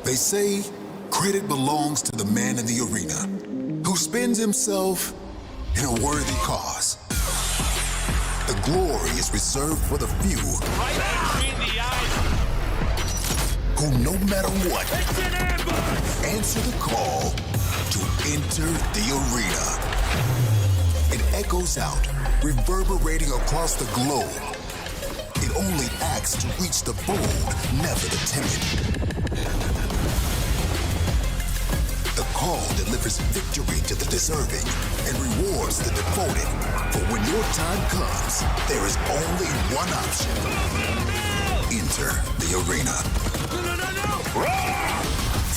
They say credit belongs to the man in the arena who spends himself in a worthy cause. The glory is reserved for the few who, no matter what, answer the call to enter the arena. It echoes out, reverberating across the globe. It only acts to reach the bold, never the timid. The call delivers victory to the deserving and rewards the devoted. For when your time comes, there is only one option. Enter the arena.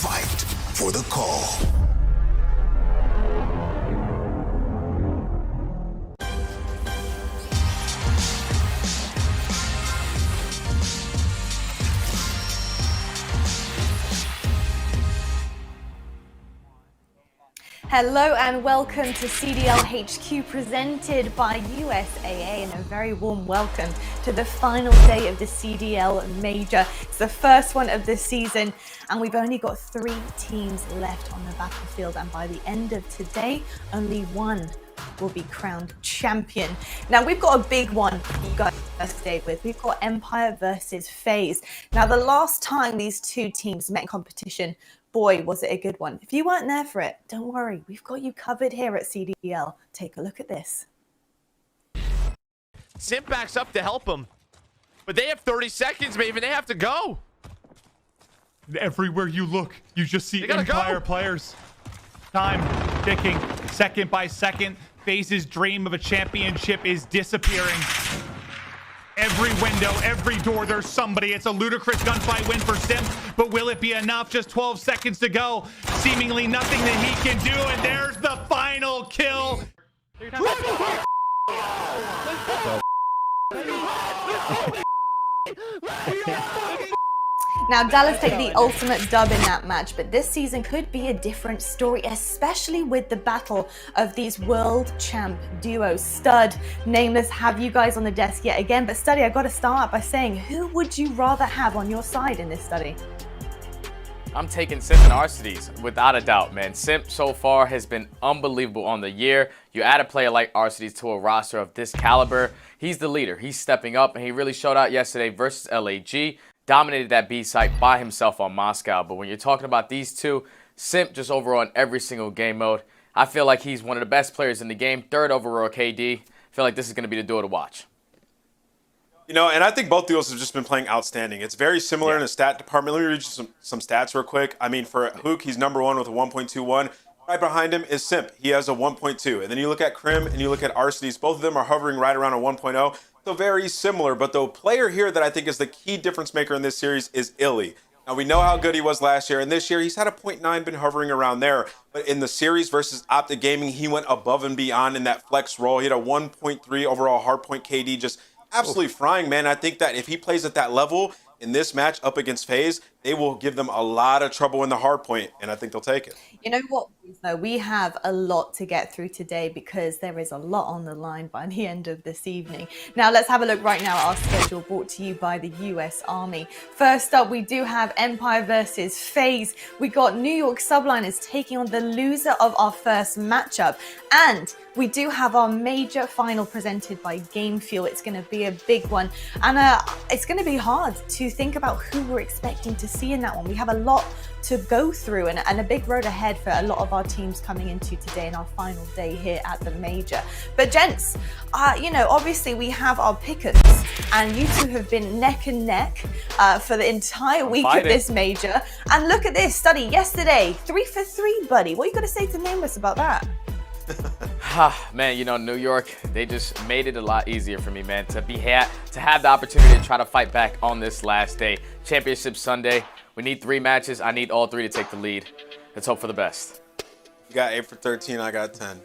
Fight for the call. Hello and welcome to CDL HQ presented by USAA, and a very warm welcome to the final day of the CDL Major. It's the first one of the season and we've only got 3 teams left on the battlefield, and by the end of today only one will be crowned champion. Now we've got a big one you guys to stay with. We've got Empire versus FaZe. Now the last time these two teams met in competition, boy, was it a good one. If you weren't there for it, don't worry. We've got you covered here at CDL. Take a look at this. Simp backs up to help him. But they have 30 seconds, maybe. They have to go. Everywhere you look, you just see Empire players. Time ticking, second by second. FaZe's dream of a championship is disappearing. Every window, every door, there's somebody. It's a ludicrous gunfight win for Simp, but will it be enough? Just 12 seconds to go. Seemingly nothing that he can do, and there's the final kill. Now, Dallas take the ultimate dub in that match, but this season could be a different story, especially with the battle of these world champ duos. Stud, Nameless have you guys on the desk yet again, but Studdy, I got to start by saying, who would you rather have on your side in this study? I'm taking Simp and Arcitys, without a doubt, man. Simp so far has been unbelievable on the year. You add a player like Arcitys to a roster of this caliber, he's the leader. He's stepping up, and he really showed out yesterday versus LAG. Dominated that B site by himself on Moscow. But when you're talking about these two, Simp just overall in every single game mode. I feel like he's one of the best players in the game. 3rd overall KD. I feel like this is going to be the duo to watch. You know, and I think both duos have just been playing outstanding. It's very similar in the stat department. Let me read you some stats real quick. I mean, for Huke, he's #1 with a 1.21. Right behind him is Simp. He has a 1.2. And then you look at Crim and you look at Arcitys. Both of them are hovering right around a 1.0. So very similar. But the player here that I think is the key difference maker in this series is iLLeY. Now, we know how good he was last year. And this year, he's had a 0.9, been hovering around there. But in the series versus OpTic Gaming, he went above and beyond in that flex role. He had a 1.3 overall hardpoint KD, just absolutely frying, man. I think that if he plays at that level in this match up against FaZe, they will give them a lot of trouble in the hard point, and I think they'll take it. You know what, though? We have a lot to get through today because there is a lot on the line by the end of this evening. Now, let's have a look right now at our schedule brought to you by the US Army. First up, we do have Empire versus FaZe. We got New York Subliners taking on the loser of our first matchup. And we do have our major final presented by Game Fuel. It's going to be a big one. And it's going to be hard to think about who we're expecting to see in that one. We have a lot to go through and a big road ahead for a lot of our teams coming into today in our final day here at the Major. But gents, you know, obviously we have our pickers, and you two have been neck and neck for the entire week of this Major. And look at this study yesterday, 3 for 3, buddy. What are you going to say to Nameless about that? Man, you know, New York, they just made it a lot easier for me, man, to have the opportunity to try to fight back on this last day. Championship Sunday. We need 3 matches. I need all 3 to take the lead. Let's hope for the best. You got 8 for 13. I got 10.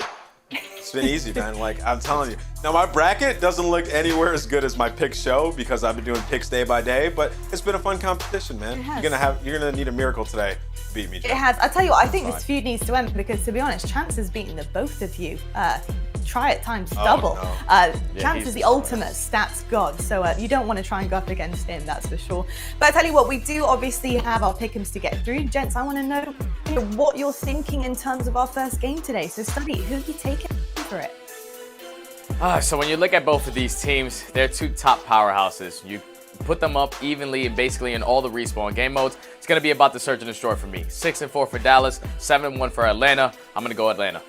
It's been easy, man. Like, I'm telling you. Now, my bracket doesn't look anywhere as good as my pick show because I've been doing picks day by day, but it's been a fun competition, man. You're gonna need a miracle today to beat me. It has. I tell you what, I think this feud needs to end because, to be honest, Chance has beaten the both of you try it times double. No. Champs is the ultimate stats god, so you don't want to try and go up against him, that's for sure. But I tell you what, we do obviously have our pick'ems to get through. Gents, I want to know what you're thinking in terms of our first game today. So Study, who are you taking for it? So when you look at both of these teams, they're two top powerhouses. You put them up evenly and basically in all the respawn game modes. It's going to be about the search and destroy for me. 6-4 for Dallas, 7-1 for Atlanta. I'm going to go Atlanta.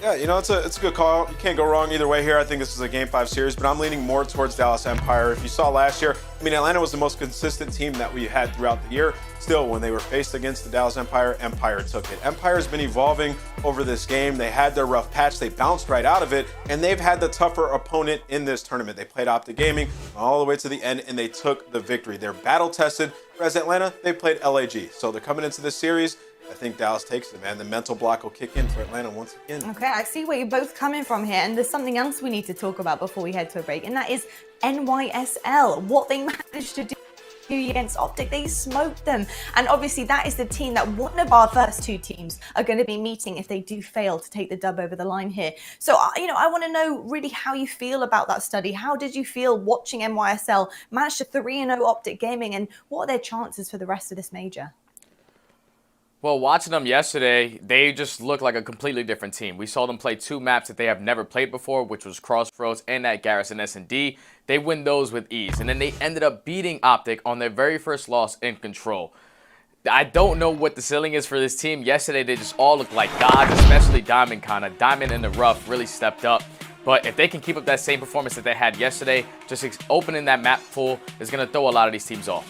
Yeah, you know, it's a good call. You can't go wrong either way here. I think this is a Game 5 series, but I'm leaning more towards Dallas Empire. If you saw last year, I mean, Atlanta was the most consistent team that we had throughout the year. Still, when they were faced against the Dallas Empire, Empire took it. Empire's been evolving over this game. They had their rough patch. They bounced right out of it, and they've had the tougher opponent in this tournament. They played OpTic Gaming all the way to the end, and they took the victory. They're battle-tested. Whereas Atlanta, they played LAG. So they're coming into this series. I think Dallas takes it, man. The mental block will kick in for Atlanta once again. Okay, I see where you're both coming from here, and there's something else we need to talk about before we head to a break, and that is NYSL, what they managed to do against OpTic. They smoked them, and obviously that is the team that one of our first two teams are going to be meeting if they do fail to take the dub over the line here. So I want to know really how you feel about that Study. How did you feel watching NYSL manage to 3-0 OpTic Gaming, and what are their chances for the rest of this major? Well, watching them yesterday, they just look like a completely different team. We saw them play two maps that they have never played before, which was Crossroads and that Garrison S&D. They win those with ease, and then they ended up beating OpTic on their very first loss in Control. I don't know what the ceiling is for this team. Yesterday, they just all looked like gods, especially Diamondcon. A diamond in the rough really stepped up. But if they can keep up that same performance that they had yesterday, just opening that map pool is going to throw a lot of these teams off.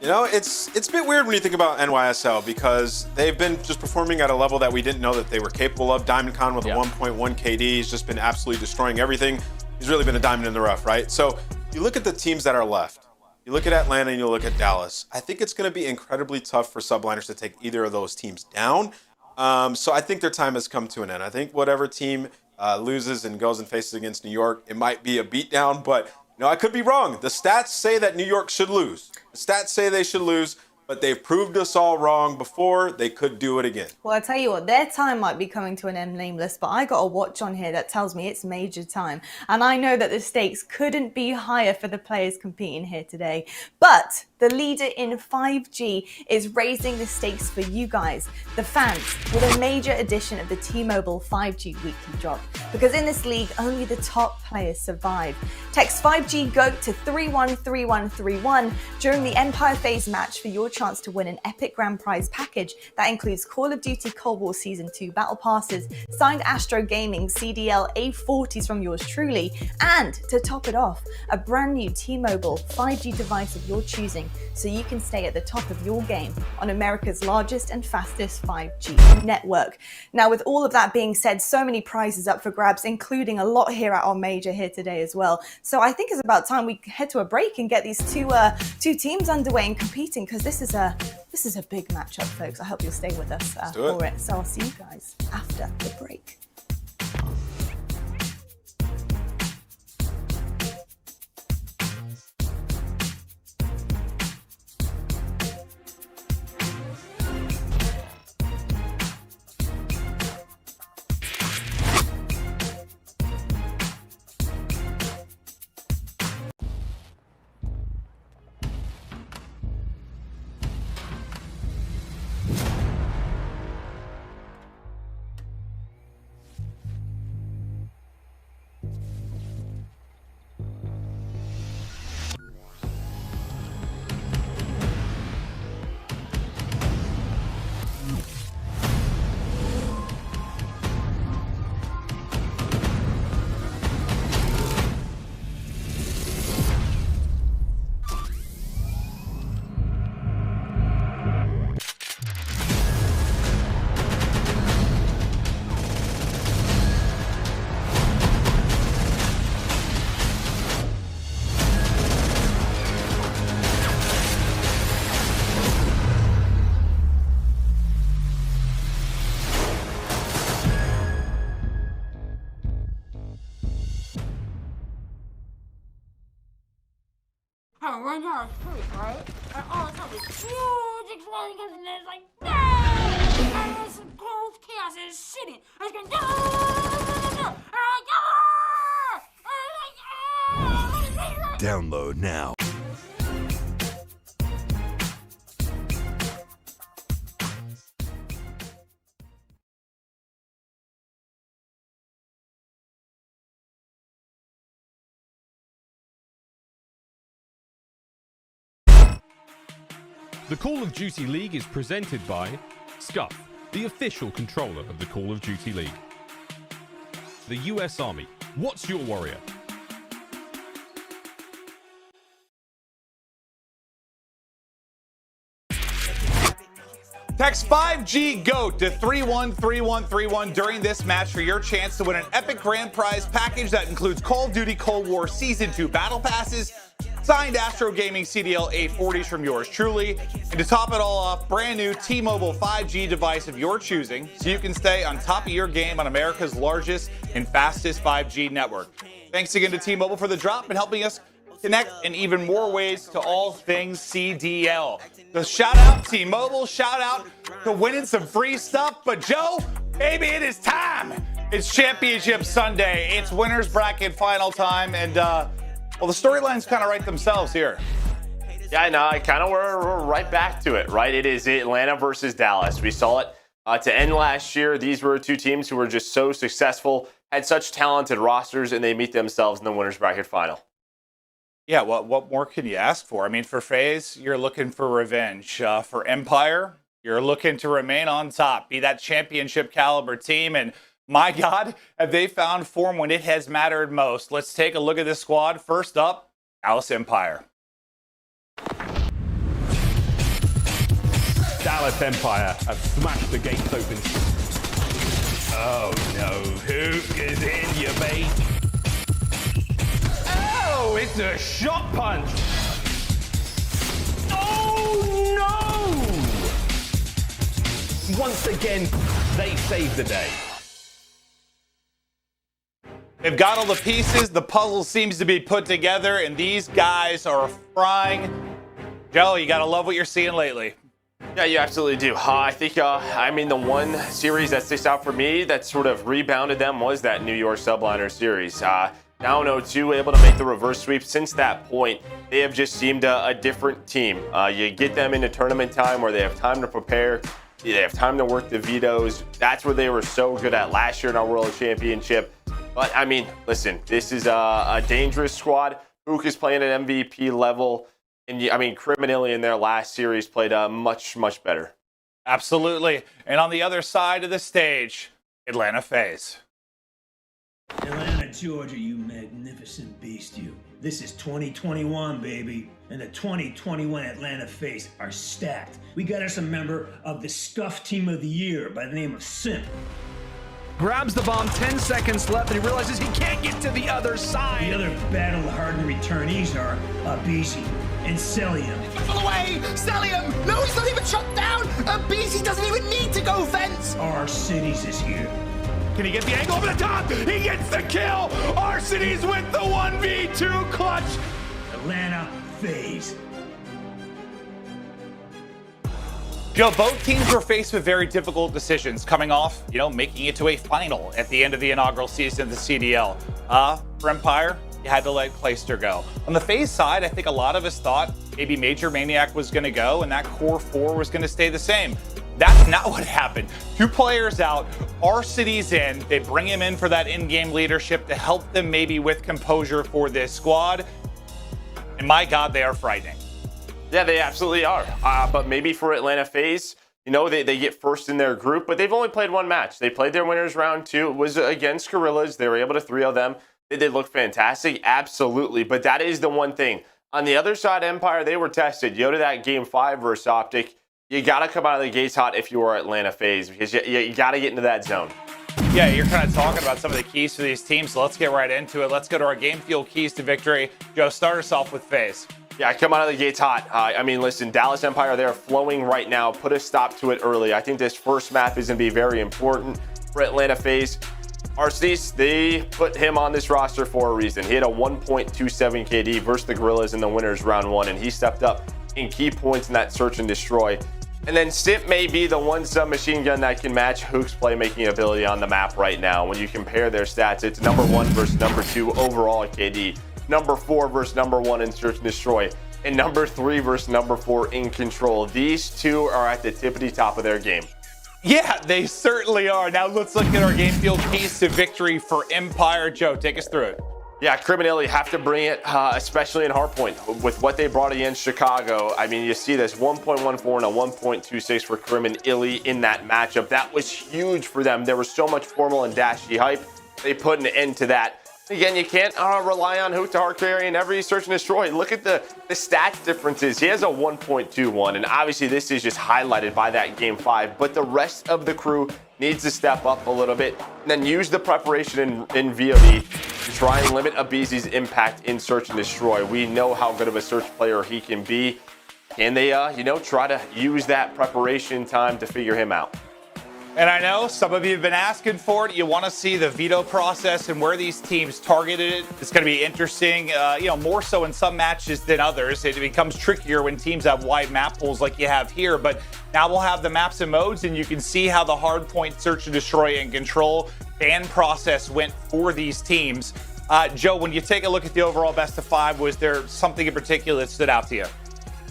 You know, it's a bit weird when you think about NYSL because they've been just performing at a level that we didn't know that they were capable of. Diamondcon with a 1.1 KD, he's just been absolutely destroying everything. He's really been a diamond in the rough, right? So you look at the teams that are left. You look at Atlanta and you look at Dallas. I think it's going to be incredibly tough for Subliners to take either of those teams down. So I think their time has come to an end. I think whatever team loses and goes and faces against New York, it might be a beatdown, but no, I could be wrong. The stats say that New York should lose. The stats say they should lose, but they've proved us all wrong before. They could do it again. Well, I tell you what, their time might be coming to an end, Nameless, but I got a watch on here that tells me it's major time. And I know that the stakes couldn't be higher for the players competing here today. But the leader in 5G is raising the stakes for you guys, the fans, with a major edition of the T-Mobile 5G weekly drop. Because in this league, only the top players survive. Text 5G GOAT to 313131 during the Empire FaZe match for your chance to win an epic grand prize package that includes Call of Duty Cold War Season 2 battle passes, signed Astro Gaming CDL A40s from yours truly, and to top it off, a brand new T-Mobile 5G device of your choosing, so you can stay at the top of your game on America's largest and fastest 5G network. Now, with all of that being said, so many prizes up for grabs, including a lot here at our major here today as well. So I think it's about time we head to a break and get these two teams underway and competing, because this is a big matchup, folks. I hope you'll stay with us for it. So I'll see you guys after the break. Right now it's free, right? And all of a sudden, huge explosion comes in there, it's like, bang! And there's some cold chaos and shitting. And it's going, Download now. The Call of Duty League is presented by Scump, the official controller of the Call of Duty League. The US Army, what's your warrior? Text 5G GOAT to 313131 during this match for your chance to win an epic grand prize package that includes Call of Duty Cold War Season 2 Battle Passes, signed Astro Gaming CDL 840s from yours truly, and to top it all off, brand new T-Mobile 5G device of your choosing so you can stay on top of your game on America's largest and fastest 5G network. Thanks again to T-Mobile for the drop and helping us connect in even more ways to all things CDL. So shout out T-Mobile, shout out to winning some free stuff. But Joe, baby, it is time. It's Championship Sunday. It's winners bracket final time. And, well, the storylines kind of write themselves here. Yeah, no, we're right back to it, right? It is Atlanta versus Dallas. We saw it to end last year. These were two teams who were just so successful, had such talented rosters, and they meet themselves in the winners bracket final. Yeah, what more can you ask for? I mean, for FaZe, you're looking for revenge. For Empire, you're looking to remain on top, be that championship caliber team. And my God, have they found form when it has mattered most? Let's take a look at this squad. First up, Dallas Empire. Dallas Empire have smashed the gates open. Oh no, Huke is in, you mate. Oh, it's a shot punch. Oh no! Once again, they saved the day. They've got all the pieces, the puzzle seems to be put together, and these guys are frying. Joe, you gotta love what you're seeing lately. Yeah, you absolutely do. I think, the one series that sticks out for me that sort of rebounded them was that New York Subliners series. Now 0-2, able to make the reverse sweep. Since that point, they have just seemed a different team. You get them into tournament time where they have time to prepare. They have time to work the vetoes. That's where they were so good at last year in our World Championship. But, listen, this is a dangerous squad. Huke is playing at MVP level. And, Criminally in their last series played much, much better. Absolutely. And on the other side of the stage, Atlanta FaZe. Atlanta, Georgia, you magnificent beast, you. This is 2021, baby. And the 2021 Atlanta FaZe are stacked. We got us a member of the Scuff Team of the Year by the name of Simp. Grabs the bomb, 10 seconds left, and he realizes he can't get to the other side. The other battle-hardened returnees are aBeZy and Cellium. Away! Cellium! No, he's not even shut down! aBeZy doesn't even need to go fence! Arcitys is here. Can he get the angle over the top? He gets the kill! Arcitys with the 1v2 clutch! Atlanta FaZe. Joe, both teams were faced with very difficult decisions coming off, making it to a final at the end of the inaugural season of the CDL. For Empire, you had to let Clayster go. On the FaZe side, I think a lot of us thought maybe MajorManiak was going to go and that core four was going to stay the same. That's not what happened. 2 players out, Arcitys in. They bring him in for that in-game leadership to help them maybe with composure for this squad. And my God, they are frightening. Yeah, they absolutely are. But maybe for Atlanta FaZe, they get first in their group, but they've only played one match. They played their winners round 2. It was against Guerrillas. They were able to 3-0 them. Did they look fantastic? Absolutely. But that is the one thing. On the other side, Empire, they were tested. You go to that game 5 versus OpTic. You got to come out of the gates hot if you are Atlanta FaZe because you got to get into that zone. Yeah, you're kind of talking about some of the keys to these teams, so let's get right into it. Let's go to our game fuel keys to victory. Joe, start us off with FaZe. Yeah, come out of the gates hot. Listen, Dallas Empire, they're flowing right now. Put a stop to it early. I think this first map is going to be very important for Atlanta FaZe. Arcitys, they put him on this roster for a reason. He had a 1.27 KD versus the Guerrillas in the winners round 1, and he stepped up in key points in that search and destroy. And then Simp may be the one submachine gun that can match Huke's playmaking ability on the map right now. When you compare their stats, it's number 1 versus number 2 overall at KD, number 4 versus number 1 in search and destroy, and number 3 versus number 4 in control. These two are at the tippity top of their game. Yeah, they certainly are. Now let's look at our game field keys to victory for Empire. Joe, take us through it. Yeah, Crim and iLLeY have to bring it, especially in hardpoint. With what they brought against Chicago, I mean, you see this 1.14 and a 1.26 for Crim and iLLeY in that matchup. That was huge for them. There was so much formal and Dashy hype. They put an end to that. Again, you can't rely on Huke to hard carry in every search and destroy. Look at the stats differences. He has a 1.21, and obviously this is just highlighted by that game 5, but the rest of the crew needs to step up a little bit and then use the preparation in VOD to try and limit aBeZy's impact in search and destroy. We know how good of a search player he can be. Can they, try to use that preparation time to figure him out? And I know some of you have been asking for it. You want to see the veto process and where these teams targeted it. It's going to be interesting, more so in some matches than others. It becomes trickier when teams have wide map pools like you have here. But now we'll have the maps and modes, and you can see how the hardpoint search and destroy and control ban process went for these teams. Joe, when you take a look at the overall best of 5, was there something in particular that stood out to you?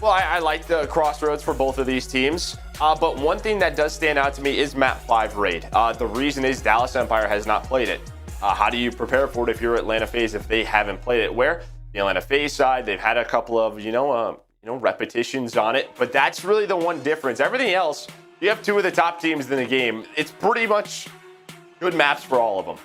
Well, I like the crossroads for both of these teams. But one thing that does stand out to me is map 5 raid. The reason is Dallas Empire has not played it. How do you prepare for it if you're Atlanta FaZe if they haven't played it? Where the Atlanta FaZe side, they've had a couple of, repetitions on it. But that's really the one difference. Everything else, you have 2 of the top teams in the game. It's pretty much good maps for all of them.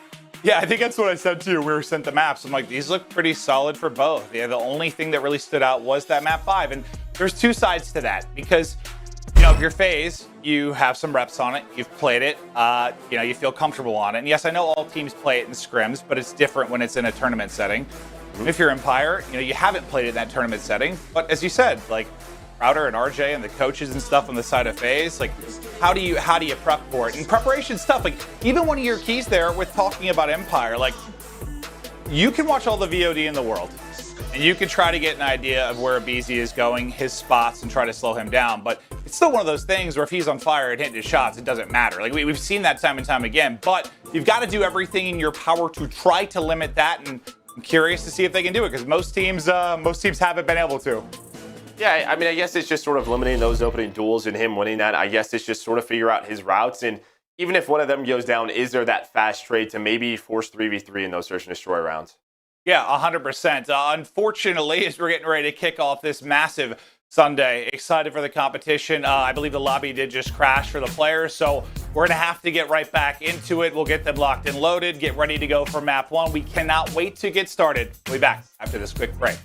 Yeah, I think that's what I said too. We were sent the maps. I'm like, these look pretty solid for both. Yeah, the only thing that really stood out was that map 5. And there's 2 sides to that because, if you're FaZe, you have some reps on it. You've played it. You feel comfortable on it. And yes, I know all teams play it in scrims, but it's different when it's in a tournament setting. If you're Empire, you haven't played it in that tournament setting. But as you said, like Røkkr and RJ and the coaches and stuff on the side of FaZe, like how do you prep for it? And preparation stuff, like even one of your keys there with talking about Empire, like you can watch all the VOD in the world and you can try to get an idea of where aBeZy is going, his spots, and try to slow him down. But it's still one of those things where if he's on fire and hitting his shots, it doesn't matter. Like we've seen that time and time again, but you've got to do everything in your power to try to limit that. And I'm curious to see if they can do it because most teams haven't been able to. Yeah, I mean, I guess it's just sort of limiting those opening duels and him winning that. I guess it's just sort of figure out his routes. And even if one of them goes down, is there that fast trade to maybe force 3v3 in those search and destroy rounds? Yeah, 100%. Unfortunately, as we're getting ready to kick off this massive Sunday, excited for the competition. I believe the lobby did just crash for the players, so we're going to have to get right back into it. We'll get them locked and loaded, get ready to go for map 1. We cannot wait to get started. We'll be back after this quick break.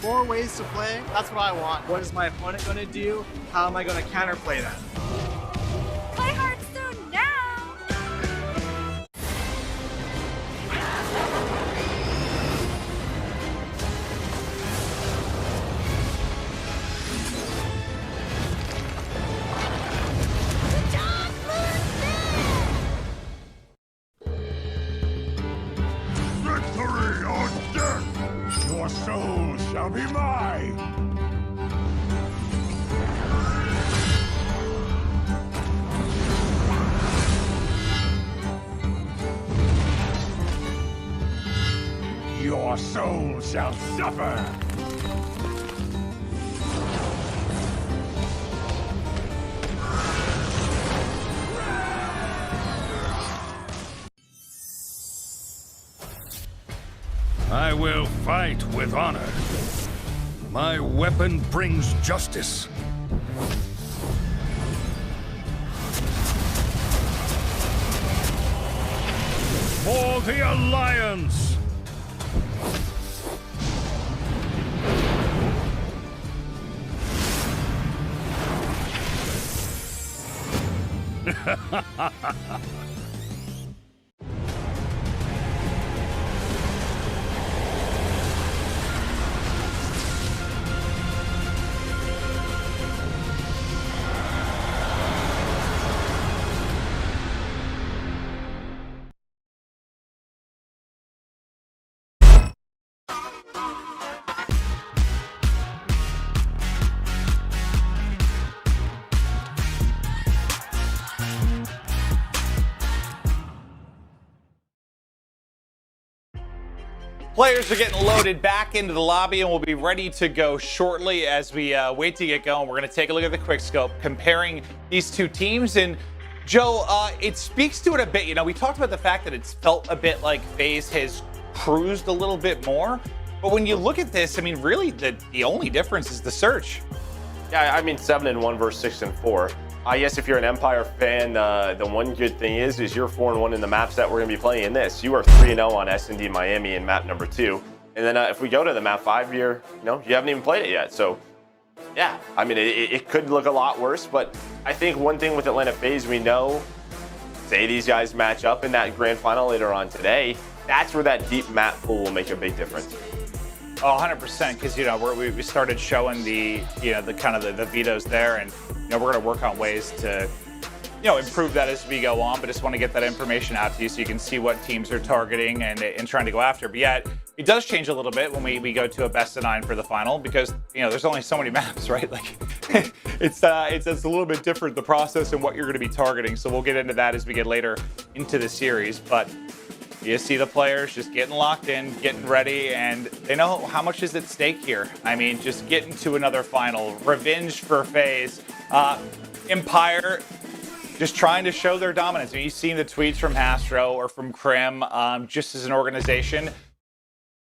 More ways to play, that's what I want. What is my opponent going to do? How am I going to counterplay that? Play Hearthstone now! Victory on deck! Your soul shall be mine! Your soul shall suffer! I will fight with honor. My weapon brings justice. For the Alliance! Players are getting loaded back into the lobby and we'll be ready to go shortly. As we wait to get going, we're going to take a look at the quick scope comparing these two teams. And Joe, it speaks to it a bit. You know, we talked about the fact that it's felt a bit like FaZe has cruised a little bit more. But when you look at this, I mean, really the only difference is the search. Yeah, I mean 7-1 versus 6-4. Yes, if you're an Empire fan, the one good thing is you're 4-1 in the maps that we're going to be playing in this. You are 3-0 on S&D Miami in map number 2. And then if we go to the map 5, you haven't even played it yet. So, yeah, I mean, it could look a lot worse. But I think one thing with Atlanta FaZe, we know, say these guys match up in that grand final later on today, that's where that deep map pool will make a big difference. Oh, 100%, because, you know, we started showing the kind of the vetoes there, and, you know, we're going to work on ways to, you know, improve that as we go on, but just want to get that information out to you so you can see what teams are targeting and trying to go after. But yet, it does change a little bit when we go to a best of 9 for the final, because, you know, there's only so many maps, right? Like, it's a little bit different, the process and what you're going to be targeting, so we'll get into that as we get later into the series. But you see the players just getting locked in, getting ready, and they know how much is at stake here. I mean, just getting to another final. Revenge for FaZe. Empire just trying to show their dominance. I mean, you've seen the tweets from Hastro or from Crim, just as an organization.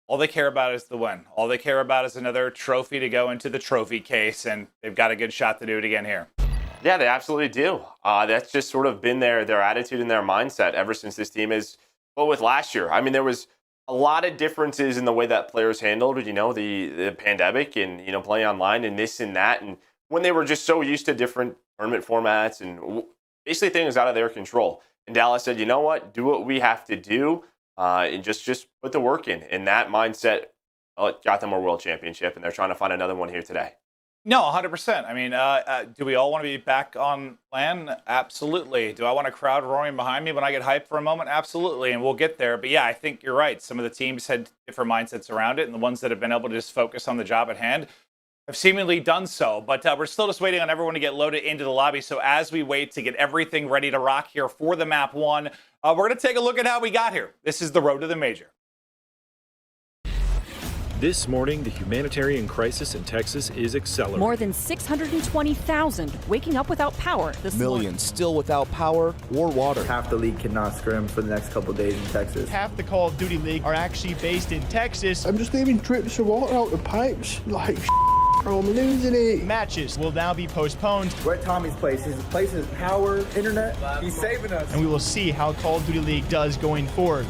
All they care about is the win. All they care about is another trophy to go into the trophy case, and they've got a good shot to do it again here. Yeah, they absolutely do. That's just sort of been their attitude and their mindset ever since this team is, well, with last year. I mean, there was a lot of differences in the way that players handled, you know, the pandemic and, you know, playing online and this and that. And when they were just so used to different tournament formats and basically things out of their control. And Dallas said, you know what, do what we have to do and just put the work in. And that mindset got them a world championship, and they're trying to find another one here today. No, 100%. I mean, do we all want to be back on LAN? Absolutely. Do I want a crowd roaring behind me when I get hyped for a moment? Absolutely, and we'll get there. But yeah, I think you're right. Some of the teams had different mindsets around it, and the ones that have been able to just focus on the job at hand have seemingly done so. But we're still just waiting on everyone to get loaded into the lobby. So as we wait to get everything ready to rock here for the map 1, we're going to take a look at how we got here. This is the road to the major. This morning, the humanitarian crisis in Texas is accelerating. More than 620,000 waking up without power this morning. Millions still without power or water. Half the league cannot scrim for the next couple of days in Texas. Half the Call of Duty League are actually based in Texas. I'm just leaving drips of water out the pipes. Like, I'm losing it. Matches will now be postponed. We're at Tommy's place. His place is power, internet. He's saving us. And we will see how Call of Duty League does going forward.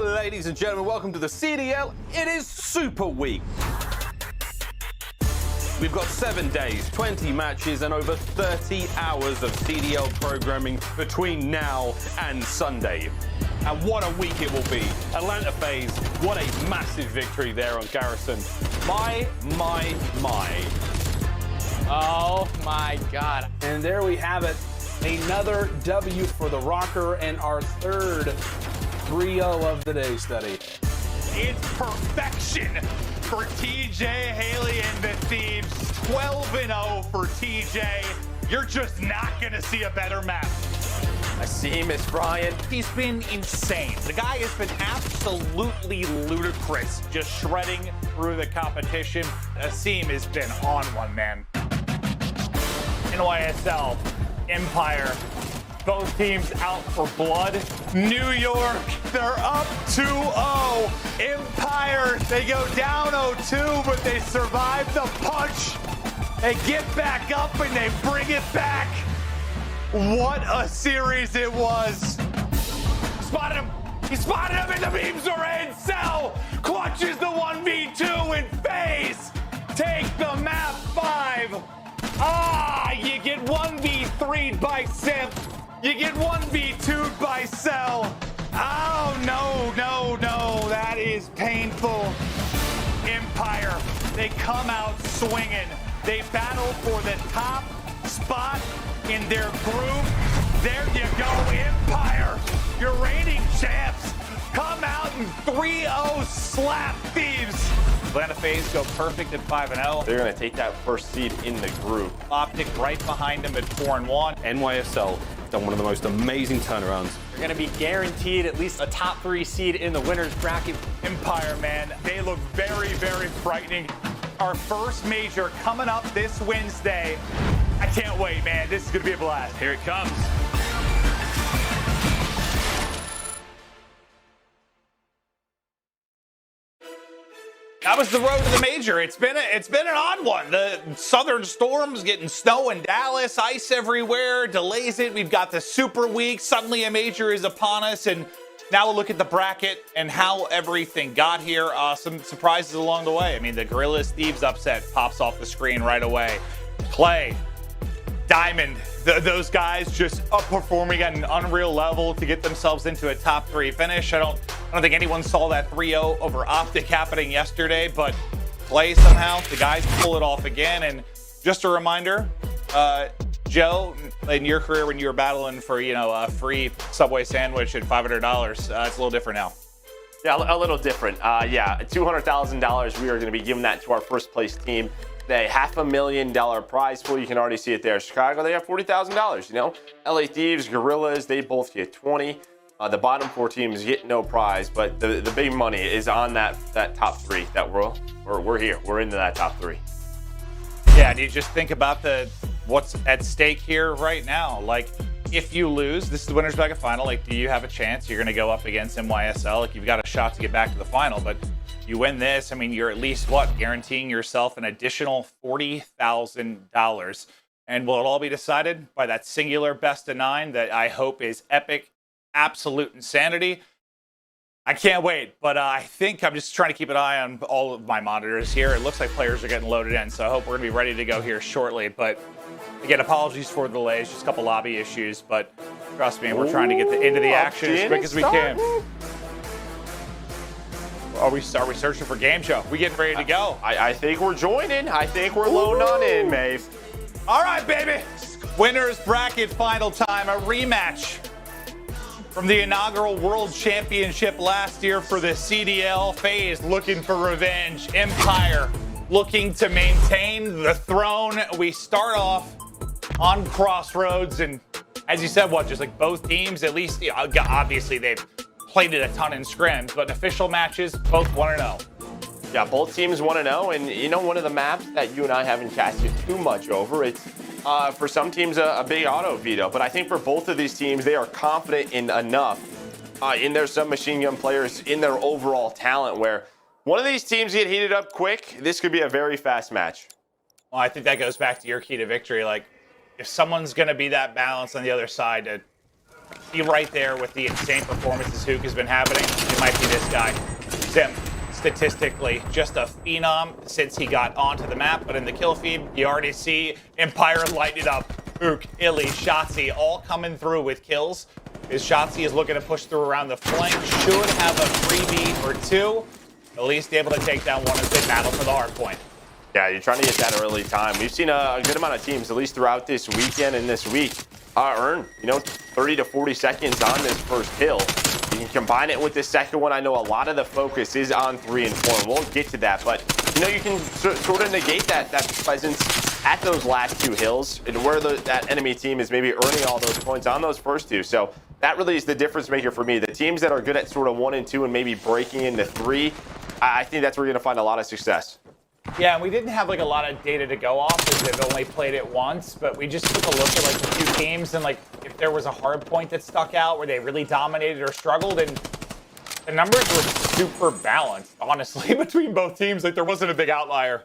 Ladies and gentlemen, welcome to the CDL. It is Super Week. We've got 7 days, 20 matches, and over 30 hours of CDL programming between now and Sunday. And what a week it will be. Atlanta FaZe, what a massive victory there on Garrison. My. Oh my God. And there we have it. Another W for the Røkkr and our third 3-0 of the day study. It's perfection for TJHaLy and the Thieves. 12-0 for TJ. You're just not going to see a better map. Asim is Brian. He's been insane. The guy has been absolutely ludicrous, just shredding through the competition. Asim has been on one, man. NYSL, Empire, both teams out for blood. New York, they're up 2-0. Empire, they go down 0-2, but they survive the punch. They get back up and they bring it back. What a series it was. Spotted him. He spotted him and the beams are in. Cell clutches the 1v2 and FaZe take the map 5. Ah, you get 1v3'd by Simp. You get 1v2'd by Cell. Oh, no, no, no. That is painful. Empire, they come out swinging. They battle for the top spot in their group. There you go, Empire. Your reigning champs come out and 3-0 slap Thieves. Atlanta FaZe go perfect at 5-0. They're going to take that first seed in the group. OpTic right behind them at 4-1. NYSL done one of the most amazing turnarounds. You're going to be guaranteed at least a top 3 seed in the winner's bracket. Empire, man, they look very, very frightening. Our first major coming up this Wednesday. I can't wait, man. This is going to be a blast. Here it comes. That was the road to the major. It's been an odd one. The Southern Storm's getting snow in Dallas, ice everywhere, delays it. We've got the Super Week. Suddenly a major is upon us, and now we'll look at the bracket and how everything got here. Some surprises along the way. I mean, the Guerrillas Thieves upset pops off the screen right away. Clay, Diamond, those guys just performing at an unreal level to get themselves into a top 3 finish. I don't think anyone saw that 3-0 over OpTic happening yesterday, but Clay somehow, the guys pull it off again. And just a reminder, Joe, in your career when you were battling for, a free Subway sandwich at $500, it's a little different now. Yeah, a little different. Yeah, $200,000. We are going to be giving that to our first place team. They $500,000 prize pool. You can already see it there. Chicago, they have $40,000. LA Thieves, Guerrillas, they both get 20. The bottom 4 teams get no prize, but the big money is on that top 3. That we're here. We're into that top 3. Yeah, do you just think about what's at stake here right now? Like, if you lose, this is the winner's bracket final. Like, do you have a chance? You're going to go up against NYSL. Like, you've got a shot to get back to the final, but you win this, I mean, you're at least, guaranteeing yourself an additional $40,000. And will it all be decided by that singular best of 9 that I hope is epic, absolute insanity? I can't wait, but I think I'm just trying to keep an eye on all of my monitors here. It looks like players are getting loaded in, so I hope we're going to be ready to go here shortly. But again, apologies for the delays, just a couple lobby issues, but trust me, we're trying to get into the action as quick as we can. Are we searching for game show? We getting ready to go? I think we're joining. I think we're loading on in, Maeve. All right, baby. Winners bracket final time. A rematch from the inaugural World Championship last year for the CDL. FaZe looking for revenge. Empire looking to maintain the throne. We start off on Crossroads, and as you said, just like both teams, at least, obviously they've played it a ton in scrims, but in official matches, both 1-0. Yeah, both teams 1-0, and one of the maps that you and I haven't casted too much over, it's for some teams a big auto veto, but I think for both of these teams, they are confident in enough in their submachine gun players, in their overall talent, where one of these teams get heated up quick, this could be a very fast match. Well, I think that goes back to your key to victory. Like, if someone's going to be that balanced on the other side to be right there with the insane performances Huke has been happening, it might be this guy. Simp, statistically, just a phenom since he got onto the map, but in the kill feed, you already see Empire light it up. Huke, iLLeY, Shotzzy, all coming through with kills. As Shotzzy is looking to push through around the flank, should have a freebie or 2, at least able to take down one as they battle for the hard point. Yeah, you're trying to get that early time. We've seen a good amount of teams, at least throughout this weekend and this week, earn 30 to 40 seconds on this first kill. You can combine it with the second one. I know a lot of the focus is on 3 and 4, and we'll get to that, but you can sort of negate that presence at those last 2 hills, and where that enemy team is maybe earning all those points on those first 2. So that really is the difference maker for me. The teams that are good at sort of 1 and 2 and maybe breaking into 3, I think that's where you're going to find a lot of success. Yeah, and we didn't have a lot of data to go off because they've only played it once, but we just took a look at a few teams and if there was a hard point that stuck out where they really dominated or struggled, and the numbers were super balanced, honestly, between both teams. There wasn't a big outlier.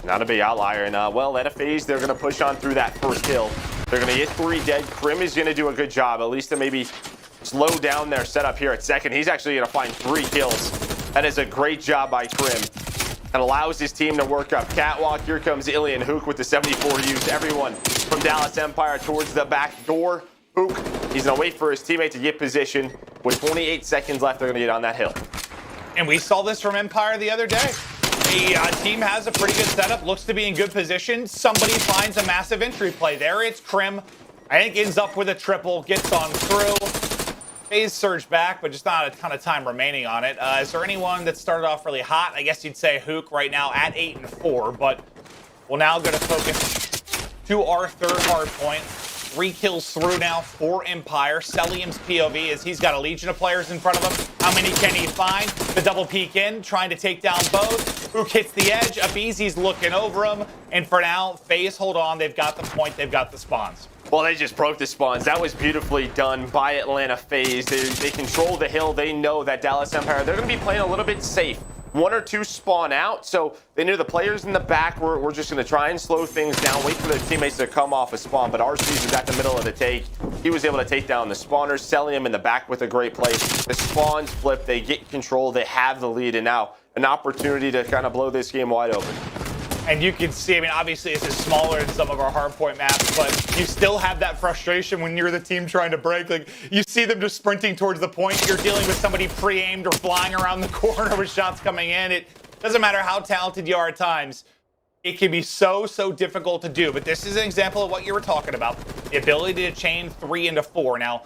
Not a big outlier, and at a FaZe, they're going to push on through that first kill. They're going to get 3 dead. Crim is going to do a good job, at least to maybe slow down their setup here at second. He's actually going to find 3 kills. That is a great job by Crim. and allows his team to work up catwalk. Here comes iLLeY and Huke with the 74 use. Everyone from Dallas Empire towards the back door. Huke, he's going to wait for his teammate to get position. With 28 seconds left, they're going to get on that hill. And we saw this from Empire the other day. The team has a pretty good setup, looks to be in good position. Somebody finds a massive entry play there. It's Crim. I think ends up with a triple, gets on through. FaZe surged back, but just not a ton of time remaining on it. Is there anyone that started off really hot? I guess you'd say Huke right now at 8-4, but we're now going to focus to our third hard point. 3 kills through now for Empire. Cellium's POV is he's got a legion of players in front of him. How many can he find? The double peek in, trying to take down both. Huke hits the edge. aBeZy's looking over him. And for now, FaZe hold on. They've got the point. They've got the spawns. Well, they just broke the spawns. That was beautifully done by Atlanta FaZe. They control the hill. They know that Dallas Empire, they're going to be playing a little bit safe. 1 or 2 spawn out, so they knew the players in the back were just going to try and slow things down, wait for their teammates to come off a spawn. But Arcitys was at the middle of the take. He was able to take down the spawners. Cellium in the back with a great play. The spawns flip. They get control. They have the lead, and now an opportunity to kind of blow this game wide open. And you can see, I mean, obviously this is smaller than some of our hardpoint maps, but you still have that frustration when you're the team trying to break. Like, you see them just sprinting towards the point. You're dealing with somebody pre-aimed or flying around the corner with shots coming in. It doesn't matter how talented you are at times. It can be so difficult to do. But this is an example of what you were talking about. The ability to chain 3 into 4. Now,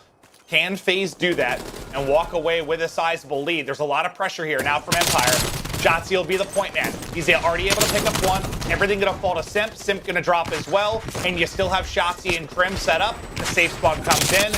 can FaZe do that and walk away with a sizable lead? There's a lot of pressure here now from Empire. Shotzzy will be the point man. He's already able to pick up 1. Everything gonna fall to Simp. Simp gonna drop as well. And you still have Shotzzy and Crim set up. The safe spawn comes in.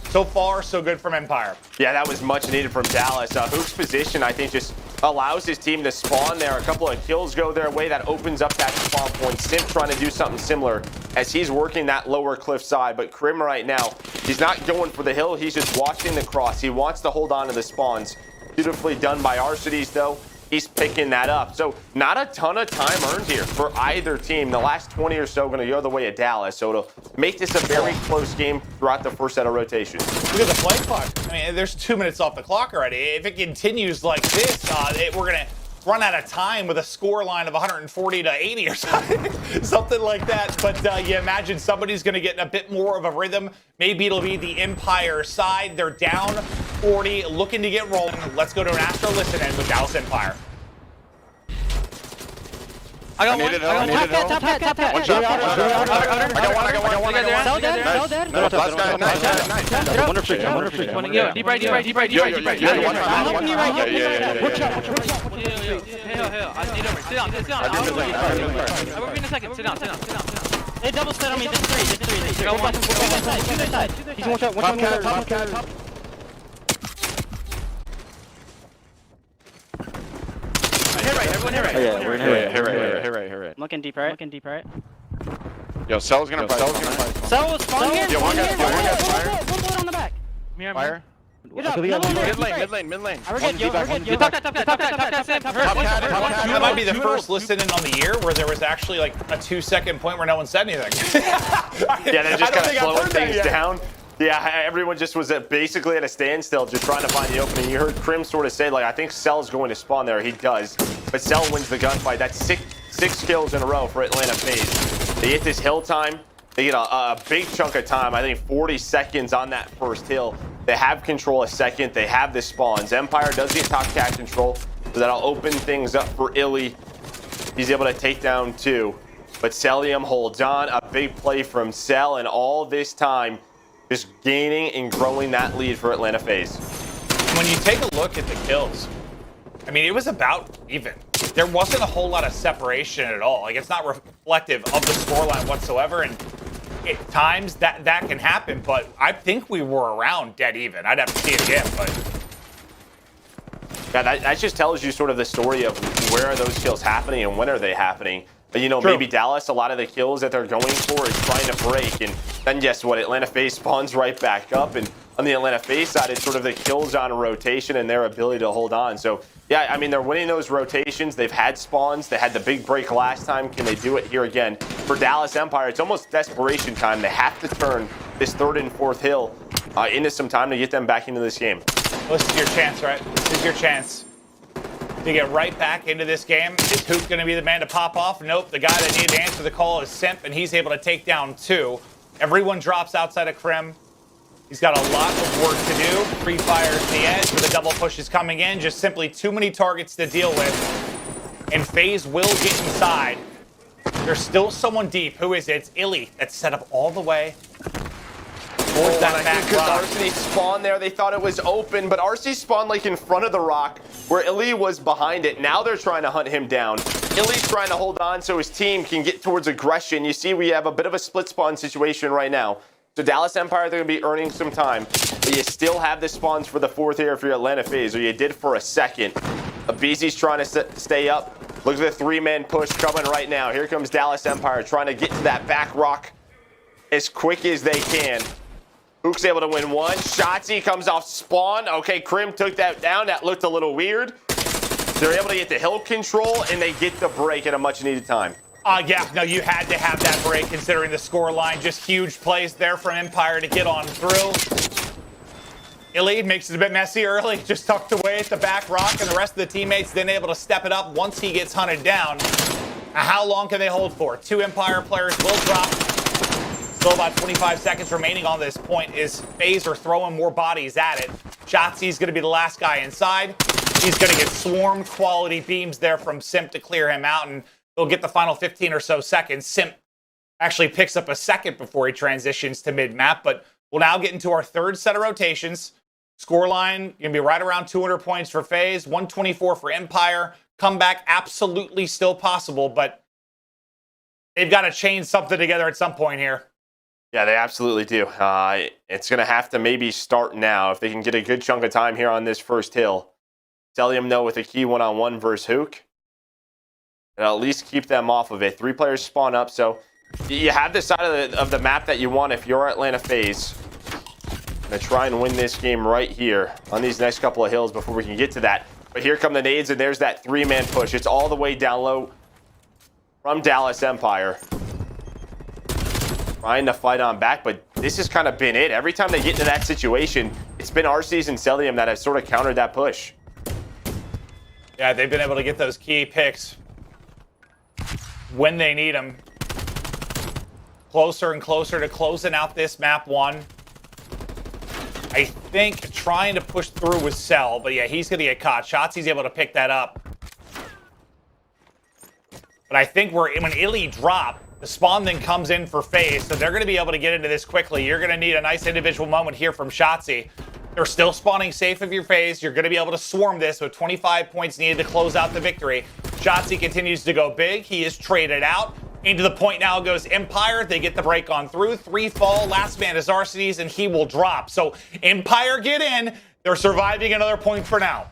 So far, so good from Empire. Yeah, that was much needed from Dallas. Huke's position, I think, just allows his team to spawn there. A couple of kills go their way. That opens up that spawn point. Simp trying to do something similar as he's working that lower cliff side. But Crim right now, he's not going for the hill. He's just watching the cross. He wants to hold on to the spawns. Beautifully done by Arcitys, though. He's picking that up. So not a ton of time earned here for either team. The last 20 or so going to go the way of Dallas. So it'll make this a very close game throughout the first set of rotations. Look at the play clock. I mean, there's 2 minutes off the clock already. If it continues like this, we're going to run out of time with a score line of 140 to 80 or something, something like that. But you imagine somebody's going to get a bit more of a rhythm. Maybe it'll be the Empire side. They're down 40, looking to get rolling. Let's go to an Astro listen in with Dallas Empire. I got one. Top hat. One shot. I got one. Cell dead. No, nice. Wonder freak. Yo, deep right. I'm helping you right. Watch out. Hell. I need over. Sit down. I will be in a second. Sit down. They double set on me. This three. Go back. To their side. He's one shot. Top cat. Everyone hit right. Yeah, we're in hit right. Looking deep right. Yo, Cell's gonna fight. Cell was spawn here. Yeah, one guy fire. One bullet on the back. Fire. Good up. Mid lane. We're good. Top cat. That might be the first listen-in on the year where there was actually like a 2-second point where no one said anything. Yeah, they're just kind of slowing things down. Yeah, everyone just was basically at a standstill, just trying to find the opening. You heard Crim sort of say, like, I think Cell's going to spawn there. He does. But Cell wins the gunfight. That's six kills in a row for Atlanta FaZe. They get this hill time. They get a big chunk of time. I think 40 seconds on that first hill. They have control a second. They have the spawns. Empire does get top cat control, so that'll open things up for iLLeY. He's able to take down 2. But Cellium holds on. A big play from Cell, and all this time, just gaining and growing that lead for Atlanta FaZe. When you take a look at the kills, I mean, it was about even. There wasn't a whole lot of separation at all. Like, it's not reflective of the scoreline whatsoever. And at times that can happen, but I think we were around dead even. I'd have to see it again, but yeah, that just tells you sort of the story of where are those kills happening and when are they happening. You know, maybe Dallas, a lot of the kills that they're going for is trying to break. And then guess what? Atlanta FaZe spawns right back up. And on the Atlanta FaZe side, it's sort of the kills on rotation and their ability to hold on. So, yeah, I mean, they're winning those rotations. They've had spawns. They had the big break last time. Can they do it here again? For Dallas Empire, it's almost desperation time. They have to turn this 3rd and 4th hill into some time to get them back into this game. This is your chance, right? This is your chance. to get right back into this game. Is Huke going to be the man to pop off? Nope. The guy that needed to answer the call is Simp, and he's able to take down 2. Everyone drops outside of Crim. He's got a lot of work to do. Free fires the edge, but the double push is coming in. Just simply too many targets to deal with. And FaZe will get inside. There's still someone deep. Who is it? It's iLLeY that's set up all the way. Oh, and I think because Arcitys spawned there, they thought it was open, but Arcitys spawned like in front of the rock where iLLeY was behind it. Now they're trying to hunt him down. iLLeY's trying to hold on so his team can get towards aggression. You see we have a bit of a split spawn situation right now. So Dallas Empire, they're going to be earning some time. But you still have the spawns for the 4th here if you're Atlanta FaZe, or you did for a second. aBeZy's trying to stay up. Look at the 3-man push coming right now. Here comes Dallas Empire trying to get to that back rock as quick as they can. Huke's able to win 1. Shotzzy comes off spawn. Okay, Crim took that down. That looked a little weird. They're able to get the hill control, and they get the break at a much-needed time. Yeah, no, you had to have that break considering the score line. Just huge plays there from Empire to get on through. iLLeY makes it a bit messy early, just tucked away at the back rock, and the rest of the teammates then able to step it up once he gets hunted down. How long can they hold for? 2 Empire players will drop. Still about 25 seconds remaining on this point is FaZe are throwing more bodies at it. Shotzzy's going to be the last guy inside. He's going to get swarmed. Quality beams there from Simp to clear him out, and they'll get the final 15 or so seconds. Simp actually picks up a second before he transitions to mid-map, but we'll now get into our 3rd set of rotations. Scoreline going to be right around 200 points for FaZe, 124 for Empire. Comeback absolutely still possible, but they've got to chain something together at some point here. Yeah, they absolutely do. It's going to have to maybe start now if they can get a good chunk of time here on this first hill. Cellium, though, with a key one-on-one versus Huke. And at least keep them off of it. 3 players spawn up, so you have the side of the map that you want if you're Atlanta FaZe. Gonna try and win this game right here on these next couple of hills before we can get to that. But here come the nades, and there's that 3-man push. It's all the way down low from Dallas Empire. Trying to fight on back, but this has kind of been it. Every time they get into that situation, it's been Arcitys and Cellium that have sort of countered that push. Yeah, they've been able to get those key picks when they need them. Closer and closer to closing out this map 1. I think trying to push through with Cell, but yeah, he's going to get caught. Shotzzy's able to pick that up. But I think when iLLeY drop, the spawn then comes in for FaZe, so they're going to be able to get into this quickly. You're going to need a nice individual moment here from Shotzzy. They're still spawning safe if you're FaZe. You're going to be able to swarm this with 25 points needed to close out the victory. Shotzzy continues to go big. He is traded out. Into the point now goes Empire. They get the break on through. 3 fall. Last man is Arcitys, and he will drop. So Empire get in. They're surviving another point for now.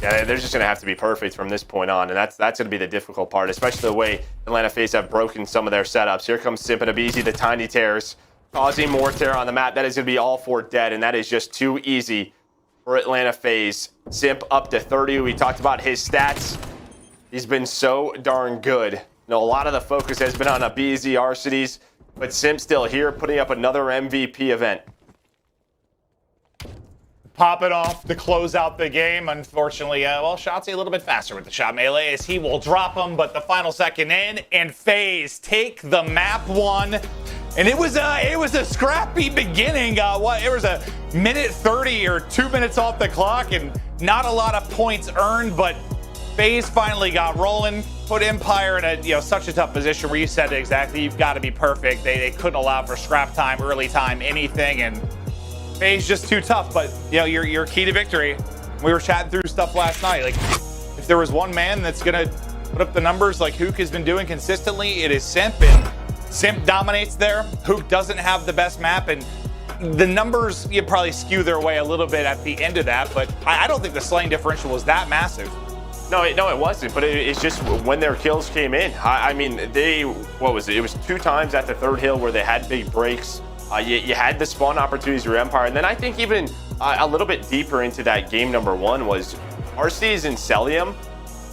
Yeah, they're just going to have to be perfect from this point on, and that's going to be the difficult part, especially the way Atlanta FaZe have broken some of their setups. Here comes Simp and aBeZy, the tiny tears, causing more tear on the map. That is going to be all 4 dead, and that is just too easy for Atlanta FaZe. Simp up to 30. We talked about his stats. He's been so darn good. You know, a lot of the focus has been on aBeZy, Arcitys, but Simp still here, putting up another MVP event. Pop it off to close out the game. Unfortunately, well, Shotzzy a little bit faster with the shot melee as he will drop him, but the final second in, and FaZe take the map 1. And it was a scrappy beginning. It was a minute 30 or 2 minutes off the clock, and not a lot of points earned, but FaZe finally got rolling, put Empire in a such a tough position where you said exactly, you've got to be perfect. They couldn't allow for scrap time, early time, anything, and FaZe just too tough. But your key to victory. We were chatting through stuff last night. Like, if there was one man that's gonna put up the numbers like Huke has been doing consistently, it is Simp, and Simp dominates there. Huke doesn't have the best map, and the numbers you probably skew their way a little bit at the end of that. But I don't think the slaying differential was that massive. No, it wasn't, but it's just when their kills came in. I mean, what was it? It was 2 times at the 3rd hill where they had big breaks. You had the spawn opportunities for Empire, and then I think even a little bit deeper into that game number 1 was Arcitys and Cellium.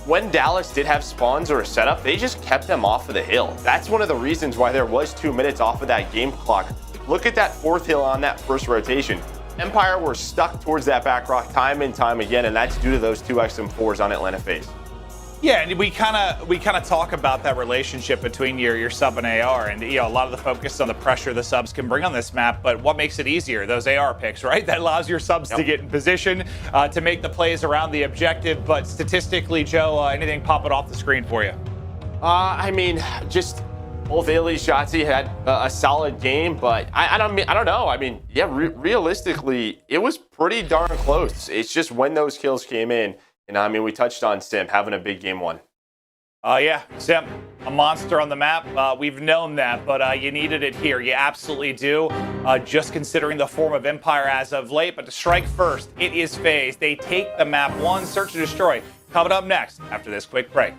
When Dallas did have spawns or a setup, they just kept them off of the hill. That's one of the reasons why there was 2 minutes off of that game clock. Look at that 4th hill on that first rotation. Empire were stuck towards that back rock time and time again, and that's due to those 2 XM4s on Atlanta FaZe. Yeah, and we kind of talk about that relationship between your sub and AR, and a lot of the focus on the pressure the subs can bring on this map. But what makes it easier? Those AR picks, right? That allows your subs to get in position to make the plays around the objective. But statistically, Joe, anything popping off the screen for you? I mean, just both aBeZy, Shotzzy had a solid game, but I don't know. I mean, yeah, realistically, it was pretty darn close. It's just when those kills came in. And I mean, we touched on Simp having a big game 1. Yeah, Simp, a monster on the map. We've known that, but you needed it here. You absolutely do. Just considering the form of Empire as of late, but to strike first, it is FaZe. They take the map 1, search and destroy. Coming up next after this quick break.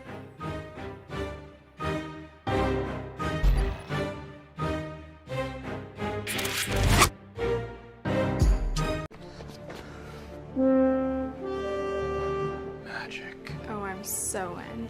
So in.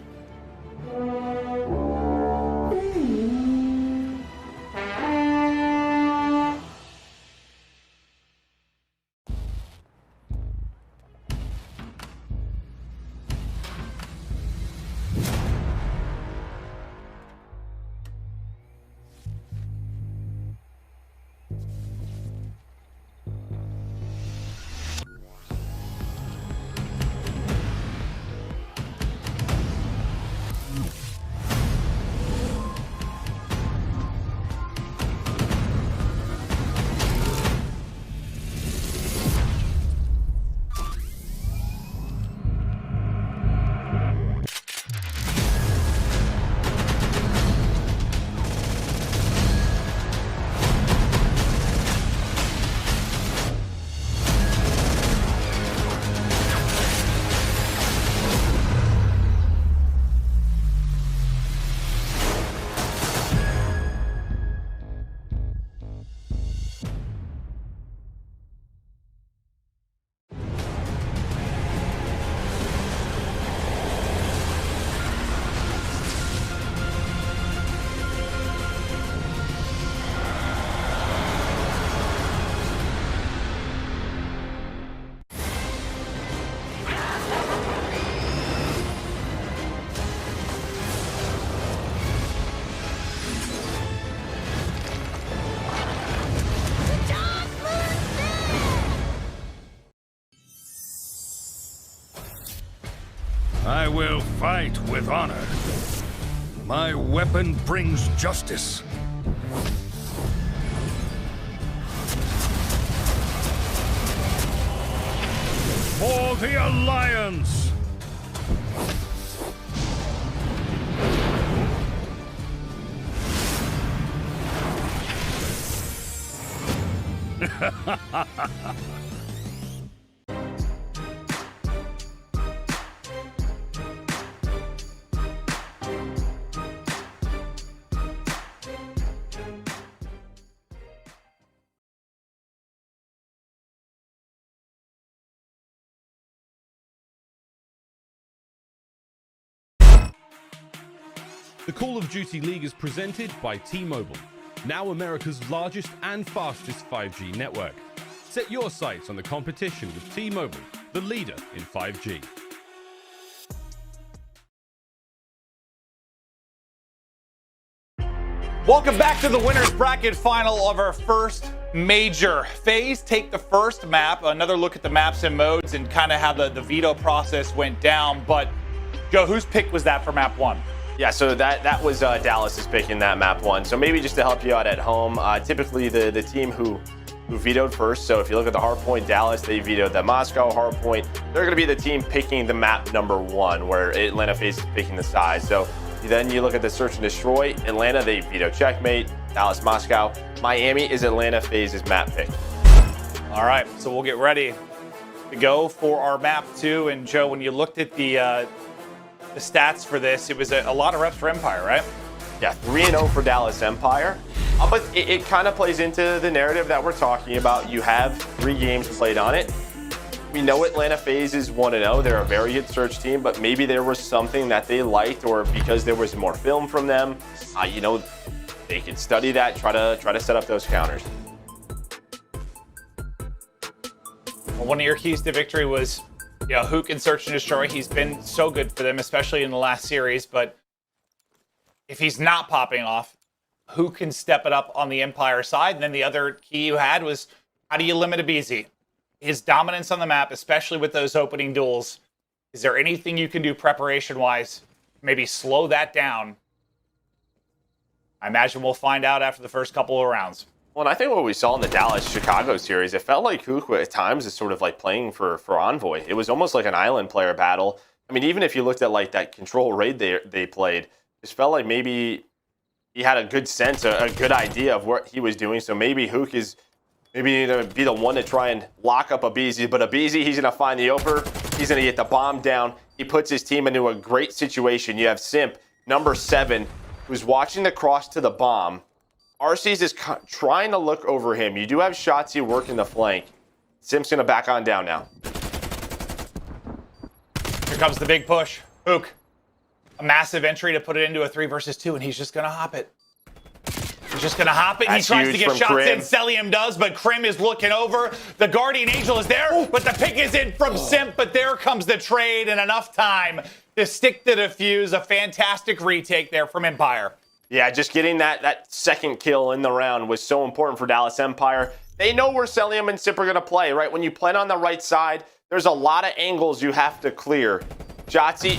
I will fight with honor. My weapon brings justice. For the Alliance! The Call of Duty League is presented by T-Mobile, now America's largest and fastest 5G network. Set your sights on the competition with T-Mobile, the leader in 5G. Welcome back to the winner's bracket final of our first major. FaZe take the first map, another look at the maps and modes and kind of how the veto process went down. But Joe, whose pick was that for map 1? Yeah, so that was Dallas is picking that map 1. So maybe just to help you out at home, typically the team who vetoed first. So if you look at the hardpoint, Dallas, they vetoed the Moscow hardpoint. They're going to be the team picking the map number 1, where Atlanta FaZe is picking the size. So then you look at the search and destroy. Atlanta, they veto checkmate. Dallas, Moscow. Miami is Atlanta FaZe's map pick. All right, so we'll get ready to go for our map 2. And Joe, when you looked at the stats for this, it was a lot of reps for Empire, right? Yeah, 3-0 for Dallas Empire. But it kind of plays into the narrative that we're talking about. You have 3 games played on it. We know Atlanta FaZe is 1-0. They're a very good search team, but maybe there was something that they liked, or because there was more film from them, they can study that, try to set up those counters. Well, one of your keys to victory was, you know, Huke and Search and Destroy. He's been so good for them, especially in the last series. But if he's not popping off, who can step it up on the Empire side? And then the other key you had was, how do you limit aBeZy? His dominance on the map, especially with those opening duels. Is there anything you can do preparation-wise? Maybe slow that down. I imagine we'll find out after the first couple of rounds. Well, and I think what we saw in the Dallas-Chicago series, it felt like Huke at times is sort of like playing for Envoy. It was almost like an island player battle. I mean, even if you looked at like that control raid they played, it just felt like maybe he had a good sense, a good idea of what he was doing. So maybe Huke is maybe going to be the one to try and lock up aBeZy. But aBeZy, he's going to find the opener. He's going to get the bomb down. He puts his team into a great situation. You have Simp, number 7, who's watching the cross to the bomb. Arcitys is trying to look over him. You do have Shotzzy working the flank. Simp's going to back on down now. Here comes the big push. Huke. A massive entry to put it into a 3 versus 2, and he's just going to hop it. He's just going to hop it. That's he tries to get shots Crim. in. Cellium does, but Crim is looking over. The Guardian Angel is there, but the pick is in from Simp. But there comes the trade, and enough time to stick the defuse. A fantastic retake there from Empire. Yeah, just getting that second kill in the round was so important for Dallas Empire. They know where Cellium and Simp are going to play, right? When you plant on the right side, there's a lot of angles you have to clear. Shotzzy,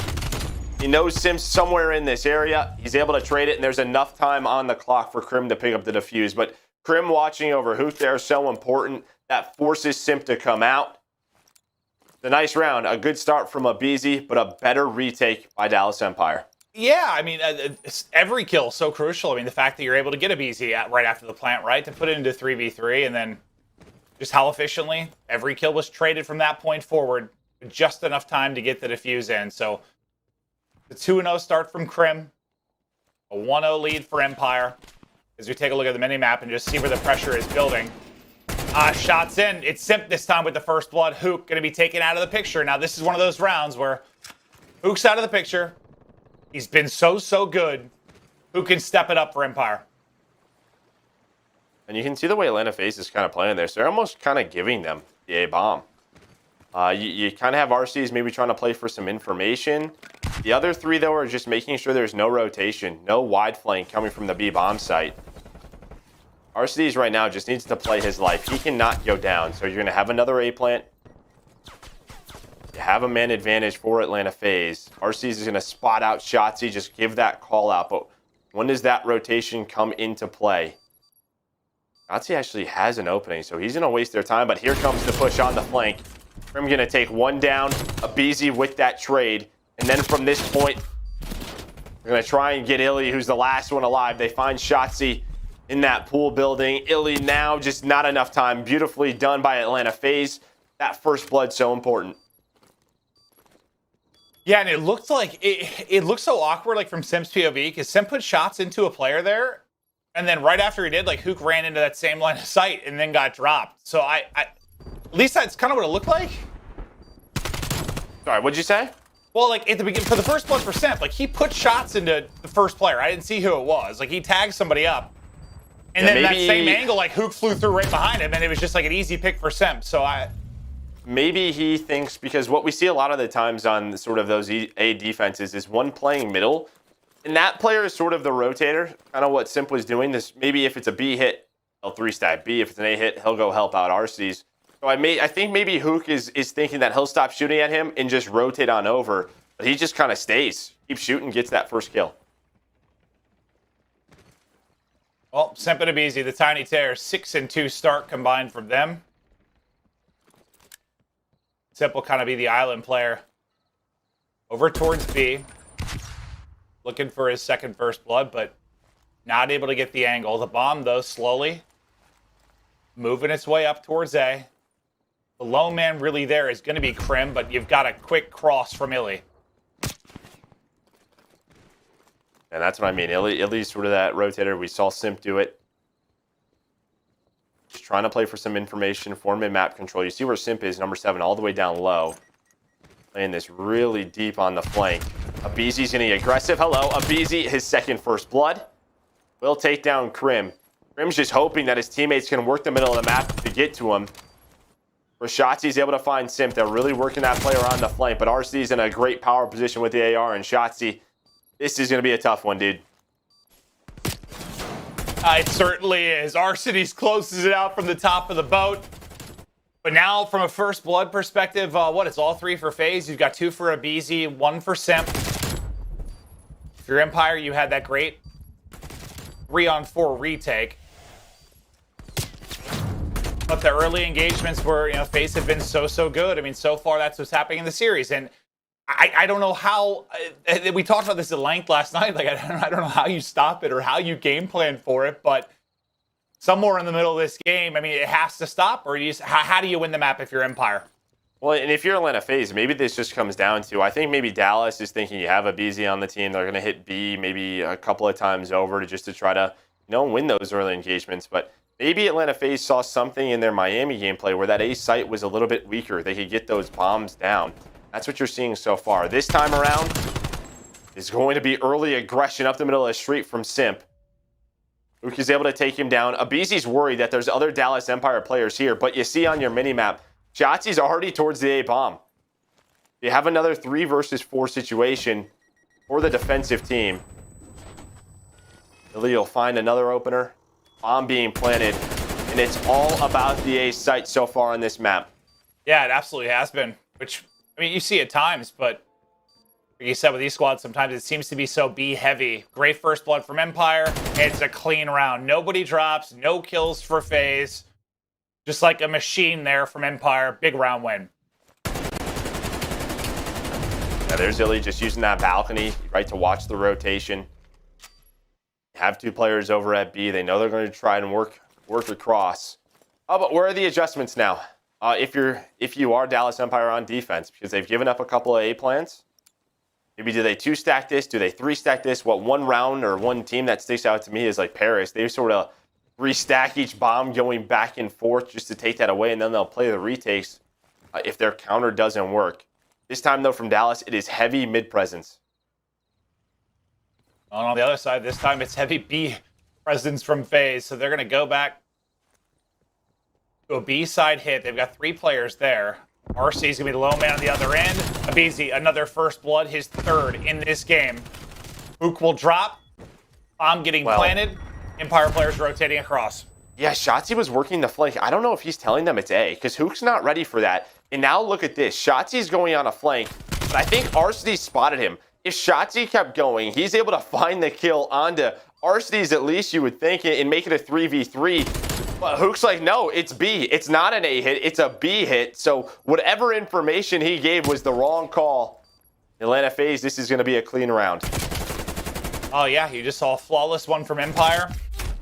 he knows Simp's somewhere in this area. He's able to trade it, and there's enough time on the clock for Crim to pick up the defuse. But Crim watching over Huke there is so important. That forces Simp to come out. The nice round, a good start from aBeZy, but a better retake by Dallas Empire. Yeah, I mean, every kill is so crucial. I mean, the fact that you're able to get aBeZy right after the plant, right, to put it into 3v3, and then just how efficiently every kill was traded from that point forward. Just enough time to get the defuse in. So the 2-0 start from Crim. A 1-0 lead for Empire. As we take a look at the mini-map and just see where the pressure is building. Shots in. It's Simp this time with the first blood. Huke going to be taken out of the picture. Now, this is one of those rounds where Huke's out of the picture. He's been so good. Who can step it up for Empire? And you can see the way Atlanta FaZe is kind of playing there. So they're almost kind of giving them the A-bomb. You kind of have Arcitys maybe trying to play for some information. The other 3, though, are just making sure there's no rotation, no wide flank coming from the B-bomb site. Arcitys right now just needs to play his life. He cannot go down. So you're going to have another A-plant. You have a man advantage for Atlanta FaZe. Arcitys is going to spot out Shotzzy, just give that call out. But when does that rotation come into play? Shotzzy actually has an opening, so he's going to waste their time. But here comes the push on the flank. Crim going to take one down. aBeZy with that trade. And then from this point, they're going to try and get iLLeY, who's the last one alive. They find Shotzzy in that pool building. iLLeY now just not enough time. Beautifully done by Atlanta FaZe. That first blood so important. Yeah, and it looked like it looked so awkward, like from Simp's POV, because Simp put shots into a player there, and then right after he did, like Huke ran into that same line of sight and then got dropped. So at least that's kind of what it looked like. Sorry, what'd you say? Well, like at the beginning, for the first blood for Simp, like he put shots into the first player. I didn't see who it was. Like he tagged somebody up, and then that same angle, like Huke flew through right behind him, and it was just like an easy pick for Simp. So maybe he thinks, because what we see a lot of the times on sort of those A defenses is one playing middle, and that player is sort of the rotator, kind of what Simp was doing. This maybe if it's a B hit, he'll 3-stack B. If it's an A hit, he'll go help out Arcitys. So I think maybe Huke is thinking that he'll stop shooting at him and just rotate on over, but he just kind of stays, keeps shooting, gets that first kill. Well, Simp and aBeZy, the Tiny Tears, 6-2 start combined from them. Simp will kind of be the island player over towards B. Looking for his second first blood, but not able to get the angle. The bomb, though, slowly moving its way up towards A. The lone man really there is going to be Crim, but you've got a quick cross from iLLeY. And that's what I mean. iLLeY's sort of that rotator. We saw Simp do it. Just trying to play for some information for mid-map control. You see where Simp is, number 7, all the way down low. Playing this really deep on the flank. aBeZy's going to get aggressive. Hello, aBeZy, his second first blood. Will take down Crim. Crim's just hoping that his teammates can work the middle of the map to get to him. where Shotzzy's able to find Simp. They're really working that player on the flank, but Arcity's in a great power position with the AR, and Shotzzy, this is going to be a tough one, dude. It certainly is. Arcitys closes it out from the top of the boat. But now, from a first blood perspective, it's all 3 for FaZe. You've got 2 for aBeZy, 1 for Simp. If you're Empire, you had that great 3-on-4 retake. But the early engagements were, FaZe have been so good. I mean, so far, that's what's happening in the series. And I don't know how, we talked about this at length last night. Like, I don't know how you stop it or how you game plan for it, but somewhere in the middle of this game, I mean, it has to stop, or how do you win the map if you're Empire? Well, and if you're Atlanta FaZe, maybe this just comes down to, I think maybe Dallas is thinking you have aBeZy on the team. They're going to hit B maybe a couple of times over to try to, win those early engagements. But maybe Atlanta FaZe saw something in their Miami gameplay where that A site was a little bit weaker. They could get those bombs down. That's what you're seeing so far. This time around is going to be early aggression up the middle of the street from Simp. Huke is able to take him down. aBeZy's worried that there's other Dallas Empire players here, but you see on your minimap, Shotzzy's already towards the A bomb. You have another 3 versus 4 situation for the defensive team. iLLeY will find another opener. Bomb being planted, and it's all about the A site so far on this map. Yeah, it absolutely has been, which, I mean, you see at times, but like you said with these squads, sometimes it seems to be so B heavy. Great first blood from Empire. It's a clean round. Nobody drops, no kills for FaZe. Just like a machine there from Empire. Big round win. Yeah, there's iLLeY just using that balcony, right, to watch the rotation. Have 2 players over at B. They know they're going to try and work across. Oh, but where are the adjustments now? If you are Dallas Empire on defense, because they've given up a couple of A plans. Maybe do they 2-stack this? Do they 3-stack this? One round or one team that sticks out to me is like Paris. They sort of 3-stack each bomb going back and forth just to take that away, and then they'll play the retakes if their counter doesn't work. This time, though, from Dallas, it is heavy mid-presence. And on the other side, this time it's heavy B presence from FaZe. So they're going to go back to a B side hit. They've got 3 players there. RC's going to be the low man on the other end. aBeZy, another first blood, his 3rd in this game. Huke will drop. Bomb getting planted. Empire players rotating across. Yeah, Shotzzy was working the flank. I don't know if he's telling them it's A, because Huke's not ready for that. And now look at this. Shotzzy's going on a flank, but I think Arcitys spotted him. If Shotzzy kept going, he's able to find the kill onto Arcitys, at least you would think, and make it a 3v3. But Huke's like, no, it's B. It's not an A hit. It's a B hit. So whatever information he gave was the wrong call. Atlanta FaZe, this is going to be a clean round. Oh, yeah. You just saw a flawless one from Empire.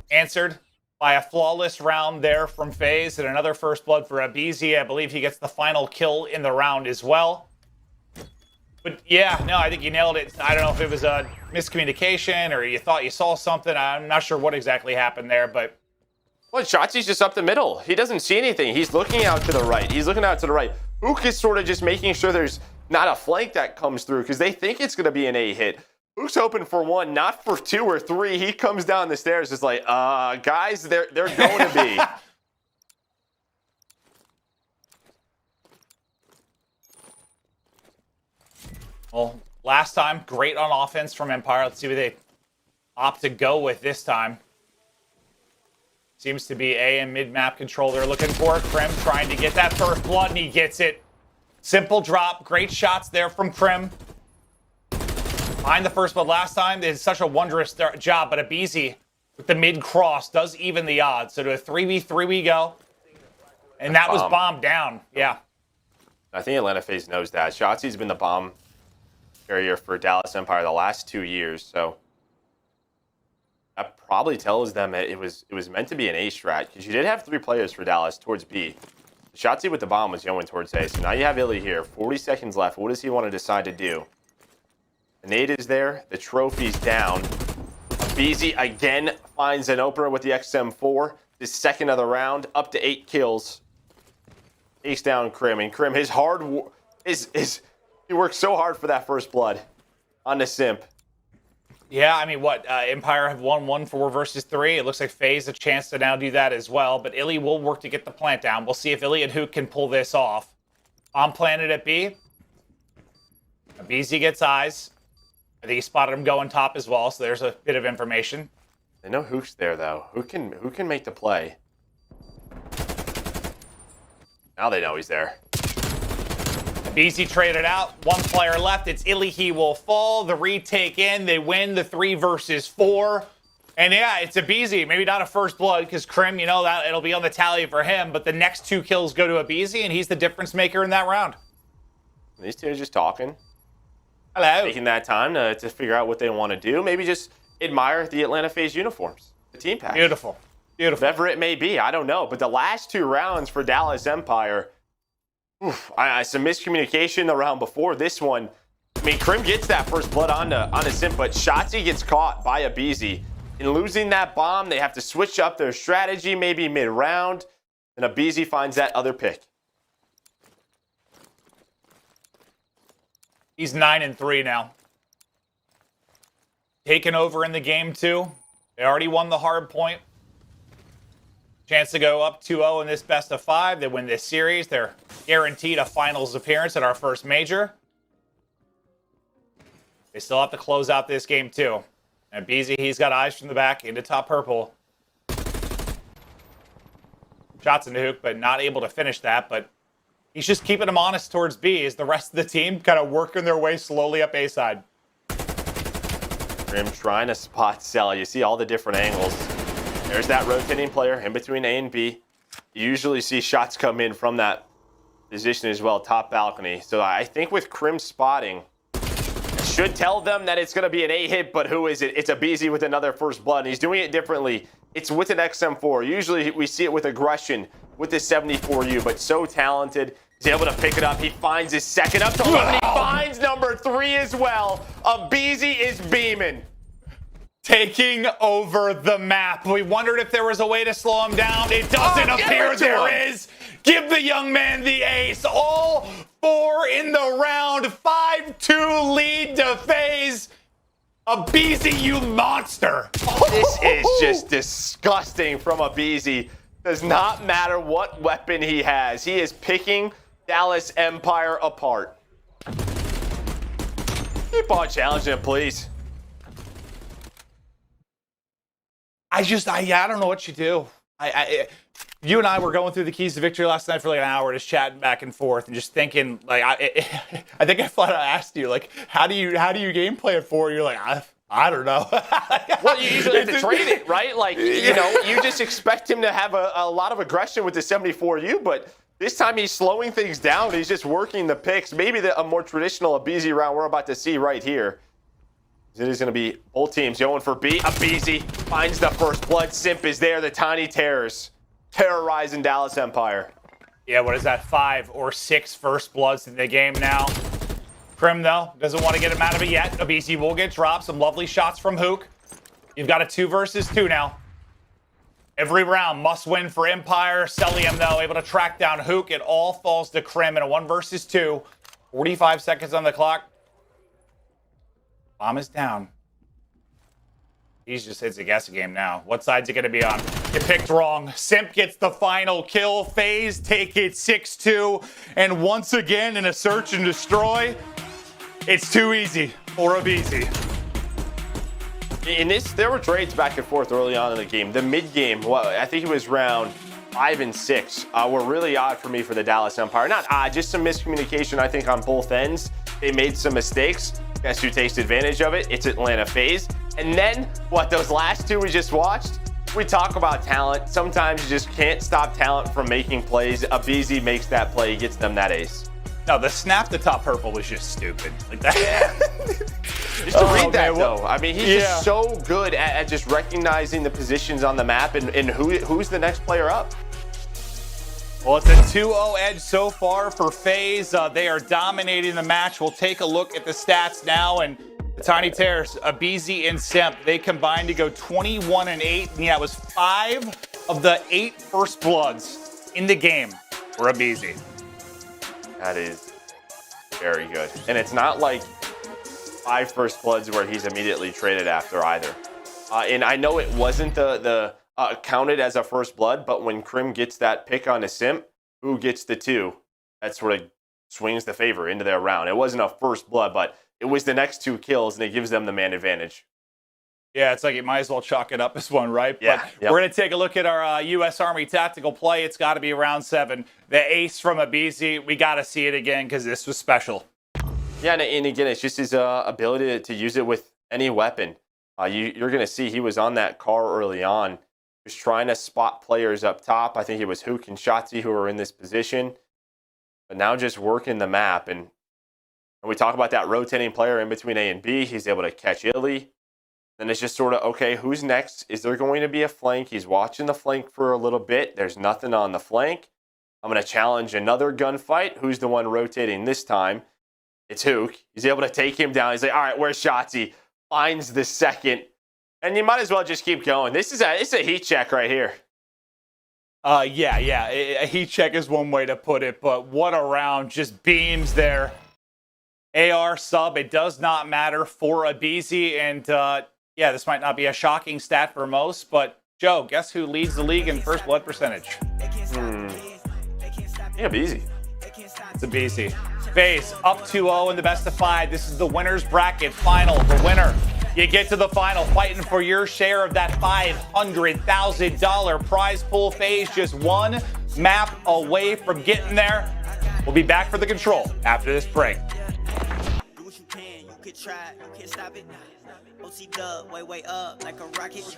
Answered by a flawless round there from FaZe. And another first blood for aBeZy. I believe he gets the final kill in the round as well. But yeah, no, I think you nailed it. I don't know if it was a miscommunication or you thought you saw something. I'm not sure what exactly happened there, but... Well, Shotzzy's just up the middle. He doesn't see anything. He's looking out to the right. Huke is sort of just making sure there's not a flank that comes through because they think it's going to be an A hit. Huke's hoping for 1, not for 2 or 3. He comes down the stairs just like, guys, they're going to be. Well, last time, great on offense from Empire. Let's see what they opt to go with this time. Seems to be A and mid-map control they're looking for. Crim trying to get that first blood, and he gets it. Simple drop. Great shots there from Crim. Behind the first blood last time, they did such a wondrous job, but aBeZy with the mid-cross does even the odds. So to a 3v3 we go. And that was bombed down. Yeah. I think Atlanta FaZe knows that. Shotzzy's been the bomb carrier for Dallas Empire the last 2 years, so that probably tells them that it was meant to be an A strat, because you did have 3 players for Dallas towards B. Shotzzy with the bomb was going towards A, so now you have iLLeY here. 40 seconds left. What does he want to decide to do? The nade is there. The trophy's down. aBeZy again finds an opener with the XM4. His 2nd of the round, up to 8 kills. Takes down Crim, and Crim, his he worked so hard for that first blood on the Simp. Yeah, I mean, what? Empire have won 1-4 versus 3. It looks like FaZe a chance to now do that as well. But iLLeY will work to get the plant down. We'll see if iLLeY and Huke can pull this off. On planet at B. aBeZy gets eyes. I think he spotted him going top as well, so there's a bit of information. They know Huke's there, though. Who can make the play? Now they know he's there. aBeZy traded out. One player left. It's iLLeY. He will fall. The retake in. They win the 3 versus 4. And yeah, it's aBeZy. Maybe not a first blood because Crim, you know, that it'll be on the tally for him. But the next 2 kills go to aBeZy, and he's the difference maker in that round. These two are just talking. Hello. Taking that time to figure out what they want to do. Maybe just admire the Atlanta FaZe uniforms. The team pack. Beautiful. Beautiful. Whatever it may be, I don't know. But the last 2 rounds for Dallas Empire, some miscommunication the round before this one. I mean, Crim gets that first blood onto Simp, but Shotzzy gets caught by aBeZy. In losing that bomb, they have to switch up their strategy maybe mid-round, and aBeZy finds that other pick. He's 9-3 now. Taken over in the game, too. They already won the hard point. Chance to go up 2-0 in this best of 5. They win this series. They're guaranteed a finals appearance at our first major. They still have to close out this game, too. And aBeZy, he's got eyes from the back into top purple. Shots into Huke, but not able to finish that. But he's just keeping them honest towards B as the rest of the team kind of working their way slowly up A side. Crim trying to spot Cellium. You see all the different angles. There's that rotating player in between A and B. You usually see shots come in from that position as well, top balcony. So I think with Crim spotting, should tell them that it's going to be an A hit, but who is it? It's aBeZy with another first blood, and he's doing it differently. It's with an XM4. Usually we see it with aggression with the 74U, but so talented. He's able to pick it up. He finds his second up to 11. He finds number 3 as well. aBeZy is beaming. Taking over the map. We wondered if there was a way to slow him down. It doesn't appear there is. Give the young man the ace. All 4 in the round. 5-2 lead to FaZe. aBeZy, you monster. This is just disgusting from aBeZy. Does not matter what weapon he has. He is picking Dallas Empire apart. Keep on challenging him, please. I don't know what you do. You and I were going through the keys to victory last night for like an hour, just chatting back and forth and just thinking, like, I think I flat out asked you, like, how do you gameplay it for? You're like, I don't know. Well, you usually have to trade it, right? Like, you know, you just expect him to have a lot of aggression with the 74U, but this time he's slowing things down. He's just working the picks. Maybe a more traditional aBeZy round we're about to see right here. It is going to be both teams going for B. aBeZy finds the first blood. Simp is there. The Tiny Terrors terrorizing Dallas Empire. Yeah, what is that? 5 or 6 first bloods in the game now. Crim, though, doesn't want to get him out of it yet. aBeZy will get dropped. Some lovely shots from Huke. You've got a 2 versus 2 now. Every round must win for Empire. Cellium, though, able to track down Huke. It all falls to Crim in a 1 versus 2. 45 seconds on the clock. Bomb is down. He's just hits a guessing game now. What side's it going to be on? You picked wrong. Simp gets the final kill. FaZe take it 6-2. And once again, in a search and destroy, it's too easy for aBeZy. In this, there were trades back and forth early on in the game. The mid-game, well, I think it was round 5 and 6, were really odd for me for the Dallas Empire. Not odd, just some miscommunication, I think, on both ends. They made some mistakes. Guess who takes advantage of it? It's Atlanta FaZe. And then, those last 2 we just watched? We talk about talent. Sometimes you just can't stop talent from making plays. aBeZy makes that play, gets them that ace. No, the snap to top purple was just stupid. Like that. Just to read that, though. I mean, he's just so good at just recognizing the positions on the map and who's the next player up. Well, it's a 2-0 edge so far for FaZe. They are dominating the match. We'll take a look at the stats now. And the Tiny Terrors, aBeZy and Simp, they combined to go 21-8. And yeah, it was 5 of the 8 first bloods in the game for aBeZy. That is very good. And it's not like 5 first bloods where he's immediately traded after either. And I know it wasn't the counted as a first blood, but when Crim gets that pick on a Simp, who gets the 2, that sort of swings the favor into their round. It wasn't a first blood, but it was the next 2 kills, and it gives them the man advantage. Yeah, it's like you might as well chalk it up as one, right? Yeah. But we're going to take a look at our U.S. Army tactical play. It's got to be round 7. The ace from aBeZy. We got to see it again because this was special. Yeah, and again, it's just his ability to use it with any weapon. You're going to see he was on that car early on, just trying to spot players up top. I think it was Huke and Shotzzy who were in this position. But now just working the map. And when we talk about that rotating player in between A and B, he's able to catch iLLeY. Then it's just sort of, okay, who's next? Is there going to be a flank? He's watching the flank for a little bit. There's nothing on the flank. I'm going to challenge another gunfight. Who's the one rotating this time? It's Huke. He's able to take him down. He's like, all right, where's Shotzzy? Finds the second. And you might as well just keep going. It's a heat check right here. Yeah. A heat check is one way to put it, but what a round. Just beams there. AR sub, it does not matter for aBeZy, and yeah, this might not be a shocking stat for most, but Joe, guess who leads the league in first blood percentage? Yeah, aBeZy. It's aBeZy. FaZe up 2-0 in the best of 5. This is the winner's bracket final. The winner, you get to the final fighting for your share of that $500,000 prize pool. FaZe just 1 map away from getting there. We'll be back for the control after this break. OC dub, way up like a rocket.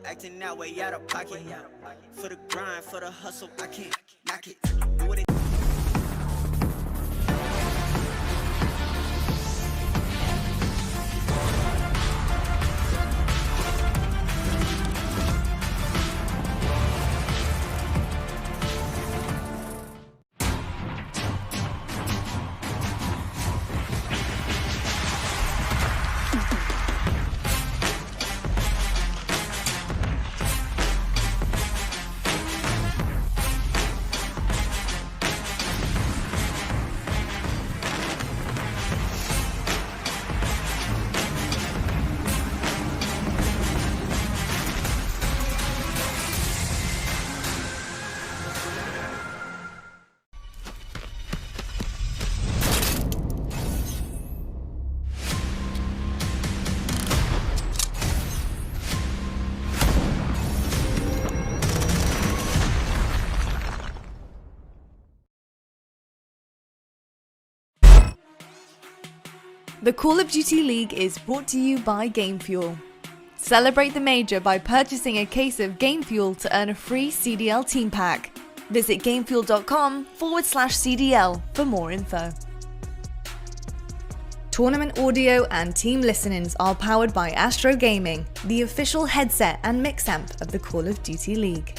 Acting that way out of pocket. For the grind, for the hustle, I can't knock it. Do what it The Call of Duty League is brought to you by Game Fuel. Celebrate the major by purchasing a case of Game Fuel to earn a free CDL team pack. Visit gamefuel.com/CDL for more info. Tournament audio and team listenings are powered by Astro Gaming, the official headset and mix amp of the Call of Duty League.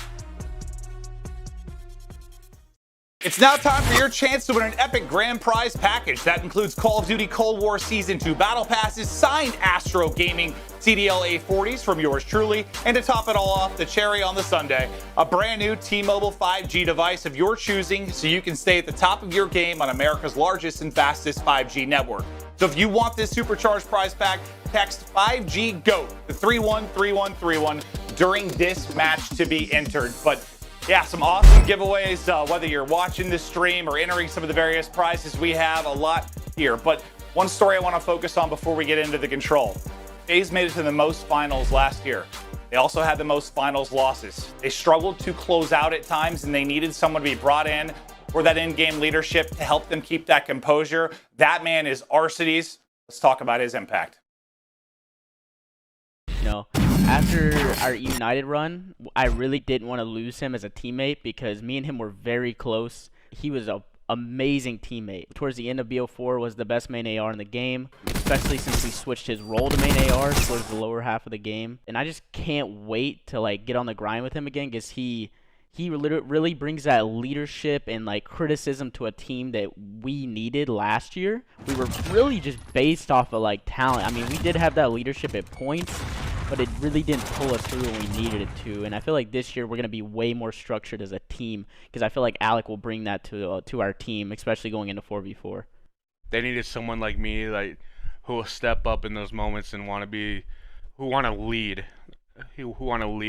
It's now time for your chance to win an epic grand prize package that includes Call of Duty Cold War Season 2 battle passes, signed Astro Gaming CDL A40s from yours truly, and to top it all off, the cherry on the sundae, a brand new T-Mobile 5G device of your choosing so you can stay at the top of your game on America's largest and fastest 5G network. So if you want this supercharged prize pack, text 5G GOAT to 313131 during this match to be entered. But yeah, some awesome giveaways, whether you're watching this stream or entering some of the various prizes we have, a lot here. But one story I want to focus on before we get into the control. FaZe made it to the most finals last year. They also had the most finals losses. They struggled to close out at times, and they needed someone to be brought in for that in-game leadership to help them keep that composure. That man is Arcitys. Let's talk about his impact. No. After our United run, I really didn't want to lose him as a teammate because me and him were very close. He was an amazing teammate. Towards the end of BO4 was the best main AR in the game, especially since we switched his role to main AR towards the lower half of the game. And I just can't wait to like get on the grind with him again because he really brings that leadership and like criticism to a team that we needed last year. We were really just based off of like talent. I mean, we did have that leadership at points, but it really didn't pull us through when we needed it to. And I feel like this year we're going to be way more structured as a team because I feel like aLLeY will bring that to our team, especially going into 4v4. They needed someone like me, like who will step up in those moments and who want to lead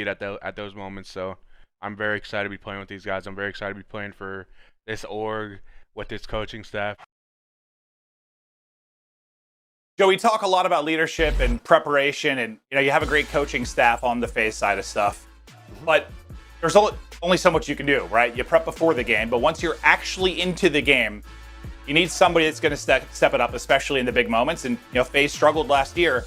at those moments. So I'm very excited to be playing with these guys. I'm very excited to be playing for this org with this coaching staff. Joe, we talk a lot about leadership and preparation, and you have a great coaching staff on the FaZe side of stuff, but there's only so much you can do, right? You prep before the game, but once you're actually into the game, you need somebody that's going to step it up, especially in the big moments. And FaZe struggled last year.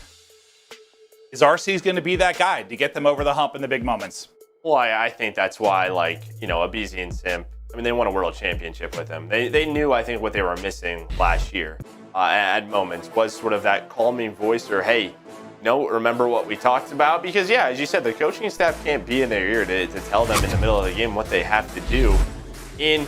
Is Arcitys going to be that guy to get them over the hump in the big moments? Well, I think that's why, aBeZy and Simp, they won a world championship with them. They knew, I think, what they were missing last year. At moments was sort of that calming voice, or hey, remember what we talked about? Because yeah, as you said, the coaching staff can't be in their ear to tell them in the middle of the game what they have to do. And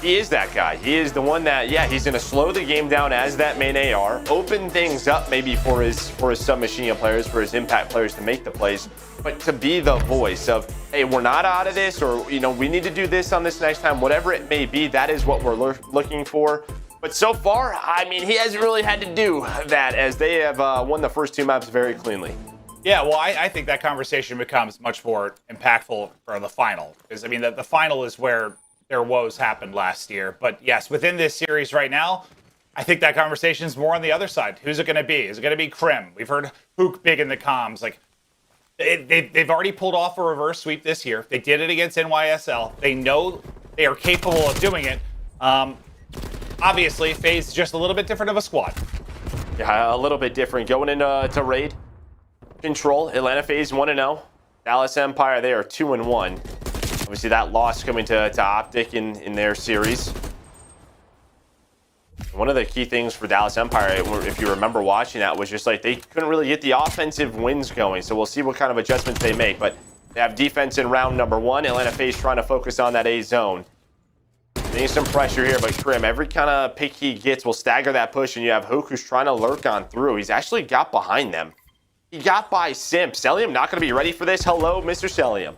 he is that guy. He is the one that, he's going to slow the game down as that main AR, open things up maybe for his submachine players, for his impact players to make the plays, but to be the voice of, hey, we're not out of this, or we need to do this on this next time, whatever it may be. That is what we're looking for. But so far, he hasn't really had to do that, as they have won the first two maps very cleanly. Yeah, well, I think that conversation becomes much more impactful for the final. Because, the final is where their woes happened last year. But yes, within this series right now, I think that conversation is more on the other side. Who's it going to be? Is it going to be Crim? We've heard Huke big in the comms. They've already pulled off a reverse sweep this year. They did it against NYSL. They know they are capable of doing it. Obviously, FaZe is just a little bit different of a squad. Yeah, a little bit different. Going into raid control, Atlanta FaZe 1-0. Dallas Empire, they are 2-1. Obviously, that loss coming to OpTic in their series. One of the key things for Dallas Empire, if you remember watching that, was just they couldn't really get the offensive wins going. So we'll see what kind of adjustments they make. But they have defense in round number 1. Atlanta FaZe trying to focus on that A zone. They need some pressure here, but Crim, every kind of pick he gets will stagger that push, and you have Huke who's trying to lurk on through. He's actually got behind them. He got by Simp. Cellium not going to be ready for this. Hello, Mr. Cellium.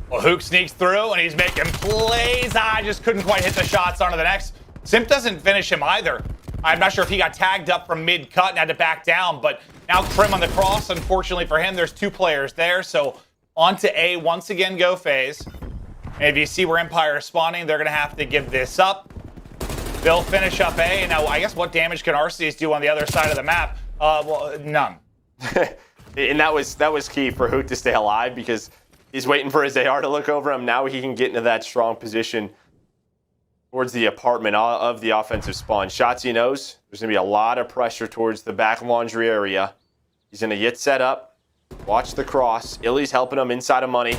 Well, Huke sneaks through, and he's making plays. I just couldn't quite hit the shots onto the next. Simp doesn't finish him either. I'm not sure if he got tagged up from mid-cut and had to back down, but now Crim on the cross. Unfortunately for him, there's two players there, so on to A once again go FaZe. And if you see where Empire is spawning, they're going to have to give this up. They'll finish up A. Now, I guess what damage can Arcitys do on the other side of the map? Well, none. And that was key for Huke to stay alive, because he's waiting for his AR to look over him. Now he can get into that strong position towards the apartment of the offensive spawn. Shotzzy knows there's going to be a lot of pressure towards the back laundry area. He's going to get set up. Watch the cross. iLLeY's helping him inside of money.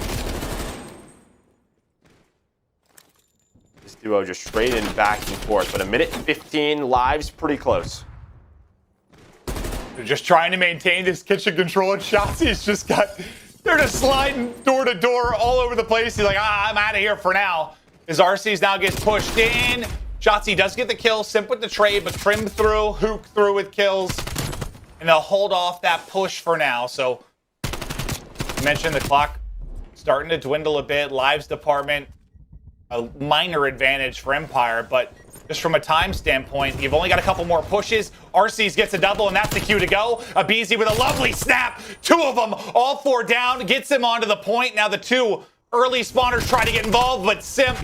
Duo just straight in back and forth, but 1:15 lives, pretty close. They're just trying to maintain this kitchen control, and Shotzy's just they're just sliding door to door all over the place. He's like, I'm out of here for now. As Arcitys now gets pushed in. Shotzzy does get the kill, Simp with the trade, but Crim through, Huke through with kills, and they'll hold off that push for now. So, I mentioned the clock starting to dwindle a bit. Lives department, a minor advantage for Empire, but just from a time standpoint, you've only got a couple more pushes. Arcitys gets a double, and that's the cue to go. aBeZy with a lovely snap. Two of them, all four down, gets him onto the point. Now the two early spawners try to get involved, but Simp,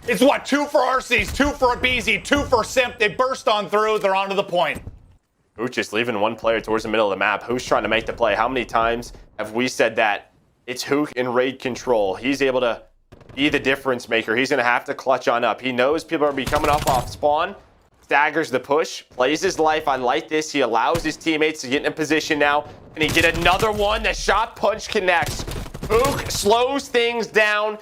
it's what, 2 for Arcitys, 2 for aBeZy, 2 for Simp. They burst on through, they're onto the point. Who's just leaving one player towards the middle of the map. Who's trying to make the play? How many times have we said that? It's Huke in raid control. He's able to be the difference maker. He's going to have to clutch on up. He knows people are going to be coming up off spawn. Staggers the push. Plays his life. I like this. He allows his teammates to get in position now. And he get another one. The shot punch connects. Huke slows things down.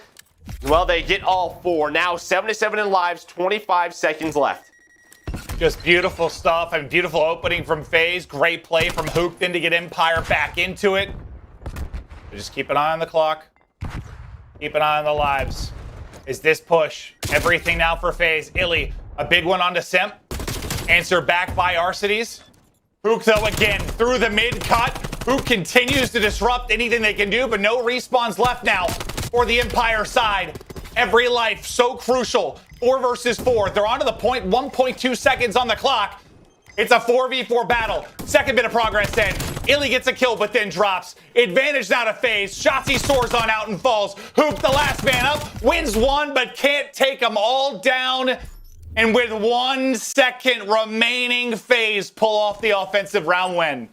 Well, they get all 4. Now 7-7 in lives. 25 seconds left. Just beautiful stuff and beautiful opening from FaZe. Great play from Huke then to get Empire back into it. Just keep an eye on the clock. Keep an eye on the lives. Is this push? Everything now for FaZe. iLLeY, a big one onto Simp. Answer back by Arcitys. Huke, though, again, through the mid-cut. Huke continues to disrupt anything they can do, but no respawns left now for the Empire side. Every life so crucial 4 versus 4. They're onto the point, 1.2 seconds on the clock. It's a 4v4 battle. Second bit of progress then. iLLeY gets a kill, but then drops. Advantage now to FaZe. Shotzzy soars on out and falls. Huke, the last man up, wins one, but can't take them all down. And with 1 second remaining, FaZe pull off the offensive round win.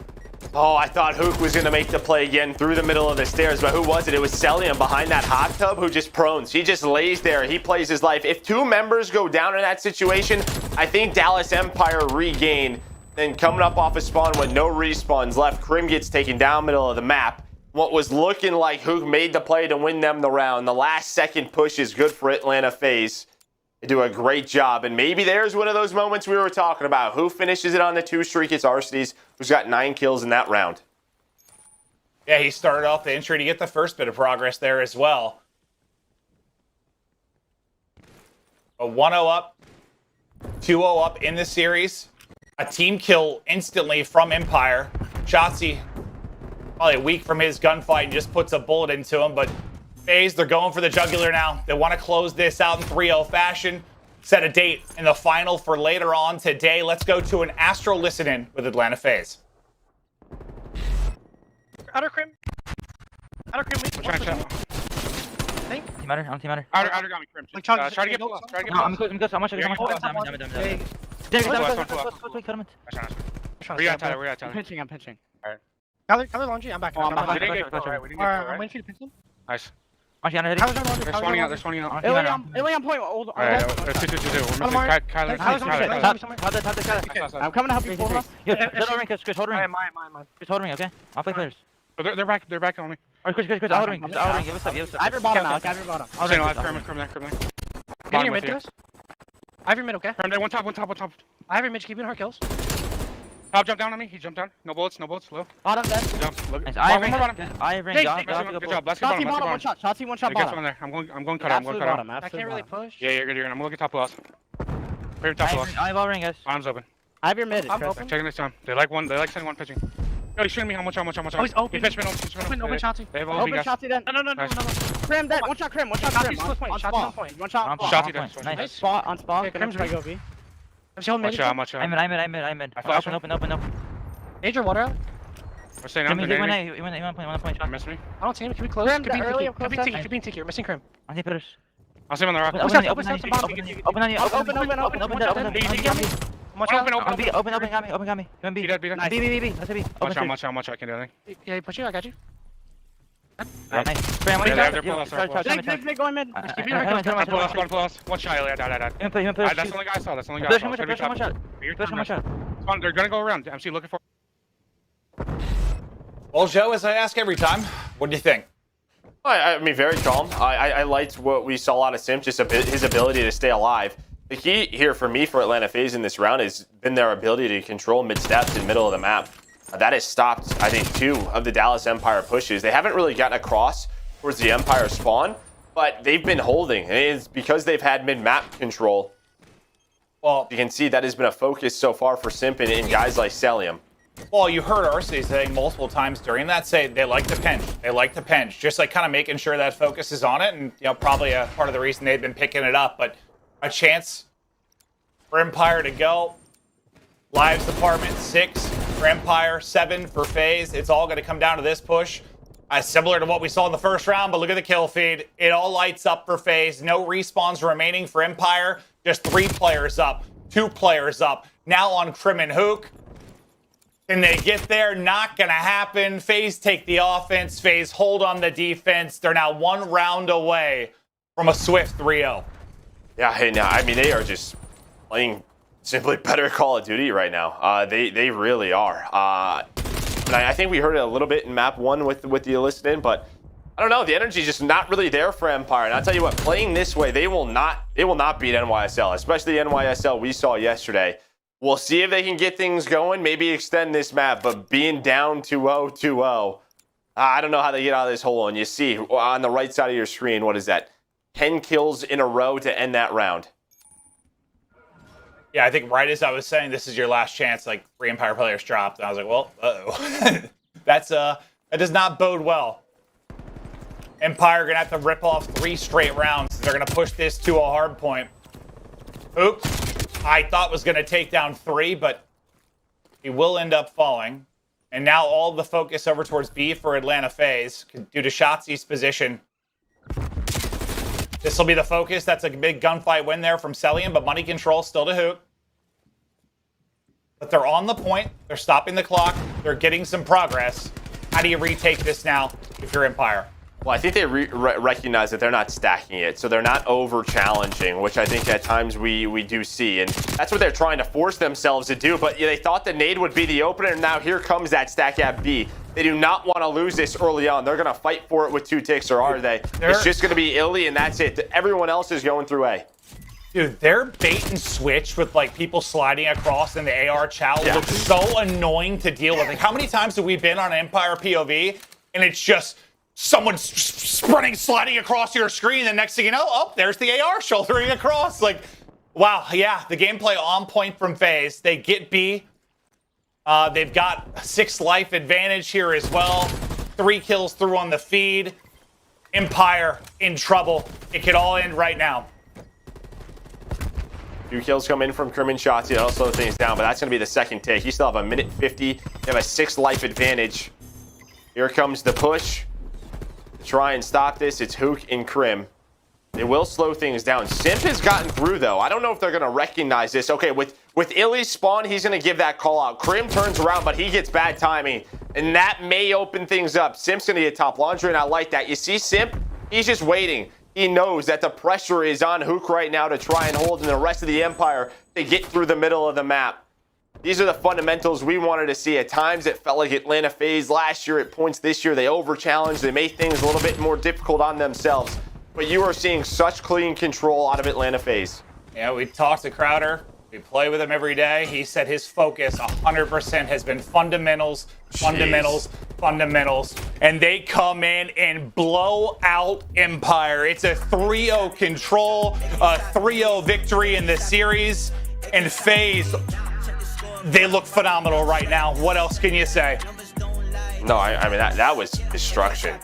Oh, I thought Huke was going to make the play again through the middle of the stairs, but who was it? It was Cellium behind that hot tub who just prones. He just lays there. He plays his life. If 2 members go down in that situation, I think Dallas Empire regain. Then coming up off a spawn with no respawns left, Crim gets taken down middle of the map. What was looking like Huke made the play to win them the round. The last second push is good for Atlanta FaZe. They do a great job, and maybe there's one of those moments we were talking about. Who finishes it on the 2 streak? It's Arcitys, who's got 9 kills in that round. Yeah, he started off the entry to get the first bit of progress there as well. A 1-0 up, 2-0 up in the series. A team kill instantly from Empire. Shotzzy, probably a week from his gunfight, and just puts a bullet into him, but FaZe, they're going for the jugular now. They want to close this out in 3-0 fashion. Set a date in the final for later on today. Let's go to an Astro listen-in with Atlanta FaZe. Outer Crim. Outer Crim, wait. Team matter, I'm team matter. Outer got me, Crim. Try to get plus. Try to get No, plus. I'm good. How much? Where you at, Tyler? I'm pinching. Alright. Color laundry, I'm back. We didn't get kill, right? We didn't get kill, I'm right? waiting for you to pinch him. Nice. They're spawning out. iLLeY on point. Alright, 2-2-2. We're missing Kyler. I'm coming to help you pull up. Hold ring, Chris, hold ring. Mine. Chris, hold ring, okay? I'll play players. They're back on me. Alright, Chris, I'll ring. Give us up. I have your bottom now. I have your bottom. I'll say no, I have Crim there. Get in your mid, guys. I have your mid, okay? Crim there, one top. I have your mid, keeping hard kills. Top jumped down on me. He jumped down. No bullets. Low. Bottom dead. Jump. Look. I ring. Good job. Let's Shotzzy bottom, one shot. Shotzzy, one shot bottom. There. I'm going cut out. I can't really push. Yeah, you're good. I'm gonna look at top plus. Favorite top plus. I have all ring, guys. Arms open. I have your mid. I'm open. Checking this time. They like sending one pitching. Yo, he's shooting me. How much? Oh, he's open. He pitched me. Open Shotzzy. They have all open Shotzzy then. No. Crim dead. One shot Crim. Shotzzy on point. One shot. Shotzzy dead. Nice. Spot on spot. Crim's right. Go B. Watch out. I'm in. Open. Major water out. We're staying out. He went point. Miss me. I don't see him. Can we close? Could be ticky. You're missing Crim. I'm taking pillars. I'll see him on the rock. Open on you. Open, got me. Be dead. B. Watch out. I can't do anything. Yeah, push you. I got you. Nice. Big going mid. Pull us. One shot. That's the only guy I saw. One shot. They're gonna go around. MC looking for. Well, Joe, as I ask every time, what do you think? I mean, very calm. I liked what we saw out of Simp, just his ability to stay alive. The key here for me for Atlanta FaZe in this round has been their ability to control mid-steps in middle of the map. That has stopped, I think, 2 of the Dallas Empire pushes. They haven't really gotten across towards the Empire spawn, but they've been holding. And it's because they've had mid-map control. Well, you can see that has been a focus so far for Simp and guys like Cellium. Well, you heard Arcitys saying multiple times during that, say they like to pinch. Just like kind of making sure that focus is on it, and probably a part of the reason they've been picking it up. But a chance for Empire to go. Lives department 6 for Empire, 7 for FaZe. It's all going to come down to this push. Similar to what we saw in the first round, but look at the kill feed. It all lights up for FaZe. No respawns remaining for Empire. Just 3 players up, 2 players up. Now on Crim and Huke. Can they get there? Not going to happen. FaZe take the offense. FaZe hold on the defense. They're now 1 round away from a swift 3-0. Yeah, hey, now, I mean, they are just playing simply better Call of Duty right now. They really are. And I think we heard it a little bit in map 1 with the enlisted in, but I don't know. The energy is just not really there for Empire. And I'll tell you what, playing this way, they will not beat NYSL, especially the NYSL we saw yesterday. We'll see if they can get things going, maybe extend this map, but being down 2-0, I don't know how they get out of this hole. And you see on the right side of your screen, what is that? 10 kills in a row to end that round. Yeah, I think right as I was saying, this is your last chance, like 3 Empire players dropped. And I was like, well, that does not bode well. Empire are going to have to rip off 3 straight rounds. They're going to push this to a hard point. Huke, I thought was going to take down 3, but he will end up falling. And now all the focus over towards B for Atlanta FaZe due to Shotzzy's position. This will be the focus. That's a big gunfight win there from Cellium, but money control still to Huke. But they're on the point. They're stopping the clock. They're getting some progress. How do you retake this now if you're Empire? Well, I think they recognize that they're not stacking it, so they're not over-challenging, which I think at times we do see. And that's what they're trying to force themselves to do. But they thought the nade would be the opener, and now here comes that stack at B. They do not want to lose this early on. They're going to fight for it with 2 ticks, or are they? It's just going to be iLLeY, and that's it. Everyone else is going through A. Dude, their bait and switch with like people sliding across in the AR chow looks so annoying to deal with. Like, how many times have we been on Empire POV, and it's just someone sprinting, sliding across your screen, the next thing you know, oh, there's the AR shouldering across. Like, wow, yeah, the gameplay on point from FaZe. They get B. They've got 6 life advantage here as well. 3 kills through on the feed. Empire in trouble. It could all end right now. 2 kills come in from Crim and Shotzzy. That'll slow things down, but that's going to be the second take. You still have a minute 50. You have a 6 life advantage. Here comes the push. Try and stop this. It's Huke and Crim. They will slow things down. Simp has gotten through, though. I don't know if they're going to recognize this. Okay, with iLLeY's spawn, he's going to give that call out. Crim turns around, but he gets bad timing, and that may open things up. Simp's going to get top laundry, and I like that. You see Simp? He's just waiting. He knows that the pressure is on Huke right now to try and hold in the rest of the Empire to get through the middle of the map. These are the fundamentals we wanted to see. At times, it felt like Atlanta FaZe last year. At points this year, they over-challenged. They made things a little bit more difficult on themselves. But you are seeing such clean control out of Atlanta FaZe. Yeah, we talked to Crowder. We play with him every day. He said his focus 100% has been fundamentals, fundamentals, fundamentals. And they come in and blow out Empire. It's a 3-0 control, a 3-0 victory in the series. And FaZe, they look phenomenal right now. What else can you say? No, I mean, that was destruction.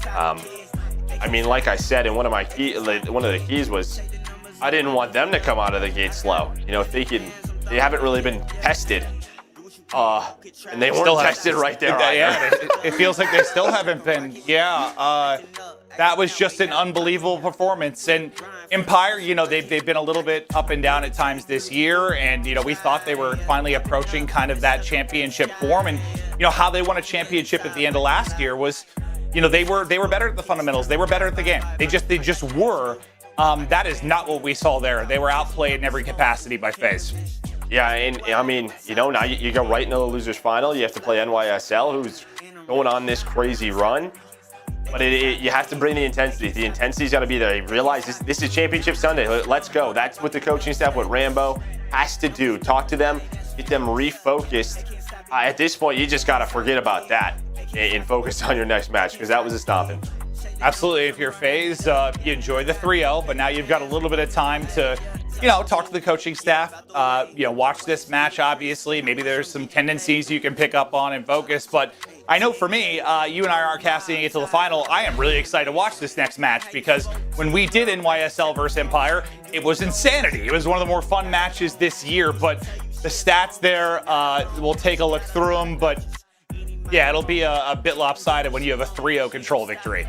I mean, like I said, in one of the keys was, I didn't want them to come out of the gate slow. You know, they haven't really been tested. And they weren't tested right there. Yeah, it feels like they still haven't been. Yeah, that was just an unbelievable performance. And Empire, you know, they've been a little bit up and down at times this year. And, you know, we thought they were finally approaching kind of that championship form. And, you know, how they won a championship at the end of last year was, you know, they were better at the fundamentals. They were better at the game. They just were. That is not what we saw there. They were outplayed in every capacity by FaZe. Yeah, and I mean, you know, now you go right into the losers final. You have to play NYSL, who's going on this crazy run. But you have to bring the intensity. The intensity's got to be there. You realize this is Championship Sunday. Let's go. That's what the coaching staff, what Rambo has to do. Talk to them, get them refocused. At this point, you just got to forget about that and focus on your next match, because that was a stomping. Absolutely. If you're FaZe, you enjoy the 3-0, but now you've got a little bit of time to, you know, talk to the coaching staff, you know, watch this match, obviously. Maybe there's some tendencies you can pick up on and focus. But I know for me, you and I are casting it to the final. I am really excited to watch this next match, because when we did NYSL versus Empire, it was insanity. It was one of the more fun matches this year. But the stats there, we'll take a look through them. But yeah, it'll be a bit lopsided when you have a 3-0 control victory.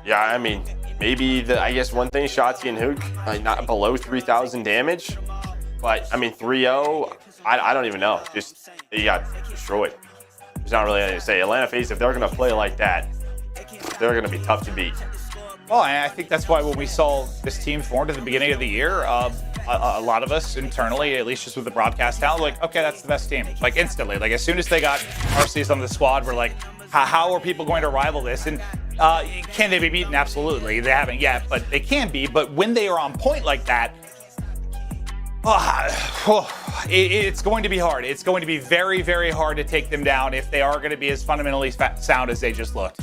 Yeah, I mean, maybe I guess one thing, Shotzzy and Huke, not below 3,000 damage. But, I mean, 3-0, I don't even know. Just, you got destroyed. There's not really anything to say. Atlanta FaZe, if they're going to play like that, they're going to be tough to beat. Well, and I think that's why when we saw this team formed at the beginning of the year, a lot of us internally, at least just with the broadcast talent, like, okay, that's the best team. Like, instantly. Like, as soon as they got Arcitys on the squad, we're like, how are people going to rival this? And can they be beaten? Absolutely. They haven't yet, but they can be. But when they are on point like that, it's going to be hard. It's going to be very, very hard to take them down if they are going to be as fundamentally sound as they just looked.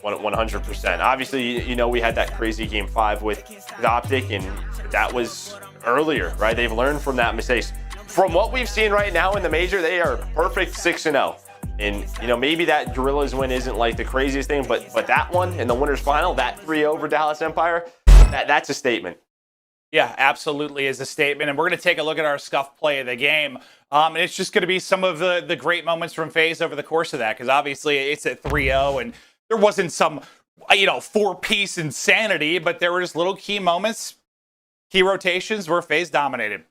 100%. Obviously, you know, we had that crazy game 5 with OpTic, and that was earlier, right? They've learned from that mistake. From what we've seen right now in the major, they are perfect 6-0. And, you know, maybe that Guerrillas win isn't like the craziest thing, but that one in the winners final, that 3-0 over Dallas Empire, that's a statement. Yeah, absolutely is a statement. And we're going to take a look at our Scuff play of the game. And it's just going to be some of the great moments from FaZe over the course of that, because obviously it's at 3-0 and there wasn't some, four-piece insanity, but there were just little key moments, key rotations where FaZe dominated.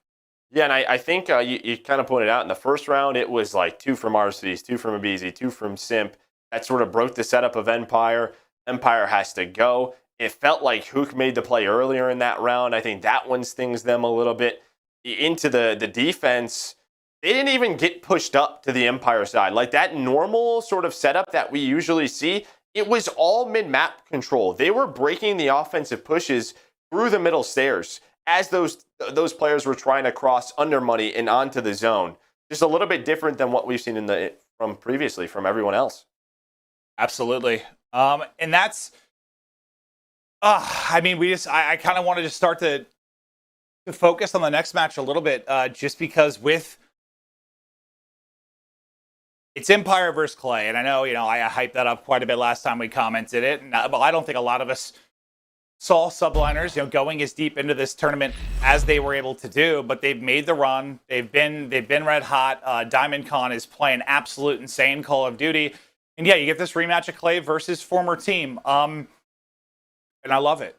Yeah, and I think you kind of pointed out in the first round, it was like 2 from Arcitys, 2 from aBeZy, 2 from Simp. That sort of broke the setup of Empire. Empire has to go. It felt like Huke made the play earlier in that round. I think that one stings them a little bit. Into the defense, they didn't even get pushed up to the Empire side. Like that normal sort of setup that we usually see, it was all mid-map control. They were breaking the offensive pushes through the middle stairs as those players were trying to cross under money and onto the zone. Just a little bit different than what we've seen from previously from everyone else. Absolutely. And that's, I kind of wanted to start to focus on the next match a little bit, just because it's Empire versus Clay. And I know, I hyped that up quite a bit last time we commented it. But I don't think a lot of us saw Subliners, going as deep into this tournament as they were able to do, but they've made the run. They've been red hot. Diamondcon is playing absolute insane Call of Duty. And yeah, you get this rematch of Clay versus former team. And I love it.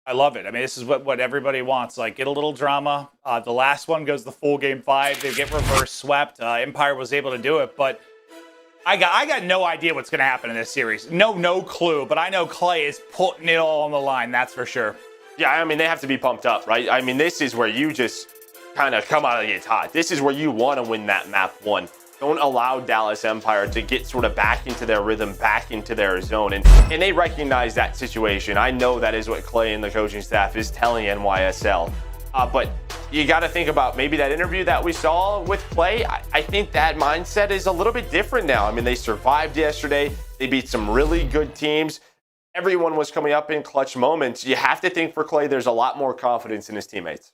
I love it. I mean, this is what everybody wants. Like, get a little drama. The last one goes the full game 5. They get reverse swept. Empire was able to do it, but I got no idea what's going to happen in this series. No clue. But I know Clay is putting it all on the line. That's for sure. Yeah, I mean, they have to be pumped up, right? I mean, this is where you just kind of come out of the hot. This is where you want to win that map 1. Don't allow Dallas Empire to get sort of back into their rhythm, back into their zone. And they recognize that situation. I know that is what Clay and the coaching staff is telling NYSL. But you got to think about maybe that interview that we saw with Clay. I think that mindset is a little bit different now. I mean, they survived yesterday. They beat some really good teams. Everyone was coming up in clutch moments. You have to think for Clay, there's a lot more confidence in his teammates.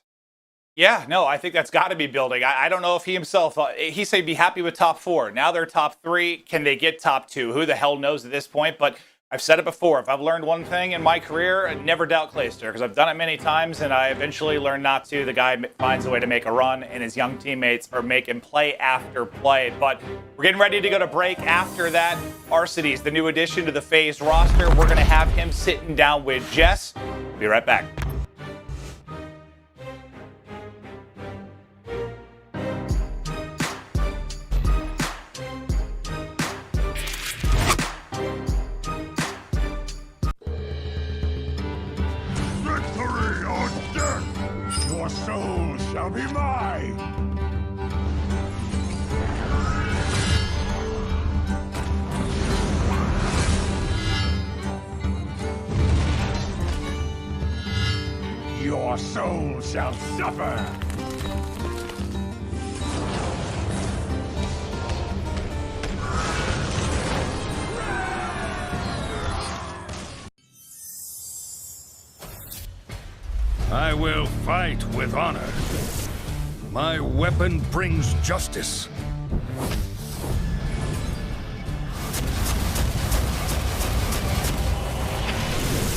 Yeah, no, I think that's got to be building. I don't know if he himself, he said be happy with top 4. Now they're top 3. Can they get top 2? Who the hell knows at this point? But I've said it before. If I've learned one thing in my career, never doubt Clayster, because I've done it many times, and I eventually learned not to. The guy finds a way to make a run, and his young teammates are making play after play. But we're getting ready to go to break. After that, Arcitys, the new addition to the FaZe roster. We're going to have him sitting down with Jess. We'll be right back. Your soul shall be mine! Your soul shall suffer! I will fight with honor. My weapon brings justice.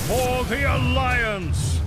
For the Alliance!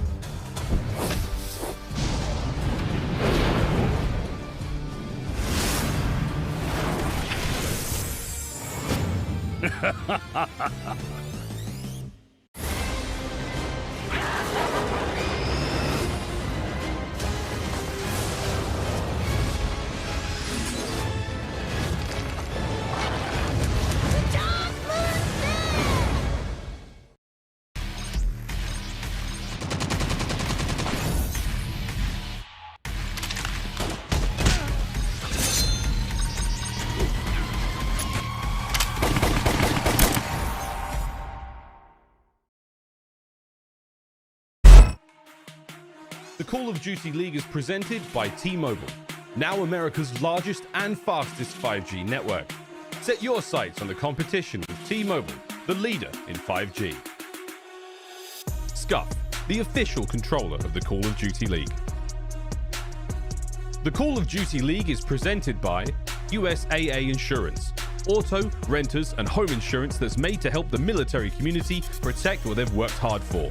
The Call of Duty League is presented by T-Mobile, now America's largest and fastest 5G network. Set your sights on the competition with T-Mobile, the leader in 5G. Scump, the official controller of the Call of Duty League. The Call of Duty League is presented by USAA Insurance, auto, renters, and home insurance that's made to help the military community protect what they've worked hard for.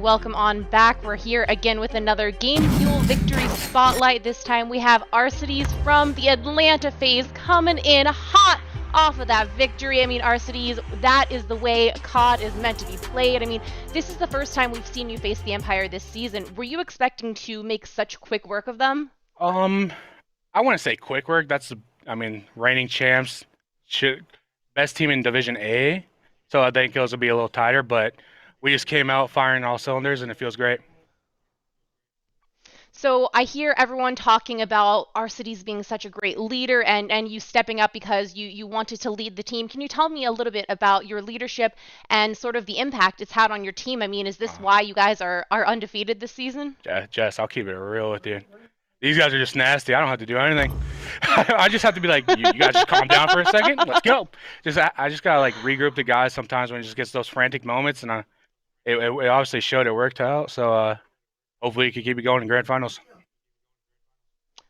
welcome on back. We're here again with another Game Fuel Victory Spotlight. This time we have Arcitys from the Atlanta FaZe coming in hot off of that victory. I mean, Arcitys, that is the way COD is meant to be played. I mean, this is the first time we've seen you face the Empire this season. Were you expecting to make such quick work of them? I wouldn't say quick work. Reigning champs, best team in Division A. So I think it will be a little tighter, but we just came out firing all cylinders, and it feels great. So I hear everyone talking about Arcitys being such a great leader and you stepping up because you wanted to lead the team. Can you tell me a little bit about your leadership and sort of the impact it's had on your team? I mean, is this why you guys are undefeated this season? Jess, I'll keep it real with you. These guys are just nasty. I don't have to do anything. I just have to be like, you guys just calm down for a second. Let's go. I just got to like regroup the guys sometimes when it just gets those frantic moments, and it obviously showed it worked out. So hopefully you can keep it going in grand finals.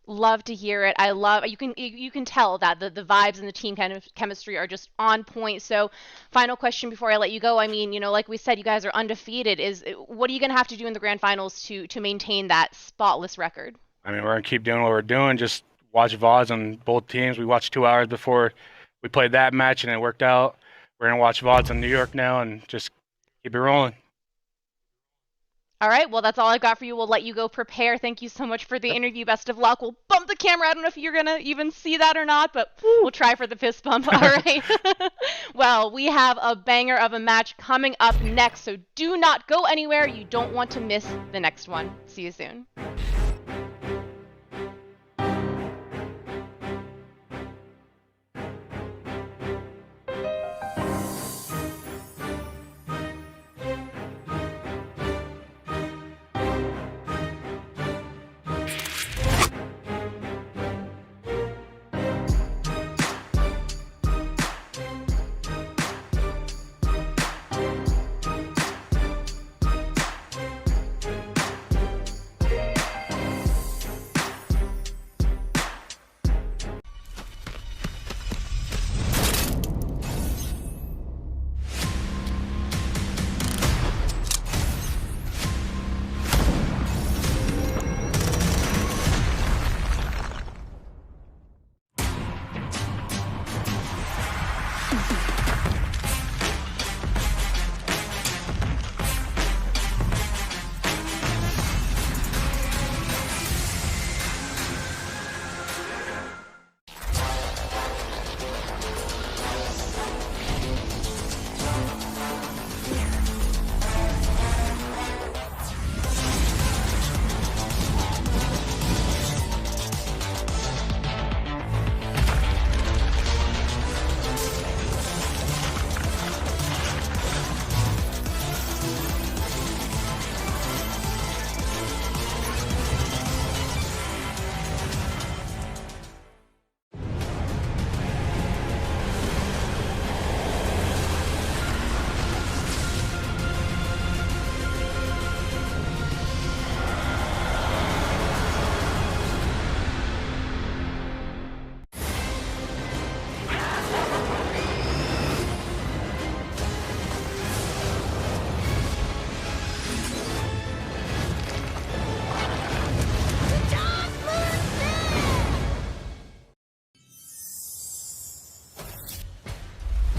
Love to hear it. You can tell that the vibes and the team kind of chemistry are just on point. So final question before I let you go. I mean, like we said, you guys are undefeated. What are you going to have to do in the grand finals to maintain that spotless record? I mean, we're going to keep doing what we're doing. Just watch VODs on both teams. We watched 2 hours before we played that match, and it worked out. We're going to watch VODs on New York now and just keep it rolling. All right, well, that's all I've got for you. We'll let you go prepare. Thank you so much for the interview. Best of luck. We'll bump the camera. I don't know if you're going to even see that or not, but we'll try for the fist bump. All right. Well, we have a banger of a match coming up next, so do not go anywhere. You don't want to miss the next one. See you soon.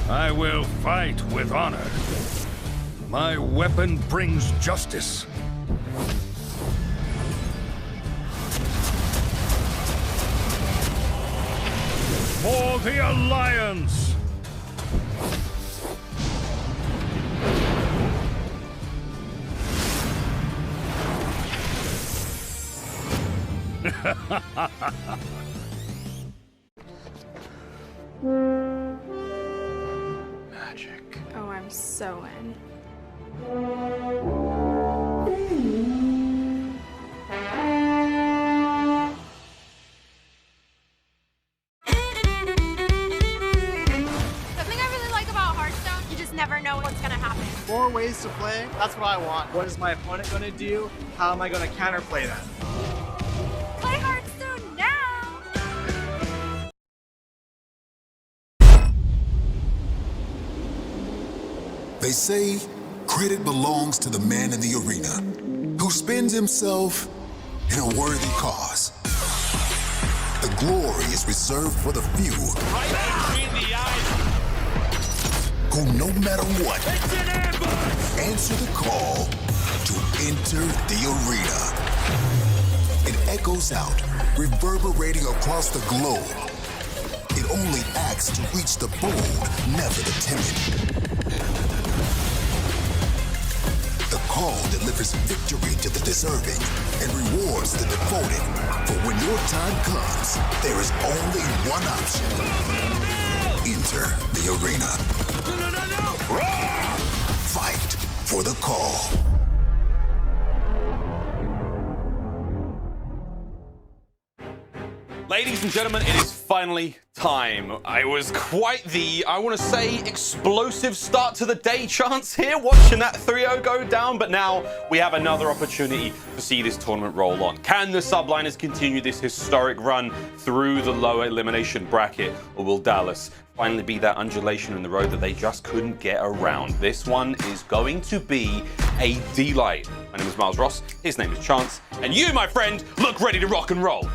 I will fight with honor. My weapon brings justice. For the Alliance! Magic. Oh, I'm so in. Never know what's gonna happen. More ways to play, that's what I want. What is my opponent gonna do? How am I gonna counterplay that? Play Hearthstone now! They say credit belongs to the man in the arena who spends himself in a worthy cause. The glory is reserved for the few who, no matter what, answer the call to enter the arena. It echoes out, reverberating across the globe. It only acts to reach the bold, never the timid. The call delivers victory to the deserving and rewards the devoted. For when your time comes, there is only one option. Enter the arena. Fight for the call. Ladies and gentlemen, it is finally time. It was quite the, I want to say, explosive start to the day chance here, watching that 3-0 go down, but now we have another opportunity to see this tournament roll on. Can the Subliners continue this historic run through the lower elimination bracket, or will Dallas finally be that undulation in the road that they just couldn't get around? This one is going to be a delight. My name is Miles Ross, his name is Chance, and you, my friend, look ready to rock and roll.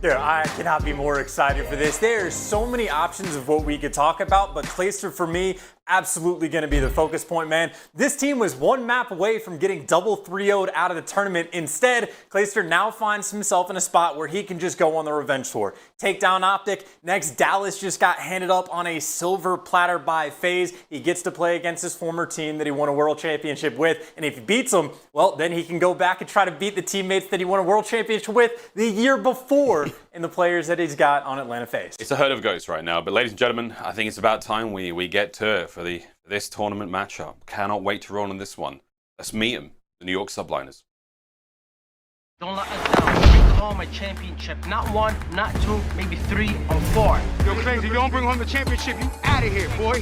Dude, I cannot be more excited for this. There's so many options of what we could talk about, but Clayster, for me, absolutely going to be the focus point, man. This team was one map away from getting double 3-0'd out of the tournament. Instead, Clayster now finds himself in a spot where he can just go on the revenge tour. Take down OpTic. Next, Dallas just got handed up on a silver platter by FaZe. He gets to play against his former team that he won a world championship with, and if he beats them, well, then he can go back and try to beat the teammates that he won a world championship with the year before and the players that he's got on Atlanta FaZe. It's a herd of goats right now, but ladies and gentlemen, I think it's about time we get to it for this tournament matchup. Cannot wait to roll on this one. Let's meet them, the New York Subliners. Don't let us down. Bring home a championship. Not one, not two, maybe 3 or 4. Yo, Clayster, you don't bring home the championship, you out of here, boy.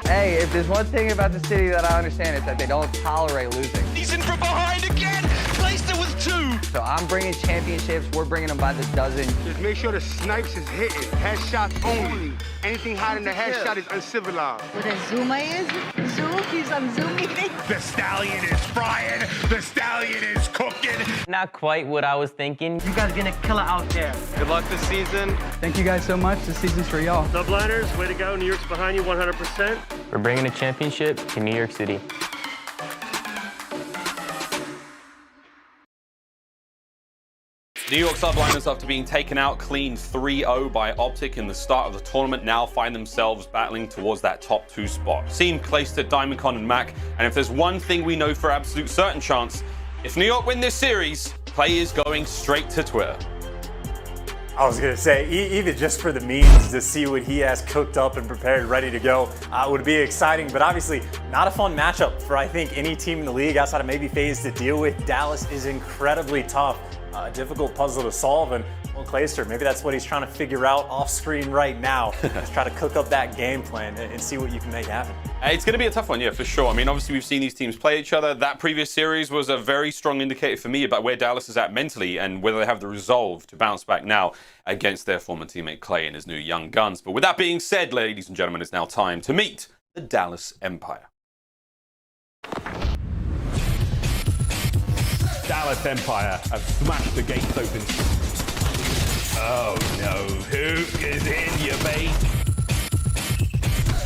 Hey, if there's one thing about the city that I understand, it's that they don't tolerate losing. He's in from behind again. Clayster with 2. So I'm bringing championships. We're bringing them by the dozen. Just make sure the snipes is hitting. Headshots only. Anything higher than the headshot is uncivilized. What a Zuma is? He's on Zoom meeting. The stallion is frying. The stallion is cooking. Not quite what I was thinking. You guys gonna kill it out there. Good luck this season. Thank you guys so much. This season's for y'all. Subliners, way to go. New York's behind you 100%. We're bringing a championship to New York City. New York Subliners, after being taken out clean 3-0 by OpTic in the start of the tournament, now find themselves battling towards that top 2 spot. Asim, Clayster, Diamondcon, and Mack. And if there's one thing we know for absolute certain chance, if New York win this series, Clay is going straight to Twitter. I was going to say, even just for the memes to see what he has cooked up and prepared, ready to go, would be exciting, but obviously not a fun matchup for, I think, any team in the league outside of maybe FaZe to deal with. Dallas is incredibly tough. Difficult puzzle to solve, and well, Clayster, maybe that's what he's trying to figure out off screen right now. Just try to cook up that game plan and see what you can make happen. It's going to be a tough one, yeah, for sure. I mean, obviously we've seen these teams play each other. That previous series was a very strong indicator for me about where Dallas is at mentally and whether they have the resolve to bounce back now against their former teammate Clay and his new young guns. But with that being said, ladies and gentlemen, it's now time to meet the Dallas Empire. Dallas Empire have smashed the gates open. Oh no, Huke is in, you mate.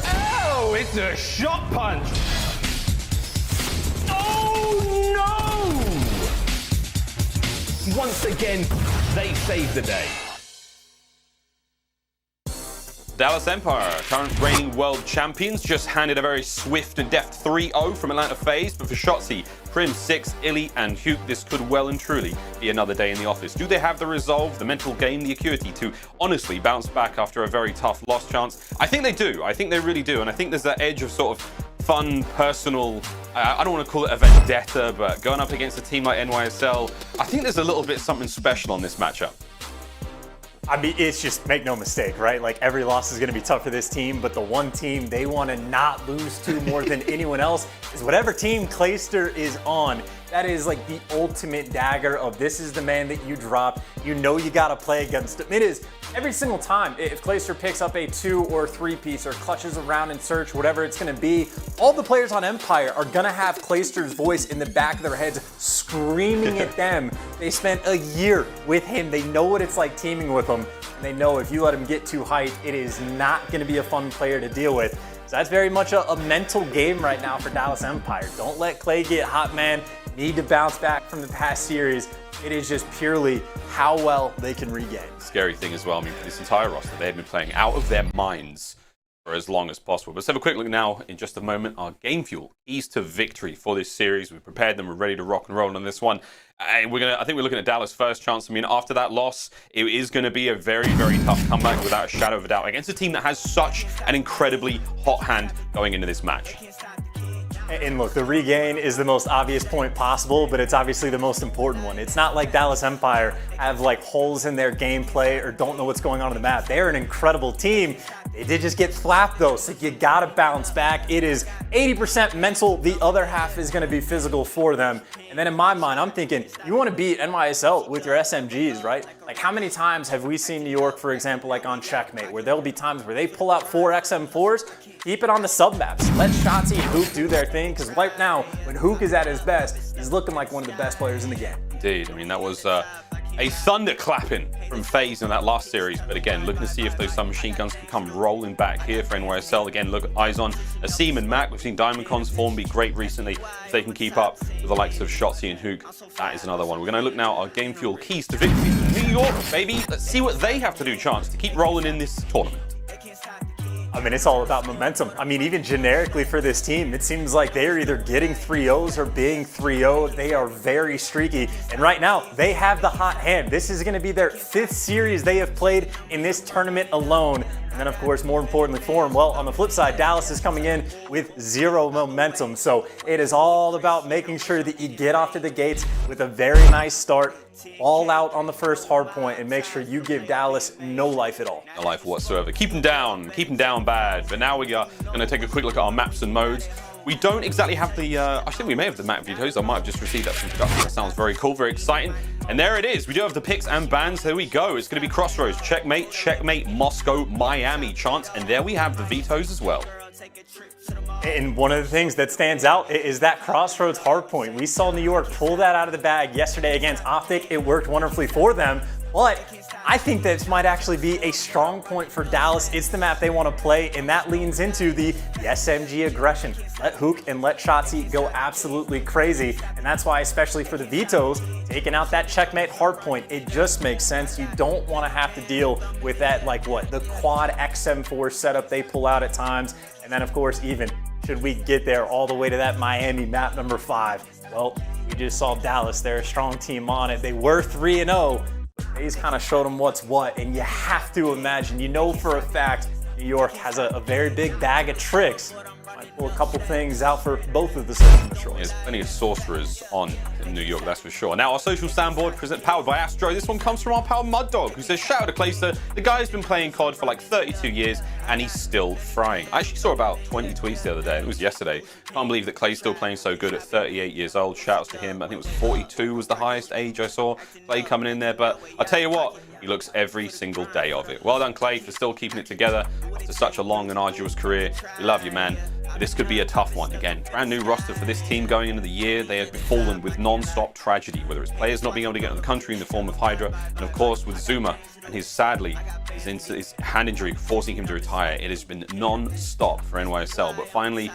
Oh, it's a shot punch. Oh no! Once again, they saved the day. Dallas Empire, current reigning world champions, just handed a very swift and deft 3-0 from Atlanta FaZe, but for Shotzzy, Crimsix, iLLeY, and Huke, this could well and truly be another day in the office. Do they have the resolve, the mental game, the acuity to honestly bounce back after a very tough loss chance? I think they do. I think they really do, and I think there's that edge of sort of fun, personal, I don't want to call it a vendetta, but going up against a team like NYSL, I think there's a little bit something special on this matchup. I mean, it's just, make no mistake, right? Like, every loss is going to be tough for this team, but the one team they want to not lose to more than anyone else is whatever team Clayster is on. That is like the ultimate dagger of this is the man that you drop. You know you got to play against him. It is every single time, if Clayster picks up a 2 or 3 piece or clutches around in search, whatever it's going to be, all the players on Empire are going to have Clayster's voice in the back of their heads screaming at them. They spent a year with him. They know what it's like teaming with him. And they know if you let him get too hyped, it is not going to be a fun player to deal with. So that's very much a mental game right now for Dallas Empire. Don't let Clay get hot, man. Need to bounce back from the past series. It is just purely how well they can regain. Scary thing as well, I mean, for this entire roster, they have been playing out of their minds for as long as possible. But let's have a quick look now, in just a moment, our game fuel keys to victory for this series. We've prepared them, we're ready to rock and roll on this one. I think we're looking at Dallas' first chance. I mean, after that loss, it is going to be a very, very tough comeback without a shadow of a doubt against a team that has such an incredibly hot hand going into this match. And look, the regain is the most obvious point possible, but it's obviously the most important one. It's not like Dallas Empire have like holes in their gameplay or don't know what's going on the map. They're an incredible team. They did just get flapped though, so you gotta bounce back. It is 80% mental, the other half is gonna be physical for them. And then in my mind, I'm thinking, you wanna beat NYSL with your SMGs, right? Like how many times have we seen New York, for example, like on Checkmate, where there'll be times where they pull out 4 XM4s, keep it on the sub maps. Let Shotzzy and Huke do their thing, because right now, when Huke is at his best, he's looking like one of the best players in the game. Indeed, I mean, that was a thunderclapping from FaZe in that last series. But again, looking to see if those submachine guns can come rolling back here for NYSL. Again, look, eyes on Asim and Mack. We've seen Diamondcon's form be great recently. If they can keep up with the likes of Shotzzy and Huke, that is another one. We're going to look now at our game fuel keys to victory. New York, baby. Let's see what they have to do, chance to keep rolling in this tournament. I mean, it's all about momentum. I mean, even generically for this team, it seems like they're either getting 3-0s or being 3-0. They are very streaky. And right now, they have the hot hand. This is going to be their 5th series they have played in this tournament alone. And then, of course, more importantly for them, well, on the flip side, Dallas is coming in with 0 momentum. So it is all about making sure that you get off to the gates with a very nice start, all out on the first hard point, and make sure you give Dallas no life at all. No life whatsoever. Keep them down bad. But now we are going to take a quick look at our maps and modes. We don't exactly have the, I think we may have the map vetoes. I might have just received that from production. That sounds very cool, very exciting. And there it is. We do have the picks and bans. There we go. It's going to be Crossroads, Checkmate, Checkmate, Moscow, Miami, Chance. And there we have the vetoes as well. And one of the things that stands out is that Crossroads hardpoint. We saw New York pull that out of the bag yesterday against OpTic. It worked wonderfully for them, but I think this might actually be a strong point for Dallas. It's the map they want to play, and that leans into the SMG aggression. Let Huke and let Shotzzy go absolutely crazy, and that's why, especially for the vetoes, taking out that Checkmate hardpoint, it just makes sense. You don't want to have to deal with that, like what, the quad XM4 setup they pull out at times, and then of course, even should we get there all the way to that Miami map number 5, well, we just saw Dallas. They're a strong team on it. They were 3-0. FaZe kind of showed them what's what, and you have to imagine, you know for a fact, New York has a very big bag of tricks. Might pull a couple things out for both of the search and destroys. There's plenty of sorcerers on in New York, that's for sure. Now, our social soundboard powered by Astro. This one comes from our pal Mud Dog, who says, shout out to Clayster. The guy's been playing COD for like 32 years, and he's still frying. I actually saw about 20 tweets the other day. It was yesterday. Can't believe that Clay's still playing so good at 38 years old. Shouts to him. I think it was 42 was the highest age I saw Clay coming in there. But I'll tell you what, he looks every single day of it. Well done, Clay, for still keeping it together after such a long and arduous career. We love you, man. This could be a tough one. Again, brand new roster for this team going into the year. They have been fallen with non-stop tragedy, whether it's players not being able to get into the country in the form of Hydra, and of course with Zuma and his his hand injury forcing him to retire. It has been non-stop for NYSL, but finally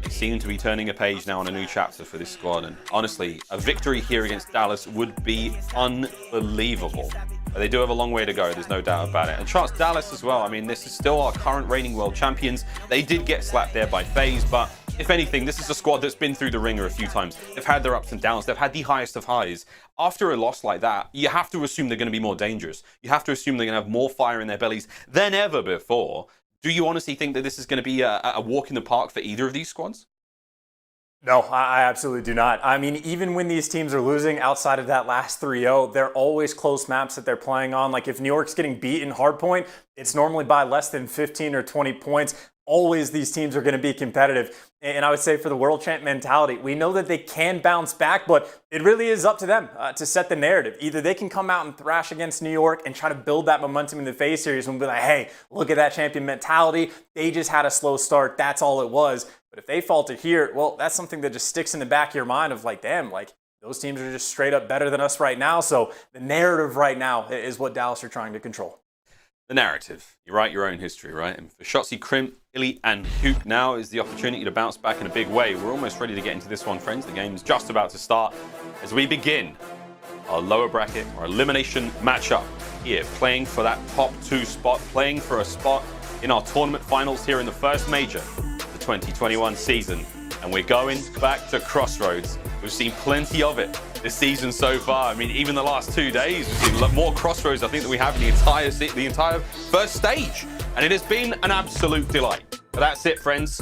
they seem to be turning a page now on a new chapter for this squad. And honestly, a victory here against Dallas would be unbelievable. But they do have a long way to go, there's no doubt about it. And Chance Dallas as well. I mean, this is still our current reigning world champions. They did get slapped there by FaZe, but if anything, this is a squad that's been through the ringer a few times. They've had their ups and downs. They've had the highest of highs. After a loss like that, you have to assume they're going to be more dangerous. You have to assume they're going to have more fire in their bellies than ever before. Do you honestly think that this is going to be a walk in the park for either of these squads? No, I absolutely do not. I mean, even when these teams are losing outside of that last 3-0, they're always close maps that they're playing on. Like if New York's getting beat in hardpoint, it's normally by less than 15 or 20 points. always these teams are going to be competitive. And I would say for the world champ mentality, we know that they can bounce back, but it really is up to them to set the narrative. Either they can come out and thrash against New York and try to build that momentum in the FaZe series and be like, hey, look at that champion mentality. They just had a slow start. That's all it was. But if they falter here, well, that's something that just sticks in the back of your mind of like, damn, like those teams are just straight up better than us right now. So the narrative right now is what Dallas are trying to control. The narrative. You write your own history, right? And for Shotzzy, Crim, iLLeY, and Huke now is the opportunity to bounce back in a big way. We're almost ready to get into this one, friends. The game's just about to start as we begin our lower bracket or elimination matchup here, playing for that top 2 spot, playing for a spot in our tournament finals here in the first major of the 2021 season. And we're going back to Crossroads. We've seen plenty of it this season so far. I mean, even the last 2 days, we've seen more Crossroads, I think, than we have in the entire first stage. And it has been an absolute delight. But that's it, friends.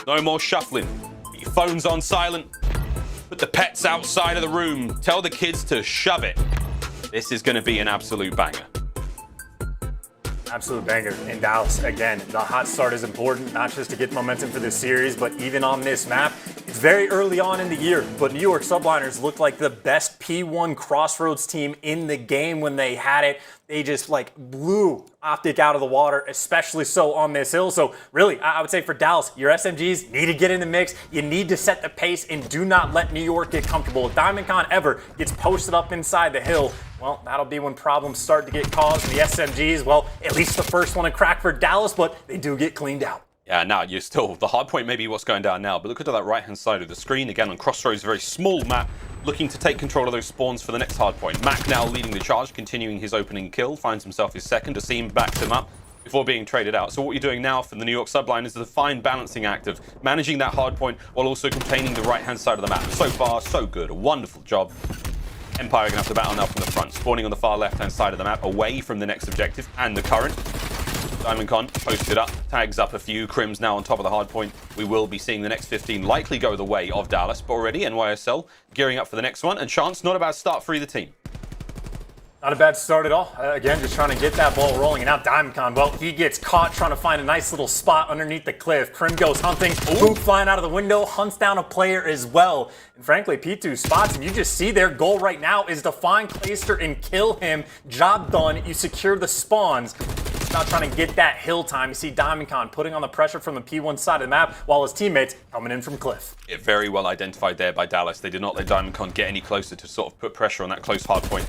No more shuffling. Put your phones on silent. Put the pets outside of the room. Tell the kids to shove it. This is going to be an absolute banger. Absolute banger in Dallas. Again, the hot start is important, not just to get momentum for this series, but even on this map. It's very early on in the year, but New York Subliners looked like the best P1 Crossroads team in the game when they had it. They just like blew OpTic out of the water, especially so on this hill. So really, I would say for Dallas, your SMGs need to get in the mix. You need to set the pace and do not let New York get comfortable. If Diamondcon ever gets posted up inside the hill, well, that'll be when problems start to get caused. And the SMGs, well, at least the first one to crack for Dallas, but they do get cleaned out. Yeah, now you're still, the hard point may be what's going down now, but look at that right-hand side of the screen. Again, on Crossroads, very small map, looking to take control of those spawns for the next hard point. Mack now leading the charge, continuing his opening kill, finds himself his second. Asim backs him up before being traded out. So what you're doing now for the New York Subliners is the fine balancing act of managing that hard point while also containing the right-hand side of the map. So far, so good. A wonderful job. Empire are going to have to battle now from the front, spawning on the far left-hand side of the map, away from the next objective and the current. Diamondcon posted up, tags up a few. Crims now on top of the hard point. We will be seeing the next 15 likely go the way of Dallas, but already NYSL gearing up for the next one. And Chance, not a bad start for either team. Not a bad start at all. Again, just trying to get that ball rolling. And now Diamondcon, well, he gets caught trying to find a nice little spot underneath the cliff. Crim goes hunting. Huke flying out of the window, hunts down a player as well. And frankly, P2 spots him. You just see their goal right now is to find Clayster and kill him. Job done. You secure the spawns. It's not trying to get that hill time. You see Diamondcon putting on the pressure from the P1 side of the map while his teammates coming in from cliff. It very well identified there by Dallas. They did not let Diamondcon get any closer to sort of put pressure on that close hard point.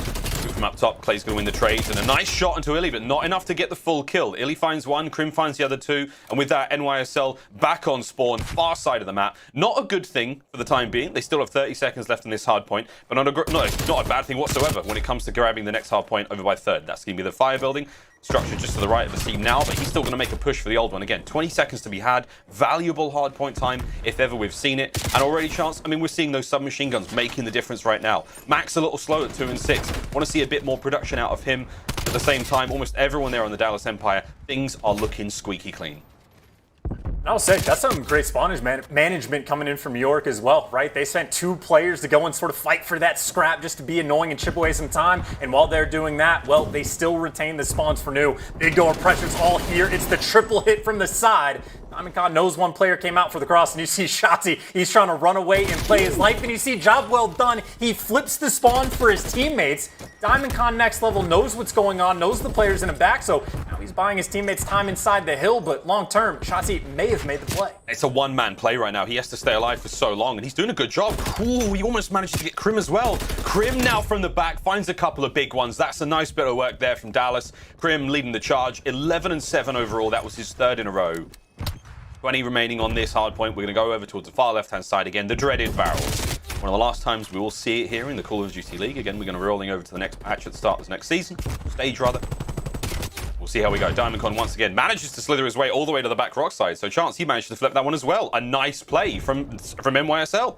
From up top, Clay's going to win the trades, and a nice shot into iLLeY, but not enough to get the full kill. iLLeY finds one, Crim finds the other two, and with that, NYSL back on spawn, far side of the map. Not a good thing for the time being. They still have 30 seconds left in this hard point, but not a bad thing whatsoever when it comes to grabbing the next hard point over by third. That's going to be the fire building. Structure just to the right of Asim now, but he's still going to make a push for the old one. Again, 20 seconds to be had. Valuable hard point time, if ever we've seen it. And already, Chance, I mean, we're seeing those submachine guns making the difference right now. Mack's a little slow at 2 and 6. Want to see a bit more production out of him. At the same time, almost everyone there on the Dallas Empire, things are looking squeaky clean. I'll say, that's some great spawnage management coming in from York as well, right? They sent 2 players to go and sort of fight for that scrap just to be annoying and chip away some time. And while they're doing that, well, they still retain the spawns for new. Big door pressure's all here. It's the triple hit from the side. Diamondcon knows one player came out for the cross, and you see Shotzzy. He's trying to run away and play his life, and you see job well done. He flips the spawn for his teammates. Diamondcon next level knows what's going on, knows the players in the back, so now he's buying his teammates time inside the hill, but long term, Shotzzy may have made the play. It's a one-man play right now. He has to stay alive for so long, and he's doing a good job. Ooh, he almost managed to get Crim as well. Crim now from the back finds a couple of big ones. That's a nice bit of work there from Dallas. Crim leading the charge, 11 and 7 overall. That was his 3rd in a row. 20 remaining on this hard point. We're going to go over towards the far left-hand side again. The dreaded barrels. One of the last times we will see it here in the Call of Duty League. Again, we're going to be rolling over to the next patch at the start of this next season. Stage, rather. We'll see how we go. Diamondcon, once again, manages to slither his way all the way to the back rock side. So Chance, he managed to flip that one as well. A nice play from NYSL.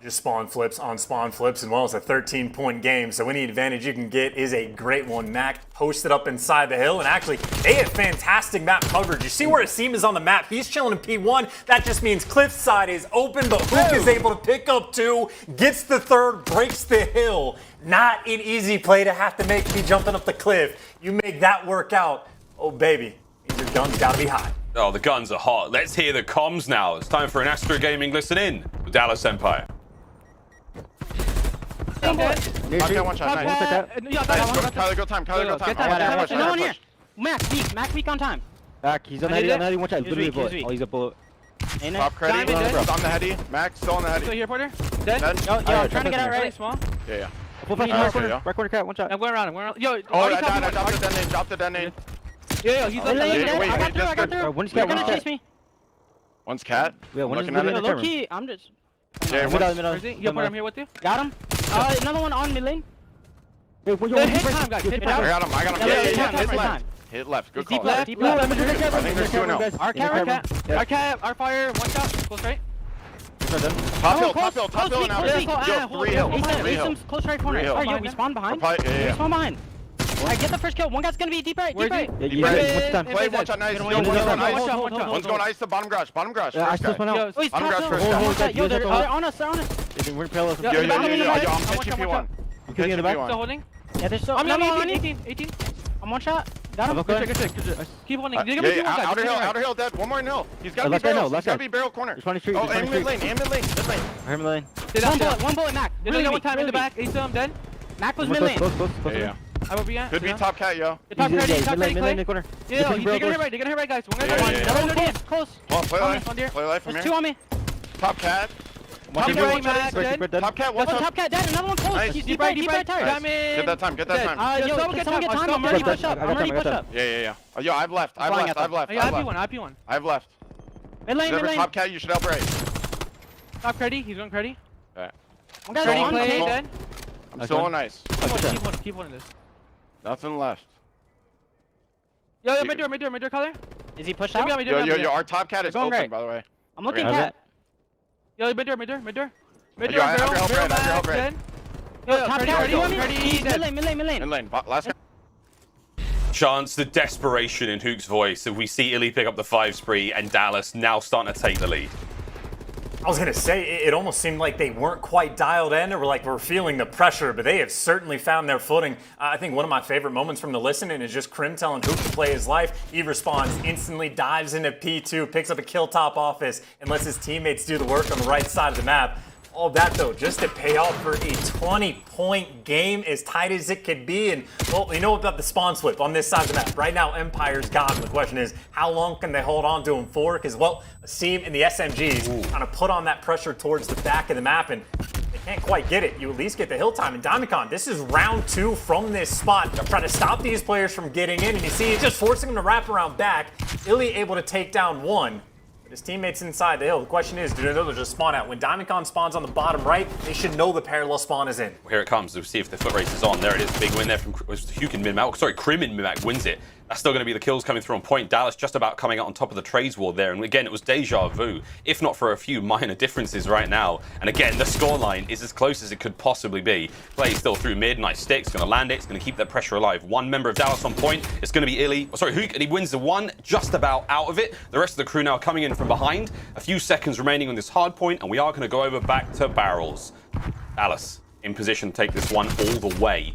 Just spawn flips on spawn flips, and well, it's a 13-point game, so any advantage you can get is a great one. Mack posted up inside the hill, and actually, they have fantastic map coverage. You see where Asim is on the map. He's chilling in P1. That just means Cliffside is open, but Huke is able to pick up 2, gets the 3rd, breaks the hill. Not an easy play to have to make to be jumping up the cliff. You make that work out. Oh, baby, means your gun's got to be hot. Oh, the guns are hot. Let's hear the comms now. It's time for an Astro Gaming listen in with Dallas Empire. One shot. Kyler, go time. No one here. Mack weak on time. Back. He's on heady. One shot. Literally bullet. Oh, he's a bullet. Top credit. He's on the heady. Max still on the heady. Still here, Porter. Dead. Yo, I'm trying to get out right. Small. Yeah. Full flash right corner crack. One shot. I'm going around him. Yo. Oh, I died. I dropped the detonate. Yo, he's like, I got through. One's You're cat. gonna chase me. One's cat. Yeah, one is Low key, I'm just. Yeah, middle. Yo, Porter, I'm here with you. Got him. Another one on mid lane. Hit time, guys. Hit time. I got him. Yeah. Hit left. Good call. Deep left. I think there's 2-0. Our cat, our fire, one shot, close right. Top hill now. Yo, 3 hill. Asim's close right corner. Oh, yo, we spawn behind. We spawn behind. Alright, get the first kill. One guy's gonna be deep right. Deep right. Play one shot nice. One's going ice to bottom garage. First guy. Oh, he's Bottom garage top. first guy. Yo, they're on us. Yo, I'm catching P1. I'm catching P1. Still holding? Yeah, there's so. I'm 18. I'm one shot. Got him. Good shit. Keep holding. Outer hill dead. One more in hill. He's gotta be barrel. He's gotta be barrel corner. Oh, and mid lane. Mid lane. One bullet, Mack. Really one time in the back. Asim, I'm dead. Mack was mid lane. Yeah. I will be at. Could be top cat, yo. Top ready, mid lane corner. Yeah, they're gonna hit right, guys. One guy's close. Oh, play life from here. Two on me. Top cat. Top cat dead. Top cat, one top cat dead. Another one close. Nice. He's deep right. Diamond. Get that time. Yo, someone get time. I'm already push up. Yeah. Yo, I've left. I have P1. I've left. Mid lane. Top cat, you should help right. Top ready. He's going ready. Okay. One guy's on Clay dead. I'm still on ice. Keep one of this. Nothing left. Yo, mid door, color. Is he pushed out? Yo, our top cat is open, by the way. I'm looking cat. Yo, mid door. Yo, help right. Yo, top cat ready. Mid lane. Last guy. Chance the desperation in Huke's voice if we see iLLeY pick up the 5 spree and Dallas now starting to take the lead. I was going to say, it almost seemed like they weren't quite dialed in, or we're feeling the pressure, but they have certainly found their footing. I think one of my favorite moments from the listening is just Crim telling Huke to play his life. He responds, instantly dives into P2, picks up a kill top office, and lets his teammates do the work on the right side of the map. All that, though, just to pay off for a 20-point game, as tight as it could be. And, well, you know about the spawn flip on this side of the map. Right now, Empire's gone. The question is, how long can they hold on to him for? Because, well, Asim and the SMGs kind of put on that pressure towards the back of the map, and they can't quite get it. You at least get the hill time. And Diamondcon, this is round 2 from this spot, trying to stop these players from getting in. And you see, it's just forcing them to wrap around back. iLLeY able to take down one. His teammates inside the hill. The question is, do they know they'll just spawn out? When Diamondcon spawns on the bottom right, they should know the parallel spawn is in. Here it comes. We'll see if the foot race is on. There it is. Big win there from Huke in mid-map. Sorry, Crim in mid-map wins it. That's still going to be the kills coming through on point. Dallas just about coming out on top of the trades war there. And again, it was deja vu, if not for a few minor differences right now. And again, the scoreline is as close as it could possibly be. Play still through mid. Nice stick. It's going to land it. It's going to keep that pressure alive. One member of Dallas on point. It's going to be iLLeY. Sorry, Huke. And he wins the one, just about out of it. The rest of the crew now coming in from behind. A few seconds remaining on this hard point. And we are going to go over back to barrels. Dallas in position to take this one all the way.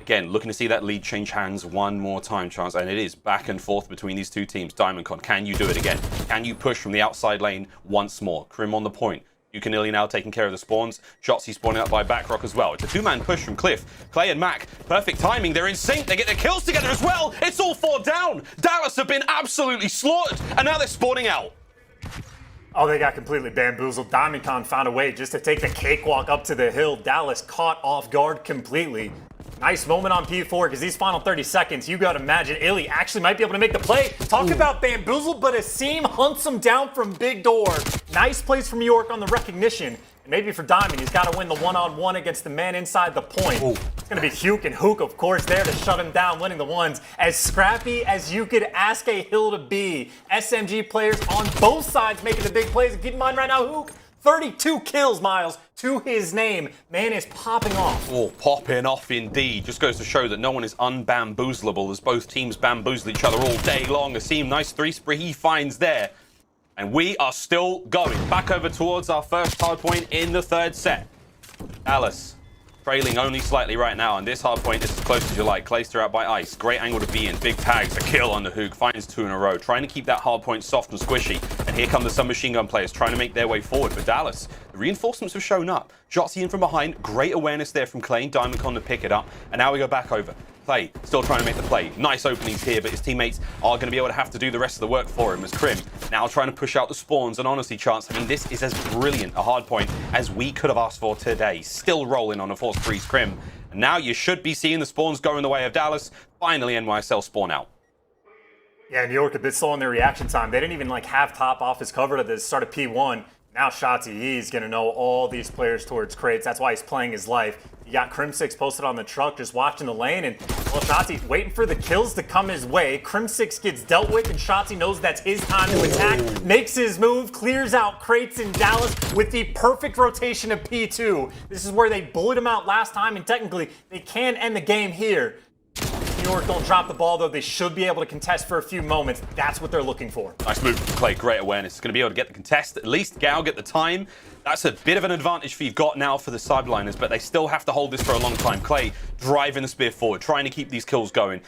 Again, looking to see that lead change hands one more time, Chance, and it is back and forth between these two teams. Diamondcon, can you do it again? Can you push from the outside lane once more? Crim on the point. You can iLLeY now taking care of the spawns. Shotzzy spawning up by Backrok as well. It's a 2-man push from Cliff. Clay and Mack, perfect timing. They're in sync. They get their kills together as well. It's all 4 down. Dallas have been absolutely slaughtered, and now they're spawning out. Oh, they got completely bamboozled. Diamondcon found a way just to take the cakewalk up to the hill. Dallas caught off guard completely. Nice moment on P4, because these final 30 seconds, you got to imagine iLLeY actually might be able to make the play. Talk about bamboozled, but Asim hunts him down from big door. Nice plays from York on the recognition. And maybe for Diamond, he's got to win the one-on-one against the man inside the point. It's going to be Huke, and Huke, of course, there to shut him down, winning the ones. As scrappy as you could ask a hill to be. SMG players on both sides making the big plays. And keep in mind right now, Huke, 32 kills, Miles, to his name. Man is popping off. Oh, popping off indeed. Just goes to show that no one is unbamboozlable as both teams bamboozle each other all day long. Asim, nice 3 spree he finds there. And we are still going back over towards our first hard point in the 3rd set. Dallas trailing only slightly right now, and this hard point is as close as you like. Clayster out by ice. Great angle to be in. Big tags. A kill on the Huke. Finds 2 in a row. Trying to keep that hard point soft and squishy. And here come the submachine gun players trying to make their way forward. But Dallas, the reinforcements have shown up. Shotzzy in from behind. Great awareness there from Clay. Diamondcon to pick it up. And now we go back over. Clay still trying to make the play. Nice openings here, but his teammates are going to be able to have to do the rest of the work for him as Crim now trying to push out the spawns. And honestly, Chance, I mean, this is as brilliant a hard point as we could have asked for today. Still rolling on a force freeze Crim. And now you should be seeing the spawns go in the way of Dallas. Finally, NYSL spawn out. Yeah, New York a bit slow in their reaction time. They didn't even like have top off his cover at the start of P1. Now Shotzzy, he's going to know all these players towards crates. That's why he's playing his life. You got Crimsix posted on the truck, just watching the lane, and well, Shotzzy waiting for the kills to come his way. Crimsix gets dealt with, and Shotzzy knows that's his time to attack. Makes his move, clears out crates in Dallas with the perfect rotation of P2. This is where they bullied him out last time, and technically they can end the game here. New York don't drop the ball, though. They should be able to contest for a few moments. That's what they're looking for. Nice move from Clay. Great awareness. It's going to be able to get the contest. At least Gal get the time. That's a bit of an advantage you've got now for the Subliners, but they still have to hold this for a long time. Clay driving the spear forward, trying to keep these kills going.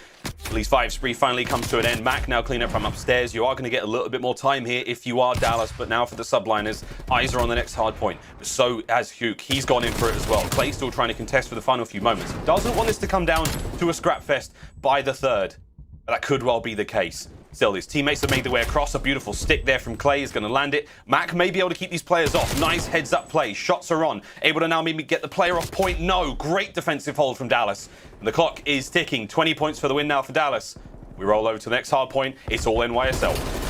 At least 5 spree finally comes to an end. Mack now clean up from upstairs. You are going to get a little bit more time here if you are Dallas, but now for the Subliners, eyes are on the next hard point. But so has Huke. He's gone in for it as well. Clay still trying to contest for the final few moments. Doesn't want this to come down to a scrap fest by the third, but that could well be the case. Still, his teammates have made their way across. A beautiful stick there from Clay is going to land it. Mack may be able to keep these players off. Nice heads-up play. Shots are on. Able to now maybe get the player off point. No. Great defensive hold from Dallas. And the clock is ticking. 20 points for the win now for Dallas. We roll over to the next hard point. It's all NYSL.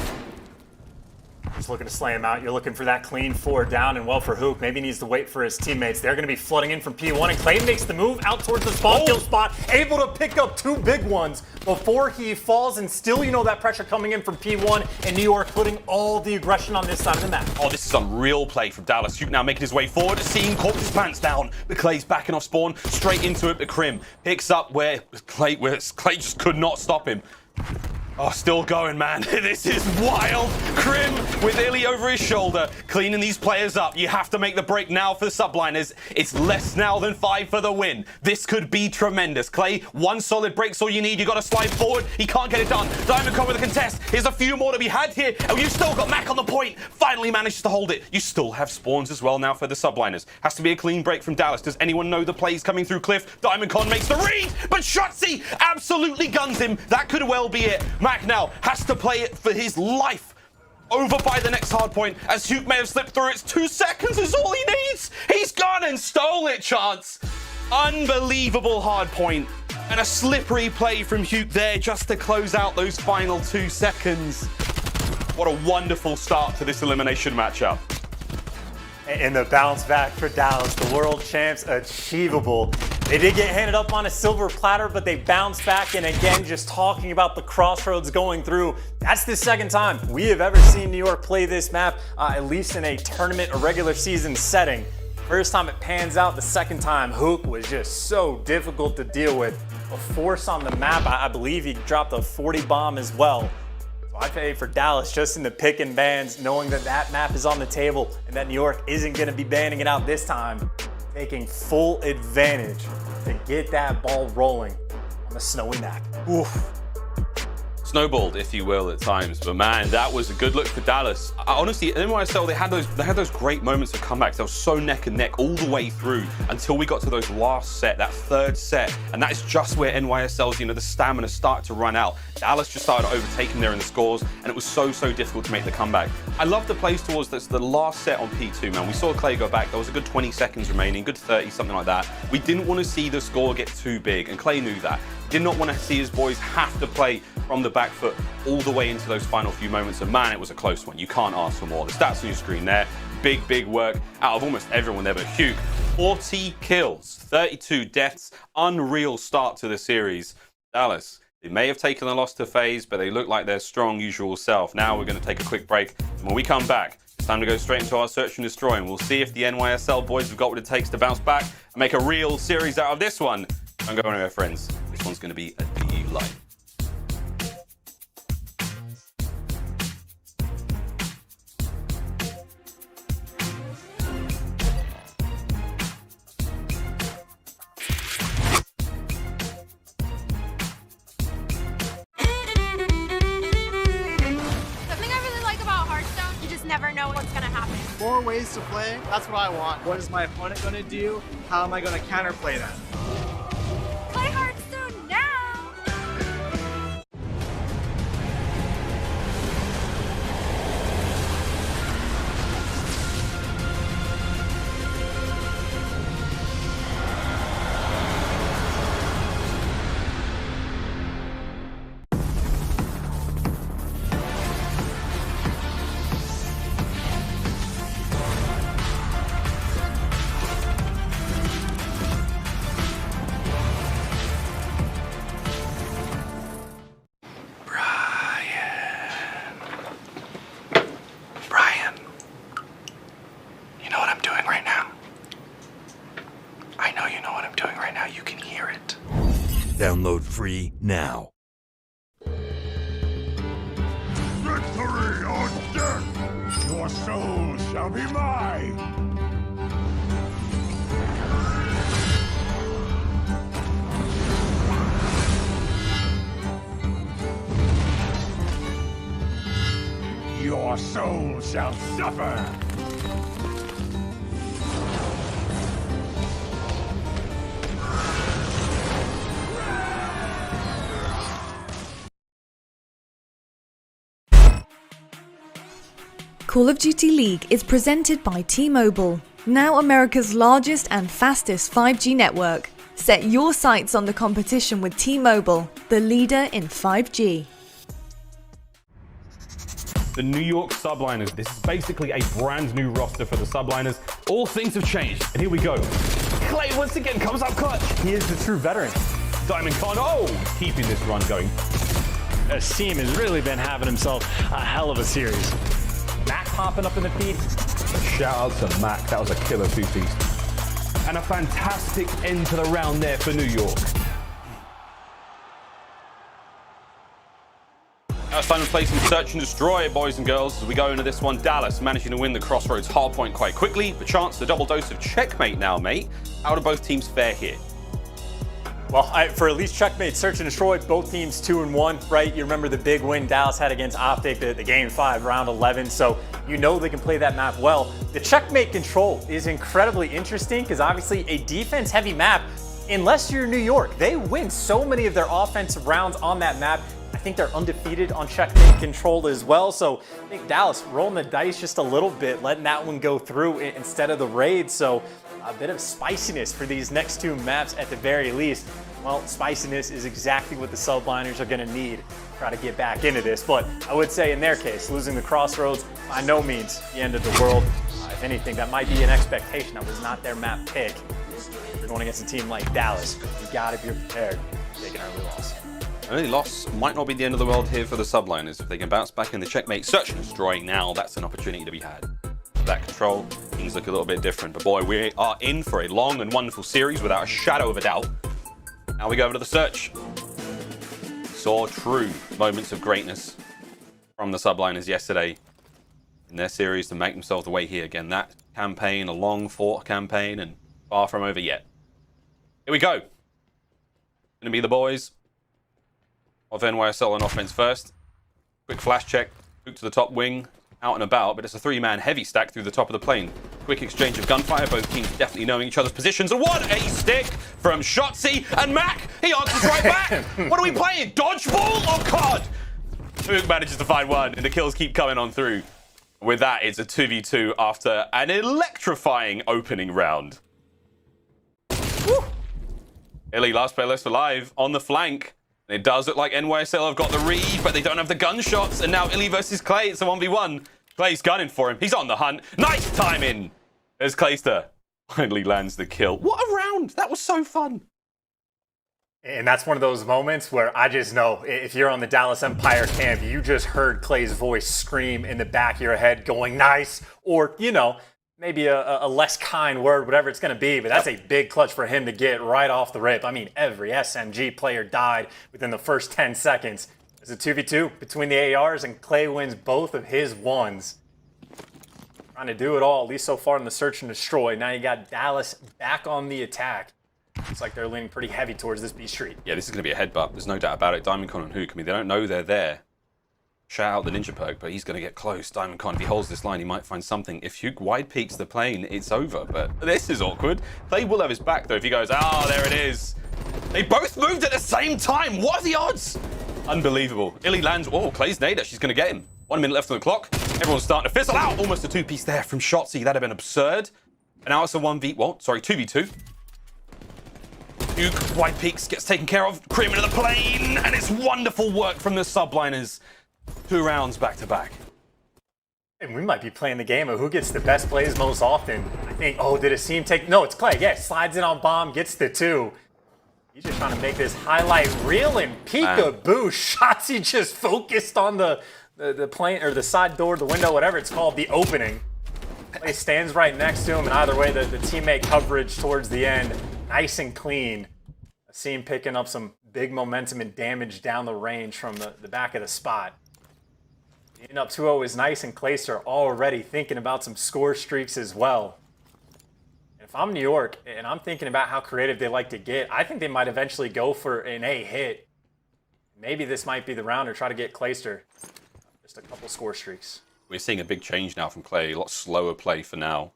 Just looking to slay him out. You're looking for that clean 4 down, and well for Huke. Maybe he needs to wait for his teammates. They're going to be flooding in from P1, and Clay makes the move out towards the spawn kill spot, able to pick up 2 big ones before he falls, and still, you know, that pressure coming in from P1, and New York putting all the aggression on this side of the map. Oh, this is some real play from Dallas. Huke now making his way forward, seeing Corpse's pants down, but Clay's backing off spawn, straight into it, but Crim picks up where Clay just could not stop him. Oh, still going, man. This is wild. Crim with iLLeY over his shoulder, cleaning these players up. You have to make the break now for the Subliners. It's less now than 5 for the win. This could be tremendous. Clay, 1 solid break's all you need. You got to slide forward. He can't get it done. Diamondcon with a contest. Here's a few more to be had here. Oh, you've still got Mack on the point. Finally manages to hold it. You still have spawns as well now for the Subliners. Has to be a clean break from Dallas. Does anyone know the plays coming through Cliff? Diamondcon makes the read, but Shotzzy absolutely guns him. That could well be it. Mack now has to play it for his life. Over by the next hard point, as Huke may have slipped through. It's 2 seconds is all he needs. He's gone and stole it, Chance. Unbelievable hard point. And a slippery play from Huke there just to close out those final 2 seconds. What a wonderful start to this elimination matchup. And the bounce back for Dallas, the world champs, achievable. They did get handed up on a silver platter, but they bounced back. And again, just talking about the crossroads going through, that's the 2nd time we have ever seen New York play this map, at least in a tournament or regular season setting. First time it pans out, the 2nd time, Huke was just so difficult to deal with. A force on the map, I believe he dropped a 40 bomb as well. I pay for Dallas just in the pick and bans, knowing that that map is on the table and that New York isn't going to be banning it out this time. Taking full advantage to get that ball rolling on the snowy map. Oof. Snowballed, if you will, at times, but man, that was a good look for Dallas. Honestly, in NYSL, they had those great moments of comebacks. They were so neck and neck all the way through until we got to those last set, that 3rd set, and that is just where NYSL's, the stamina started to run out. Dallas just started overtaking there in the scores, and it was so difficult to make the comeback. I love the plays towards the last set on P2, man. We saw Clay go back. There was a good 20 seconds remaining, good 30, something like that. We didn't want to see the score get too big, and Clay knew that. Did not want to see his boys have to play from the back foot all the way into those final few moments. And man, it was a close one. You can't ask for more. The stats on your screen there. Big work out of almost everyone there but Huke. 40 kills, 32 deaths. Unreal start to the series. Dallas, they may have taken the loss to FaZe, but they look like their strong usual self. Now we're going to take a quick break. And when we come back, it's time to go straight into our search and destroy. And we'll see if the NYSL boys have got what it takes to bounce back and make a real series out of this one. Don't go anywhere, friends. This one's going to be a delight. never know what's gonna happen. More ways to play, that's what I want. What is my opponent going to do? How am I going to counterplay that? Play hard soon now! Download free now. Victory or death! Your soul shall be mine! Your soul shall suffer! Call of Duty League is presented by T-Mobile, now America's largest and fastest 5G network. Set your sights on the competition with T-Mobile, the leader in 5G. The New York Subliners. This is basically a brand new roster for the Subliners. All things have changed, and here we go. Clay once again comes up clutch. He is the true veteran. Diamondcon, oh, keeping this run going. Asim has really been having himself a hell of a series. Mack popping up in the peak. Shout out to Mack, that was a killer two-piece. And a fantastic end to the round there for New York. Now it's time to play some Search and Destroy, boys and girls. As we go into this one, Dallas managing to win the Crossroads hardpoint quite quickly. The chance, the double dose of checkmate now, mate. How do both teams fare here? Well, for at least checkmate, Search and Destroy, both teams 2-1, right? You remember the big win Dallas had against OpTic, the Game 5, round 11, so you know they can play that map well. The checkmate control is incredibly interesting because obviously a defense-heavy map, unless you're New York, they win so many of their offensive rounds on that map. I think they're undefeated on checkmate control as well, so I think Dallas rolling the dice just a little bit, letting that one go through instead of the raid, so a bit of spiciness for these next two maps at the very least. Well, spiciness is exactly what the Subliners are going to need to try to get back into this. But I would say in their case, losing the Crossroads, by no means the end of the world. If anything, that might be an expectation. That was not their map pick. If you're going against a team like Dallas, you got to be prepared for taking an early loss. An early loss might not be the end of the world here for the Subliners. If they can bounce back in the checkmate Search and Destroy now, that's an opportunity to be had. That control, things look a little bit different. But boy, we are in for a long and wonderful series without a shadow of a doubt. Now we go over to the Search. Saw true moments of greatness from the Subliners yesterday in their series to make themselves the way here. Again, that campaign, a long fought campaign, and far from over yet. Here we go. Gonna be the boys of NYSL on offense first. Quick flash check, Huke to the top wing, out and about, but it's a three-man heavy stack through the top of the plane. Quick exchange of gunfire, both teams definitely knowing each other's positions. And what a stick from Shotzzy and Mack. He answers right back. What are we playing? Dodgeball? Oh, God. Huke manages to find one, and the kills keep coming on through. With that, it's a 2v2 after an electrifying opening round. Woo. iLLeY, last player left alive on the flank. It does look like NYSL have got the read, but they don't have the gunshots. And now iLLeY versus Clay, it's a 1v1. Clay's gunning for him. He's on the hunt. Nice timing as Clayster finally lands the kill. What a round. That was so fun. And that's one of those moments where I just know if you're on the Dallas Empire camp, you just heard Clay's voice scream in the back of your head going nice, or, you know, maybe a less kind word, whatever it's going to be, but that's a big clutch for him to get right off the rip. I mean, every SMG player died within the first 10 seconds. It's a 2v2 between the ARs, and Clay wins both of his ones. Trying to do it all, at least so far in the Search and Destroy. Now you got Dallas back on the attack. Looks like they're leaning pretty heavy towards this B Street. Yeah, this is going to be a headbutt. There's no doubt about it. Diamondcon and Huke, I mean, they don't know they're there. shout out the ninja perk, but he's going to get close. Diamondcon, if he holds this line, he might find something. If Huke wide peeks the plane, it's over. But this is awkward. Clay will have his back, though, if he goes, oh, there it is. They both moved at the same time. What are the odds? Unbelievable. iLLeY lands. Oh, Clay's nader. She's going to get him. 1 minute left on the clock. Everyone's starting to fizzle out. Almost a two-piece there from Shotzzy. That'd have been absurd. And now it's a 2v2. Huke, wide peaks, gets taken care of. Crim into the plane. And it's wonderful work from the Subliners. 2 rounds back to back. And we might be playing the game of who gets the best plays most often. I think, oh, did Asim take... No, it's Clay. Yeah, slides in on bomb, gets the 2. He's just trying to make this highlight reel and peekaboo. Shotzzy just focused on the plane, or the side door, the window, whatever it's called, the opening. Clay stands right next to him, and either way, the teammate coverage towards the end, nice and clean. Asim picking up some big momentum and damage down the range from the back of the spot. Being up 2-0 is nice, and Clayster already thinking about some score streaks as well. And if I'm New York and I'm thinking about how creative they like to get, I think they might eventually go for an A hit. Maybe this might be the round or try to get Clayster just a couple score streaks. We're seeing a big change now from Clay. A lot slower play for now.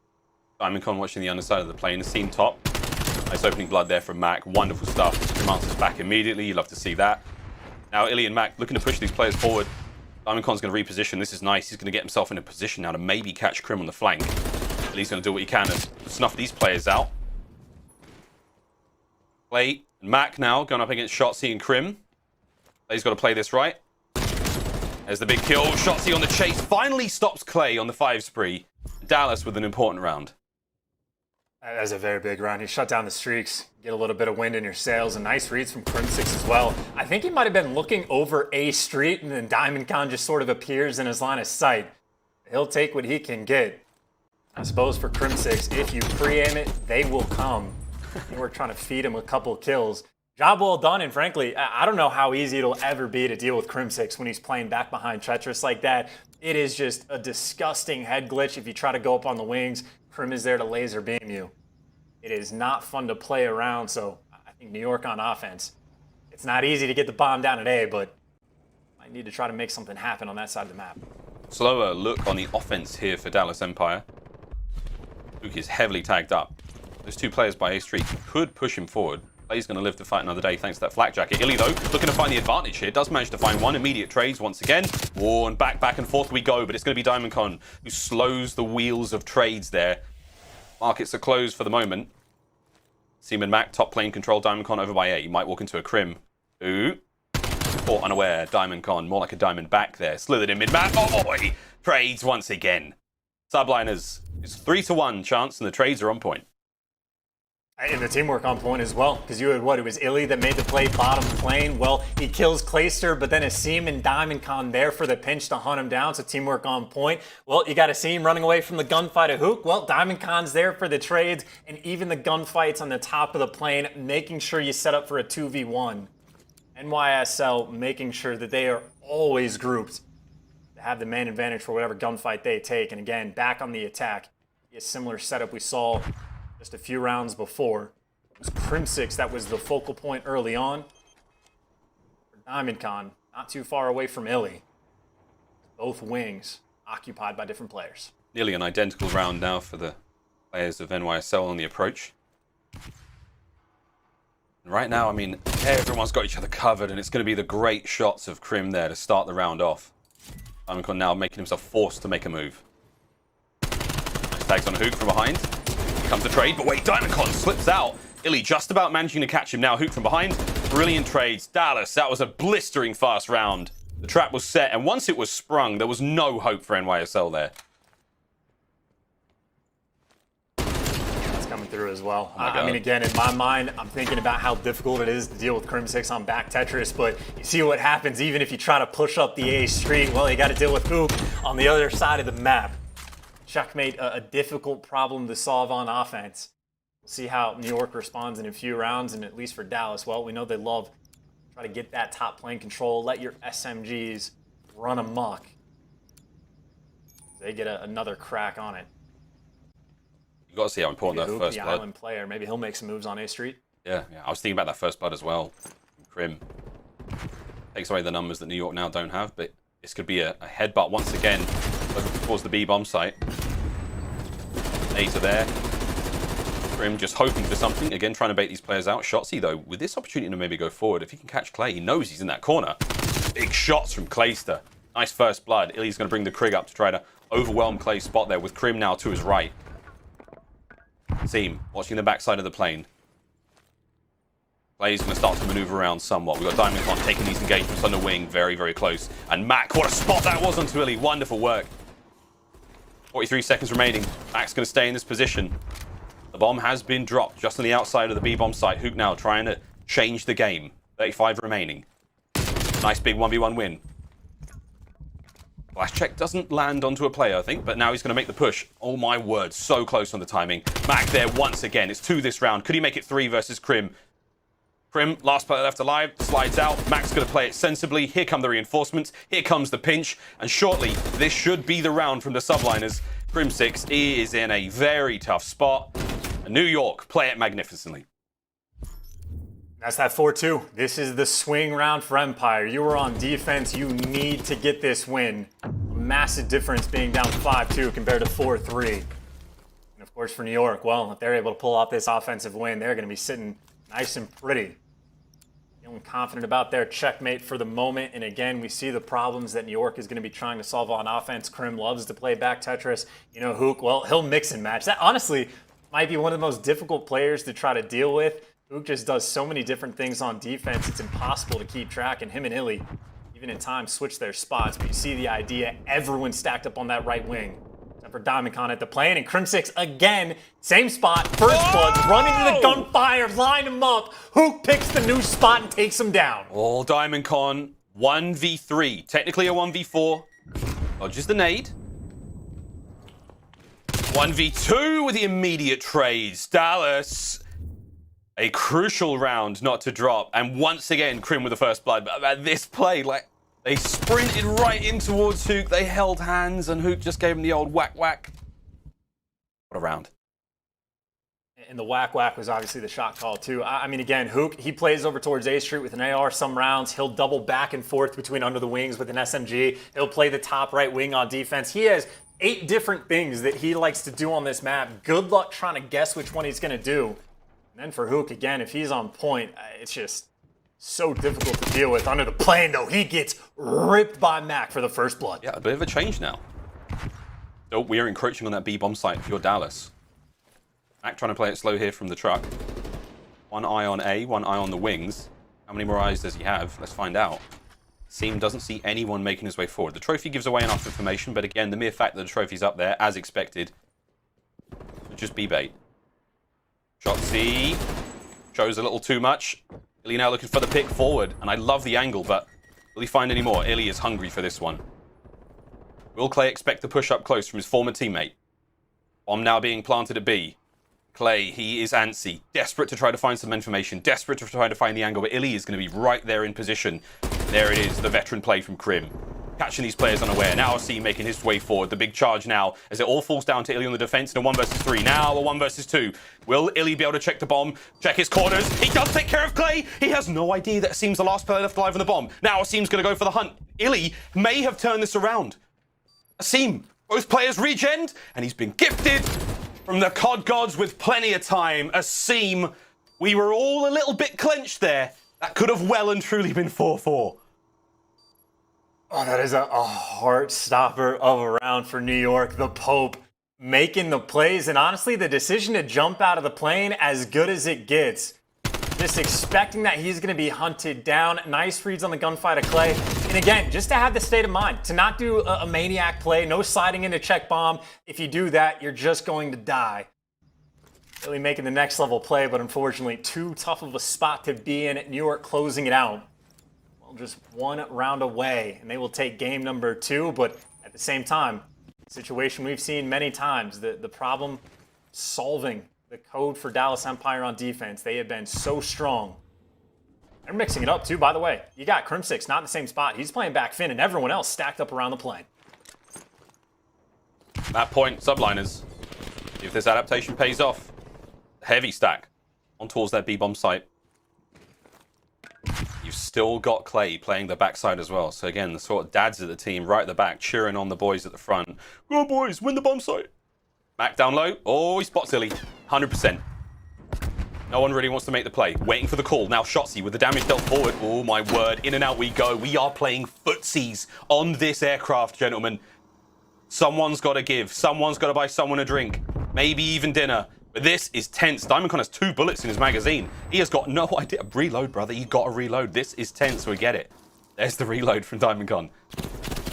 Diamondcon watching the underside of the plane. Asim top. Nice opening blood there from Mack. Wonderful stuff. Crimsix back immediately. You love to see that. Now iLLeY and Mack looking to push these players forward. Diamondcon's going to reposition. This is nice. He's going to get himself in a position now to maybe catch Crim on the flank. iLLeY's going to do what he can to snuff these players out. Clay and Mack now going up against Shotzzy and Crim. Clay's got to play this right. There's the big kill. Shotzzy on the chase. Finally stops Clay on the 5 spree. Dallas with an important round. That was a very big round. He shut down the streaks. Get a little bit of wind in your sails, and nice reads from Crimsix as well. I think he might have been looking over A street, and then Diamondcon just sort of appears in his line of sight. He'll take what he can get. I suppose for Crimsix, if you pre-aim it, they will come. And we're trying to feed him a couple kills. Job well done, and frankly, I don't know how easy it'll ever be to deal with Crimsix when he's playing back behind Tetris like that. It is just a disgusting head glitch if you try to go up on the wings. Crim is there to laser beam you. It is not fun to play around, so I think New York on offense. It's not easy to get the bomb down at A, but I need to try to make something happen on that side of the map. Slower look on the offense here for Dallas Empire. Huke is heavily tagged up. Those 2 players by A Street could push him forward. Clay's going to live to fight another day thanks to that flak jacket. iLLeY, though, looking to find the advantage here. Does manage to find one. Immediate trades once again. Oh, and back and forth we go. But it's going to be Diamondcon who slows the wheels of trades there. Markets are closed for the moment. Asim and Mack, top plane control. Diamondcon over by A. You might walk into a Crim. Ooh. Caught unaware. Diamondcon, more like a diamond back there. Slithered in mid-map. Oh, boy. Trades once again. Subliners. It's 3-1 chance, and the trades are on point. And the teamwork on point as well, because you had what? It was iLLeY that made the play bottom plane. Well, he kills Clayster, but then Asim and Diamondcon there for the pinch to hunt him down, so teamwork on point. Well, you got Asim running away from the gunfight of Huke. Well, Diamondcon's there for the trades, and even the gunfights on the top of the plane, making sure you set up for a 2v1. NYSL making sure that they are always grouped to have the man advantage for whatever gunfight they take. And again, back on the attack, a similar setup we saw just a few rounds before. It was Crimsix that was the focal point early on. For Diamondcon, not too far away from iLLeY. Both wings occupied by different players. Nearly an identical round now for the players of NYSL on the approach. And right now, I mean, everyone's got each other covered, and it's going to be the great shots of Crim there to start the round off. Diamondcon now making himself forced to make a move. Nice tags on Huke from behind. Comes the trade, but wait, Diamondcon slips out. iLLeY just about managing to catch him now. Huke from behind. Brilliant trades. Dallas, that was a blistering fast round. The trap was set, and once it was sprung, there was no hope for NYSL there. That's coming through as well. I mean, again, in my mind, I'm thinking about how difficult it is to deal with Crimsix on back Tetris, but you see what happens even if you try to push up the A street. Well, you got to deal with Huke on the other side of the map. Checkmate, a difficult problem to solve on offense. We'll see how New York responds in a few rounds, and at least for Dallas, well, we know they love try to get that top plane control, let your SMGs run amok. They get another crack on it. You got to see how important that first the blood. island player, maybe he'll make some moves on A Street. Yeah, I was thinking about that first blood as well. Crim takes away the numbers that New York now don't have, but This could be a headbutt once again towards the B bomb site. Nades are there. Crim just hoping for something. Again, trying to bait these players out. Shotzzy, though, with this opportunity to maybe go forward, if he can catch Clay, he knows he's in that corner. Big shots from Clayster. Nice first blood. iLLeY's going to bring the Krig up to try to overwhelm Clay's spot there, with Crim now to his right. Asim watching the backside of the plane. Clay's going to start to maneuver around somewhat. We've got Diamondcon taking these engagements on the wing. Very, very close. And Mack, what a spot that was onto iLLeY. Wonderful work. 43 seconds remaining. Mack's going to stay in this position. The bomb has been dropped just on the outside of the B-bomb site. Huke now trying to change the game. 35 remaining. Nice big 1v1 win. Flash check doesn't land onto a player, I think, but now he's going to make the push. Oh my word, so close on the timing. Mack there once again. It's 2 this round. Could he make it 3 versus Crim? Crim, last player left alive, slides out. Mack's going to play it sensibly. Here come the reinforcements. Here comes the pinch. And shortly, this should be the round from the Subliners. Crimsix is in a very tough spot. And New York play it magnificently. That's that 4-2. This is the swing round for Empire. You were on defense. You need to get this win. A massive difference being down 5-2 compared to 4-3. And of course for New York, well, if they're able to pull off this offensive win, they're going to be sitting nice and pretty. Feeling confident about their checkmate for the moment. And again, we see the problems that New York is going to be trying to solve on offense. Crim loves to play back Tetris. You know, Huke, well, he'll mix and match. That honestly might be one of the most difficult players to try to deal with. Huke just does so many different things on defense, it's impossible to keep track. And him and iLLeY, even in time, switch their spots. But you see the idea, everyone stacked up on that right wing. Except for Diamondcon at the plane, and Crimsix again, same spot, first bloods, running to the gunfire, line him up. Huke picks the new spot and takes him down. Oh, Diamondcon, 1v3. Technically a 1v4. Dodges the nade. 1v2 with the immediate trades. Dallas, a crucial round not to drop. And once again, Crim with the first blood. But this play, like, they sprinted right in towards Huke. They held hands, and Huke just gave him the old whack-whack. What a round. And the whack-whack was obviously the shot call, too. I mean, again, Huke, he plays over towards A Street with an AR some rounds. He'll double back and forth between under the wings with an SMG. He'll play the top right wing on defense. He has 8 different things that he likes to do on this map. Good luck trying to guess which one he's going to do. And then for Huke, again, if he's on point, it's just so difficult to deal with. Under the plane, though, he gets ripped by Mack for the first blood. Yeah, a bit of a change now. So we are encroaching on that B-bomb site if you're Dallas. Mack trying to play it slow here from the truck. One eye on A, one eye on the wings. How many more eyes does he have? Let's find out. Asim doesn't see anyone making his way forward. The trophy gives away enough information, but again, the mere fact that the trophy's up there, as expected, would just be bait. Shotzzy shows a little too much. iLLeY now looking for the pick forward, and I love the angle, but will he find any more? iLLeY is hungry for this one. Will Clay expect the push up close from his former teammate? Bomb now being planted at B. Clay, he is antsy, desperate to try to find some information, desperate to try to find the angle, but iLLeY is going to be right there in position. There it is, the veteran play from Crim. Catching these players unaware. Now Asim making his way forward. The big charge now as it all falls down to iLLeY on the defense in a 1 versus 3. Now a 1 versus 2. Will iLLeY be able to check the bomb? Check his corners. He does take care of Clay. He has no idea that Asim's the last player left alive on the bomb. Now Asim's going to go for the hunt. iLLeY may have turned this around. Asim, both players regen, and he's been gifted from the COD gods with plenty of time. Asim, we were all a little bit clenched there. That could have well and truly been 4-4. Oh, that is a heart stopper of a round for New York. The Pope making the plays, and honestly, the decision to jump out of the plane, as good as it gets. Just expecting that he's going to be hunted down. Nice reads on the gunfight of Clay. And again, just to have the state of mind, to not do a maniac play, no sliding into check bomb. If you do that, you're just going to die. Really making the next level play, but unfortunately, too tough of a spot to be in. New York closing it out. Just 1 round away, and they will take game number 2, but at the same time, situation we've seen many times, the problem solving, the code for Dallas Empire on defense. They have been so strong. They're mixing it up too, by the way. You got Crimsix not in the same spot. He's playing back Finn, and everyone else stacked up around the plane. That point, Subliners. If this adaptation pays off, heavy stack on towards that B-bomb site. You've still got Clay playing the backside as well. So again, the sort of dads of the team right at the back, cheering on the boys at the front. Go on, boys, win the bomb site. Mack down low. Oh, he spots iLLeY. 100%. No one really wants to make the play. Waiting for the call. Now Shotzzy with the damage dealt forward. Oh, my word. In and out we go. We are playing footsies on this aircraft, gentlemen. Someone's got to give. Someone's got to buy someone a drink. Maybe even dinner. But this is tense. Diamondcon has 2 bullets in his magazine. He has got no idea. Reload, brother. You got to reload. This is tense. We get it. There's the reload from Diamondcon.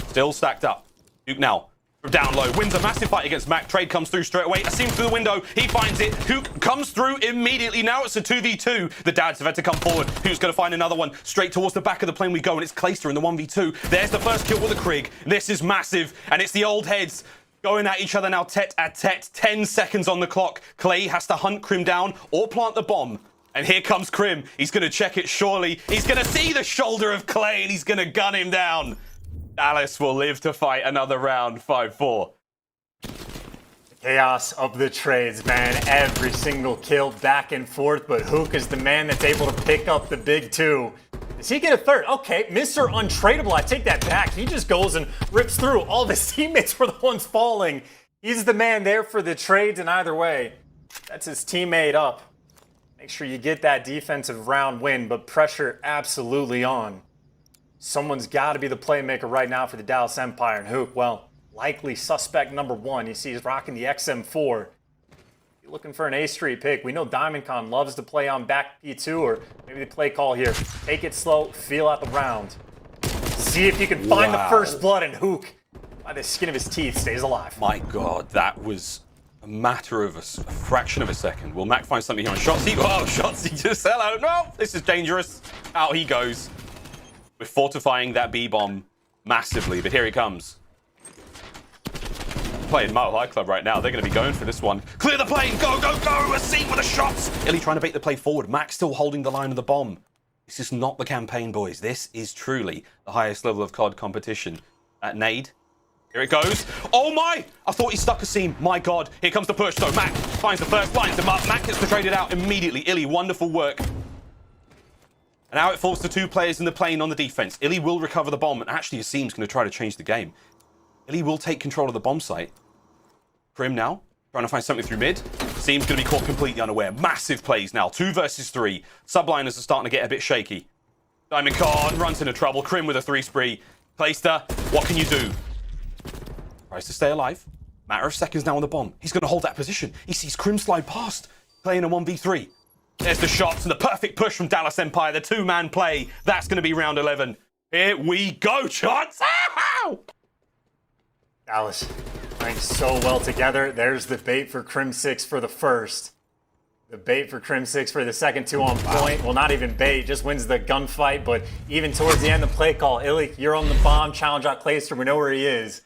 Still stacked up. Huke now. From down low, wins a massive fight against Mack. Trade comes through straight away. Asim through the window. He finds it. Huke comes through immediately. Now it's a 2v2. The dads have had to come forward. Huke's going to find another one. Straight towards the back of the plane we go, and it's Clayster in the 1v2. There's the first kill with the Krig. This is massive, and it's the old heads going at each other now tete-a-tete. 10 seconds on the clock. Clay has to hunt Crim down or plant the bomb. And here comes Crim. He's going to check it surely. He's going to see the shoulder of Clay, and he's going to gun him down. Dallas will live to fight another round. 5-4. Chaos of the trades, man. Every single kill back and forth, but Huke is the man that's able to pick up the big 2. Does he get a third? Okay, Mr. Untradeable, I take that back. He just goes and rips through. All of his teammates were the ones falling. He's the man there for the trades, and either way, that's his teammate up. Make sure you get that defensive round win, but pressure absolutely on. Someone's got to be the playmaker right now for the Dallas Empire, and Huke, well, likely suspect number 1. You see he's rocking the XM4. You're looking for an A Street pick. We know Diamondcon loves to play on back P2, or maybe the play call here. Take it slow, feel out the round. See if you can find the first blood, and Huke, by the skin of his teeth, stays alive. My God, that was a matter of a fraction of a second. Will Mack find something here on Shotzzy? Oh, Shotzzy just hello. No, this is dangerous. Out he goes. We're fortifying that B-bomb massively, but here he comes. Playing MajorManiak Club right now. They're going to be going for this one. Clear the plane. Go, go, go. Asim with the shots. iLLeY trying to bait the play forward. Mack still holding the line of the bomb. This is not the campaign, boys. This is truly the highest level of COD competition. That nade. Here it goes. Oh my! I thought he stuck Asim. My God. Here comes the push, though. Mack finds the first, lines him up. Mack gets the traded out immediately. iLLeY, wonderful work. And now it falls to 2 players in the plane on the defense. iLLeY will recover the bomb, and actually Asim's going to try to change the game. iLLeY will take control of the bomb site. Crim now, trying to find something through mid. Asim's going to be caught completely unaware. Massive plays now, 2 versus 3. Subliners are starting to get a bit shaky. Diamondcon runs into trouble. Crim with a 3 spree. Clayster, what can you do? Tries to stay alive. Matter of seconds now on the bomb. He's going to hold that position. He sees Crim slide past, playing a 1v3. There's the shots and the perfect push from Dallas Empire. The 2-man play. That's going to be round 11. Here we go, shots. Dallas playing so well together. There's the bait for Crimsix for the first. The bait for Crimsix for the second 2 on point. Well, not even bait, just wins the gunfight. But even towards the end, the play call. iLLeY, you're on the bomb. Challenge out Clayster. We know where he is.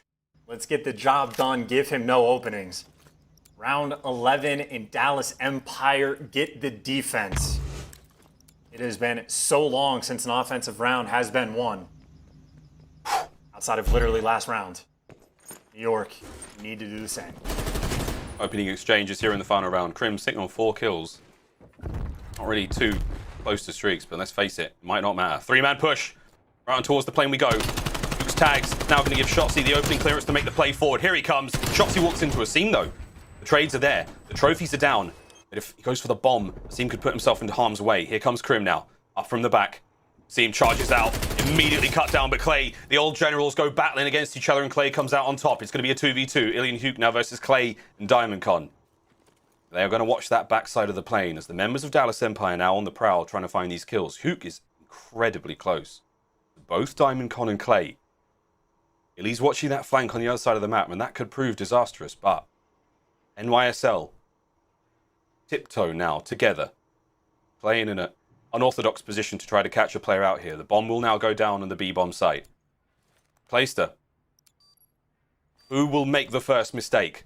Let's get the job done. Give him no openings. Round 11 in Dallas Empire. Get the defense. It has been so long since an offensive round has been won. Outside of literally last round. New York, you need to do the same. Opening exchanges here in the final round. Crim sitting on 4 kills. Not really too close to streaks, but let's face it, it might not matter. 3-man push. Right on towards the plane we go. Huke's tags. Now going to give Shotzzy the opening clearance to make the play forward. Here he comes. Shotzzy walks into Asim though. The trades are there. The trophies are down. But if he goes for the bomb, Asim could put himself into harm's way. Here comes Crim now. Up from the back. Asim charges out. Immediately cut down, but Clay, the old generals go battling against each other, and Clay comes out on top. It's going to be a 2v2. iLLeY and Huke now versus Clay and Diamondcon. They are going to watch that backside of the plane as the members of Dallas Empire now on the prowl trying to find these kills. Huke is incredibly close. Both Diamondcon and Clay. iLLeY's watching that flank on the other side of the map, and that could prove disastrous, but NYSL tiptoe now together, playing in an unorthodox position to try to catch a player out here. The bomb will now go down on the B-bomb site. Clayster. Who will make the first mistake?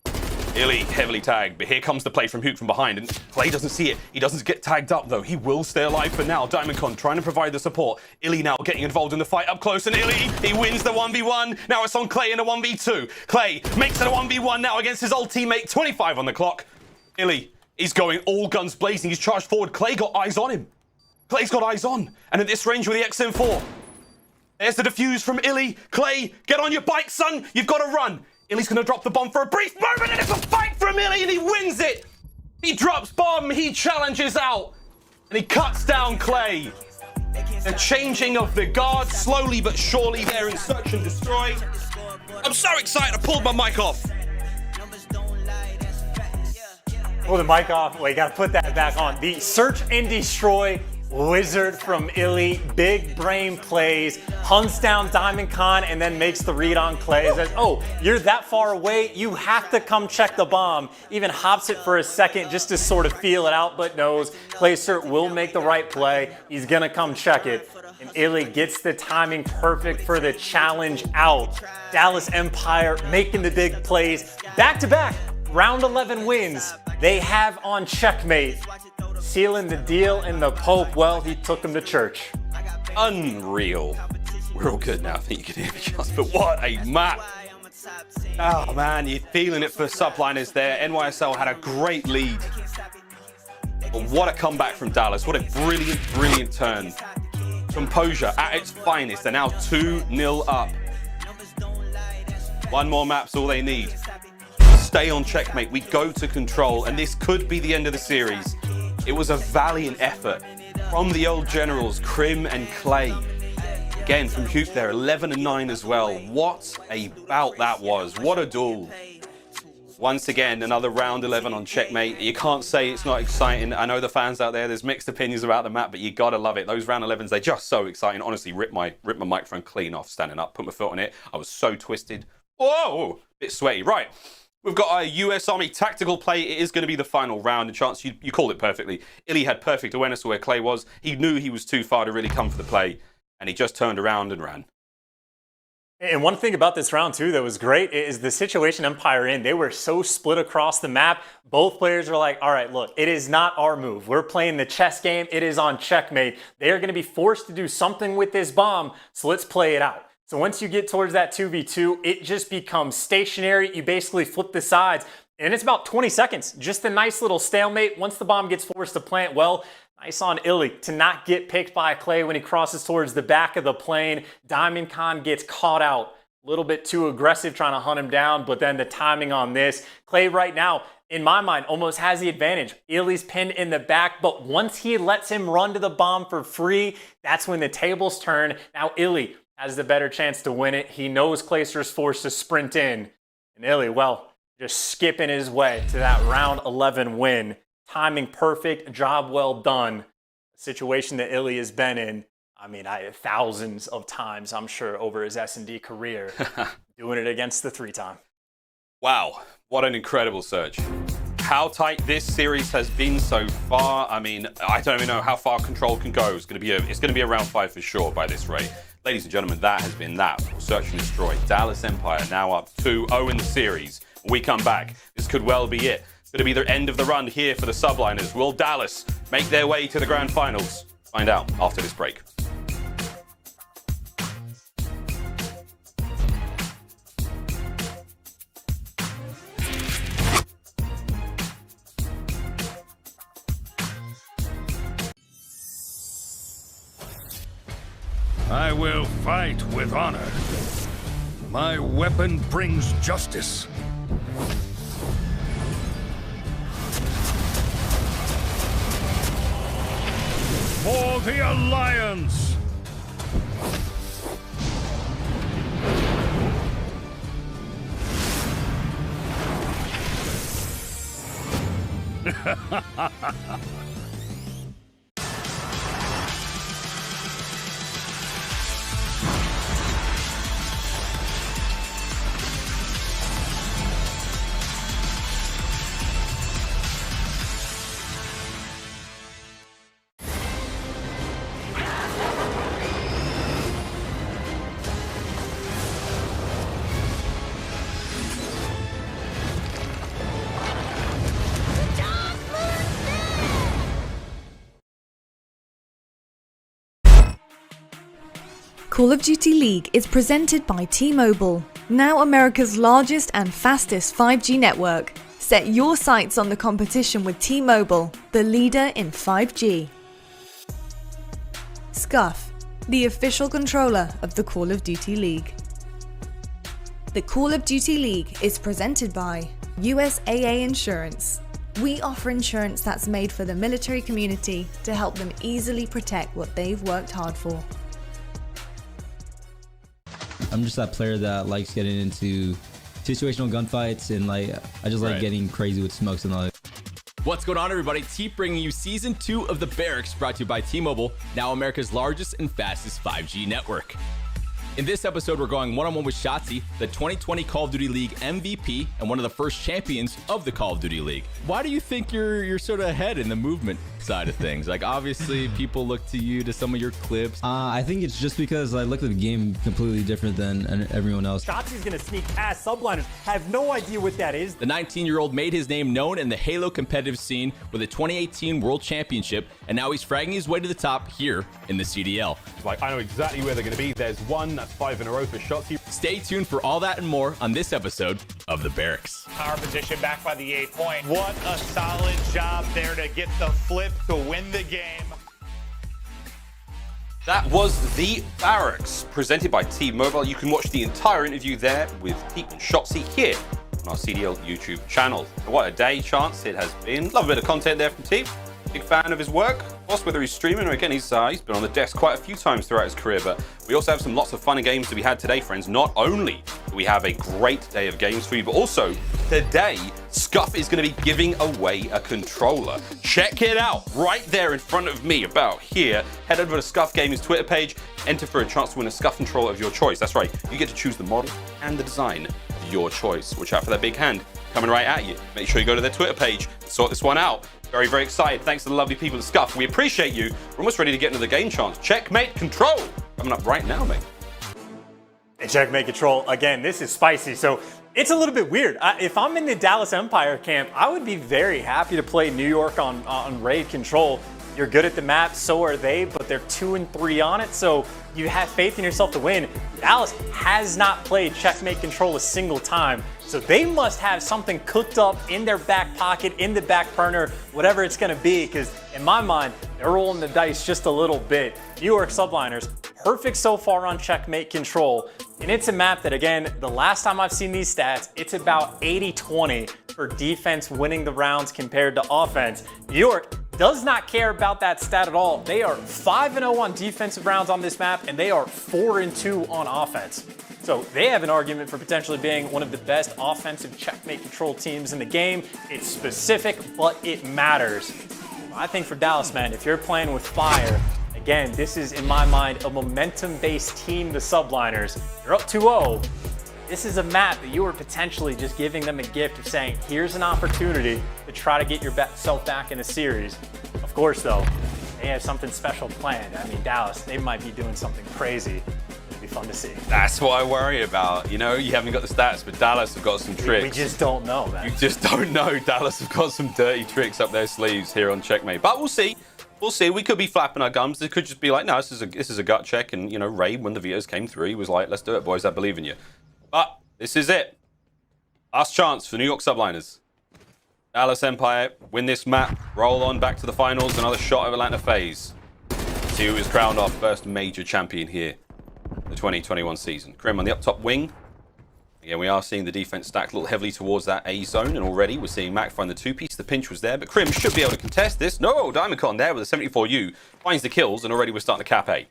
iLLeY heavily tagged, but here comes the play from Huke from behind, and Clay doesn't see it. He doesn't get tagged up, though. He will stay alive for now. Diamondcon trying to provide the support. iLLeY now getting involved in the fight up close, and iLLeY, he wins the 1v1. Now it's on Clay in a 1v2. Clay makes it a 1v1 now against his old teammate. 25 on the clock. iLLeY is going all guns blazing. He's charged forward. Clay got eyes on him. Clay's got eyes on, and at this range with the XM4. There's the defuse from iLLeY. Clay, get on your bike, son. You've got to run. iLLeY's going to drop the bomb for a brief moment, and it's a fight from iLLeY, and he wins it. He drops bomb, he challenges out, and he cuts down Clay. The changing of the guard, slowly but surely there in search and destroy. I'm so excited, I pulled my mic off. Pull the mic off. Wait, gotta put that back on. The search and destroy wizard from iLLeY. Big brain plays, hunts down Diamondcon, and then makes the read on Clay. Says, oh, you're that far away, you have to come check the bomb. Even hops it for a second just to sort of feel it out, but knows Clayster will make the right play. He's gonna come check it. And iLLeY gets the timing perfect for the challenge out. Dallas Empire making the big plays. Back to back, round 11 wins. They have on checkmate. Sealing the deal, and the Pope, well, he took him to church. Unreal. We're all good now, I think you can hear me just, but what a map. Oh man, you're feeling it for Subliners there. NYSL had a great lead. But what a comeback from Dallas. What a brilliant, brilliant turn. Composure at its finest. They're now 2-0 up. One more map's all they need. Stay on checkmate. We go to control, and this could be the end of the series. It was a valiant effort from the old generals, Crim and Clay. Again, from Huke there, 11-9 as well. What a bout that was. What a duel. Once again, another round 11 on checkmate. You can't say it's not exciting. I know the fans out there, there's mixed opinions about the map, but you gotta love it. Those round 11s, they're just so exciting. Honestly, ripped my microphone clean off standing up, put my foot on it. I was so twisted. Whoa, bit sweaty. Right. We've got a US Army tactical play. It is going to be the final round. A chance, you called it perfectly. iLLeY had perfect awareness of where Clay was. He knew he was too far to really come for the play, and he just turned around and ran. And one thing about this round too that was great is the situation Empire in. They were so split across the map. Both players were like, all right, look, it is not our move. We're playing the chess game. It is on checkmate. They are going to be forced to do something with this bomb, so let's play it out. So once you get towards that 2v2, it just becomes stationary. You basically flip the sides, and it's about 20 seconds. Just a nice little stalemate. Once the bomb gets forced to plant, well, nice on iLLeY to not get picked by Clay when he crosses towards the back of the plane. Diamondcon gets caught out. A little bit too aggressive trying to hunt him down, but then the timing on this. Clay right now, in my mind, almost has the advantage. iLLeY's pinned in the back, but once he lets him run to the bomb for free, that's when the tables turn. Now iLLeY has the better chance to win it. He knows Clayster's forced to sprint in. And iLLeY, well, just skipping his way to that round 11 win. Timing perfect, job well done. A situation that iLLeY has been in, I mean, thousands of times, I'm sure, over his S&D career. Doing it against the 3-time. Wow, what an incredible search. How tight this series has been so far. I mean, I don't even know how far control can go. It's going to be a round 5 for sure by this rate. Ladies and gentlemen, that has been that. Search and destroy. Dallas Empire now up 2-0 in the series. When we come back, this could well be it. It's going to be the end of the run here for the Subliners. Will Dallas make their way to the grand finals? Find out after this break. I will fight with honor. My weapon brings justice. For the Alliance! Call of Duty League is presented by T-Mobile, now America's largest and fastest 5G network. Set your sights on the competition with T-Mobile, the leader in 5G. Scump, the official controller of the Call of Duty League. The Call of Duty League is presented by USAA Insurance. We offer insurance that's made for the military community to help them easily protect what they've worked hard for. I'm just that player that likes getting into situational gunfights, and like I just like getting crazy with smokes and all that. What's going on, everybody? T bringing you season 2 of the Barracks, brought to you by T-Mobile, now America's largest and fastest 5G network. In this episode, we're going one-on-one with Shotzzy, the 2020 Call of Duty League MVP and one of the first champions of the Call of Duty League. Why do you think you're sort of ahead in the movement side of things? Like, obviously, people look to you, to some of your clips. I think it's just because I look at the game completely different than everyone else. Shotzzy's gonna sneak past Subliners. I have no idea what that is. The 19-year-old made his name known in the Halo competitive scene with a 2018 World Championship, and now he's fragging his way to the top here in the CDL. Like, I know exactly where they're going to be. There's one, that's 5 in a row for Shotzzy. Stay tuned for all that and more on this episode of The Barracks. Power position back by the 8 point. What a solid job there to get the flip to win the game. That was The Barracks, presented by T-Mobile. You can watch the entire interview there with Pete and Shotzzy here on our CDL YouTube channel. And what a day, Chance, it has been. Love a bit of content there from T. Big fan of his work. Plus, whether he's streaming or again, he's been on the desk quite a few times throughout his career. But we also have lots of fun games to be had today, friends. Not only do we have a great day of games for you, but also today, Scump is going to be giving away a controller. Check it out right there in front of me, about here. Head over to Scump Gaming's Twitter page. Enter for a chance to win a Scump controller of your choice. That's right. You get to choose the model and the design of your choice. Watch out for that big hand coming right at you. Make sure you go to their Twitter page and sort this one out. Very, very excited. Thanks to the lovely people at Scump. We appreciate you. We're almost ready to get into the game, Chance. Checkmate Control coming up right now, mate. And Checkmate Control, again, this is spicy. So it's a little bit weird. If I'm in the Dallas Empire camp, I would be very happy to play New York on Raid Control. You're good at the map, so are they, but they're 2 and 3 on it, so you have faith in yourself to win. Dallas has not played Checkmate Control a single time, so they must have something cooked up in their back pocket, in the back burner, whatever it's gonna be, because in my mind, they're rolling the dice just a little bit. New York Subliners, perfect so far on Checkmate Control, and it's a map that, again, the last time I've seen these stats, it's about 80-20 for defense winning the rounds compared to offense. New York does not care about that stat at all. They are 5-0 on defensive rounds on this map, and they are 4-2 on offense. So they have an argument for potentially being one of the best offensive Checkmate Control teams in the game. It's specific, but it matters. I think for Dallas, man, if you're playing with fire, again, this is, in my mind, a momentum-based team, the Subliners. You're up 2-0. This is a map that you are potentially just giving them a gift of saying, here's an opportunity to try to get yourself back in the series. Of course, though, they have something special planned. I mean, Dallas, they might be doing something crazy. It'll be fun to see. That's what I worry about. You know, you haven't got the stats, but Dallas have got some tricks. We just don't know, man. You just don't know. Dallas have got some dirty tricks up their sleeves here on Checkmate. But we'll see. We'll see. We could be flapping our gums. It could just be like, no, this is a gut check. And, you know, Ray, when the videos came through, he was like, let's do it, boys. I believe in you. But this is it. Last chance for New York Subliners. Dallas Empire win this map, roll on back to the finals, another shot of Atlanta FaZe. See who is crowned our first major champion here the 2021 season. Crim on the up top wing. Again, we are seeing the defense stacked a little heavily towards that A zone, and already we're seeing Mack find the 2-piece. The pinch was there, but Crim should be able to contest this. No, Diamondcon there with a 74U finds the kills, and already we're starting to cap A.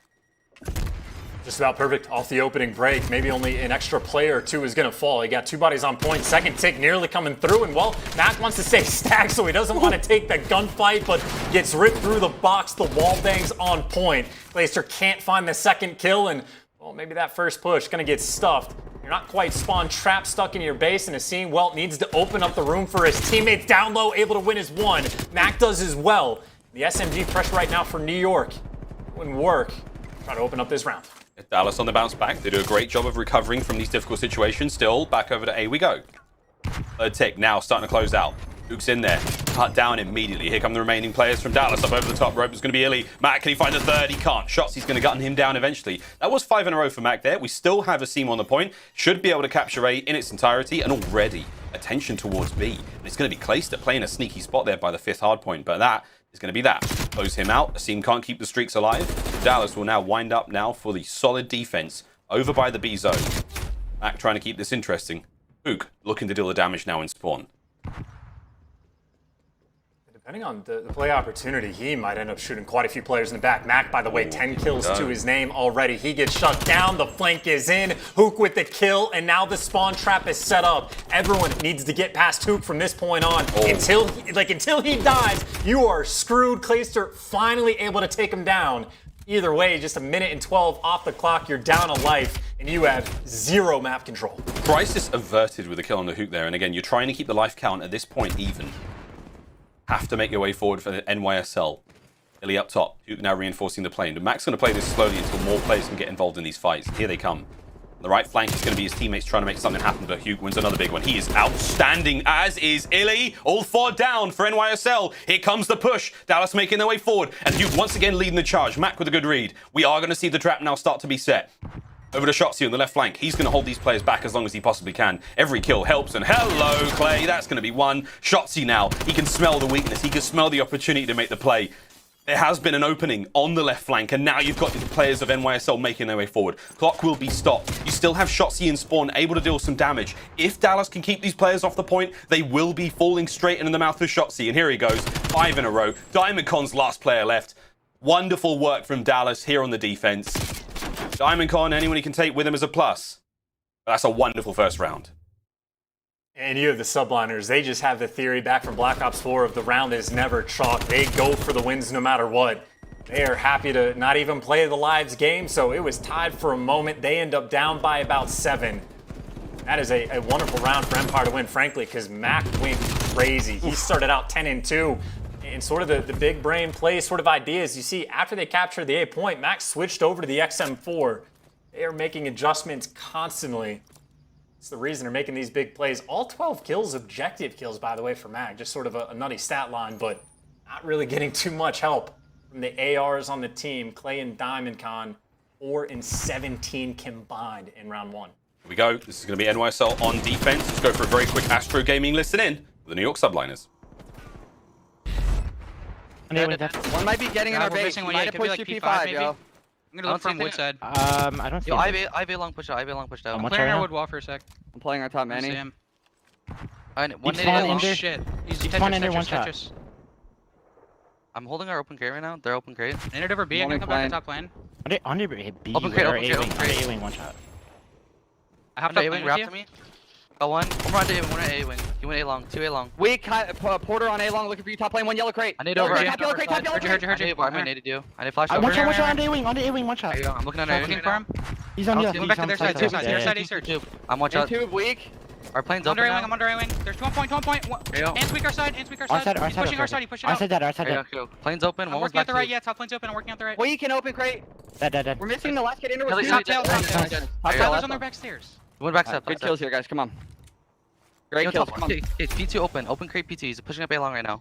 Just about perfect off the opening break. Maybe only an extra player or two is going to fall. He got 2 bodies on point. Second tick nearly coming through. And, well, Mack wants to stay stacked, so he doesn't want to take the gunfight, but gets ripped through the box. The wall bangs on point. Clayster can't find the second kill, and, well, maybe that first push going to get stuffed. You're not quite spawned trapped, stuck in your base, and Asim, well, needs to open up the room for his teammates down low, able to win his one. Mack does as well. The SMG pressure right now for New York. Wouldn't work. Try to open up this round. Dallas on the bounce back. They do a great job of recovering from these difficult situations. Still, back over to A we go. Third tick now starting to close out. Huke's in there. Cut down immediately. Here come the remaining players from Dallas up over the top rope. It's going to be iLLeY. Mack, can he find the third? He can't. Shotzzy's going to gun him down eventually. That was 5 in a row for Mack there. We still have Asim on the point. Should be able to capture A in its entirety, and already attention towards B. And it's going to be Clayster playing a sneaky spot there by the 5th hard point, but that is going to be that. Close him out. Asim can't keep the streaks alive. Dallas will now wind up now for the solid defense over by the B zone. Mack trying to keep this interesting. Huke looking to deal the damage now in spawn. Depending on the play opportunity, he might end up shooting quite a few players in the back. Mack, by the way, 10 kills to his name already. He gets shut down. The flank is in. Huke with the kill, and now the spawn trap is set up. Everyone needs to get past Huke from this point on. Until he dies, you are screwed. Clayster finally able to take him down. Either way, just a minute and 12 off the clock. You're down a life, and you have 0 map control. Crisis averted with a kill on the Huke there, and again, you're trying to keep the life count at this point even. Have to make your way forward for the NYSL. iLLeY up top. Huke now reinforcing the plane. But Mack's going to play this slowly until more players can get involved in these fights. Here they come. On the right flank is going to be his teammates trying to make something happen, but Huke wins another big one. He is outstanding, as is iLLeY. All 4 down for NYSL. Here comes the push. Dallas making their way forward, and Huke once again leading the charge. Mack with a good read. We are going to see the trap now start to be set. Over to Shotzzy on the left flank. He's going to hold these players back as long as he possibly can. Every kill helps, and hello, Clay. That's going to be one. Shotzzy now. He can smell the weakness. He can smell the opportunity to make the play. There has been an opening on the left flank, and now you've got the players of NYSL making their way forward. Clock will be stopped. You still have Shotzzy in spawn, able to deal some damage. If Dallas can keep these players off the point, they will be falling straight into the mouth of Shotzzy. And here he goes. 5 in a row. Diamondcon's last player left. Wonderful work from Dallas here on the defense. Diamondcon, anyone he can take with him as a plus. That's a wonderful first round. And you have the Subliners. They just have the theory back from Black Ops 4 of the round is never chalk. They go for the wins no matter what. They are happy to not even play the lives game, so it was tied for a moment. They end up down by about 7. That is a wonderful round for Empire to win, frankly, because Mack went crazy. He started out 10-2. And sort of the big brain play sort of ideas. You see, after they captured the A point, Mack switched over to the XM4. They are making adjustments constantly. It's the reason they're making these big plays. All 12 kills, objective kills, by the way, for Mack. Just sort of a nutty stat line, but not really getting too much help from the ARs on the team. Clay and Diamondcon, 4 and 17 combined in round 1. Here we go. This is going to be NYSL on defense. Let's go for a very quick Astro Gaming listen in with the New York Subliners. One might be getting in our base. Might have pushed your P5, yo. I'm gonna look from wood side. I don't see yo, iBeZy long pushed out. iBeZy long pushed out. I'm playing our wood wall for a sec. I'm playing our top Manny. One shit. He's Tetris. I'm holding our open crate right now. They're open crate. Ended over B. I'm gonna come back to top lane. Under B. Open crate, open crate. A-wing one shot. I have to A-wing, wrap to me. Got one. One more on A-wing, one on A-wing. You went A long, 2 A long. Weak, Porter on A long, looking for you top lane, 1 yellow crate. I need over. Top yellow crate, top yellow crate. Heard you. I needed you. I need flash over. One shot on A-wing, one shot. I'm looking on A-wing for him. He's on Go back to their side, their side, search. I'm one shot. Tube, weak. Our plane's open now. I'm under A-wing. There's 1 point. Ants weak our side, He's pushing our side, he pushed it out. Plane's open, I'm working out the right, yeah, top plane's open, I'm working out the right. Weak and open crate. Dead. We're missing the last kid in with Top tail's on their back stairs. One back step. Good kills here, guys, come on. Great kills, come on. It's P2 open, open crate P2, he's pushing up A long right now.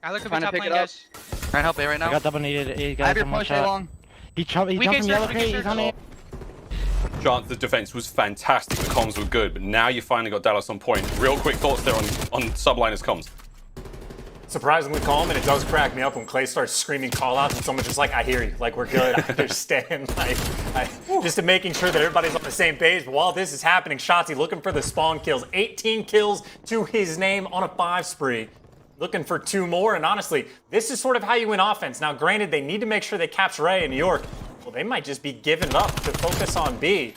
iLLeY could be top lane, guys. Trying to help A right now. I got double needed. I have your push A long. He jumped from yellow crate, he's on A. Chance the defense was fantastic, the comms were good, but now you finally got Dallas on point. Real quick thoughts there on Subliners comms. Surprisingly calm, and it does crack me up when Clay starts screaming call-outs and someone's just like, I hear you, like, we're good, I understand, just to making sure that everybody's on the same page. But while this is happening, Shotzzy looking for the spawn kills, 18 kills to his name on a 5 spree. Looking for 2 more, and honestly, this is sort of how you win offense. Now, granted, they need to make sure they capture A in New York. Well, they might just be giving it up to focus on B.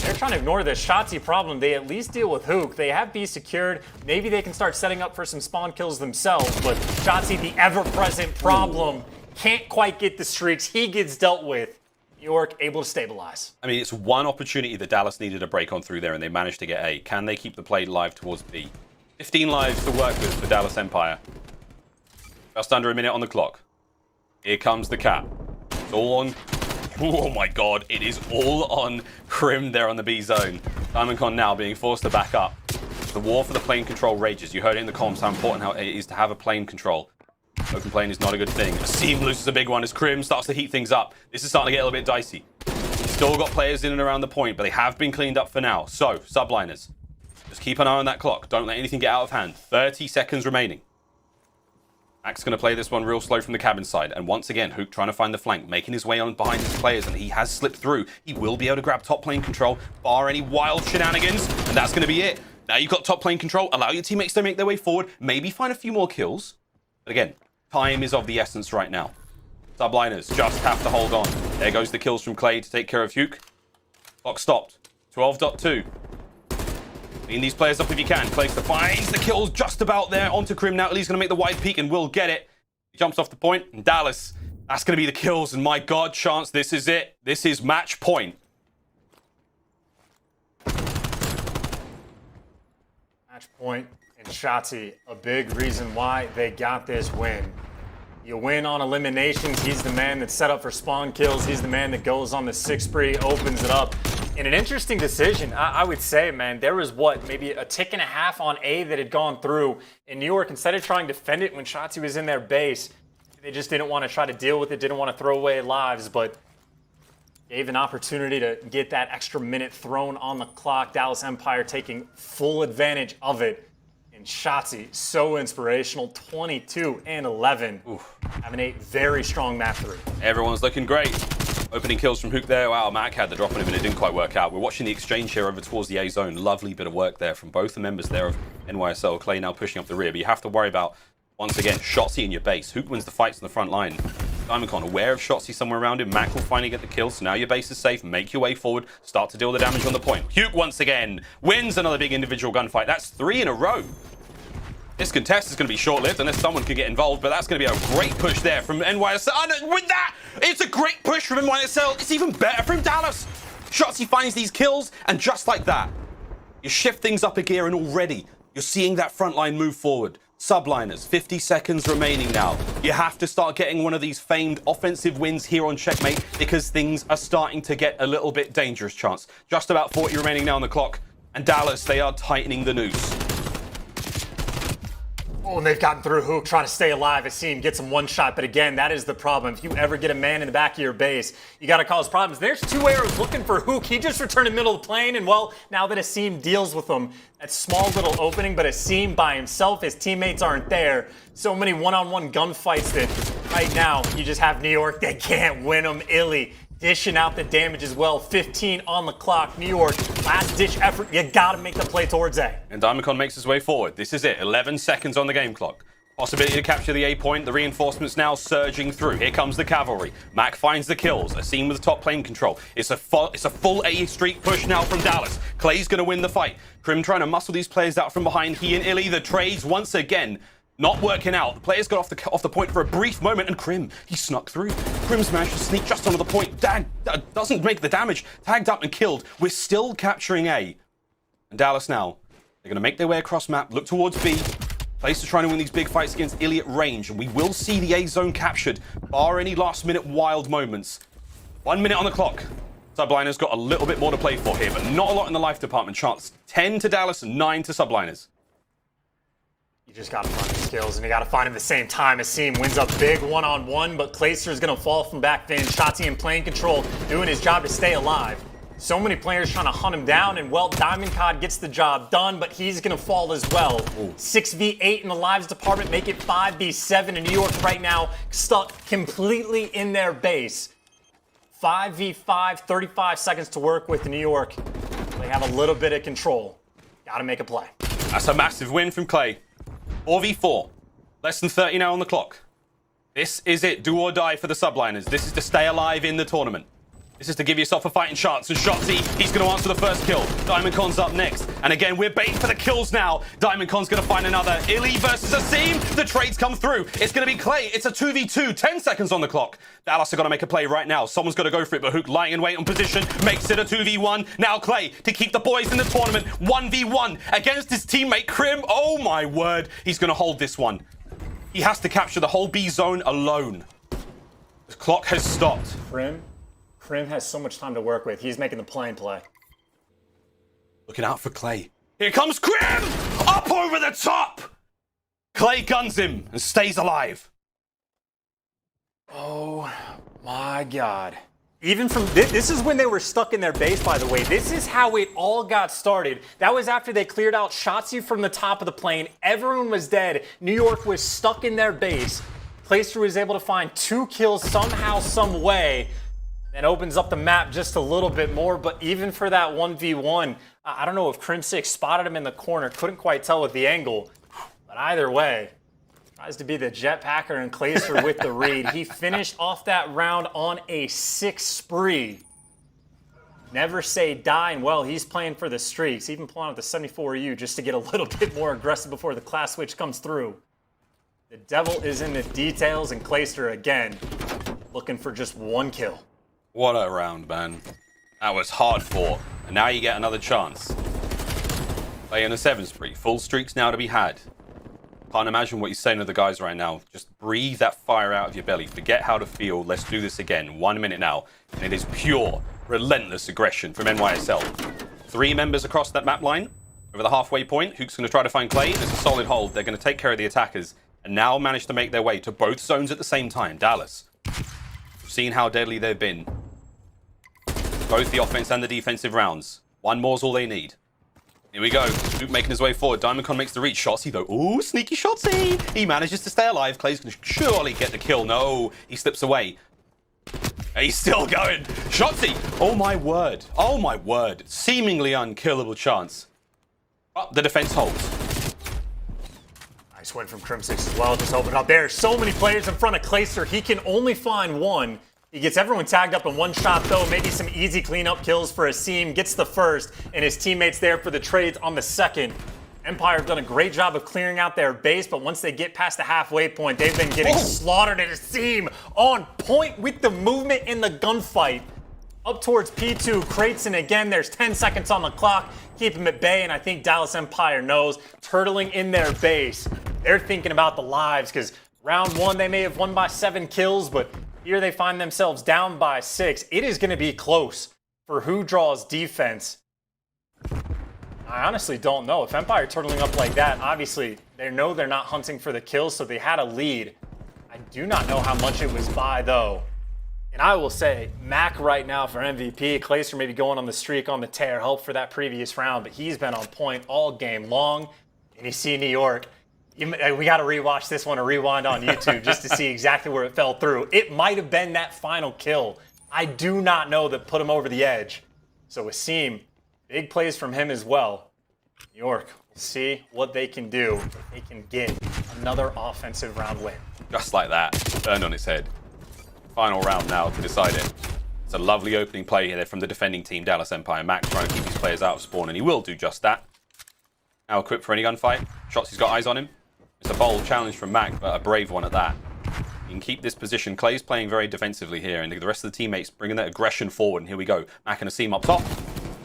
They're trying to ignore this Shotzzy problem. They at least deal with Huke. They have B secured. Maybe they can start setting up for some spawn kills themselves, but Shotzzy, the ever-present problem, can't quite get the streaks. He gets dealt with. New York able to stabilize. I mean, it's one opportunity that Dallas needed a break on through there, and they managed to get A. Can they keep the play live towards B? 15 lives to work with for Dallas Empire. Just under a minute on the clock. Here comes the cap. It's all on. Oh my god, it is all on Crim there on the B zone. Diamondcon now being forced to back up. The war for the plane control rages. You heard it in the comms how important how it is to have a plane control. Open plane is not a good thing. Asim loses a big one as Crim starts to heat things up. This is starting to get a little bit dicey. Still got players in and around the point, but they have been cleaned up for now. So, Subliners, just keep an eye on that clock. Don't let anything get out of hand. 30 seconds remaining. Mack's going to play this one real slow from the cabin side. And once again, Huke trying to find the flank, making his way on behind his players, and he has slipped through. He will be able to grab top lane control, bar any wild shenanigans, and that's going to be it. Now you've got top lane control. Allow your teammates to make their way forward. Maybe find a few more kills. But again, time is of the essence right now. Subliners just have to hold on. There goes the kills from Clay to take care of Huke. Clock stopped. 12.2. Clean these players up if you can. Clayster finds the kills just about there. Onto Crim now. He's going to make the wide peek and will get it. He jumps off the point. And Dallas, that's going to be the kills. And my God, Chance, this is it. This is match point. Match point and Shotzzy, a big reason why they got this win. You win on eliminations. He's the man that's set up for spawn kills. He's the man that goes on the 6 spree, opens it up. And an interesting decision, I would say, man, there was maybe a tick and a half on A that had gone through. In New York, instead of trying to defend it when Shotzzy was in their base, they just didn't want to try to deal with it, didn't want to throw away lives, but gave an opportunity to get that extra minute thrown on the clock. Dallas Empire taking full advantage of it. And Shotzzy, so inspirational, 22 and 11. Oof. Having a very strong map 3. Everyone's looking great. Opening kills from Huke there. Wow, Mack had the drop on him and it didn't quite work out. We're watching the exchange here over towards the A zone. Lovely bit of work there from both the members there of NYSL. Clay now pushing up the rear, but you have to worry about, once again, Shotzzy in your base. Huke wins the fights in the front line. Diamondcon aware of Shotzzy somewhere around him. Mack will finally get the kill, so now your base is safe. Make your way forward. Start to deal the damage on the point. Huke once again wins another big individual gunfight. That's 3 in a row. This contest is going to be short-lived unless someone can get involved, but that's going to be a great push there from NYSL. And with that, it's a great push from NYSL. It's even better from Dallas. Shotzzy finds these kills, and just like that, you shift things up a gear, and already you're seeing that front line move forward. Subliners, 50 seconds remaining now. You have to start getting one of these famed offensive wins here on Checkmate because things are starting to get a little bit dangerous, Chance. Just about 40 remaining now on the clock, and Dallas, they are tightening the noose. Oh, and they've gotten through Huke, trying to stay alive. Asim gets him one shot, but again, that is the problem. If you ever get a man in the back of your base, you got to cause problems. There's 2 arrows looking for Huke. He just returned in the middle of the plane, and well, now that Asim deals with him, that small little opening, but Asim by himself, his teammates aren't there. So many one-on-one gunfights that right now, you just have New York. They can't win them. iLLeY dishing out the damage as well. 15 on the clock. New York, last ditch effort. You gotta make the play towards A. And Diamondcon makes his way forward. This is it. 11 seconds on the game clock. Possibility to capture the A point. The reinforcements now surging through. Here comes the cavalry. Mack finds the kills. Asim with the top plane control. It's a full A streak push now from Dallas. Clay's gonna win the fight. Crim trying to muscle these players out from behind. He and iLLeY, the trades once again not working out. The players got off the point for a brief moment, and Crim, he snuck through. Crim's managed to sneak just onto the point. Doesn't make the damage. Tagged up and killed. We're still capturing A. And Dallas now, they're going to make their way across map, look towards B. Clayster trying to win these big fights against iLLeY at range, and we will see the A zone captured, bar any last-minute wild moments. 1 minute on the clock. Subliners got a little bit more to play for here, but not a lot in the life department. Chance 10 to Dallas and 9 to Subliners. You just got to find the skills, and you got to find them at the same time. Asim wins a big one-on-one, but Clayster's going to fall from back then. Shotzzy in plane control, doing his job to stay alive. So many players trying to hunt him down, and well, Diamondcon gets the job done, but he's going to fall as well. 6v8 in the lives department, make it 5v7 in New York right now, stuck completely in their base. 5v5, 35 seconds to work with in New York. They have a little bit of control. Got to make a play. That's a massive win from Clay. 4v4. Less than 30 now on the clock. This is it. Do or die for the Subliners. This is to stay alive in the tournament. This is to give yourself a fighting chance. And Shotzzy, he's going to answer the first kill. Diamondcon's up next. And again, we're baiting for the kills now. Diamondcon's going to find another. iLLeY versus Asim. The trades come through. It's going to be Clay. It's a 2v2. 10 seconds on the clock. Dallas are going to make a play right now. Someone's got to go for it, but Huke lying in wait on position makes it a 2v1. Now Clay to keep the boys in the tournament. 1v1 against his teammate Crim. Oh my word. He's going to hold this one. He has to capture the whole B zone alone. The clock has stopped. Crim has so much time to work with. He's making the play. Looking out for Clay. Here comes Crim! Up over the top! Clay guns him and stays alive. Oh my God. Even from this is when they were stuck in their base, by the way. This is how it all got started. That was after they cleared out Shotzzy from the top of the plane. Everyone was dead. New York was stuck in their base. Clayster was able to find 2 kills somehow, some way. And opens up the map just a little bit more. But even for that 1v1, I don't know if Crimsix spotted him in the corner. Couldn't quite tell with the angle. But either way, tries to be the jetpacker and Clayster with the read. He finished off that round on a 6 spree. Never say die, and well, he's playing for the streaks, even pulling out the 74U just to get a little bit more aggressive before the class switch comes through. The devil is in the details, and Clayster again looking for just 1 kill. What a round, man. That was hard fought, and now you get another chance. Playing a 7 spree, full streaks now to be had. Can't imagine what he's saying to the guys right now. Just breathe that fire out of your belly. Forget how to feel. Let's do this again. 1 minute now. And it is pure, relentless aggression from NYSL. 3 members across that map line. Over the halfway point. Huke's going to try to find Clay. There's a solid hold. They're going to take care of the attackers. And now manage to make their way to both zones at the same time. Dallas. We've seen how deadly they've been. Both the offense and the defensive rounds. 1 more's all they need. Here we go. Huke making his way forward. Diamondcon makes the reach. Shotzzy though. Ooh, sneaky Shotzzy. He manages to stay alive. Clay's going to surely get the kill. No, he slips away. He's still going. Shotzzy. Oh my word. Oh my word. Seemingly unkillable chance. But the defense holds. Nice win from Crimsix as well. Just open up there. So many players in front of Clayster. He can only find 1. He gets everyone tagged up in 1 shot, though. Maybe some easy cleanup kills for Asim. Gets the first, and his teammates there for the trades on the second. Empire have done a great job of clearing out their base, but once they get past the halfway point, they've been getting slaughtered. And Asim on point with the movement in the gunfight. Up towards P2, Creighton again. There's 10 seconds on the clock. Keep him at bay, and I think Dallas Empire knows. Turtling in their base. They're thinking about the lives, because round 1, they may have won by 7 kills, but here they find themselves down by 6. It is going to be close for who draws defense. I honestly don't know. If Empire turtling up like that, obviously they know they're not hunting for the kills, so they had a lead. I do not know how much it was by, though. And I will say, Mack right now for MVP. Clayster maybe going on the streak on the tear. Help for that previous round, but he's been on point all game long. And you see New York. We got to rewatch this one or rewind on YouTube just to see exactly where it fell through. It might have been that final kill. I do not know that put him over the edge. So Asim, big plays from him as well. New York, we'll see what they can do if they can get another offensive round win. Just like that, turned on its head. Final round now to decide it. It's a lovely opening play here from the defending team, Dallas Empire. Mack trying to keep his players out of spawn, and he will do just that. Now equipped for any gunfight. Shotzzy's got eyes on him. It's a bold challenge from Mack, but a brave one at that. You can keep this position. Clay's playing very defensively here, and the rest of the teammates bringing that aggression forward. And here we go. Mack and Asim up top.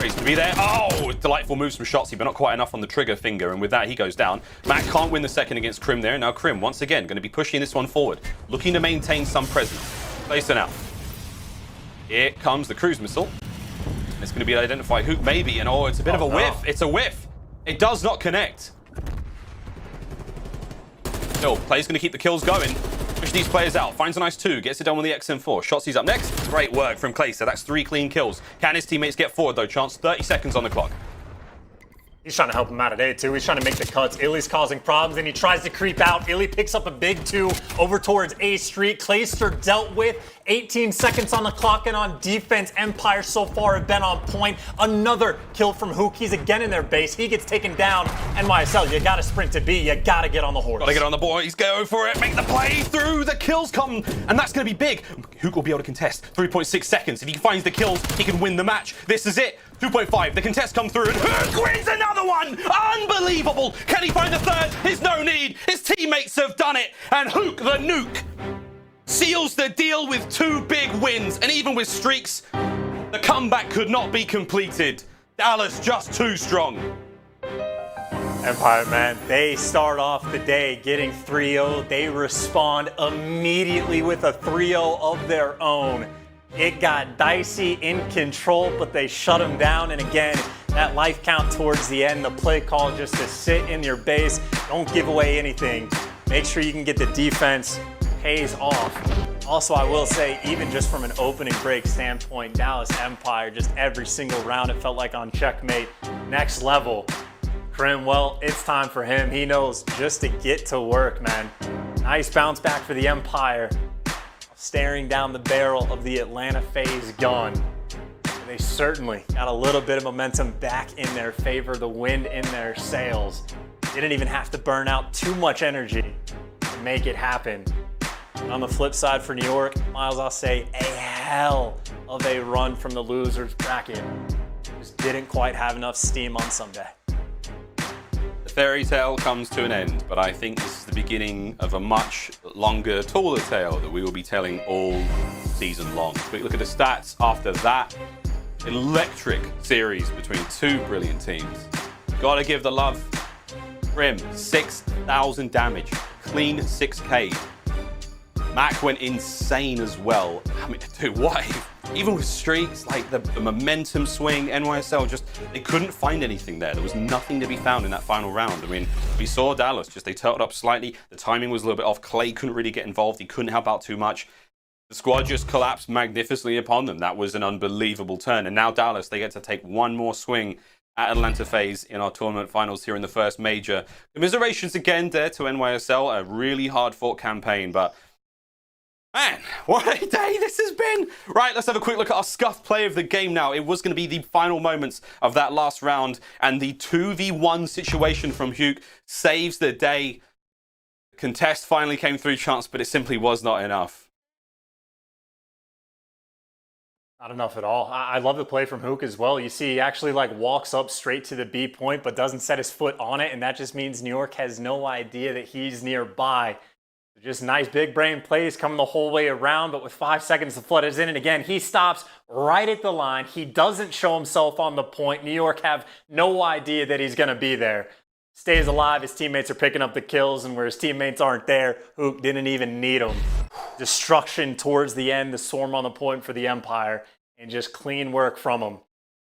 Crazy to be there. Oh, delightful moves from Shotzzy, but not quite enough on the trigger finger. And with that, he goes down. Mack can't win the second against Crim there. Now Crim, once again, going to be pushing this one forward. Looking to maintain some presence. Clayster now. Here comes the cruise missile. It's going to be identified. Huke maybe, and oh, it's a bit of a whiff. It's a whiff. It does not connect. Still, Play's going to keep the kills going. Push these players out. Finds a nice 2. Gets it done with the XM4. Shotzzy's up next. Great work from Clayster. That's 3 clean kills. Can his teammates get forward, though? Chance 30 seconds on the clock. He's trying to help him out today, too. He's trying to make the cuts. iLLeY's causing problems, and he tries to creep out. iLLeY picks up a big 2 over towards A Street. Clayster dealt with. 18 seconds on the clock, and on defense, Empire so far have been on point. Another kill from Huke. He's again in their base. He gets taken down. NYSL, you got to sprint to B. You got to get on the horse. Got to get on the board. He's going for it. Make the play through. The kills come, and that's going to be big. Huke will be able to contest. 3.6 seconds. If he finds the kills, he can win the match. This is it. 2.5. The contest come through, and Huke wins another one. Unbelievable. Can he find the third? There's no need. His teammates have done it, and Huke the nuke seals the deal with 2 big wins. And even with streaks, the comeback could not be completed. Dallas just too strong. Empire, man, they start off the day getting 3-0. They respond immediately with a 3-0 of their own. It got dicey in control, but they shut them down. And again, that life count towards the end, the play call just to sit in your base. Don't give away anything. Make sure you can get the defense. Pays off. Also, I will say, even just from an opening break standpoint, Dallas Empire, just every single round, it felt like on checkmate, next level. Crim, well, it's time for him. He knows just to get to work, man. Nice bounce back for the Empire. Staring down the barrel of the Atlanta FaZe gun. They certainly got a little bit of momentum back in their favor, the wind in their sails. Didn't even have to burn out too much energy to make it happen. And on the flip side for New York, Miles, I'll say a hell of a run from the losers bracket. Just didn't quite have enough steam on Sunday. The fairy tale comes to an end, but I think this is the beginning of a much longer, taller tale that we will be telling all season long. Quick look at the stats after that electric series between two brilliant teams. Gotta give the love. Crim, 6,000 damage, clean 6K. Mack went insane as well. I mean, dude, what? Even with streaks, like the momentum swing, NYSL just, they couldn't find anything there. There was nothing to be found in that final round. I mean, we saw Dallas, just they turtled up slightly. The timing was a little bit off. Clay couldn't really get involved. He couldn't help out too much. The squad just collapsed magnificently upon them. That was an unbelievable turn. And now Dallas, they get to take one more swing at Atlanta FaZe in our tournament finals here in the first major. Commiserations again there to NYSL, a really hard-fought campaign, but man, what a day this has been. Right, let's have a quick look at our scuffed play of the game now. It was going to be the final moments of that last round, and the 2v1 situation from Huke saves the day. The contest finally came through chance, but it simply was not enough. Not enough at all. I love the play from Huke as well. You see, he actually like walks up straight to the B point, but doesn't set his foot on it, and that just means New York has no idea that he's nearby. Just nice big brain plays coming the whole way around, but with 5 seconds the flood is in, and again, he stops right at the line. He doesn't show himself on the point. New York have no idea that he's gonna be there. Stays alive, his teammates are picking up the kills, and where his teammates aren't there, Huke didn't even need them. Destruction towards the end, the swarm on the point for the Empire, and just clean work from him.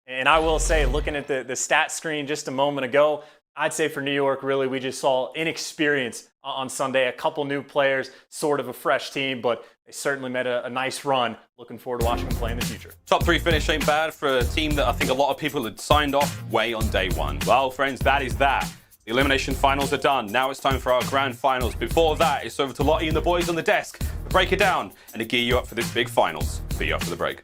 And I will say, looking at the stat screen just a moment ago, I'd say for New York, really, we just saw inexperience on Sunday. A couple new players, sort of a fresh team, but they certainly made a nice run. Looking forward to watching them play in the future. Top 3 finish ain't bad for a team that I think a lot of people had signed off way on day one. Well, friends, that is that. The elimination finals are done. Now it's time for our grand finals. Before that, it's over to Lottie and the boys on the desk to break it down and to gear you up for this big finals. See you after the break.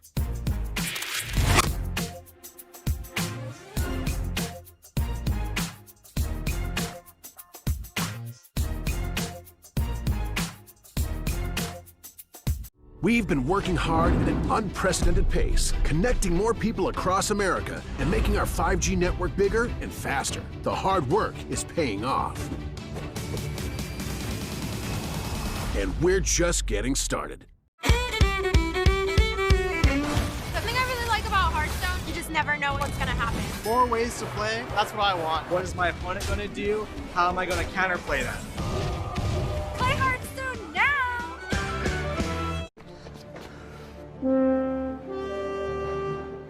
We've been working hard at an unprecedented pace, connecting more people across America and making our 5G network bigger and faster. The hard work is paying off. And we're just getting started. Something I really like about Hearthstone, you just never know what's gonna happen. 4 ways to play, that's what I want. What is my opponent gonna do? How am I gonna counterplay that? Play Hearthstone now!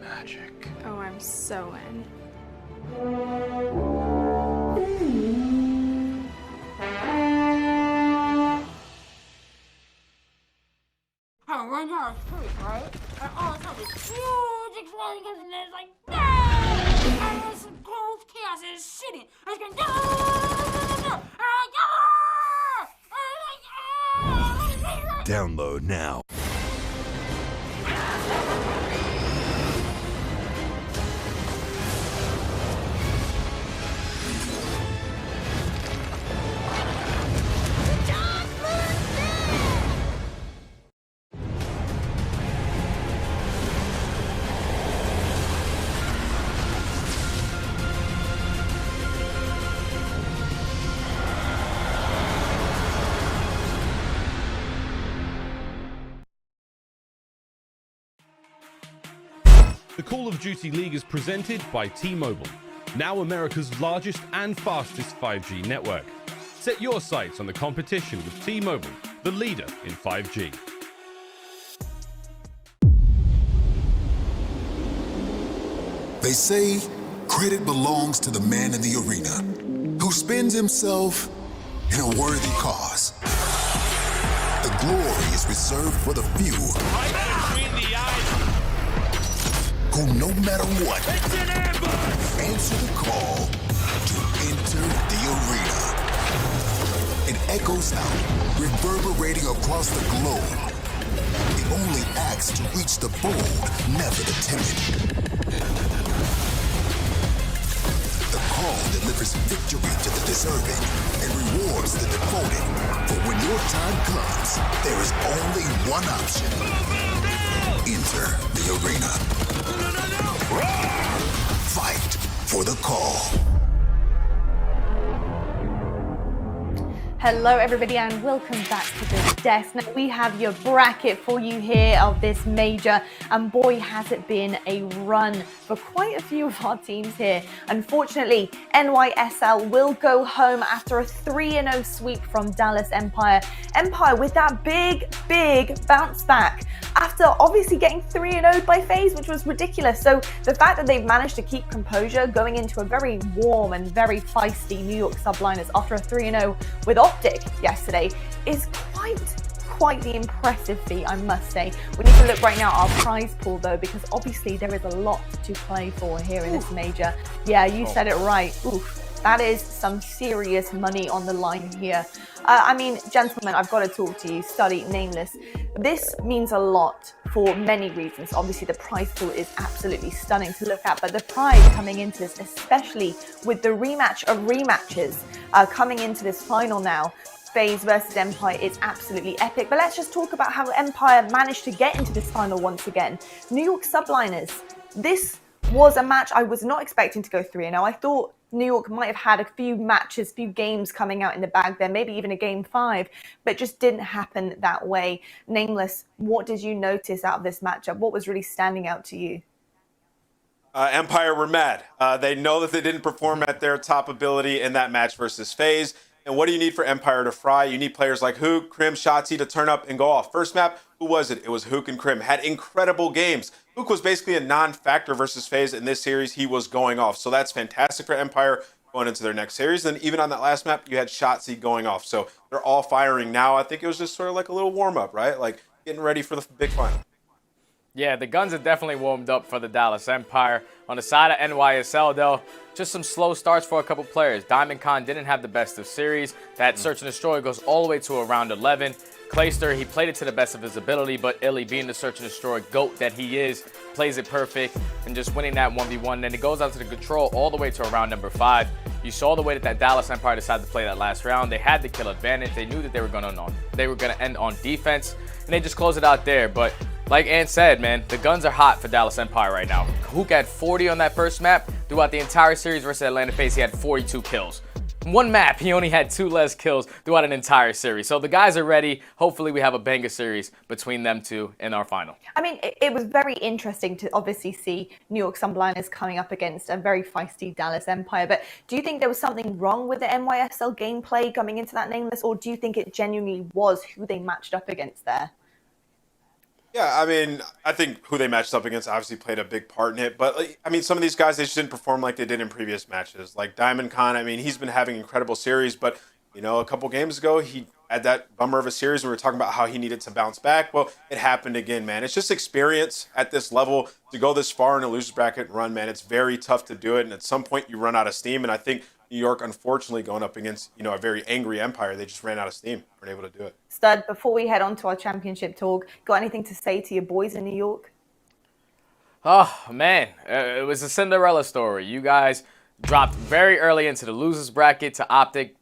Magic. Oh, I'm so in. Oh, right now it's pretty, right? And all of a sudden, huge explosion, and it's like, no! And there's some cold chaos and it's shitting. And it's going, no! And I'm like, Download now. The Call of Duty League is presented by T-Mobile, now America's largest and fastest 5G network. Set your sights on the competition with T-Mobile, the leader in 5G. They say credit belongs to the man in the arena who spends himself in a worthy cause. The glory is reserved for the few who, no matter what, answer the call to enter the arena. It echoes out, reverberating across the globe. The only axe to reach the bold, never the timid. The call delivers victory to the deserving and rewards the devoted. For when your time comes, there is only one option. Enter the arena. Fight for the call. Hello everybody and welcome back to the desk. Now we have your bracket for you here of this major, and boy has it been a run for quite a few of our teams here. Unfortunately, NYSL will go home after a 3-0 sweep from Dallas Empire. Empire with that big bounce back after obviously getting 3-0'd by FaZe, which was ridiculous. So the fact that they've managed to keep composure going into a very warm and very feisty New York Subliners after a 3-0 with OpTic yesterday is quite the impressive feat, I must say. We need to look right now at our prize pool though, because obviously there is a lot to play for here in this major. Yeah, you said it right. Oof. That is some serious money on the line here. I mean, gentlemen, I've got to talk to you, Study, Nameless. This means a lot for many reasons. Obviously, the prize pool is absolutely stunning to look at, but the prize coming into this, especially with the rematch of rematches coming into this final now, FaZe versus Empire, is absolutely epic. But let's just talk about how Empire managed to get into this final once again. New York Subliners, this was a match I was not expecting to go 3-0. I thought New York might have had a few matches, few games coming out in the bag there, maybe even a game 5, but it just didn't happen that way. Nameless, what did you notice out of this matchup? What was really standing out to you? Empire were mad. They know that they didn't perform at their top ability in that match versus FaZe. And what do you need for Empire to fry? You need players like Huke, Crim, Shotzzy to turn up and go off. First map, who was it? It was Huke and Crim. Had incredible games. Huke was basically a non-factor versus FaZe in this series. He was going off. So that's fantastic for Empire going into their next series. And even on that last map, you had Shotzzy going off. So they're all firing now. I think it was just sort of like a little warm-up, right? Like getting ready for the big final. Yeah, the guns are definitely warmed up for the Dallas Empire. On the side of NYSL, though, just some slow starts for a couple players. Diamondcon didn't have the best of series. That Search and Destroy goes all the way to around 11. Clayster, he played it to the best of his ability, but iLLeY, being the Search and Destroy GOAT that he is, plays it perfect and just winning that 1v1. Then it goes out to the control all the way to around number 5. You saw the way that Dallas Empire decided to play that last round. They had the kill advantage. They knew that they were going to end on defense, and they just closed it out there. But like Ant said, man, the guns are hot for Dallas Empire right now. Huke had 40 on that first map. Throughout the entire series versus Atlanta FaZe, he had 42 kills. One map, he only had 2 less kills throughout an entire series. So the guys are ready. Hopefully we have a banger series between them two in our final. I mean, it was very interesting to obviously see New York Subliners coming up against a very feisty Dallas Empire. But do you think there was something wrong with the NYSL gameplay coming into that Nameless, or do you think it genuinely was who they matched up against there? Yeah, I mean, I think who they matched up against obviously played a big part in it. But, I mean, some of these guys, they just didn't perform like they did in previous matches. Like Diamondcon, I mean, he's been having incredible series. But, you know, a couple games ago, he had that bummer of a series where we were talking about how he needed to bounce back. Well, it happened again, man. It's just experience at this level to go this far in a loser's bracket and run, man. It's very tough to do it. And at some point, you run out of steam. And I think New York, unfortunately, going up against, you know, a very angry Empire, they just ran out of steam. Weren't able to do it. Stud, before we head on to our championship talk, got anything to say to your boys in New York? Oh, man. It was a Cinderella story. You guys dropped very early into the losers bracket to OpTic,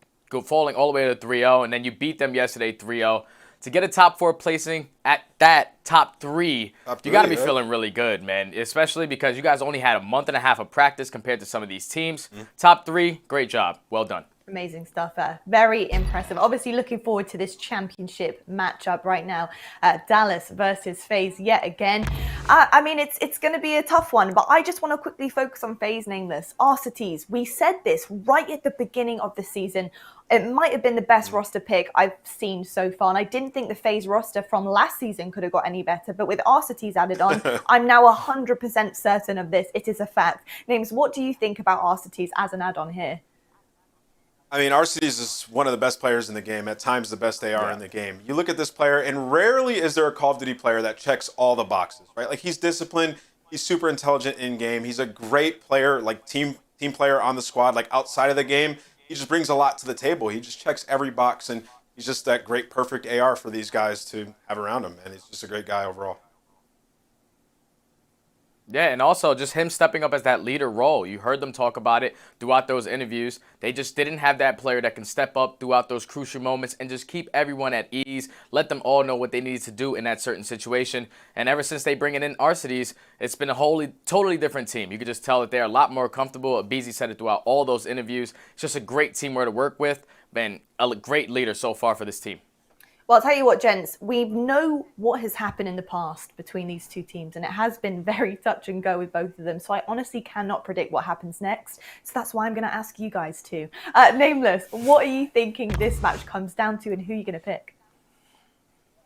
falling all the way to 3-0, and then you beat them yesterday 3-0. To get a top 4 placing at that top 3, you got to be feeling really good, man, especially because you guys only had a month and a half of practice compared to some of these teams. Top 3, great job. Well done. Amazing stuff. Very impressive. Obviously looking forward to this championship matchup right now. Dallas versus FaZe yet again. I mean, it's going to be a tough one, but I just want to quickly focus on FaZe Nameless. Arcitys, we said this right at the beginning of the season. It might have been the best roster pick I've seen so far, and I didn't think the FaZe roster from last season could have got any better, but with Arcitys added on, I'm now 100% certain of this. It is a fact. Names, what do you think about Arcitys as an add-on here? I mean, Arcitys is one of the best players in the game, at times the best AR in the game. You look at this player, and rarely is there a Call of Duty player that checks all the boxes, right? Like, he's disciplined, he's super intelligent in-game, he's a great player, like team player on the squad, like outside of the game. He just brings a lot to the table. He just checks every box, and he's just that great, perfect AR for these guys to have around him, and he's just a great guy overall. Yeah, and also just him stepping up as that leader role. You heard them talk about it throughout those interviews. They just didn't have that player that can step up throughout those crucial moments and just keep everyone at ease, let them all know what they needed to do in that certain situation. And ever since they bring in Arcitys, it's been a totally different team. You could just tell that they're a lot more comfortable. aBeZy said it throughout all those interviews. It's just a great team to work with, and a great leader so far for this team. Well, I'll tell you what, gents, we know what has happened in the past between these two teams, and it has been very touch and go with both of them. So I honestly cannot predict what happens next. So that's why I'm going to ask you guys too. Nameless, what are you thinking this match comes down to, and who are you going to pick?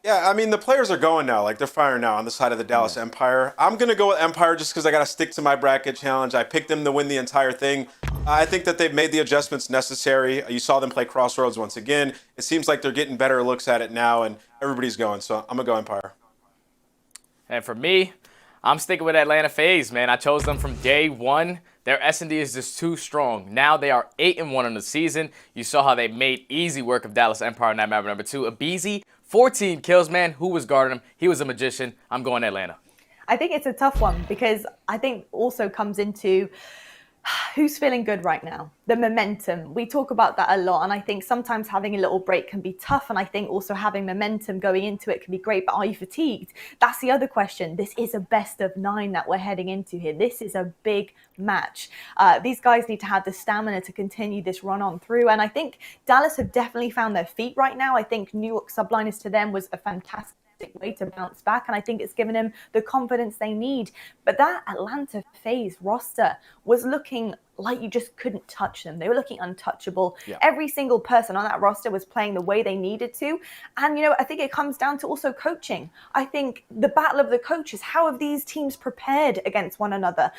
Yeah, I mean, the players are going now. Like, they're firing now on the side of the Dallas Empire. I'm going to go with Empire just because I got to stick to my bracket challenge. I picked them to win the entire thing. I think that they've made the adjustments necessary. You saw them play Crossroads once again. It seems like they're getting better looks at it now, and everybody's going. So I'm going to go Empire. And for me, I'm sticking with Atlanta FaZe, man. I chose them from day one. Their S&D is just too strong. Now they are 8-1 on the season. You saw how they made easy work of Dallas Empire in that map number 2. aBeZy, 14 kills, man. Who was guarding him? He was a magician. I'm going Atlanta. I think it's a tough one because I think also comes into who's feeling good right now? The momentum. We talk about that a lot, and I think sometimes having a little break can be tough, and I think also having momentum going into it can be great, but are you fatigued? That's the other question. This is a best of 9 that we're heading into here. This is a big match. These guys need to have the stamina to continue this run on through, and I think Dallas have definitely found their feet right now. I think York Subliners to them was a fantastic way to bounce back, and I think it's given him the confidence they need. But that Atlanta FaZe roster was looking like you just couldn't touch them. They were looking untouchable. Yeah. Every single person on that roster was playing the way they needed to. And, you know, I think it comes down to also coaching. I think the battle of the coaches, how have these teams prepared against one another?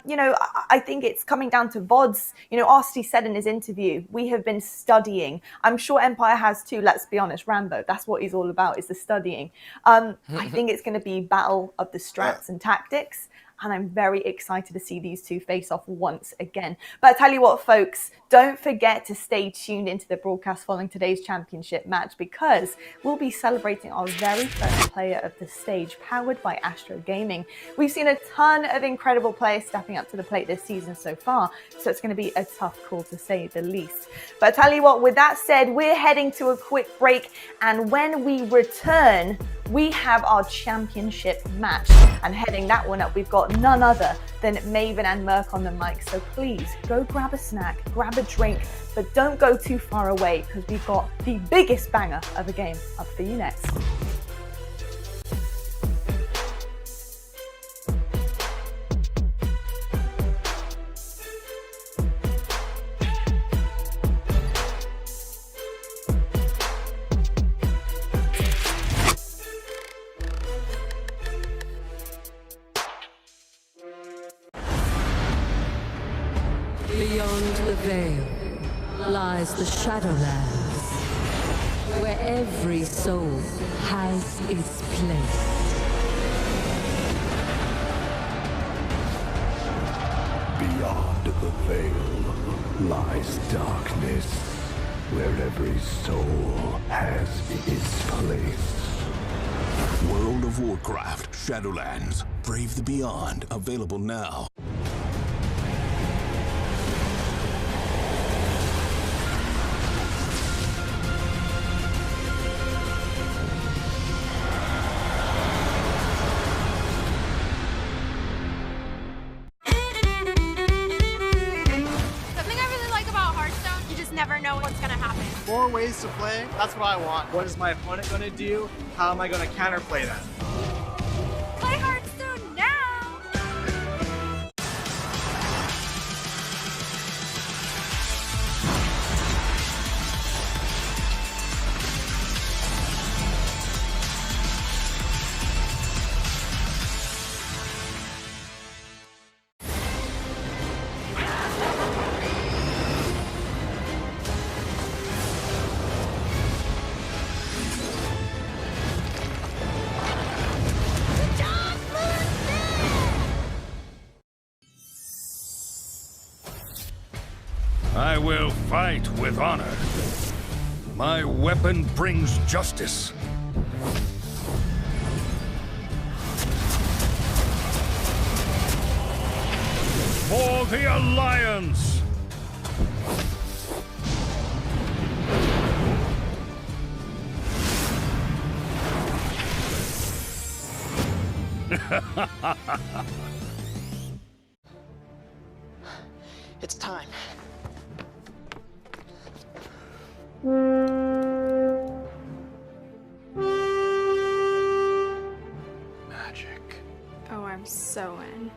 You know, I think it's coming down to VODs. You know, Arcitys said in his interview, we have been studying. I'm sure Empire has too, let's be honest. Rambo, that's what he's all about, is the studying. I think it's going to be battle of the strats and tactics. And I'm very excited to see these two face off once again. But I tell you what, folks, don't forget to stay tuned into the broadcast following today's championship match, because we'll be celebrating our very first player of the stage, powered by Astro Gaming. We've seen a ton of incredible players stepping up to the plate this season so far, so it's going to be a tough call to say the least. But I tell you what, with that said, we're heading to a quick break, and when we return, we have our championship match, and heading that one up, we've got none other than Maven and Merc on the mic. So please go grab a snack, grab a drink, but don't go too far away, because we've got the biggest banger of a game up for you next. Beyond the veil lies the Shadowlands, where every soul has its place. Beyond the veil lies darkness, where every soul has its place. World of Warcraft Shadowlands. Brave the Beyond. Available now. More ways to play, that's what I want. What is my opponent going to do? How am I going to counterplay that? Play Hearthstone now! fight with honor. My weapon brings justice. For the Alliance! It's time. Magic. Oh, I'm so in.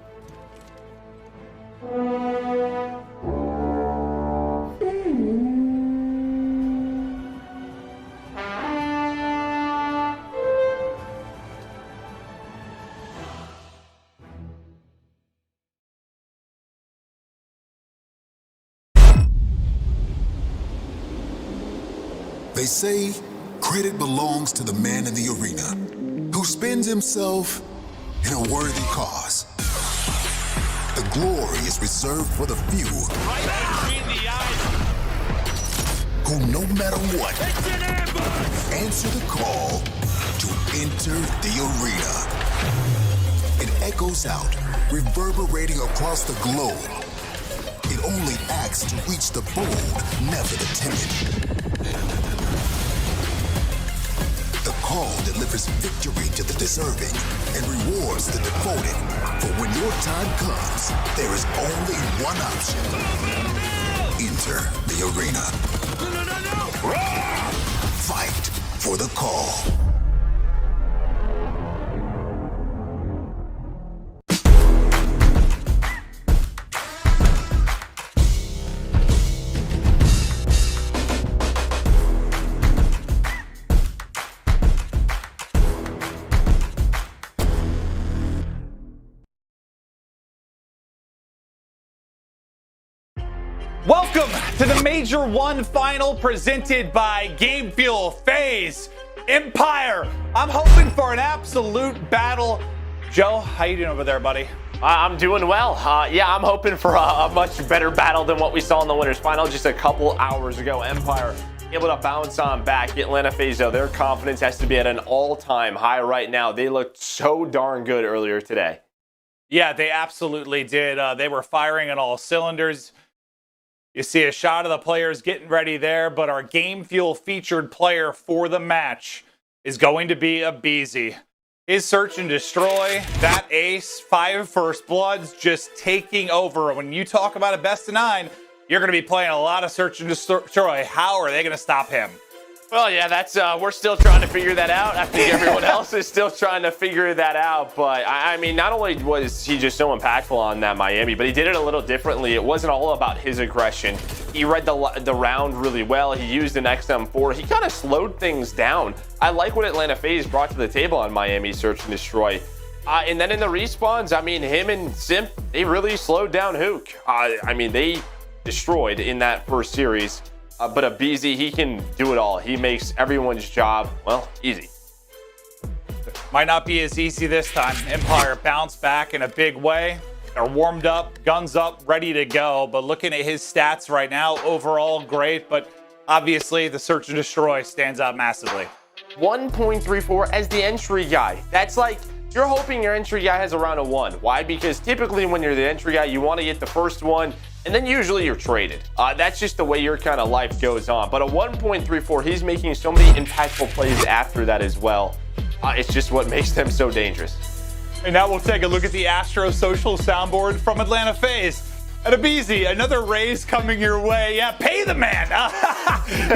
They say credit belongs to the man in the arena who spends himself in a worthy cause. The glory is reserved for the few who, no matter what, answer the call to enter the arena. It echoes out, reverberating across the globe. It only acts to reach the bold, never the timid. The call delivers victory to the deserving and rewards the devoted. For when your time comes, there is only one option. Enter the arena. Fight for the call. Welcome to the Major 1 final presented by Game Fuel, FaZe, Empire. I'm hoping for an absolute battle. Joe, how you doing over there, buddy? I'm doing well. Yeah, I'm hoping for a much better battle than what we saw in the winners final just a couple hours ago. Empire able to bounce on back. Atlanta FaZe, though, their confidence has to be at an all-time high right now. They looked so darn good earlier today. Yeah, they absolutely did. They were firing on all cylinders. You see a shot of the players getting ready there, but our Game Fuel featured player for the match is going to be aBeZy. His search and destroy, that ace, 5 first bloods just taking over. When you talk about a best of 9, you're going to be playing a lot of search and destroy. How are they going to stop him? Well, yeah, that's we're still trying to figure that out. I think everyone else is still trying to figure that out. But I mean, not only was he just so impactful on that Miami, but he did it a little differently. It wasn't all about his aggression. He read the round really well. He used an XM4. He kind of slowed things down. I like what Atlanta FaZe brought to the table on Miami Search and Destroy. And then in the respawns, I mean, him and Simp, they really slowed down Huke. I mean, they destroyed in that first series. But aBeZy, he can do it all. He makes everyone's job, well, easy. Might not be as easy this time. Empire bounced back in a big way. They're warmed up, guns up, ready to go. But looking at his stats right now, overall great. But obviously, the search and destroy stands out massively. 1.34 as the entry guy. That's like, you're hoping your entry guy has around a 1. Why? Because typically when you're the entry guy, you want to get the first one, and then usually you're traded. That's just the way your kind of life goes on. But a 1.34, he's making so many impactful plays after that as well. It's just what makes them so dangerous. And now we'll take a look at the Astro Social soundboard from Atlanta FaZe. And aBeZy, another raise coming your way. Yeah, pay the man.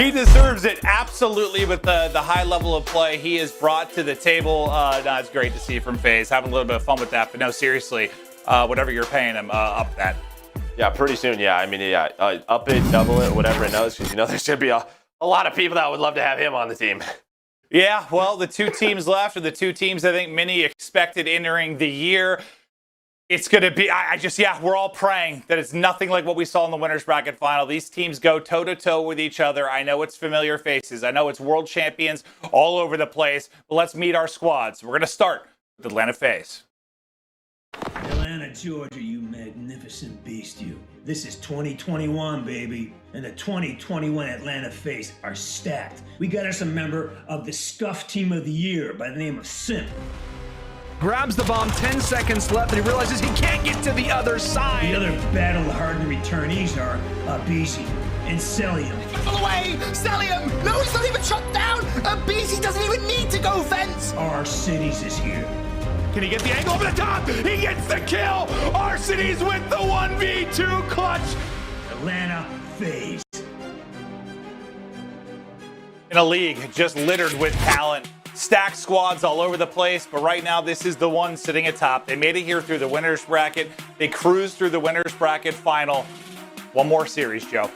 He deserves it, absolutely, with the high level of play he has brought to the table. It's great to see from FaZe. Having a little bit of fun with that. But no, seriously, whatever you're paying him, up that. Yeah, pretty soon, yeah. I mean, yeah, up it, double it, whatever it knows, because you know there's going to be a lot of people that would love to have him on the team. Yeah, well, the two teams left are the two teams I think many expected entering the year. It's going to be, we're all praying that it's nothing like what we saw in the winners bracket final. These teams go toe-to-toe with each other. I know it's familiar faces. I know it's world champions all over the place. But let's meet our squads. We're going to start with Atlanta FaZe. Atlanta, Georgia, you magnificent beast, you. This is 2021, baby, and the 2021 Atlanta FaZe are stacked. We got us a member of the Scuff Team of the Year by the name of Simp. Grabs the bomb, 10 seconds left, and he realizes he can't get to the other side. The other battle-hardened returnees are aBeZy and Cellium. All the way! Cellium! No, he's not even shot down! aBeZy doesn't even need to go fence! Arcitys is here. Can he get the angle over the top? He gets the kill! Arcitys with the 1v2 clutch! Atlanta FaZe. In a league just littered with talent. Stacked squads all over the place, but right now this is the one sitting atop. They made it here through the winner's bracket. They cruised through the winner's bracket final. One more series, Joe.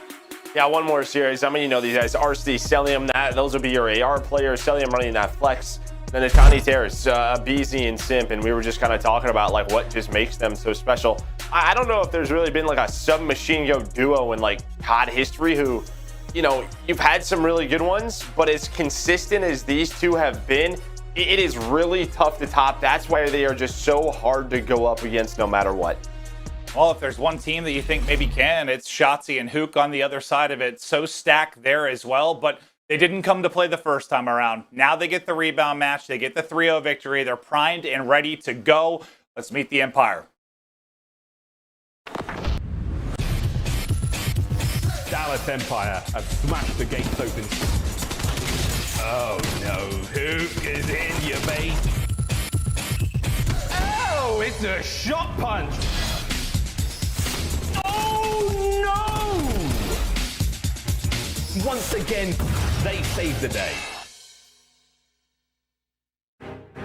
Yeah, one more series. I mean, you know these guys, Arcitys, Cellium, those would be your AR players. Cellium running that flex. Then the Tiny Terrace, aBeZy and Simp, and we were just kind of talking about like what just makes them so special. I don't know if there's really been like a submachine gun duo in like COD history who, you know, you've had some really good ones, but as consistent as these two have been, it is really tough to top. That's why they are just so hard to go up against no matter what. Well, if there's one team that you think maybe can, it's Shotzzy and Huke on the other side of it. So stacked there as well, but they didn't come to play the first time around. Now they get the rebound match. They get the 3-0 victory. They're primed and ready to go. Let's meet the Empire. Dallas Empire have smashed the gates open. Oh no, Huke is in your base. Oh, it's a shot punch. Oh no! Once again, they saved the day.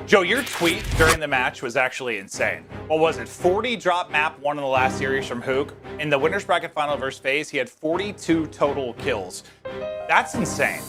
Joe, your tweet during the match was actually insane. What was it? 40 drop map one in the last series from Huke. In the winner's bracket final versus FaZe, he had 42 total kills. That's insane.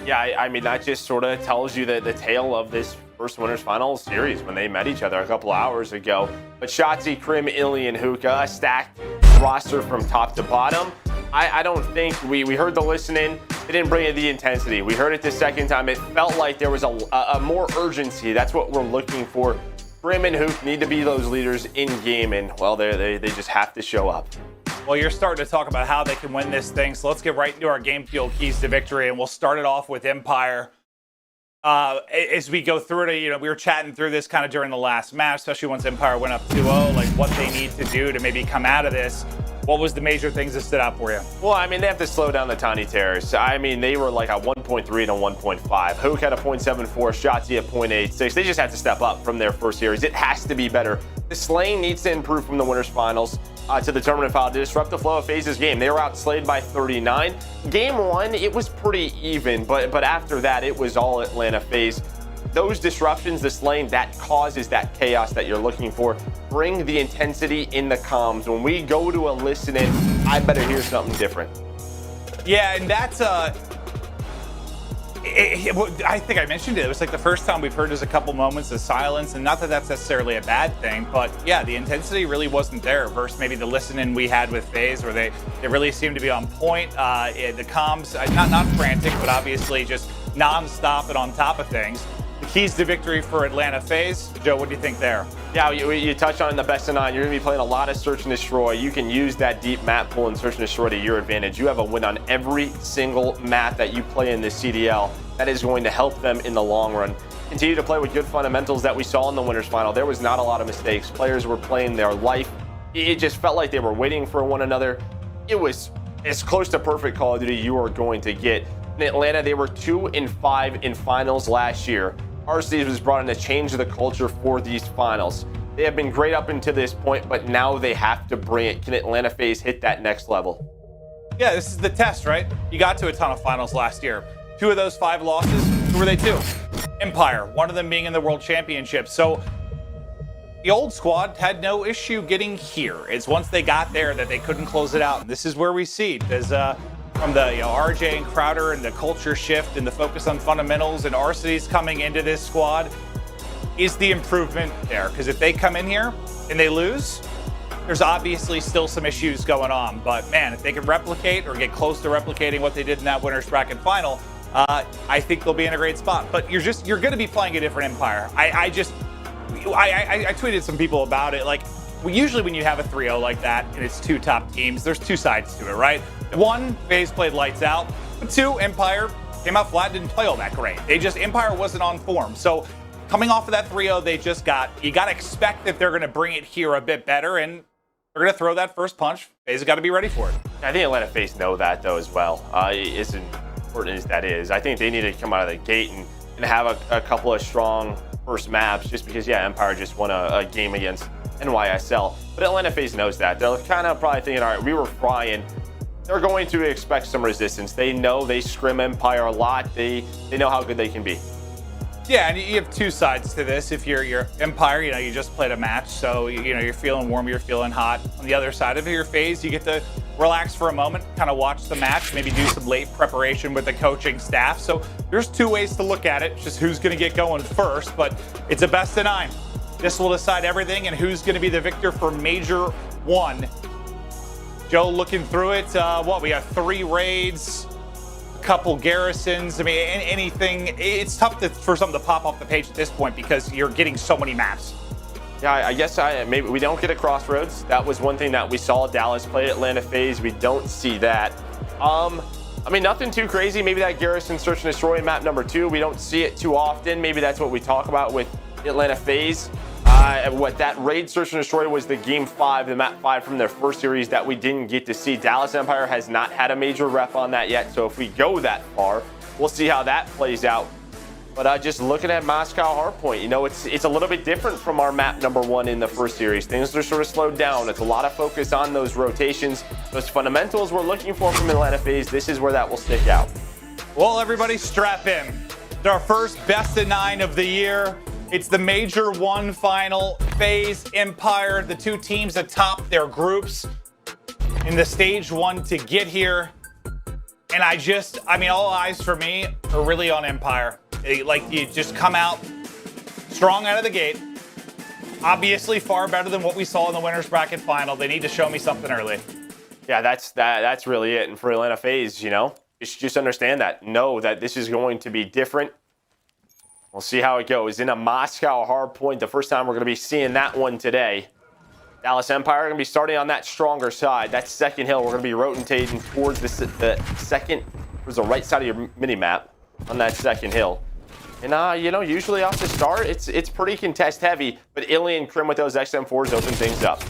Yeah, I mean, that just sort of tells you the tale of this first winners final series when they met each other a couple hours ago. But Shotzzy, Crim, iLLeY, and Huke, a stacked roster from top to bottom. I don't think we heard the listening. They didn't bring it the intensity. We heard it the second time. It felt like there was a more urgency. That's what we're looking for. Crim and Huke need to be those leaders in game, and well, they just have to show up. Well, you're starting to talk about how they can win this thing, so let's get right into our game fuel keys to victory, and we'll start it off with Empire. As we go through it, you know, we were chatting through this kind of during the last match, especially once Empire went up 2-0, like what they need to do to maybe come out of this. What was the major things that stood out for you? Well, I mean, they have to slow down the Tiny Terrace. I mean, they were like a 1.3 and a 1.5. Huke had a 0.74, Shotzzy a 0.86. They just have to step up from their first series. It has to be better. The slaying needs to improve from the winners finals to the tournament final to disrupt the flow of FaZe's game. They were outslayed by 39. Game one, it was pretty even, but after that, it was all Atlanta FaZe. Those disruptions, the slaying, that causes that chaos that you're looking for. Bring the intensity in the comms. When we go to a listening, I better hear something different. Yeah, and that's I think I mentioned it. It was like the first time we've heard there's a couple moments of silence, and not that that's necessarily a bad thing, but yeah, the intensity really wasn't there versus maybe the listening we had with FaZe, where they really seemed to be on point. The comms, not frantic, but obviously just non-stop and on top of things. The keys to victory for Atlanta FaZe. Joe, what do you think there? Yeah, you touched on in the best of 9. You're going to be playing a lot of search and destroy. You can use that deep map pool and search and destroy to your advantage. You have a win on every single map that you play in this CDL. That is going to help them in the long run. Continue to play with good fundamentals that we saw in the winners final. There was not a lot of mistakes. Players were playing their life. It just felt like they were waiting for one another. It was as close to perfect Call of Duty you are going to get. In Atlanta, they were 2-5 in finals last year. Arcitys was brought in to change the culture for these finals. They have been great up until this point, but now they have to bring it. Can Atlanta FaZe hit that next level? Yeah, this is the test, right? You got to a ton of finals last year. 2 of those 5 losses, who were they to? Empire, one of them being in the World Championship. So the old squad had no issue getting here. It's once they got there that they couldn't close it out. And this is where we see it. There's from the RJ and Crowder and the culture shift and the focus on fundamentals and Arcitys coming into this squad is the improvement there. Because if they come in here and they lose, there's obviously still some issues going on. But man, if they can replicate or get close to replicating what they did in that winner's bracket final, I think they'll be in a great spot. But you're going to be playing a different Empire. I tweeted some people about it. Like, usually when you have a 3-0 like that and it's two top teams, there's two sides to it, right? One, FaZe played lights out. But two, Empire came out flat, didn't play all that great. Empire wasn't on form. So coming off of that 3-0 you got to expect that they're going to bring it here a bit better, and they're going to throw that first punch. FaZe got to be ready for it. I think Atlanta FaZe know that, though, as well. As important as that is, I think they need to come out of the gate and have a couple of strong first maps, just because, yeah, Empire just won a game against NYSL. But Atlanta FaZe knows that. They're kind of probably thinking, all right, we were frying. They're going to expect some resistance. They know they scrim Empire a lot. They know how good they can be. Yeah, and you have two sides to this. If you're Empire, you just played a match, so you're feeling warm, you're feeling hot. On the other side of your FaZe, you get to relax for a moment, kind of watch the match, maybe do some late preparation with the coaching staff. So there's two ways to look at it, just who's going to get going first, but it's a best of 9. This will decide everything and who's going to be the victor for Major 1. Joe looking through it, we got 3 raids, a couple garrisons. I mean, anything. It's tough for something to pop off the page at this point because you're getting so many maps. Yeah, I guess maybe we don't get a Crossroads. That was one thing that we saw Dallas play at Atlanta FaZe. We don't see that. I mean, nothing too crazy. Maybe that Garrison Search and Destroy map number 2. We don't see it too often. Maybe that's what we talk about with Atlanta FaZe. What that raid Search and Destroy was the game 5, the map 5 from their first series that we didn't get to see. Dallas Empire has not had a major rep on that yet, so if we go that far, we'll see how that plays out. But just looking at Moscow Hardpoint, it's a little bit different from our map number 1 in the first series. Things are sort of slowed down. It's a lot of focus on those rotations, those fundamentals we're looking for from Atlanta FaZe. This is where that will stick out. Well, everybody strap in. It's our first best of 9 of the year. It's the Major 1 final. FaZe, Empire, the two teams atop their groups in the stage 1 to get here. And all eyes for me are really on Empire. You just come out strong out of the gate. Obviously far better than what we saw in the winners bracket final. They need to show me something early. Yeah, that's really it. And for Atlanta FaZe, just understand that. Know that this is going to be different. We'll see how it goes. In a Moscow Hardpoint, the first time we're going to be seeing that one today. Dallas Empire going to be starting on that stronger side. That second hill, we're going to be rotating towards the second, towards the right side of your mini-map on that second hill. And, usually off the start, it's pretty contest heavy, but iLLeY and Crim with those XM4s open things up.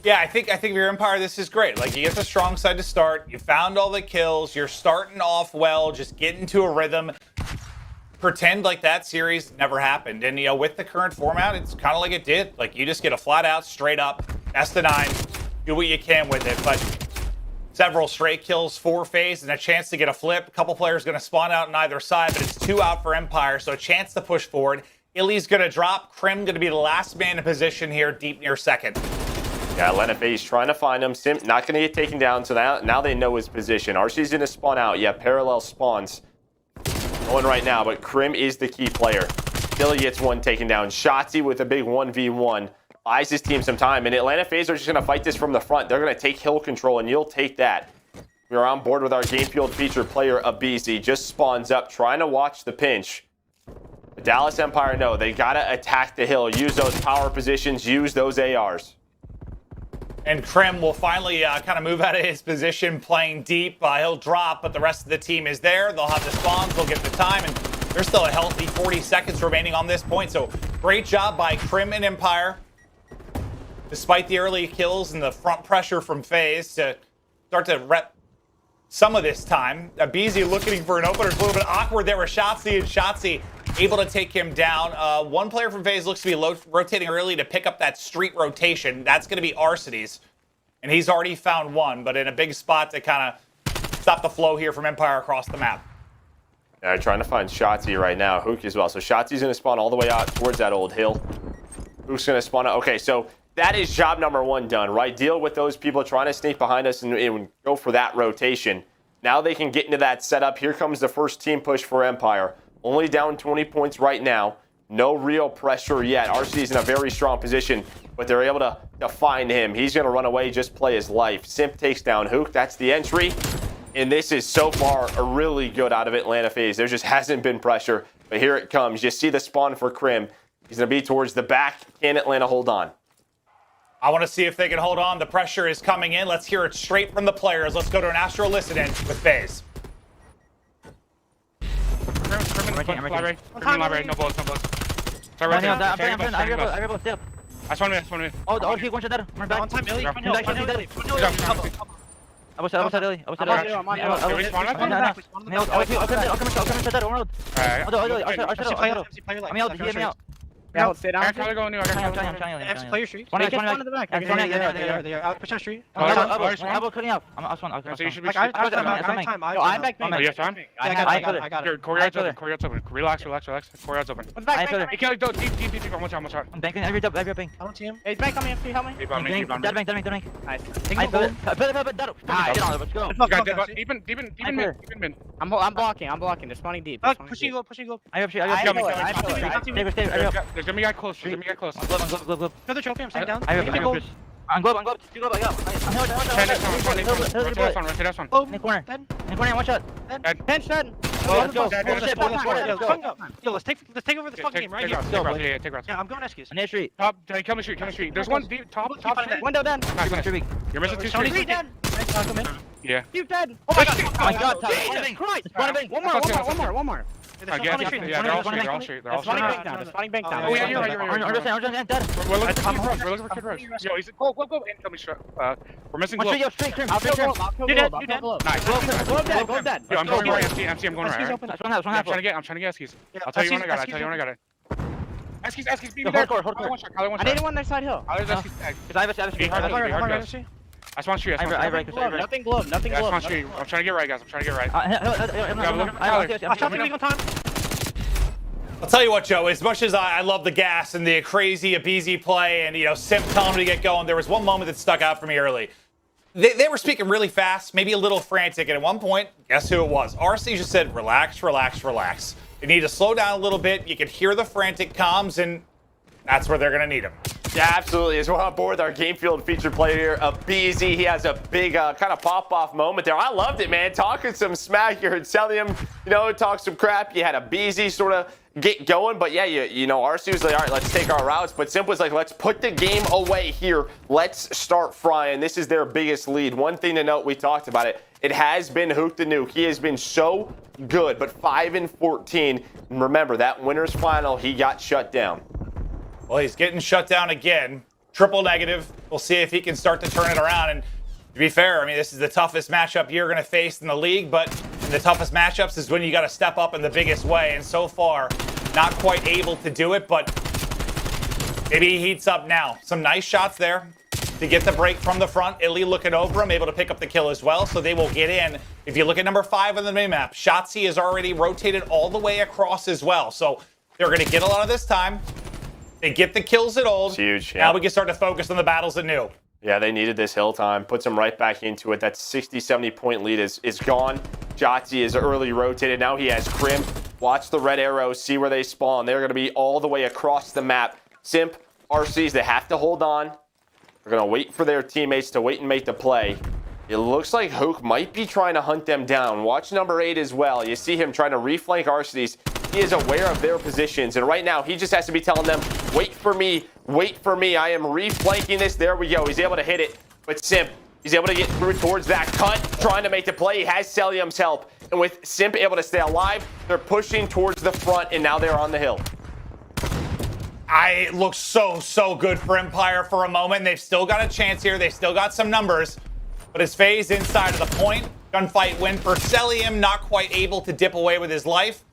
Yeah, I think for your Empire, this is great. You get the strong side to start. You found all the kills. You're starting off well, just get into a rhythm. Pretend like that series never happened. And, with the current format, it's kind of like it did. You just get a flat out, straight up, best of 9, do what you can with it. But several straight kills for FaZe and a chance to get a flip. A couple players going to spawn out on either side, but it's 2 out for Empire, so a chance to push forward. iLLeY's going to drop. Crim going to be the last man in position here, deep near second. Yeah, Atlanta FaZe trying to find him. Simp not going to get taken down, so now they know his position. RC's going to spawn out. Yeah, parallel spawns going right now, but Crim is the key player. iLLeY gets one taken down. Shotzzy with a big 1v1. Buys his team some time, and Atlanta FaZe are just going to fight this from the front. They're going to take hill control, and you'll take that. We are on board with our game field feature player, aBeZy. Just spawns up, trying to watch the pinch. The Dallas Empire know they got to attack the hill, use those power positions, use those ARs. And Crim will finally kind of move out of his position, playing deep. He'll drop, but the rest of the team is there. They'll have the spawns, they'll get the time, and there's still a healthy 40 seconds remaining on this point. So great job by Crim and Empire. Despite the early kills and the front pressure from FaZe to start to rep some of this time. aBeZy looking for an opener. It's a little bit awkward there with Shotzzy, and Shotzzy able to take him down. One player from FaZe looks to be rotating early to pick up that street rotation. That's going to be Arcitys, and he's already found one, but in a big spot to kind of stop the flow here from Empire across the map. Yeah, they're trying to find Shotzzy right now. Huke as well. So Shotzi's going to spawn all the way out towards that old hill. Huke's going to spawn out. Okay, so that is job number 1 done, right? Deal with those people trying to sneak behind us and go for that rotation. Now they can get into that setup. Here comes the first team push for Empire. Only down 20 points right now. No real pressure yet. RC's in a very strong position, but they're able to find him. He's going to run away, just play his life. Simp takes down Huke. That's the entry. And this is so far a really good out of Atlanta FaZe. There just hasn't been pressure, but here it comes. You see the spawn for Crim. He's going to be towards the back. Can Atlanta hold on? I want to see if they can hold on. The pressure is coming in. Let's hear it straight from the players. Let's go to an Astro listen-in with FaZe. Library, no bullets, no bullets. Sorry, right there. I just want to move. Oh, Huke, one shot there. One back. On time, Illy. I was Illy. I was Yeah, stay down. Play your street. One in the back. They are out. Push on street. I'm cutting out. So you should be. I'm back. Oh, you have time? I got it. Courtyard's open. Relax. Courtyard's open. He killed deep. One shot. I'm banking every dub. I don't see him. Hey, he's back on me. Help me. Dead bank. Nice. Let's go. Deep. I'm blocking. They're spawning deep. Pushing low. I have There's gonna be a guy close. Glove. Another trophy. I'm staying down. I'm glove. Two glove. Rotate one. In the corner, one shot. 10 dead. Let's go. Yo, let's take over this fucking game right here. Take routes. Yeah, I'm going SQs. On the street. Top, kill me street. There's one deep, top street. Window dead. You're missing 2 streets. dead. Yeah. You dead. Oh my god. One more. They're all street. They're spawning bank down. Oh yeah, you're right. We're looking for Kid Rose. Yo, he's go. And kill me straight. We're missing Glow. You're dead. Nice. Glow dead. Yo, I'm going right. MC, I'm going right. I'm trying to get Eskies. I'll tell you when I got it. Eskies, beat me there. I need one on their side hill. I just want street. Nothing glow. I'm trying to get right, guys. I'll tell you what, Joe, as much as I love the gas and the crazy aBeZy play and, Simp telling me to get going, there was one moment that stuck out for me early. They were speaking really fast, maybe a little frantic, and at one point, guess who it was? Arcitys just said, relax. You need to slow down a little bit. You could hear the frantic comms, and that's where they're going to need him. Yeah, absolutely. As we're on board, our game field featured player, aBeZy. He has a big kind of pop-off moment there. I loved it, man. Talking some smack. You heard Cellium, talk some crap. You had aBeZy sort of get going. But, yeah, Arcitys was like, all right, let's take our routes. But Simp was like, let's put the game away here. Let's start frying. This is their biggest lead. One thing to note, we talked about it. It has been Huke the Nuke. He has been so good, but 5-14. And remember, that winner's final, he got shut down. Well, he's getting shut down again. Triple negative. We'll see if he can start to turn it around. And to be fair, this is the toughest matchup you're going to face in the league, but in the toughest matchups is when you got to step up in the biggest way. And so far, not quite able to do it, but maybe he heats up now. Some nice shots there to get the break from the front. iLLeY looking over him, able to pick up the kill as well, so they will get in. If you look at number 5 on the minimap, Shotzzy is already rotated all the way across as well. So they're going to get a lot of this time. They get the kills at old. It's huge. Yeah. Now we can start to focus on the battles at new. Yeah, they needed this hill time. Puts them right back into it. That 60, 70-point lead is gone. Shotzzy is early rotated. Now he has Crim. Watch the red arrows. See where they spawn. They're going to be all the way across the map. Simp, RCs, they have to hold on. They're going to wait for their teammates to wait and make the play. It looks like Huke might be trying to hunt them down. Watch number 8 as well. You see him trying to reflank Arcitys. He is aware of their positions, and right now he just has to be telling them, wait for me, I am reflanking this. There we go. He's able to hit it, but Simp, he's able to get through towards that cut, trying to make the play. He has Cellium's help, and with Simp able to stay alive, they're pushing towards the front, and now they're on the hill. It looks so good for Empire for a moment. They've still got a chance here. They still got some numbers, but it's FaZe inside of the point. Gunfight win for Cellium, not quite able to dip away with his life.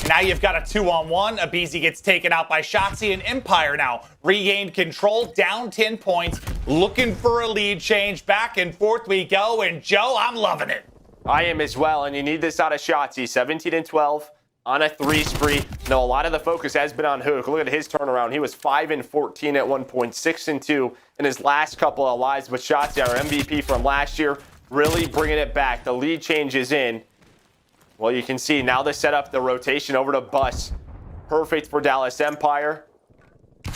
Now you've got a 2-on-1. aBeZy gets taken out by Shotzzy, and Empire now regained control, down 10 points, looking for a lead change. Back and forth we go, and Joe, I'm loving it. I am as well, and you need this out of Shotzzy. 17-12 on a 3 spree. No, a lot of the focus has been on Huke. Look at his turnaround. He was 5-14 at one point, 6-2 in his last couple of lives. But Shotzzy, our MVP from last year, really bringing it back. The lead change is in. Well, you can see now they set up the rotation over to Bus. Perfect for Dallas Empire.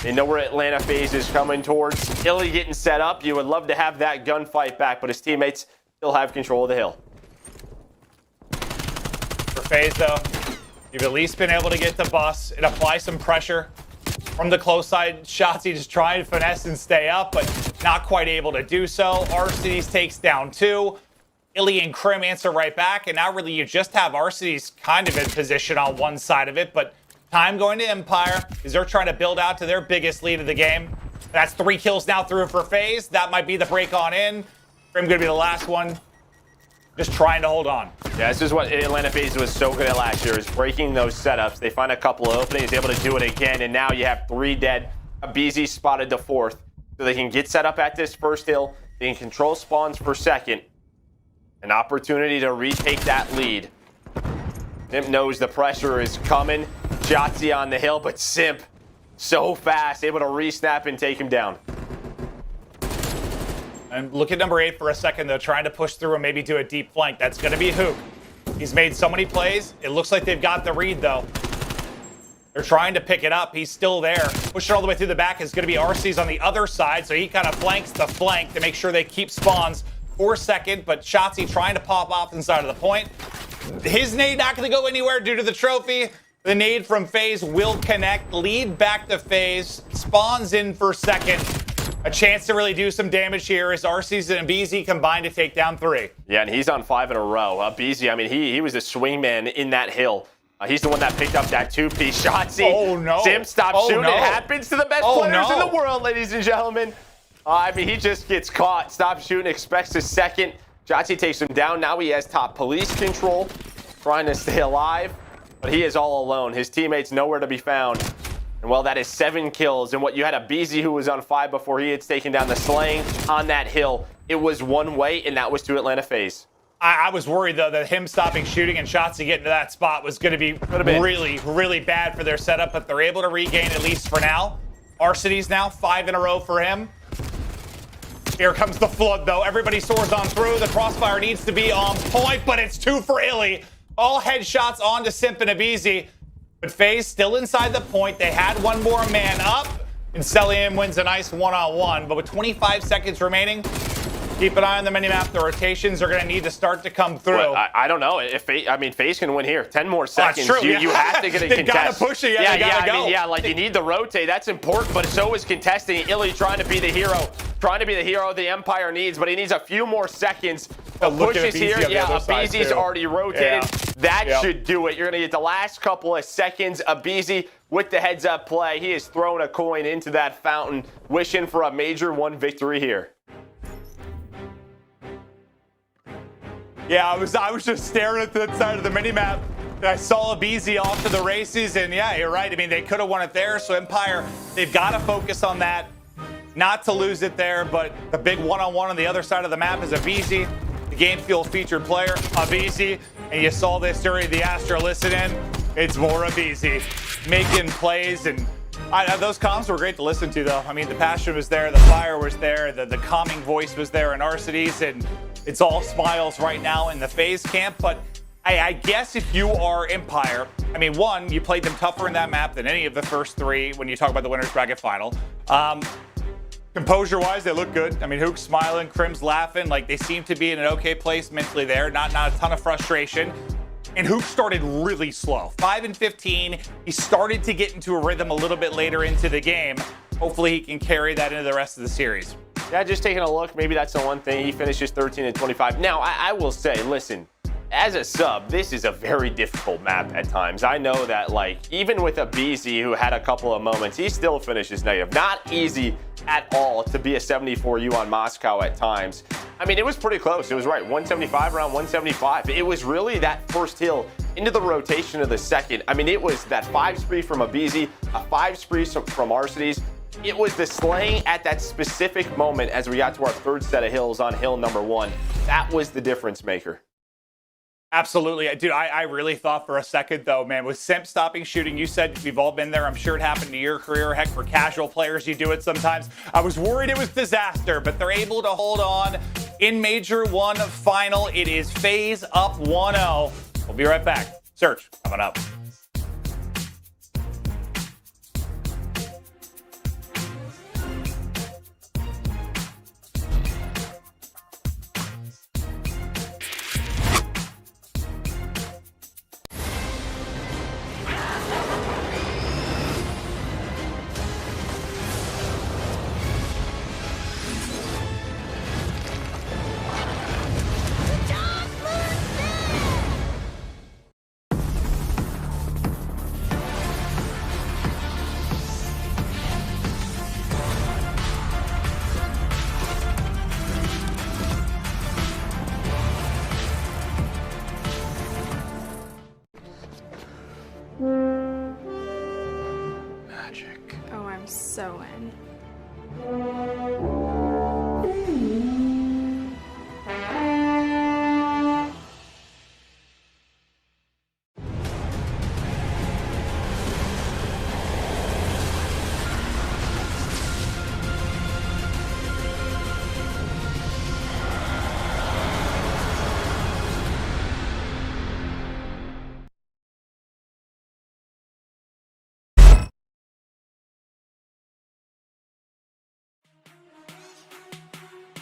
They know where Atlanta FaZe is coming towards. iLLeY getting set up. You would love to have that gunfight back, but his teammates still have control of the hill. For FaZe, though, you've at least been able to get the Bus and apply some pressure. From the close side, Shotzzy just trying to finesse and stay up, but not quite able to do so. Arcitys takes down 2. iLLeY and Crim answer right back, and now really you just have Arcitys kind of in position on one side of it, but time going to Empire as they're trying to build out to their biggest lead of the game. That's 3 kills now through for FaZe. That might be the break on in. Crim gonna be the last one. Just trying to hold on. Yeah, this is what Atlanta FaZe was so good at last year, is breaking those setups. They find a couple of openings, able to do it again, and now you have 3 dead. aBeZy spotted the 4th, so they can get set up at this first hill. They can control spawns for second. An opportunity to retake that lead. Simp knows the pressure is coming. Shotzzy on the hill, but Simp so fast, able to re-snap and take him down. And look at number 8 for a second, though, trying to push through and maybe do a deep flank. That's going to be Huke. He's made so many plays. It looks like they've got the read, though. They're trying to pick it up. He's still there. Pushing all the way through the back is going to be Arcitys on the other side, so he kind of flanks the flank to make sure they keep spawns for second, but Shotzzy trying to pop off inside of the point. His nade not going to go anywhere due to the trophy. The nade from FaZe will connect. Lead back to FaZe. Spawns in for second. A chance to really do some damage here as Arcitys and aBeZy combine to take down 3. Yeah, and he's on 5 in a row. aBeZy, I mean, he was the swingman in that hill. He's the one that picked up that 2-piece. Shotzzy. Oh, no. Simp stops shooting. No. It happens to the best players in the world, ladies and gentlemen. I mean, he just gets caught, stops shooting, expects a second. Shotzzy takes him down. Now he has top police control, trying to stay alive, but he is all alone. His teammates nowhere to be found. And well, that is 7 kills. And what you had aBeZy, who was on 5 before he had taken down the slaying on that hill. It was one way, and that was to Atlanta FaZe. I was worried, though, that him stopping shooting and Shotzzy getting to that spot was going to be really, really bad for their setup, but they're able to regain at least for now. Arcitys now, 5 in a row for him. Here comes the flood, though. Everybody soars on through. The crossfire needs to be on point, but it's 2 for iLLeY. All headshots onto Simp and aBeZy. But FaZe still inside the point. They had one more man up, and Cellium wins a nice one-on-one. But with 25 seconds remaining, keep an eye on the minimap. The rotations are going to need to start to come through. Well, I don't know. If FaZe can win here. 10 more seconds. True. You have to get a contest. They got to push it. Yeah, they got to go. I mean, like you need to rotate. That's important, but so is contesting. iLLeY trying to be the hero. Trying to be the hero the Empire needs, but he needs a few more seconds. The pushes here. Yeah, aBeZy's already rotated. Yeah. That should do it. You're going to get the last couple of seconds. aBeZy with the heads-up play. He is throwing a coin into that fountain, wishing for a Major 1 victory here. Yeah, I was just staring at that side of the minimap. I saw aBeZy off to the races, and yeah, you're right. I mean, they could have won it there. So Empire, they've got to focus on that, not to lose it there. But the big one-on-one on the other side of the map is aBeZy, the Game Fuel featured player, aBeZy, and you saw this during the Astra listen-in. It's more aBeZy making plays, and those comms were great to listen to, though. I mean, the passion was there, the fire was there, the calming voice was there in Arcitys, and it's all smiles right now in the FaZe camp. But I guess if you are Empire, I mean, one, you played them tougher in that map than any of the first 3 when you talk about the winners bracket final. Composure-wise, they look good. I mean, Huke's smiling, Crim's laughing. Like, they seem to be in an okay place mentally there. Not a ton of frustration. And Huke started really slow. 5 and 15. He started to get into a rhythm a little bit later into the game. Hopefully he can carry that into the rest of the series. Yeah, just taking a look. Maybe that's the one thing. He finishes 13 and 25. Now, I will say, listen, as a sub, this is a very difficult map at times. I know that, like, even with aBeZy, who had a couple of moments, he still finishes negative. Not easy at all to be a 74U on Moscow at times. I mean, it was pretty close. It was right, 175 around 175. It was really that first hill into the rotation of the second. I mean, it was that 5 spree from aBeZy, a 5 spree from Arcitys. It was the slaying at that specific moment as we got to our 3rd set of hills on hill number 1. That was the difference maker. Absolutely. Dude, I really thought for a second, though, man, with Simp stopping shooting, you said we've all been there. I'm sure it happened to your career. Heck, for casual players, you do it sometimes. I was worried it was disaster, but they're able to hold on in Major 1 final. It is FaZe up 1-0. We'll be right back. Search coming up. I'm so in.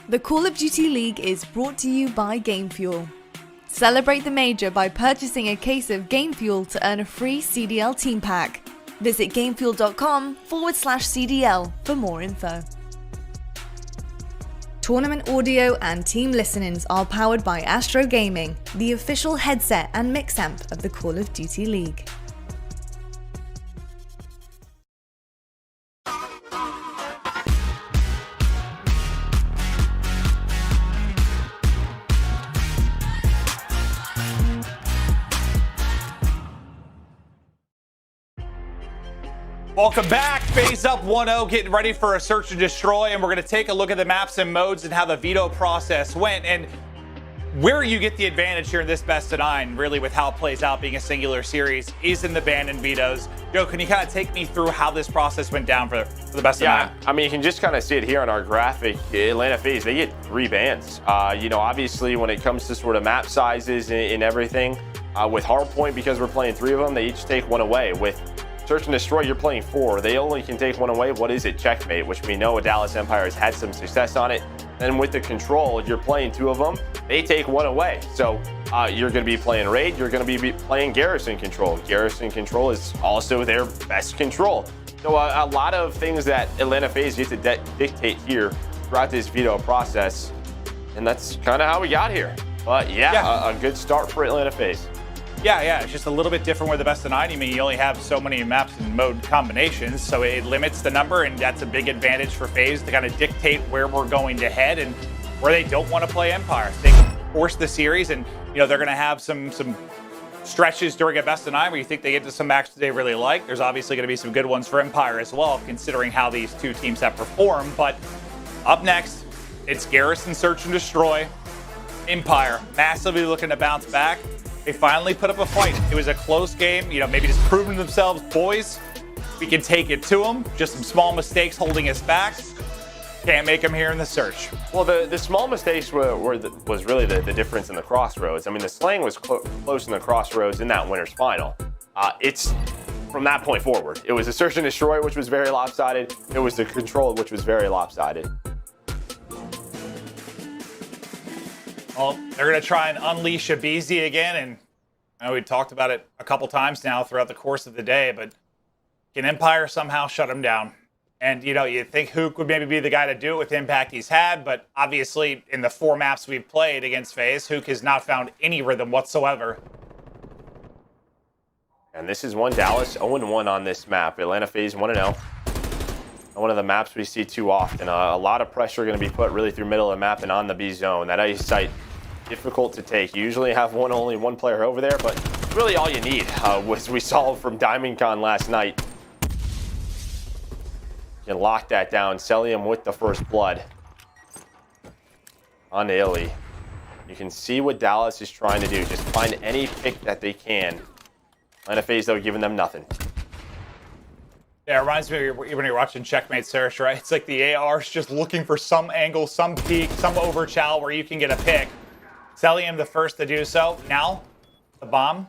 The Call of Duty League is brought to you by Game Fuel. Celebrate the major by purchasing a case of Game Fuel to earn a free CDL team pack. Visit gamefuel.com/CDL for more info. Tournament audio and team listenings are powered by Astro Gaming, the official headset and mix amp of the Call of Duty League. Welcome back. FaZe up 1-0, getting ready for a search and destroy, and we're going to take a look at the maps and modes and how the veto process went and where you get the advantage here in this best of 9, really, with how it plays out being a singular series, is in the ban and vetoes. Joe, can you kind of take me through how this process went down for the best of 9? I mean, you can just kind of see it here on our graphic. Atlanta FaZe, they get 3 bans. You know, obviously, when it comes to sort of map sizes and everything, with Hardpoint, because we're playing 3 of them, they each take 1 away. With Search and Destroy, you're playing 4. They only can take 1 away. What is it? Checkmate, which we know Dallas Empire has had some success on it. And with the Control, you're playing 2 of them. They take 1 away. So you're going to be playing Raid. You're going to be playing Garrison Control. Garrison Control is also their best control. So a lot of things that Atlanta FaZe get to dictate here throughout this veto process. And that's kind of how we got here. But yeah, a good start for Atlanta FaZe. Yeah, it's just a little bit different with the best of 9. I mean, you only have so many maps and mode combinations, so it limits the number, and that's a big advantage for FaZe to kind of dictate where we're going to head and where they don't want to play Empire. They can force the series, and you know they're going to have some stretches during a best of 9 where you think they get to some maps they really like. There's obviously going to be some good ones for Empire as well, considering how these 2 teams have performed. But up next, it's Garrison Search and Destroy. Empire massively looking to bounce back. They finally put up a fight. It was a close game, you know, maybe just proving themselves, boys. We can take it to them. Just some small mistakes holding us back. Can't make them here in the search. Well, the small mistakes was really the difference in the crossroads. I mean, the slaying was close in the crossroads in that winner's final. It's from that point forward. It was the search and destroy, which was very lopsided. It was the control, which was very lopsided. Well, they're going to try and unleash aBeZy again, and I know we talked about it a couple times now throughout the course of the day, but can Empire somehow shut him down? And, you know, you think Huke would maybe be the guy to do it with the impact he's had, but obviously in the 4 maps we've played against FaZe, Huke has not found any rhythm whatsoever. And this is one Dallas 0-1 on this map. Atlanta FaZe 1-0. One of the maps we see too often. A lot of pressure going to be put really through middle of the map and on the B zone. That ice site, difficult to take. You usually have only one player over there, but really all you need, was we saw from Diamondcon last night. You can lock that down. Cellium with the first blood on iLLeY. You can see what Dallas is trying to do. Just find any pick that they can. Atlanta FaZe, though, giving them nothing. Yeah, it reminds me when you're watching Checkmate Search, right? It's like the AR's just looking for some angle, some peak, some overchow where you can get a pick. Cellium the first to do so. Now, the bomb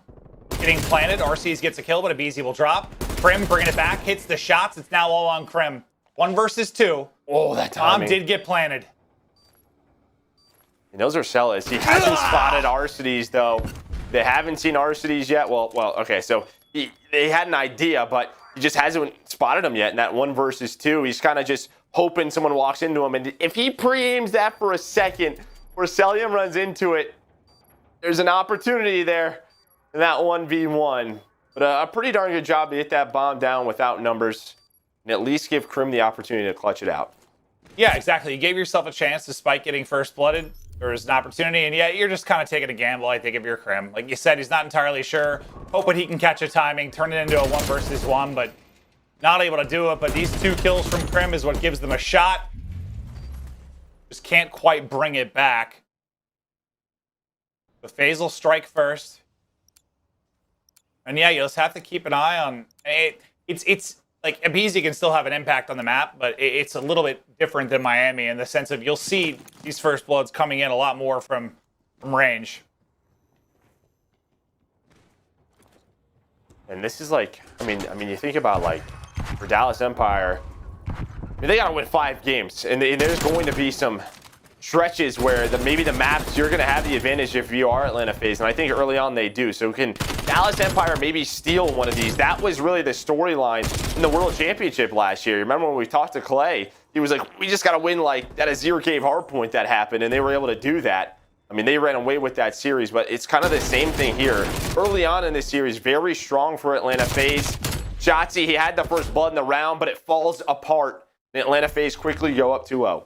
getting planted. Arcitys gets a kill, but aBeZy will drop. Crim bringing it back, hits the shots. It's now all on Crim. 1 versus 2. Oh, that timing. Bomb did get planted. And those are Cellius. He hasn't spotted Arcitys, though. They haven't seen Arcitys yet. Well, okay, so they had an idea, but he just hasn't spotted him yet in that 1 versus 2. He's kind of just hoping someone walks into him. And if he pre-aims that for a second, where Cellium runs into it, there's an opportunity there in that 1v1. But a pretty darn good job to hit that bomb down without numbers and at least give Crim the opportunity to clutch it out. Yeah, exactly. You gave yourself a chance despite getting first blooded. There was an opportunity, and yeah, you're just kind of taking a gamble, I think, if you're Crim. Like you said, he's not entirely sure. Hoping he can catch a timing, turn it into a 1 versus 1, but Not able to do it, but these 2 kills from Crim is what gives them a shot. Just can't quite bring it back. The FaZe will strike first. And yeah, you'll just have to keep an eye on it. It's like aBeZy can still have an impact on the map, but it's a little bit different than Miami in the sense of you'll see these first bloods coming in a lot more from range. And this is like, I mean, you think about like for Dallas Empire, I mean, they got to win 5 games, and there's going to be some stretches where maybe the maps you're going to have the advantage if you are Atlanta FaZe, and I think early on they do. So can Dallas Empire maybe steal one of these? That was really the storyline in the World Championship last year. Remember when we talked to Clay? He was like, we just got to win like that Azir Cave hardpoint that happened, and they were able to do that. I mean, they ran away with that series, but it's kind of the same thing here. Early on in this series, very strong for Atlanta FaZe. Shotzzy, he had the first blood in the round, but it falls apart. The Atlanta FaZe quickly go up 2-0.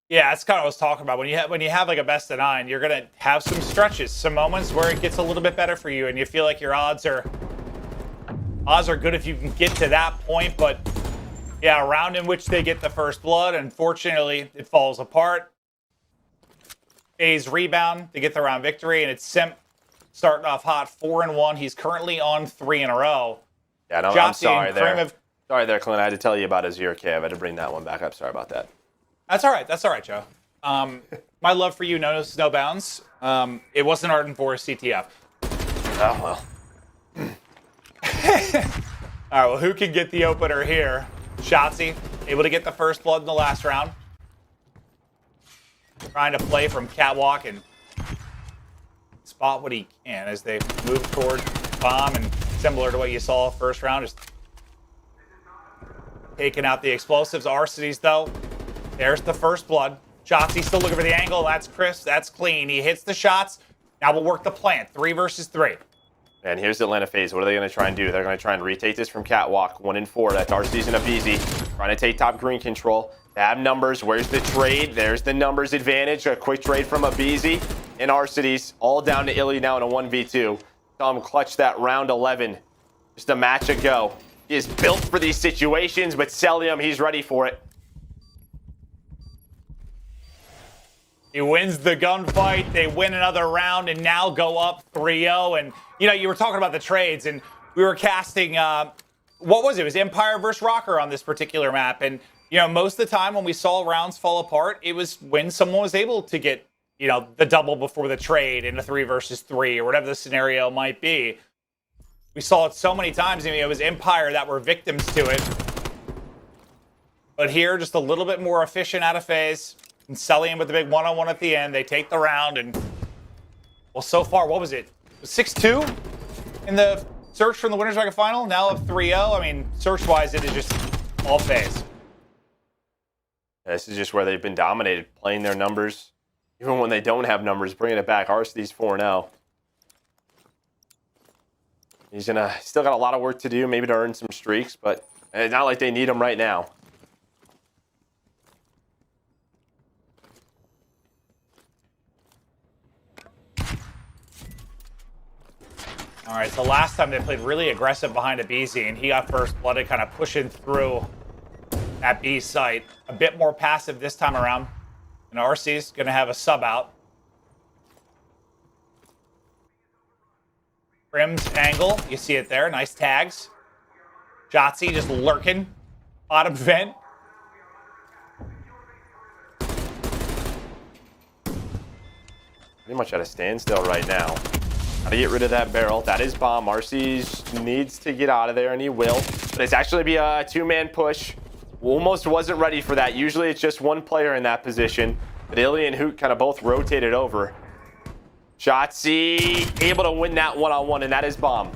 Yeah, that's kind of what I was talking about. When you have like a best of 9, you're gonna have some stretches, some moments where it gets a little bit better for you, and you feel like your odds are good if you can get to that point. But yeah, a round in which they get the first blood, unfortunately, it falls apart. FaZe rebound to get the round victory, and it's Simp starting off hot, 4-1. He's currently on 3 in a row. Yeah, no, I'm sorry there. Sorry there, Clint. I had to tell you about Azir Cave. I had to bring that one back up. Sorry about that. That's all right. That's all right, Joe. My love for you knows no bounds. It wasn't Arden for CTF. Oh, well. All right, well, who can get the opener here? Shotzzy, able to get the first blood in the last round. Trying to play from catwalk and spot what he can as they move toward bomb, and similar to what you saw first round, just taking out the explosives. Arcitys, though, there's the first blood. Shotzzy still looking for the angle. That's crisp. That's clean. He hits the shots. Now we'll work the plant. 3 versus 3. And here's the Atlanta FaZe. What are they going to try and do? They're going to try and retake this from catwalk. 1-4. That's Arcitys and aBeZy. Trying to take top green control. They have numbers. Where's the trade? There's the numbers advantage. A quick trade from aBeZy and Arcitys. All down to iLLeY now in a 1v2. Saw him clutch that round 11. Just a match ago. He is built for these situations, but Cellium, he's ready for it. He wins the gunfight. They win another round and now go up 3-0. And, you know, you were talking about the trades, and we were casting, what was it? It was Empire versus Røkkr on this particular map. And, you know, most of the time when we saw rounds fall apart, it was when someone was able to get, you know, the double before the trade in a 3 versus 3 or whatever the scenario might be. We saw it so many times. I mean, it was Empire that were victims to it. But here, just a little bit more efficient out of FaZe. And Cellium with the big one-on-one at the end. They take the round, and well, so far, what was it? 6-2 in the search from the winners bracket final. Now up 3-0. I mean, search-wise, it is just all FaZe. Yeah, this is just where they've been dominated, playing their numbers, even when they don't have numbers, bringing it back. Arcitys 4-0. He's still got a lot of work to do, maybe to earn some streaks, but it's not like they need him right now. All right, so last time they played really aggressive behind aBeZy, and he got first blooded, kind of pushing through that B site. A bit more passive this time around. And Arcitys going to have a sub out. Crim's angle, you see it there. Nice tags. Shotzzy just lurking. Bottom vent. Pretty much at a standstill right now. Gotta get rid of that barrel. That is bomb. Arcitys needs to get out of there, and he will. But it's actually be a 2-man push. Almost wasn't ready for that. Usually it's just one player in that position. But iLLeY and Huke kind of both rotated over. Shotzzy able to win that one-on-one, and that is bomb.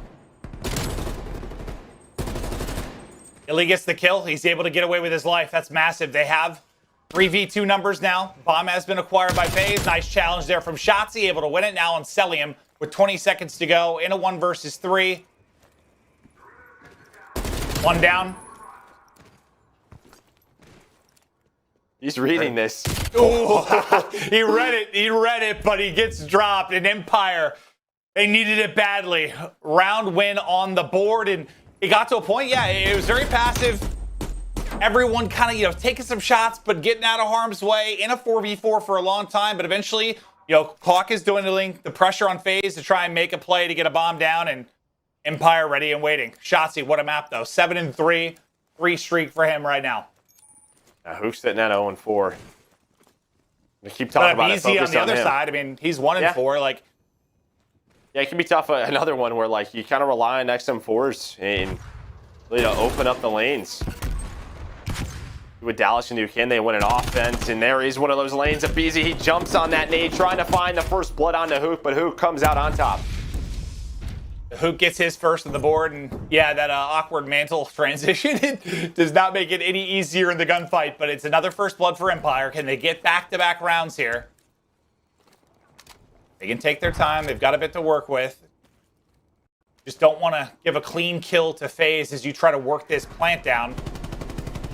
iLLeY gets the kill. He's able to get away with his life. That's massive. They have 3v2 numbers now. Bomb has been acquired by FaZe. Nice challenge there from Shotzzy. Able to win it now on Cellium with 20 seconds to go in a 1 versus 3. One down. He's reading this. Ooh, he read it, but he gets dropped. And Empire, they needed it badly. Round win on the board, and it got to a point, yeah, it was very passive. Everyone kind of, taking some shots, but getting out of harm's way in a 4v4 for a long time. But eventually, clock is dwindling. The pressure on FaZe to try and make a play to get a bomb down, and Empire ready and waiting. Shotzzy, what a map, though. 7-3, 3 streak for him right now. Now, Huke's sitting at 0-4. We keep talking about it. aBeZy on the other side, I mean, he's 1-4. Like, yeah, it can be tough. Another one where, like, you kind of rely on XM4s and really to open up the lanes. With Dallas and Huke, they win an offense, and there is one of those lanes. aBeZy, he jumps on that nade, trying to find the first blood onto Huke, but Huke comes out on top. Huke gets his first on the board, and yeah, that awkward mantle transition it does not make it any easier in the gunfight, but it's another first blood for Empire. Can they get back-to-back rounds here? They can take their time. They've got a bit to work with. Just don't want to give a clean kill to FaZe as you try to work this plant down.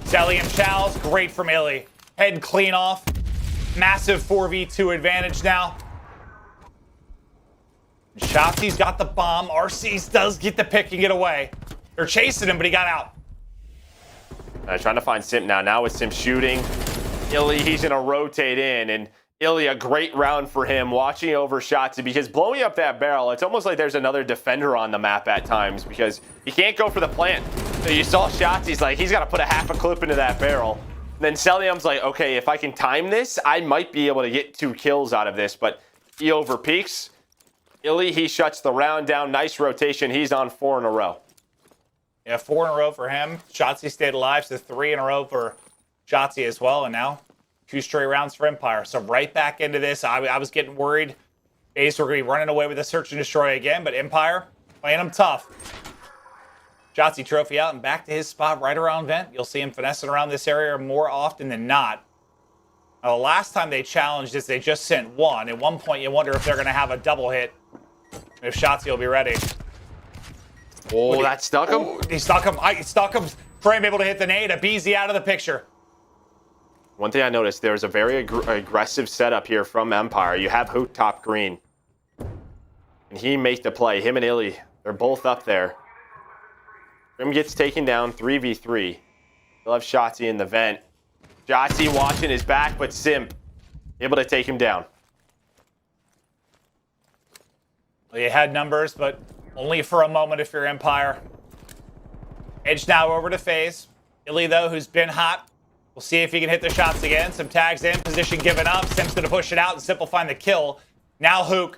Cellium Chals, great from iLLeY. Head clean off. Massive 4v2 advantage now. Shotzzy's got the bomb. Arcitys does get the pick and get away. They're chasing him, but he got out. Trying to find Simp now. Now with Simp shooting. iLLeY, he's going to rotate in, and iLLeY, a great round for him, watching over Shotzzy, because blowing up that barrel, it's almost like there's another defender on the map at times, because he can't go for the plant. So you saw Shotzzy's like, he's got to put a half a clip into that barrel. And then Cellium's like, okay, if I can time this, I might be able to get 2 kills out of this, but he overpeaks. iLLeY, he shuts the round down. Nice rotation. He's on 4 in a row. Yeah, 4 in a row for him. Shotzzy stayed alive, so 3 in a row for Shotzzy as well, and now 2 straight rounds for Empire. So right back into this. I was getting worried FaZe were going to be running away with a search and destroy again, but Empire playing them tough. Shotzzy trophy out and back to his spot right around vent. You'll see him finessing around this area more often than not. Now, the last time they challenged this, they just sent 1. At one point, you wonder if they're going to have a double hit. If Shotzzy will be ready. Oh, that stuck him? Oh, he stuck him. He stuck him. Frame able to hit the nade. aBeZy out of the picture. One thing I noticed, there's a very aggressive setup here from Empire. You have Huke top green. And he makes the play. Him and iLLeY, they're both up there. Grim gets taken down 3v3. They'll have Shotzzy in the vent. Shotzzy watching his back, but Simp able to take him down. Well, you had numbers, but only for a moment if you're Empire. Edge now over to FaZe. iLLeY, though, who's been hot. We'll see if he can hit the shots again. Some tags in, position given up. Simp's going to push it out and simplifying the kill. Now Huke.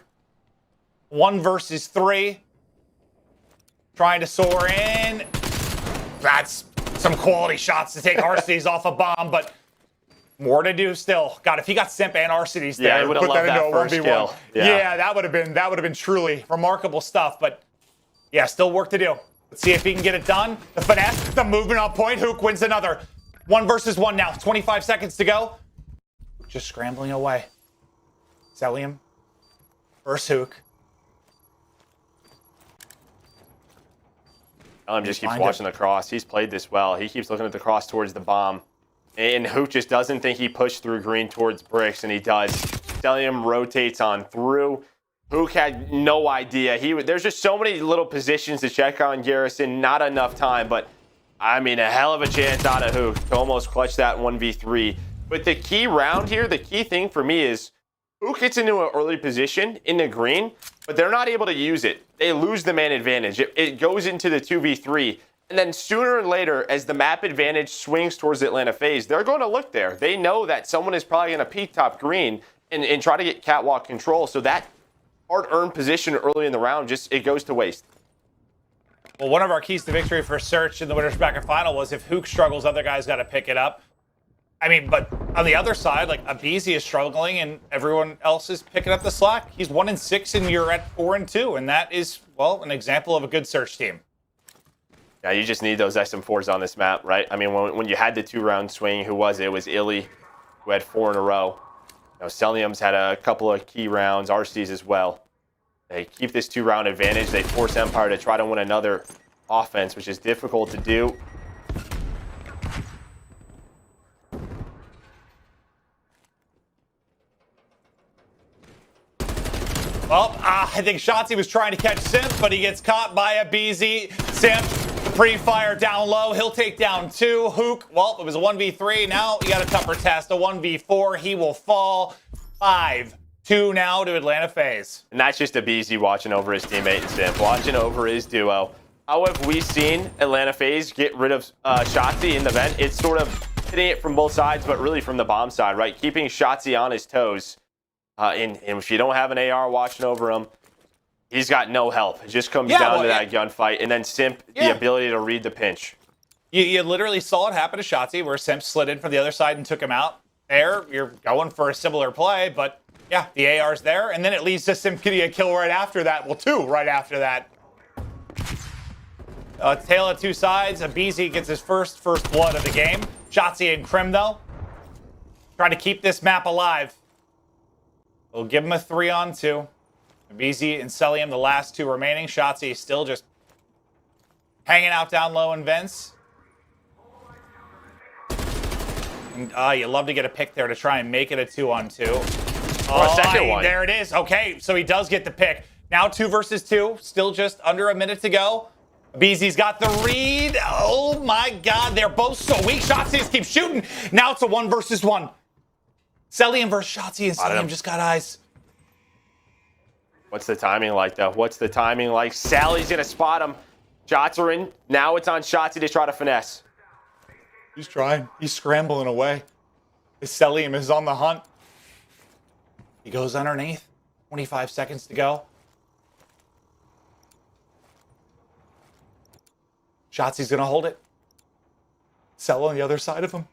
1 versus 3. Trying to soar in. That's some quality shots to take Arcitys off a bomb, but more to do still. God, if he got Simp and Arcitys there, he would have loved that first kill. Yeah, that would have been truly remarkable stuff. But yeah, still work to do. Let's see if he can get it done. The finesse, the movement on point. Huke wins another. 1 versus 1 now. 25 seconds to go. Just scrambling away. Cellium versus Huke. Cellium just keeps watching the cross. He's played this well. He keeps looking at the cross towards the bomb. And Huke just doesn't think he pushed through green towards bricks, and he does. Cellium rotates on through. Huke had no idea. There's just so many little positions to check on Garrison. Not enough time, but I mean, a hell of a chance out of Huke to almost clutch that 1v3. But the key round here, the key thing for me is Huke gets into an early position in the green, but they're not able to use it. They lose the man advantage. It goes into the 2v3. And then sooner or later, as the map advantage swings towards the Atlanta FaZe, they're going to look there. They know that someone is probably going to peek top green and try to get catwalk control. So that hard-earned position early in the round, it goes to waste. Well, one of our keys to victory for Search in the winners bracket final was if Huke struggles, other guys got to pick it up. I mean, but on the other side, like aBeZy is struggling and everyone else is picking up the slack. He's 1-6 and you're at 4-2, and that is, well, an example of a good Search team. Yeah, you just need those SM4s on this map, right? I mean, when you had the 2-round swing, who was it? It was iLLeY, who had 4 in a row. You know, Cellium's had a couple of key rounds, Arcitys as well. They keep this 2-round advantage. They force Empire to try to win another offense, which is difficult to do. Well, I think Shotzzy was trying to catch Simp, but he gets caught by aBeZy. Simp pre-fire down low. He'll take down 2. Huke, well, it was a 1v3. Now you got a tougher test, a 1v4. He will fall. 5-2 now to Atlanta FaZe. And that's just aBeZy watching over his teammate and Simp, watching over his duo. How have we seen Atlanta FaZe get rid of Shotzzy in the vent? It's sort of hitting it from both sides, but really from the bomb side, right? Keeping Shotzzy on his toes. And if you don't have an AR watching over him, he's got no help. It just comes down to that gunfight. And then Simp, the ability to read the pinch. You literally saw it happen to Shotzzy, where Simp slid in from the other side and took him out. There, you're going for a similar play, but yeah, the AR's there. And then it leads to Simp getting a kill right after that. Well, 2 right after that. Tale of 2 sides. aBeZy gets his first blood of the game. Shotzzy and Crim, though, trying to keep this map alive. We'll give him a 3-on-2. aBeZy and Cellium, the last 2 remaining. Shotzzy still just hanging out down low in vents. And, you love to get a pick there to try and make it a 2-on-2. Oh, second one. There it is. Okay, so he does get the pick. Now 2 versus 2. Still just under a minute to go. aBeZy's got the read. Oh my God, they're both so weak. Shotzzy just keeps shooting. Now it's a 1 versus 1. Cellium versus Shotzzy, and Cellium just got eyes. What's the timing like, though? What's the timing like? Sally's gonna spot him. Shots are in. Now it's on Shotzzy to try to finesse. He's trying. He's scrambling away. Cellium is on the hunt. He goes underneath. 25 seconds to go. Shotzzy's gonna hold it. Cell on the other side of him.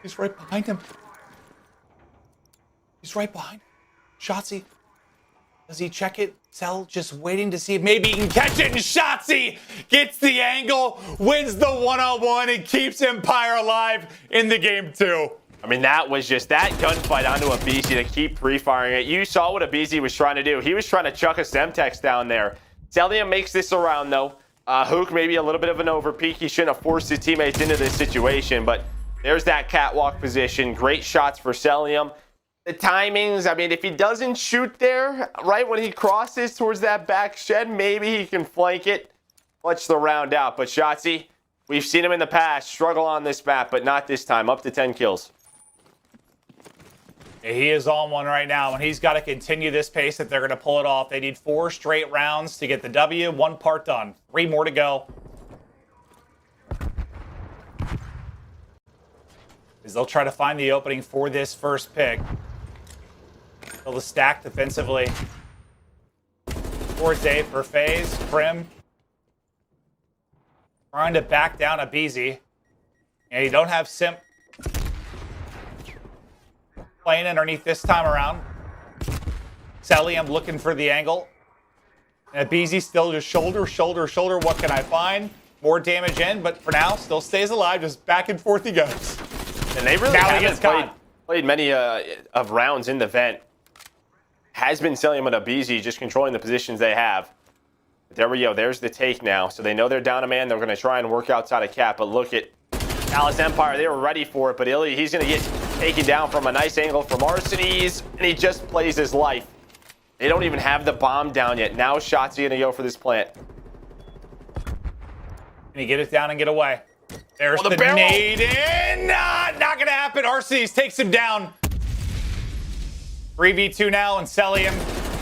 He's right behind him. He's right behind him. Shotzzy. Does he check it? Cell just waiting to see if maybe he can catch it, and Shotzzy gets the angle, wins the 1-on-1, and keeps Empire alive in the game 2. I mean, that was just that gunfight onto aBeZy to keep pre-firing it. You saw what aBeZy was trying to do. He was trying to chuck a Semtex down there. Cellium makes this around, though. Huke maybe a little bit of an overpeak. He shouldn't have forced his teammates into this situation, but there's that catwalk position. Great shots for Cellium. The timings, I mean, if he doesn't shoot there, right when he crosses towards that back shed, maybe he can flank it, clutch the round out. But Shotzzy, we've seen him in the past struggle on this map, but not this time. Up to 10 kills. He is on one right now, and he's got to continue this pace if they're going to pull it off. They need 4 straight rounds to get the W. 1 part done. 3 more to go. As they'll try to find the opening for this first pick. They'll the stack defensively. 4-8 for FaZe. Crim trying to back down aBeZy. And you don't have Simp playing underneath this time around. Cellium looking for the angle. And aBeZy still just shoulder. What can I find? More damage in, but for now, still stays alive. Just back and forth he goes. And they really haven't played many of rounds in the vent. Has been Cellium and aBeZy just controlling the positions they have. There we go. There's the take now. So they know they're down a man. They're going to try and work outside of cap. But look at Dallas Empire. They were ready for it. But iLLeY, he's going to get taken down from a nice angle from Arcitys. And he just plays his life. They don't even have the bomb down yet. Now Shotzzy going to go for this plant. Can he get it down and get away? There's the nade in. Not going to happen. Arcitys takes him down. 3v2 now, and Cellium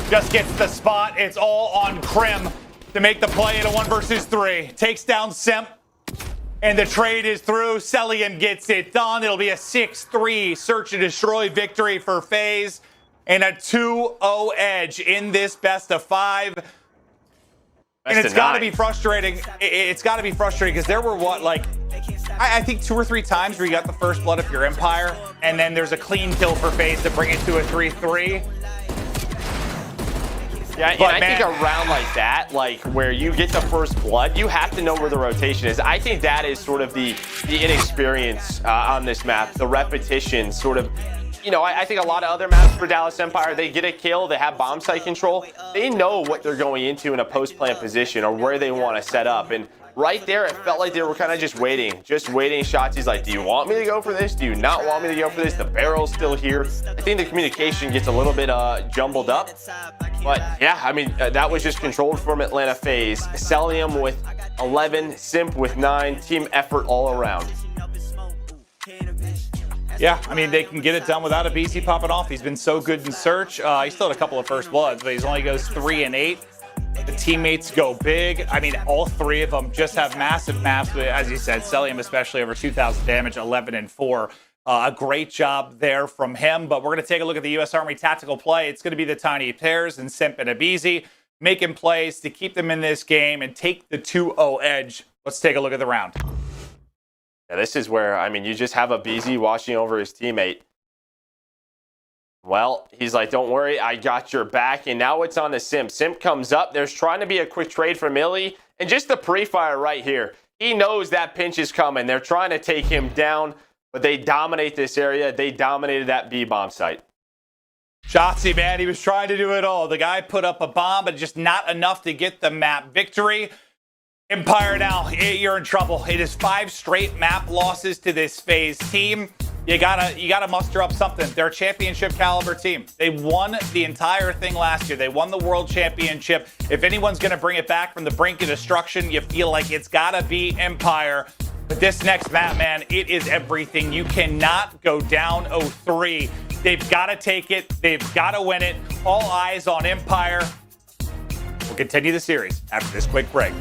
just gets the spot. It's all on Crim to make the play in a 1 versus 3. Takes down Simp, and the trade is through. Cellium gets it done. It'll be a 6-3 search and destroy victory for FaZe, and a 2-0 edge in this best of 5. And it's got to be frustrating. It's got to be frustrating because there were I think 2 or 3 times where you got the first blood of your Empire, and then there's a clean kill for FaZe to bring it to a 3-3. Yeah, and I think a round like that, where you get the first blood, you have to know where the rotation is. I think that is sort of the inexperience on this map, the repetition sort of. You know, I think a lot of other maps for Dallas Empire, they get a kill, they have bomb site control. They know what they're going into in a post-plant position or where they want to set up. And right there, it felt like they were kind of just waiting. Shotzzy's like, do you want me to go for this? Do you not want me to go for this? The barrel's still here. I think the communication gets a little bit jumbled up. But yeah, I mean, that was just controlled from Atlanta FaZe. Cellium with 11, Simp with 9, team effort all around. Yeah, I mean, they can get it done without aBeZy popping off. He's been so good in search. He still had a couple of first bloods, but he only goes 3 and 8. The teammates go big. I mean, all 3 of them just have massive maps. As you said, Cellium especially over 2,000 damage, 11 and 4. A great job there from him. But we're going to take a look at the U.S. Army tactical play. It's going to be the tiny pairs and Simp and aBeZy making plays to keep them in this game and take the 2-0 edge. Let's take a look at the round. Yeah, this is where, I mean, you just have aBeZy watching over his teammate. Well, he's like, don't worry, I got your back. And now it's on the Simp. Simp comes up. There's trying to be a quick trade from iLLeY. And just the pre-fire right here. He knows that pinch is coming. They're trying to take him down, but they dominate this area. They dominated that B-bomb site. Shotzzy, man, he was trying to do it all. The guy put up a bomb, but just not enough to get the map victory. Empire now, you're in trouble. It is 5 straight map losses to this FaZe team. You gotta muster up something. They're a championship caliber team. They won the entire thing last year. They won the world championship. If anyone's gonna bring it back from the brink of destruction, you feel like it's gotta be Empire. But this next map, man, it is everything. You cannot go down 0-3. They've got to take it. They've got to win it. All eyes on Empire. We'll continue the series after this quick break.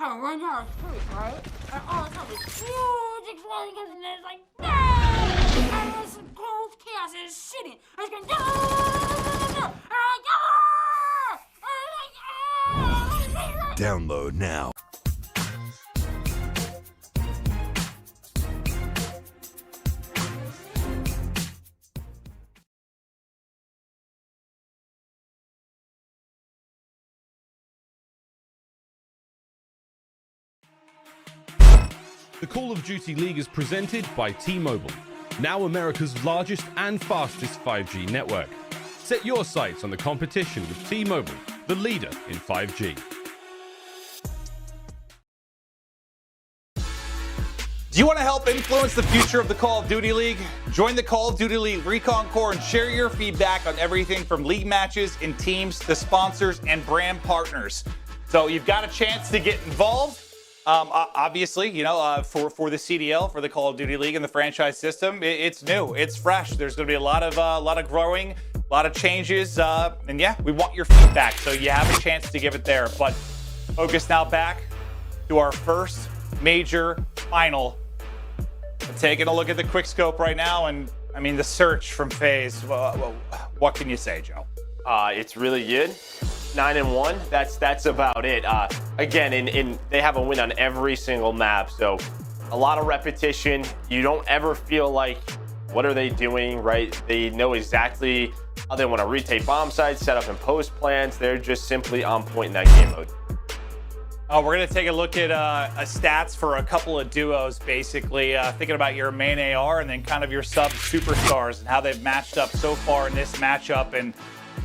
I went out of street, right? And all of a sudden, huge explosion, and it's like, no! And there's some cold chaos and it's shitting. And it's going, no! And I'm like, Download now. The Call of Duty League is presented by T-Mobile, now America's largest and fastest 5G network. Set your sights on the competition with T-Mobile, the leader in 5G. Do you want to help influence the future of the Call of Duty League? Join the Call of Duty League Recon Corps and share your feedback on everything from league matches and teams to sponsors and brand partners. So you've got a chance to get involved. Obviously, you know, for the CDL, for the Call of Duty League and the franchise system, it's new, it's fresh. There's going to be a lot of growing, a lot of changes, and yeah, we want your feedback, so you have a chance to give it there. But focus now back to our first major final. We're taking a look at the quick scope right now, and I mean the search from FaZe. What can you say, Joe? It's really good. 9-1. That's about it. Again, they have a win on every single map, so a lot of repetition. You don't ever feel like, what are they doing, right? They know exactly how they want to retake bomb sites, set up and post plans. They're just simply on point in that game mode. We're going to take a look at stats for a couple of duos, basically. Thinking about your main AR and then kind of your sub superstars and how they've matched up so far in this matchup. And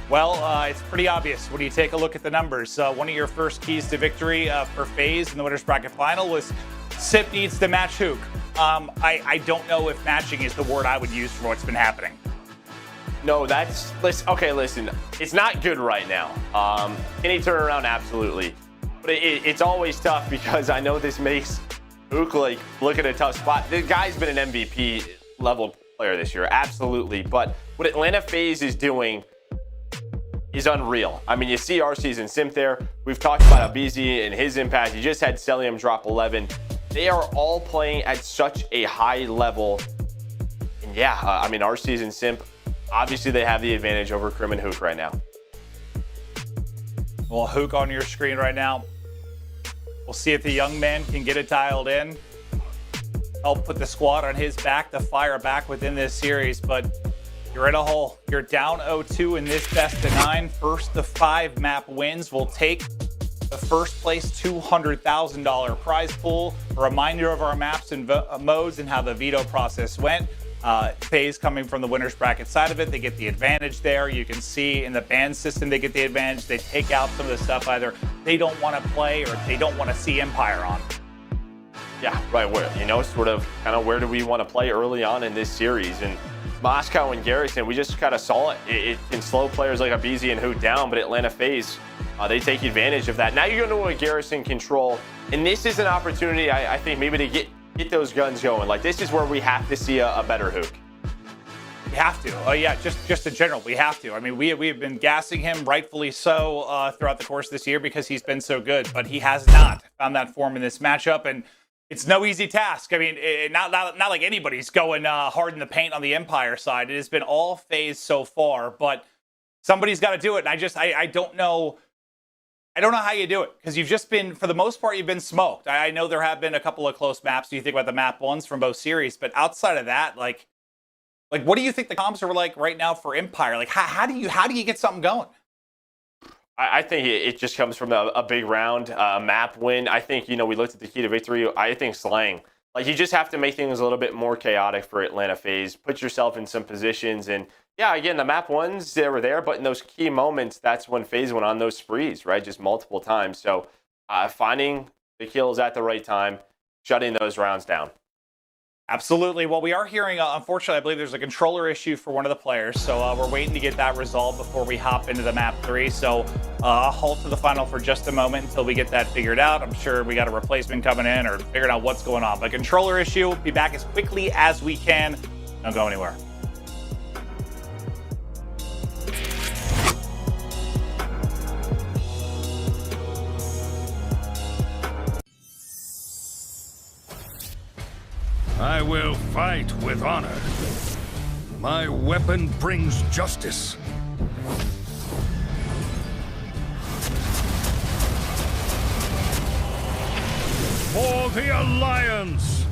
well, it's pretty obvious when you take a look at the numbers. One of your first keys to victory for FaZe in the Winners Bracket Final was Simp needs to match Huke. I don't know if matching is the word I would use for what's been happening. No, listen, it's not good right now. Can he turn around? Absolutely. But it's always tough because I know this makes Huke, like, look at a tough spot. The guy's been an MVP level player this year, absolutely. But what Atlanta FaZe is doing is unreal. I mean, you see Arcitys and Simp there. We've talked about aBeZy and his impact. You just had Cellium drop 11. They are all playing at such a high level. And yeah, I mean, Arcitys and Simp, obviously they have the advantage over Crim and Huke right now. Well, Huke on your screen right now. We'll see if the young man can get it dialed in. Help put the squad on his back to fire back within this series, but you're in a hole. You're down 0-2 in this best of 9. First to 5 map wins will take the first place $200,000 prize pool. A reminder of our maps and modes and how the veto process went. FaZe coming from the winner's bracket side of it, they get the advantage there. You can see in the ban system they get the advantage. They take out some of the stuff either they don't want to play or they don't want to see Empire on. Yeah, right. Where, you know, sort of kind of where do we want to play early on in this series? And Moscow and Garrison, we just kind of saw it. It can slow players like aBeZy and Huke down, but Atlanta FaZe, they take advantage of that. Now you're going to a Garrison control, and this is an opportunity, I think, maybe to get those guns going. Like, this is where we have to see a better Huke. We have to. Oh yeah, just in general, we have to. I mean, we have been gassing him, rightfully so, throughout the course of this year because he's been so good, but he has not found that form in this matchup, and it's no easy task. I mean, not like anybody's going hard in the paint on the Empire side. It has been all FaZe so far, but somebody's got to do it. And I don't know. I don't know how you do it because you've just been, for the most part, you've been smoked. I know there have been a couple of close maps. You think about the map ones from both series, but outside of that, like what do you think the comps are like right now for Empire? Like, how do you get something going? I think it just comes from a big round, a map win. I think, you know, we looked at the key to victory. I think slaying. Like, you just have to make things a little bit more chaotic for Atlanta FaZe. Put yourself in some positions. And, yeah, again, the map ones, they were there. But in those key moments, that's when FaZe went on those sprees, right? Just multiple times. So finding the kills at the right time, shutting those rounds down. Absolutely. Well, we are hearing, unfortunately, I believe there's a controller issue for one of the players. So we're waiting to get that resolved before we hop into the map 3. So I'll halt to the final for just a moment until we get that figured out. I'm sure we got a replacement coming in or figuring out what's going on. But controller issue, be back as quickly as we can. Don't go anywhere. I will fight with honor. My weapon brings justice. For the Alliance!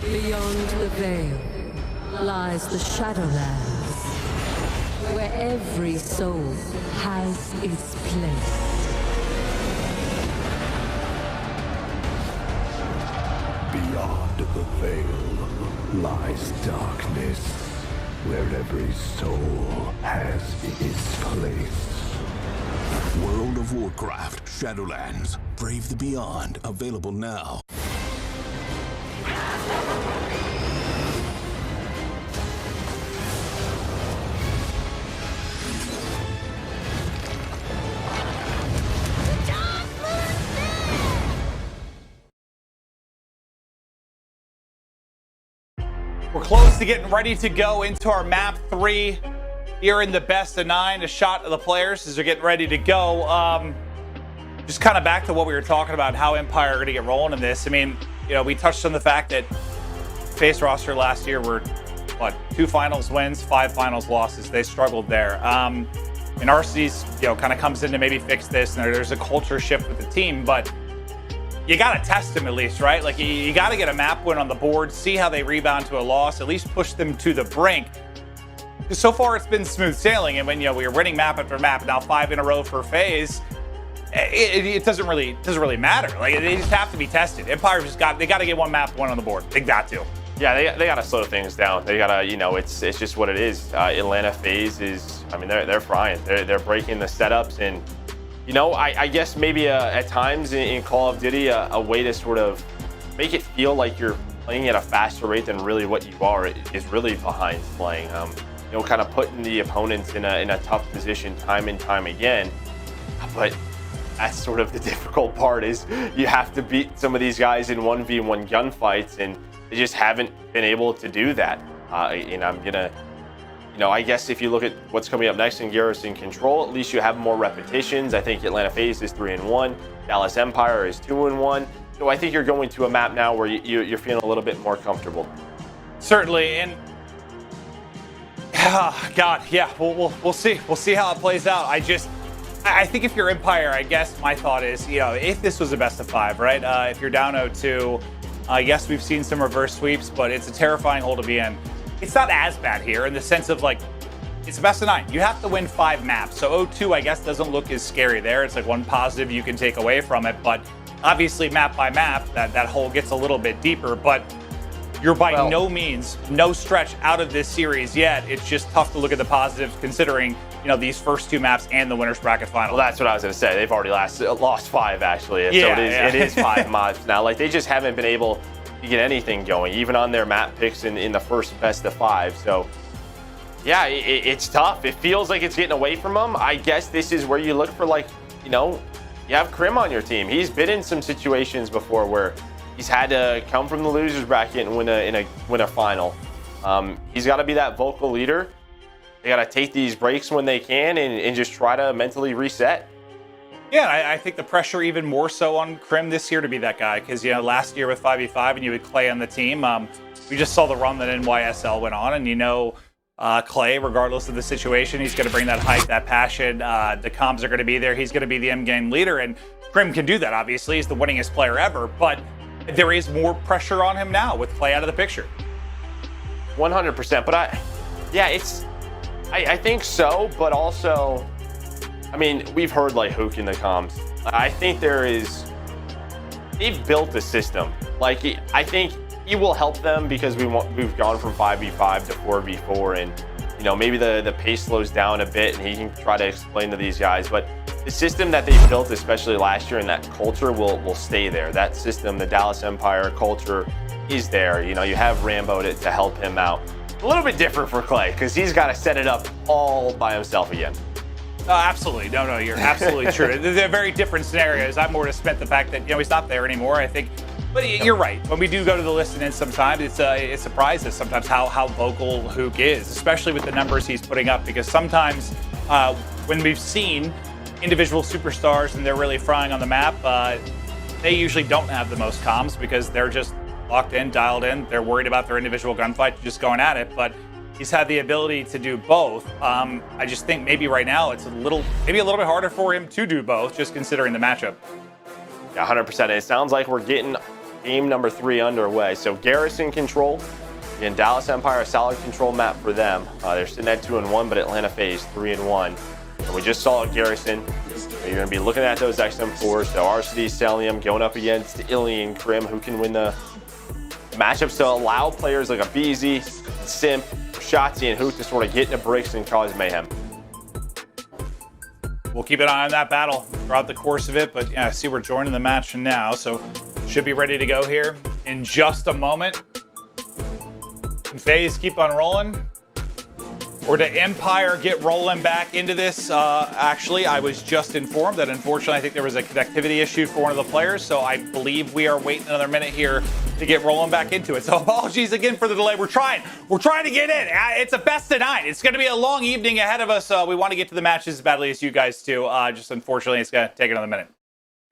Beyond the veil lies the Shadowlands, where every soul has its place. Beyond the veil lies darkness, where every soul has its place. World of Warcraft Shadowlands. Brave the Beyond. Available now. We're close to getting ready to go into our map 3 here in the best of 9. A shot of the players as they're getting ready to go. Just kind of back to what we were talking about, how Empire are going to get rolling in this. I mean, you know, we touched on the fact that FaZe roster last year were, what, 2 finals wins, 5 finals losses. They struggled there. And Arcitys, you know, kind of comes in to maybe fix this, and there's a culture shift with the team, but you got to test them at least, right? Like, you got to get a map win on the board, see how they rebound to a loss, at least push them to the brink. Because so far it's been smooth sailing, and when, you know, we were winning map after map, now 5 in a row for FaZe, it doesn't really matter. Like, they just have to be tested. Empire they got to get one map, one on the board. They got to. Yeah, they got to slow things down. They got to, you know, it's just what it is. Atlanta FaZe is, I mean, they're frying. They're breaking the setups, and you know, I guess maybe at times in Call of Duty, a way to sort of make it feel like you're playing at a faster rate than really what you are is really behind playing. You know, kind of putting the opponents in a tough position time and time again. But that's sort of the difficult part, is you have to beat some of these guys in 1v1 gunfights, and they just haven't been able to do that. And I'm gonna, you know, I guess if you look at what's coming up next in Garrison Control, at least you have more repetitions. I think Atlanta FaZe is 3-1, Dallas Empire is 2-1. So I think you're going to a map now where you're feeling a little bit more comfortable. Certainly, and God, yeah, we'll see. We'll see how it plays out. I think if you're Empire, I guess my thought is, you know, if this was a best of 5, right? If you're down 0-2, yes, we've seen some reverse sweeps, but it's a terrifying hole to be in. It's not as bad here in the sense of, like, it's a best of 9. You have to win 5 maps. So 0-2, I guess, doesn't look as scary there. It's like one positive you can take away from it. But obviously, map by map, that hole gets a little bit deeper. But you're by no means, no stretch out of this series yet. It's just tough to look at the positives considering, you know, these first 2 maps and the winner's bracket final. Well, that's what I was going to say. They've already lost 5, actually. And yeah, so it is 5 mods now. Like, they just haven't been able to get anything going, even on their map picks in the first best of 5. So, yeah, it's tough. It feels like it's getting away from them. I guess this is where you look for, like, you know, you have Crim on your team. He's been in some situations before where he's had to come from the losers bracket and win a final. He's got to be that vocal leader. They got to take these breaks when they can and just try to mentally reset. Yeah, I think the pressure even more so on Crim this year to be that guy, because, you know, last year with 5v5 and you had Clay on the team, we just saw the run that NYSL went on, and, you know, Clay, regardless of the situation, he's going to bring that hype, that passion. The comms are going to be there. He's going to be the M-game leader, and Crim can do that, obviously. He's the winningest player ever, but there is more pressure on him now with Clay out of the picture. 100%, but I think so, but also, I mean, we've heard like Huke in the comms. I think they've built a system. Like, I think he will help them because we've gone from 5v5 to 4v4, and, you know, maybe the pace slows down a bit and he can try to explain to these guys. But the system that they've built, especially last year, and that culture will stay there. That system, the Dallas Empire culture, is there. You know, you have Rambo to help him out. A little bit different for Clay because he's got to set it up all by himself again. Absolutely. No, you're absolutely true. They're very different scenarios. I'm more to spent the fact that, you know, he's not there anymore, I think. But you're right. When we do go to the listen-in sometimes, it surprises sometimes how vocal Huke is, especially with the numbers he's putting up, because sometimes when we've seen individual superstars and they're really frying on the map, they usually don't have the most comms because they're just locked in, dialed in. They're worried about their individual gunfight, just going at it. But he's had the ability to do both. I just think maybe right now it's maybe a little bit harder for him to do both, just considering the matchup. Yeah, 100%. It sounds like we're getting game number 3 underway. So Garrison Control, again, Dallas Empire, a solid control map for them. They're sitting at 2-1, but Atlanta FaZe 3-1. And we just saw Garrison. You're going to be looking at those XM4s. So Arcitys, Cellium going up against iLLeY and Crim, who can win the matchups to allow players like aBeZy, Simp, Shotzzy, and Huke to sort of get into breaks and cause mayhem. We'll keep an eye on that battle throughout the course of it, but yeah, I see we're joining the match now, so should be ready to go here in just a moment. Can FaZe keep on rolling? Or did Empire get rolling back into this? Actually, I was just informed that unfortunately I think there was a connectivity issue for one of the players, so I believe we are waiting another minute here to get rolling back into it. So apologies again for the delay. We're trying to get in. It's a best of 9. It's going to be a long evening ahead of us. We want to get to the matches as badly as you guys do. Just unfortunately, it's going to take another minute.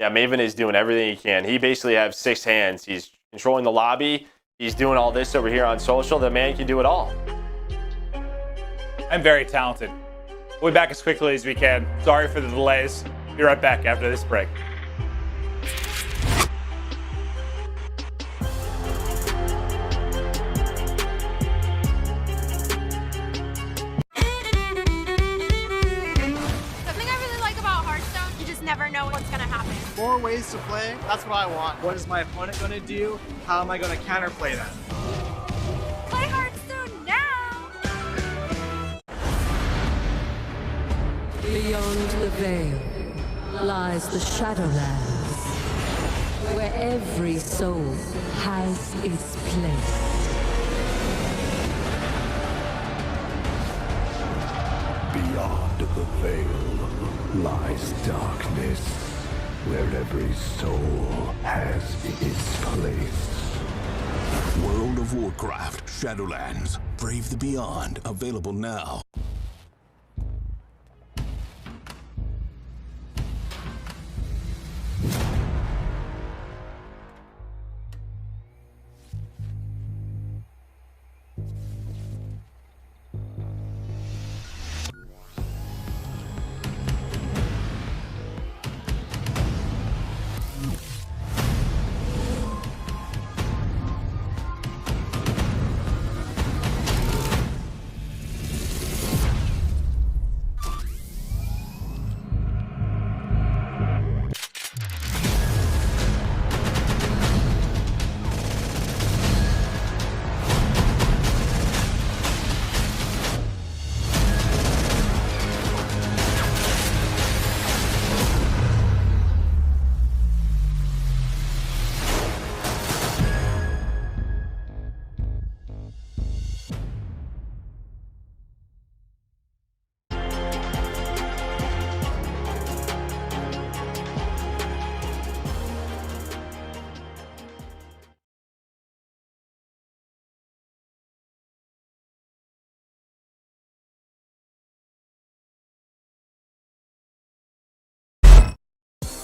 Yeah, Maven is doing everything he can. He basically has 6 hands. He's controlling the lobby. He's doing all this over here on social. The man can do it all. I'm very talented. We'll be back as quickly as we can. Sorry for the delays. Be right back after this break. Something I really like about Hearthstone, you just never know what's gonna ways to play? That's what I want. What is my opponent going to do? How am I going to counterplay that? Play Hearthstone now! Beyond the veil lies the Shadowlands, where every soul has its place. Beyond the veil lies darkness, where every soul has its place. World of Warcraft Shadowlands. Brave the Beyond. Available now.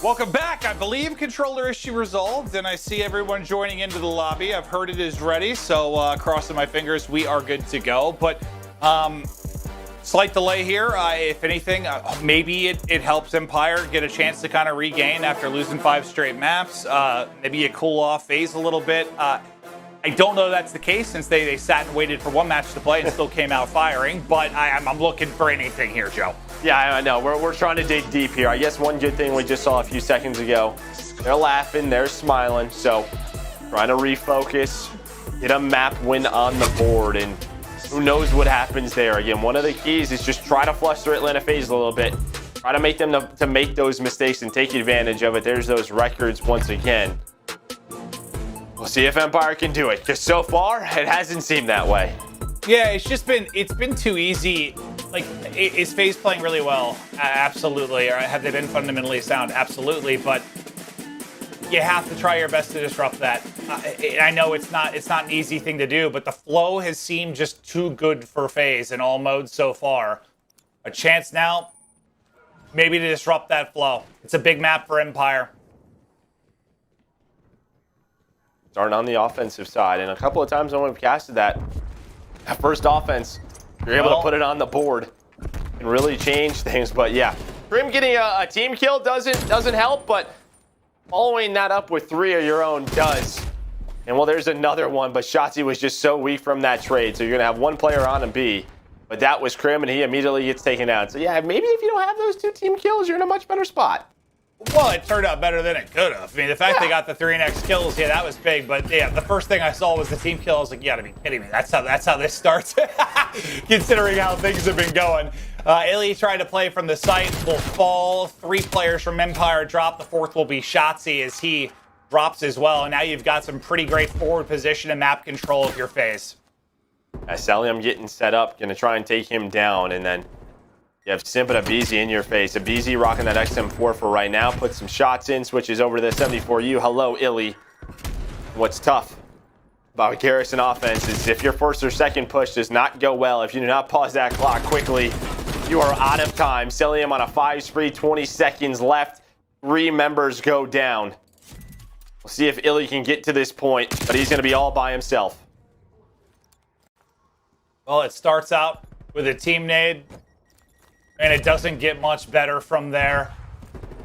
Welcome back. I believe controller issue resolved, and I see everyone joining into the lobby. I've heard it is ready, so crossing my fingers, we are good to go. But slight delay here. If anything, maybe it helps Empire get a chance to kind of regain after losing 5 straight maps. Maybe you cool off FaZe a little bit. I don't know that's the case since they sat and waited for one match to play and still came out firing, but I'm looking for anything here, Joe. Yeah, I know. We're trying to dig deep here. I guess one good thing we just saw a few seconds ago, they're laughing, they're smiling, so trying to refocus, get a map win on the board, and who knows what happens there. Again, one of the keys is just try to fluster Atlanta FaZe a little bit. Try to make them to make those mistakes and take advantage of it. There's those records once again. We'll see if Empire can do it, because so far, it hasn't seemed that way. Yeah, it's been too easy. Like, is FaZe playing really well? Absolutely. Or have they been fundamentally sound? Absolutely. But you have to try your best to disrupt that. I know it's not an easy thing to do, but the flow has seemed just too good for FaZe in all modes so far. A chance now, maybe to disrupt that flow. It's a big map for Empire. Starting on the offensive side, and a couple of times when we've casted that first offense, you're able to put it on the board and really change things. But yeah, Crim getting a team kill doesn't help, but following that up with 3 of your own does. And well, there's another one, but Shotzzy was just so weak from that trade, so you're gonna have one player on and B. But that was Crim, and he immediately gets taken out. So yeah, maybe if you don't have those 2 team kills, you're in a much better spot. Well, it turned out better than it could have. I mean, the fact they got the 3 next kills, yeah, that was big. But yeah, the first thing I saw was the team kill. I was like, you gotta be kidding me. That's how this starts. Considering how things have been going. iLLeY tried to play from the site, will fall. 3 players from Empire drop. The 4th will be Shotzzy as he drops as well. And now you've got some pretty great forward position and map control of your FaZe. Cellium getting set up, gonna try and take him down, and then you have Simp and aBeZy in your face. aBeZy rocking that XM4 for right now. Puts some shots in, switches over to the 74U. Hello, iLLeY. What's tough about Garrison offense is if your first or second push does not go well, if you do not pause that clock quickly, you are out of time. Cellium on a 5 spree, 20 seconds left. 3 members go down. We'll see if iLLeY can get to this point, but he's going to be all by himself. Well, it starts out with a team nade, and it doesn't get much better from there.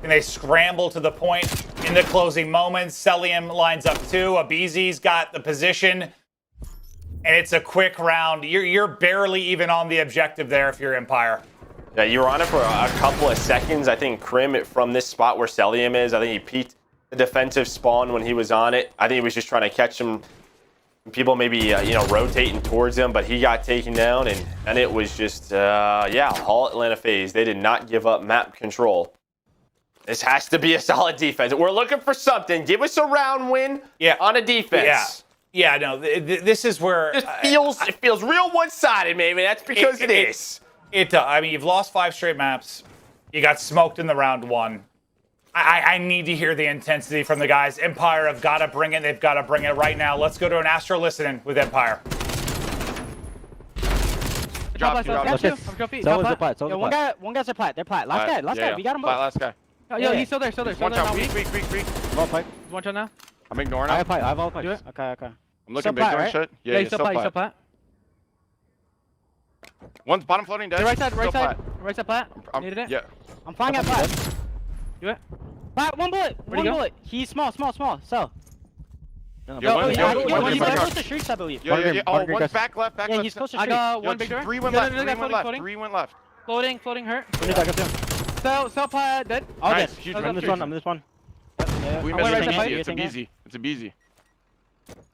And they scramble to the point in the closing moments. Cellium lines up 2. aBeZy's got the position, and it's a quick round. You're barely even on the objective there if you're Empire. Yeah, you were on it for a couple of seconds. I think Crim, from this spot where Cellium is, I think he peeked the defensive spawn when he was on it. I think he was just trying to catch some people maybe, you know, rotating towards him, but he got taken down, and it was just, yeah, all Atlanta FaZe. They did not give up map control. This has to be a solid defense. We're looking for something. Give us a round win on a defense. Yeah, no, this is where... It feels real one-sided, maybe. That's because it is. I mean, you've lost 5 straight maps. You got smoked in the round 1. I need to hear the intensity from the guys. Empire have got to bring it. They've got to bring it right now. Let's go to an Astro listening with Empire. One guy's a plat. They're plat. Last guy. We got him both. Last guy. Yo, he's still there. One shot. Weak. One shot now. I'm ignoring I him. have all pipes. Okay. I'm looking big doing shit. Yeah, he's still plat. One's bottom floating dead. Right side plat. Needed it? Yeah. I'm flying at plat. Do it. Plat, one bullet. One bullet. He's small. So. He's close to streets, I believe. Yeah. Oh, one's back left. Yeah, he's close to streets. I got one big door. 3 went left. 3 went left. Floating hurt. Cell plat dead. All dead. I'm this one. We missed it. It's aBeZy.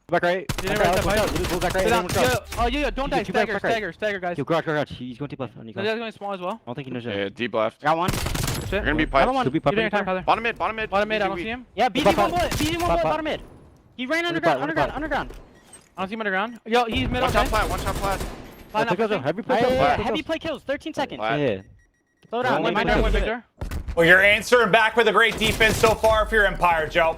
Back right. Oh, yeah, don't die. Stagger, guys. Yo, garage. He's going deep left. He's going small as well. I don't think he knows that. Yeah, deep left. Got one. You're going to be piped. Bottom mid. Bottom mid, I don't see him. Yeah, BZ one bullet, bottom mid. He ran underground. I don't see him underground. Yo, he's mid. One shot flat. Heavy play kills, 13 seconds. Yeah. Slow down. Victor. Well, you're answering back with a great defense so far for your Empire, Joe.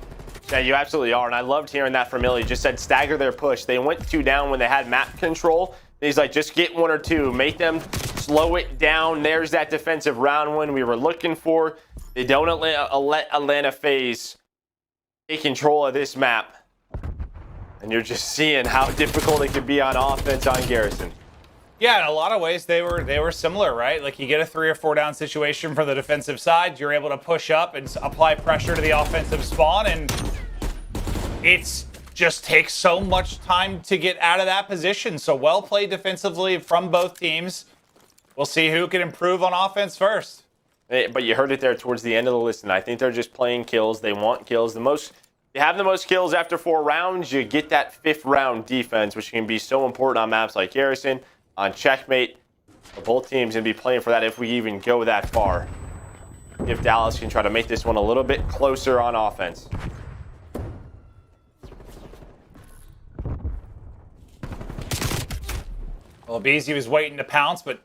Yeah, you absolutely are, and I loved hearing that from iLLeY. Just said stagger their push. They went 2 down when they had map control. He's like, just get 1 or 2. Make them slow it down. There's that defensive round win we were looking for. They don't let Atlanta FaZe take control of this map. And you're just seeing how difficult it could be on offense on Garrison. Yeah, in a lot of ways, they were similar, right? Like, you get a 3 or 4 down situation from the defensive side. You're able to push up and apply pressure to the offensive spawn, and it's just takes so much time to get out of that position. So well played defensively from both teams. We'll see who can improve on offense first. But you heard it there towards the end of the list, and I think they're just playing kills. They want kills. You have the most kills after 4 rounds. You get that 5th round defense, which can be so important on maps like Garrison, on Checkmate. Both teams going to be playing for that if we even go that far. If Dallas can try to make this one a little bit closer on offense. Well, aBeZy was waiting to pounce, but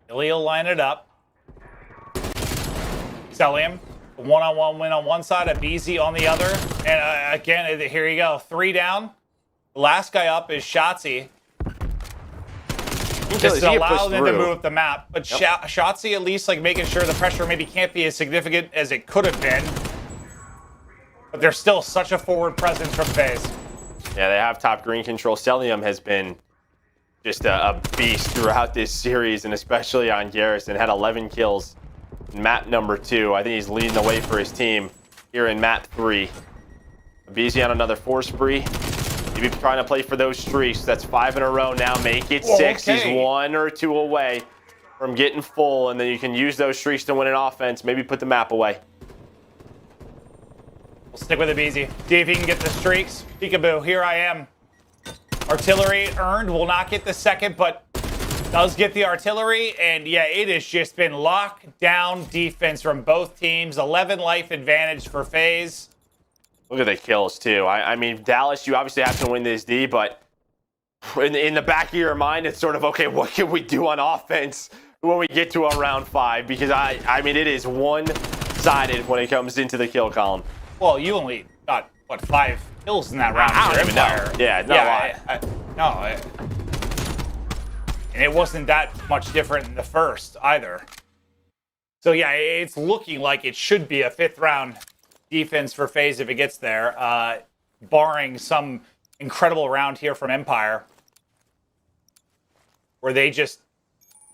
iLLeY will line it up. Cellium, one-on-one win on one side, aBeZy on the other. And again, here you go, 3 down. The last guy up is Shotzzy. Just to allow them to move up the map. But Shotzzy at least like making sure the pressure maybe can't be as significant as it could have been. But there's still such a forward presence from FaZe. Yeah, they have top green control. Cellium has been just a beast throughout this series, and especially on Garrison. Had 11 kills in map number 2. I think he's leading the way for his team here in map 3. aBeZy on another 4 spree. You'd be trying to play for those streaks. That's 5 in a row now. Make it 6. Okay. He's 1 or 2 away from getting full, and then you can use those streaks to win an offense. Maybe put the map away. We'll stick with aBeZy. See if he can get the streaks. Peekaboo, here I am. Artillery earned. Will not get the second, but does get the artillery. And yeah, it has just been lockdown defense from both teams. 11 life advantage for FaZe. Look at the kills, too. I mean, Dallas, you obviously have to win this D, but in the back of your mind, it's sort of, okay, what can we do on offense when we get to a round 5? Because, I mean, it is one-sided when it comes into the kill column. Well, you only got, what, 5 kills in that round? I don't even know. Yeah, not a lot. And it wasn't that much different in the first, either. So, yeah, it's looking like it should be a 5th round defense for FaZe if it gets there, barring some incredible round here from Empire where they just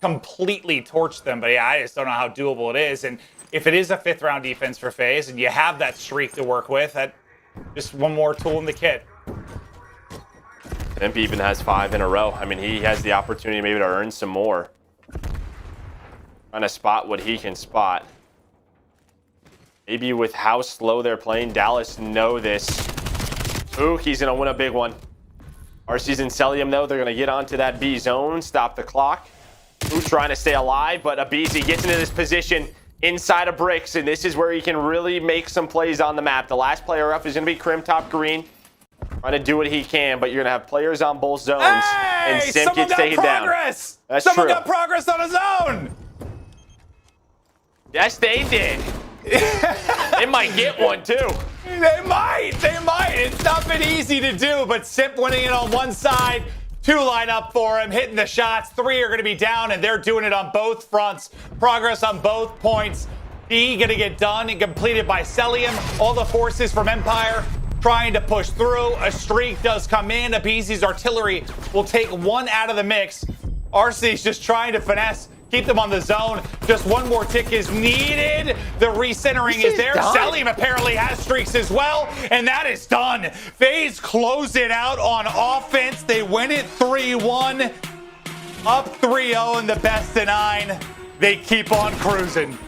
completely torch them. But yeah, I just don't know how doable it is. And if it is a 5th round defense for FaZe and you have that streak to work with, that just one more tool in the kit. Temp even has 5 in a row. I mean, he has the opportunity maybe to earn some more. Trying to spot what he can spot. Maybe with how slow they're playing, Dallas know this. Huke, he's going to win a big one. RC's and Cellium, though, they're going to get onto that B zone, stop the clock. Huke trying to stay alive, but aBeZy gets into this position inside of bricks, and this is where he can really make some plays on the map. The last player up is going to be Crim top green. Trying to do what he can, but you're going to have players on both zones. Hey, and Simp gets taken down. Progress. That's someone true. got progress on his own. Yes, they did. They might get one, too. They might. It's not been easy to do, but Simp winning it on one side. 2 line up for him, hitting the shots. 3 are going to be down, and they're doing it on both fronts. Progress on both points. B going to get done and completed by Cellium. All the forces from Empire trying to push through. A streak does come in. aBeZy's artillery will take 1 out of the mix. Arcitys just trying to finesse, keep them on the zone. Just 1 more tick is needed. The recentering is there. Cellium apparently has streaks as well, and that is done. FaZe close it out on offense. They win it 3-1. Up 3-0 in the best of 9. They keep on cruising.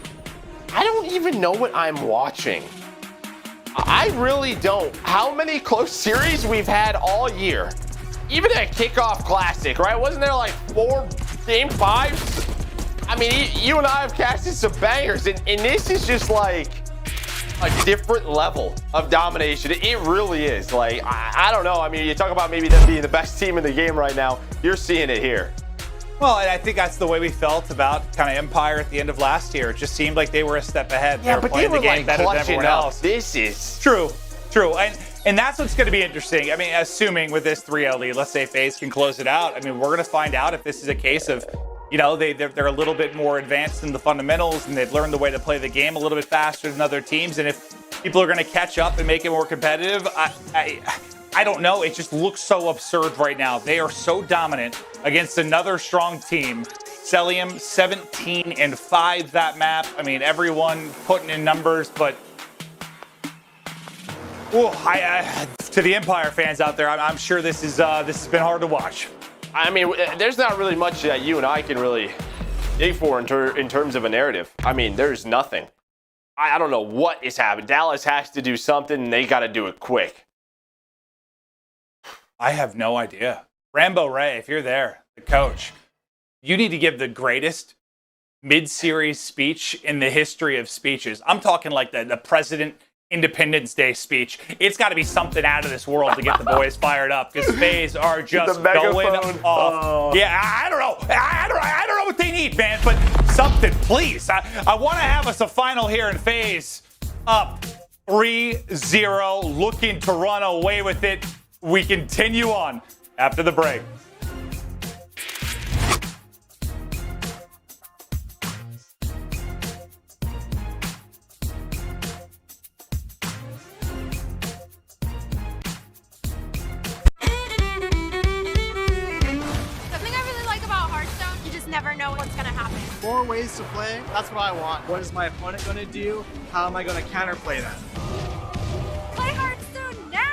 I don't even know what I'm watching. I really don't. How many close series we've had all year? Even at Kickoff Classic, right? Wasn't there like 4 game 5s? I mean, you and I have casted some bangers, and this is just like a different level of domination. It really is. Like, I don't know. I mean, you talk about maybe them being the best team in the game right now. You're seeing it here. Well, and I think that's the way we felt about kind of Empire at the end of last year. It just seemed like they were a step ahead. Yeah, they were playing the game better than everyone else. This is true. And that's what's going to be interesting. I mean, assuming with this 3-0 lead, let's say FaZe can close it out. I mean, we're going to find out if this is a case of, you know, they're a little bit more advanced in the fundamentals, and they've learned the way to play the game a little bit faster than other teams. And if people are going to catch up and make it more competitive, I don't know. It just looks so absurd right now. They are so dominant against another strong team. Cellium 17-5 that map. I mean, everyone putting in numbers, but to the Empire fans out there, I'm sure this has been hard to watch. I mean, there's not really much that you and I can really dig for in terms of a narrative. I mean, there's nothing. I don't know what is happening. Dallas has to do something, and they got to do it quick. I have no idea. Rambo Ray, if you're there, the coach, you need to give the greatest mid-series speech in the history of speeches. I'm talking like the President Independence Day speech. It's got to be something out of this world to get the boys fired up, because FaZe are just going off. Oh. Yeah, I don't know. I don't know what they need, man, but something, please. I want to have us a final here in FaZe up 3-0, looking to run away with it. We continue on after the break. Never know what's gonna happen. 4 ways to play, that's what I want. What is my opponent gonna do? How am I gonna counterplay that? Play Hearthstone now!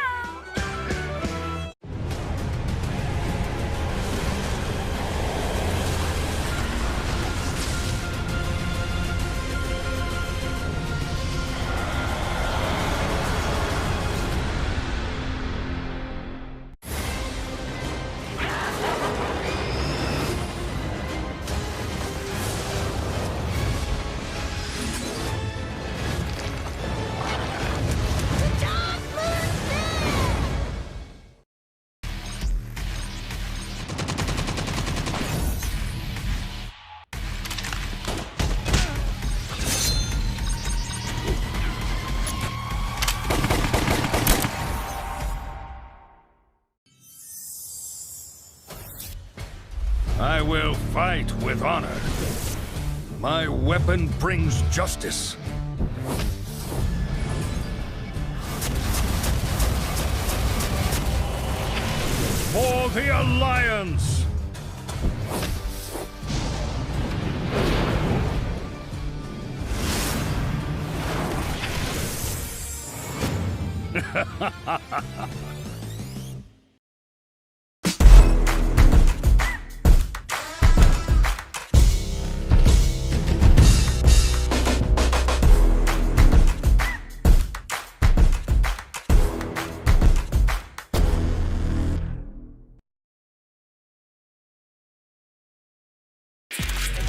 I will fight with honor. My weapon brings justice. For the Alliance!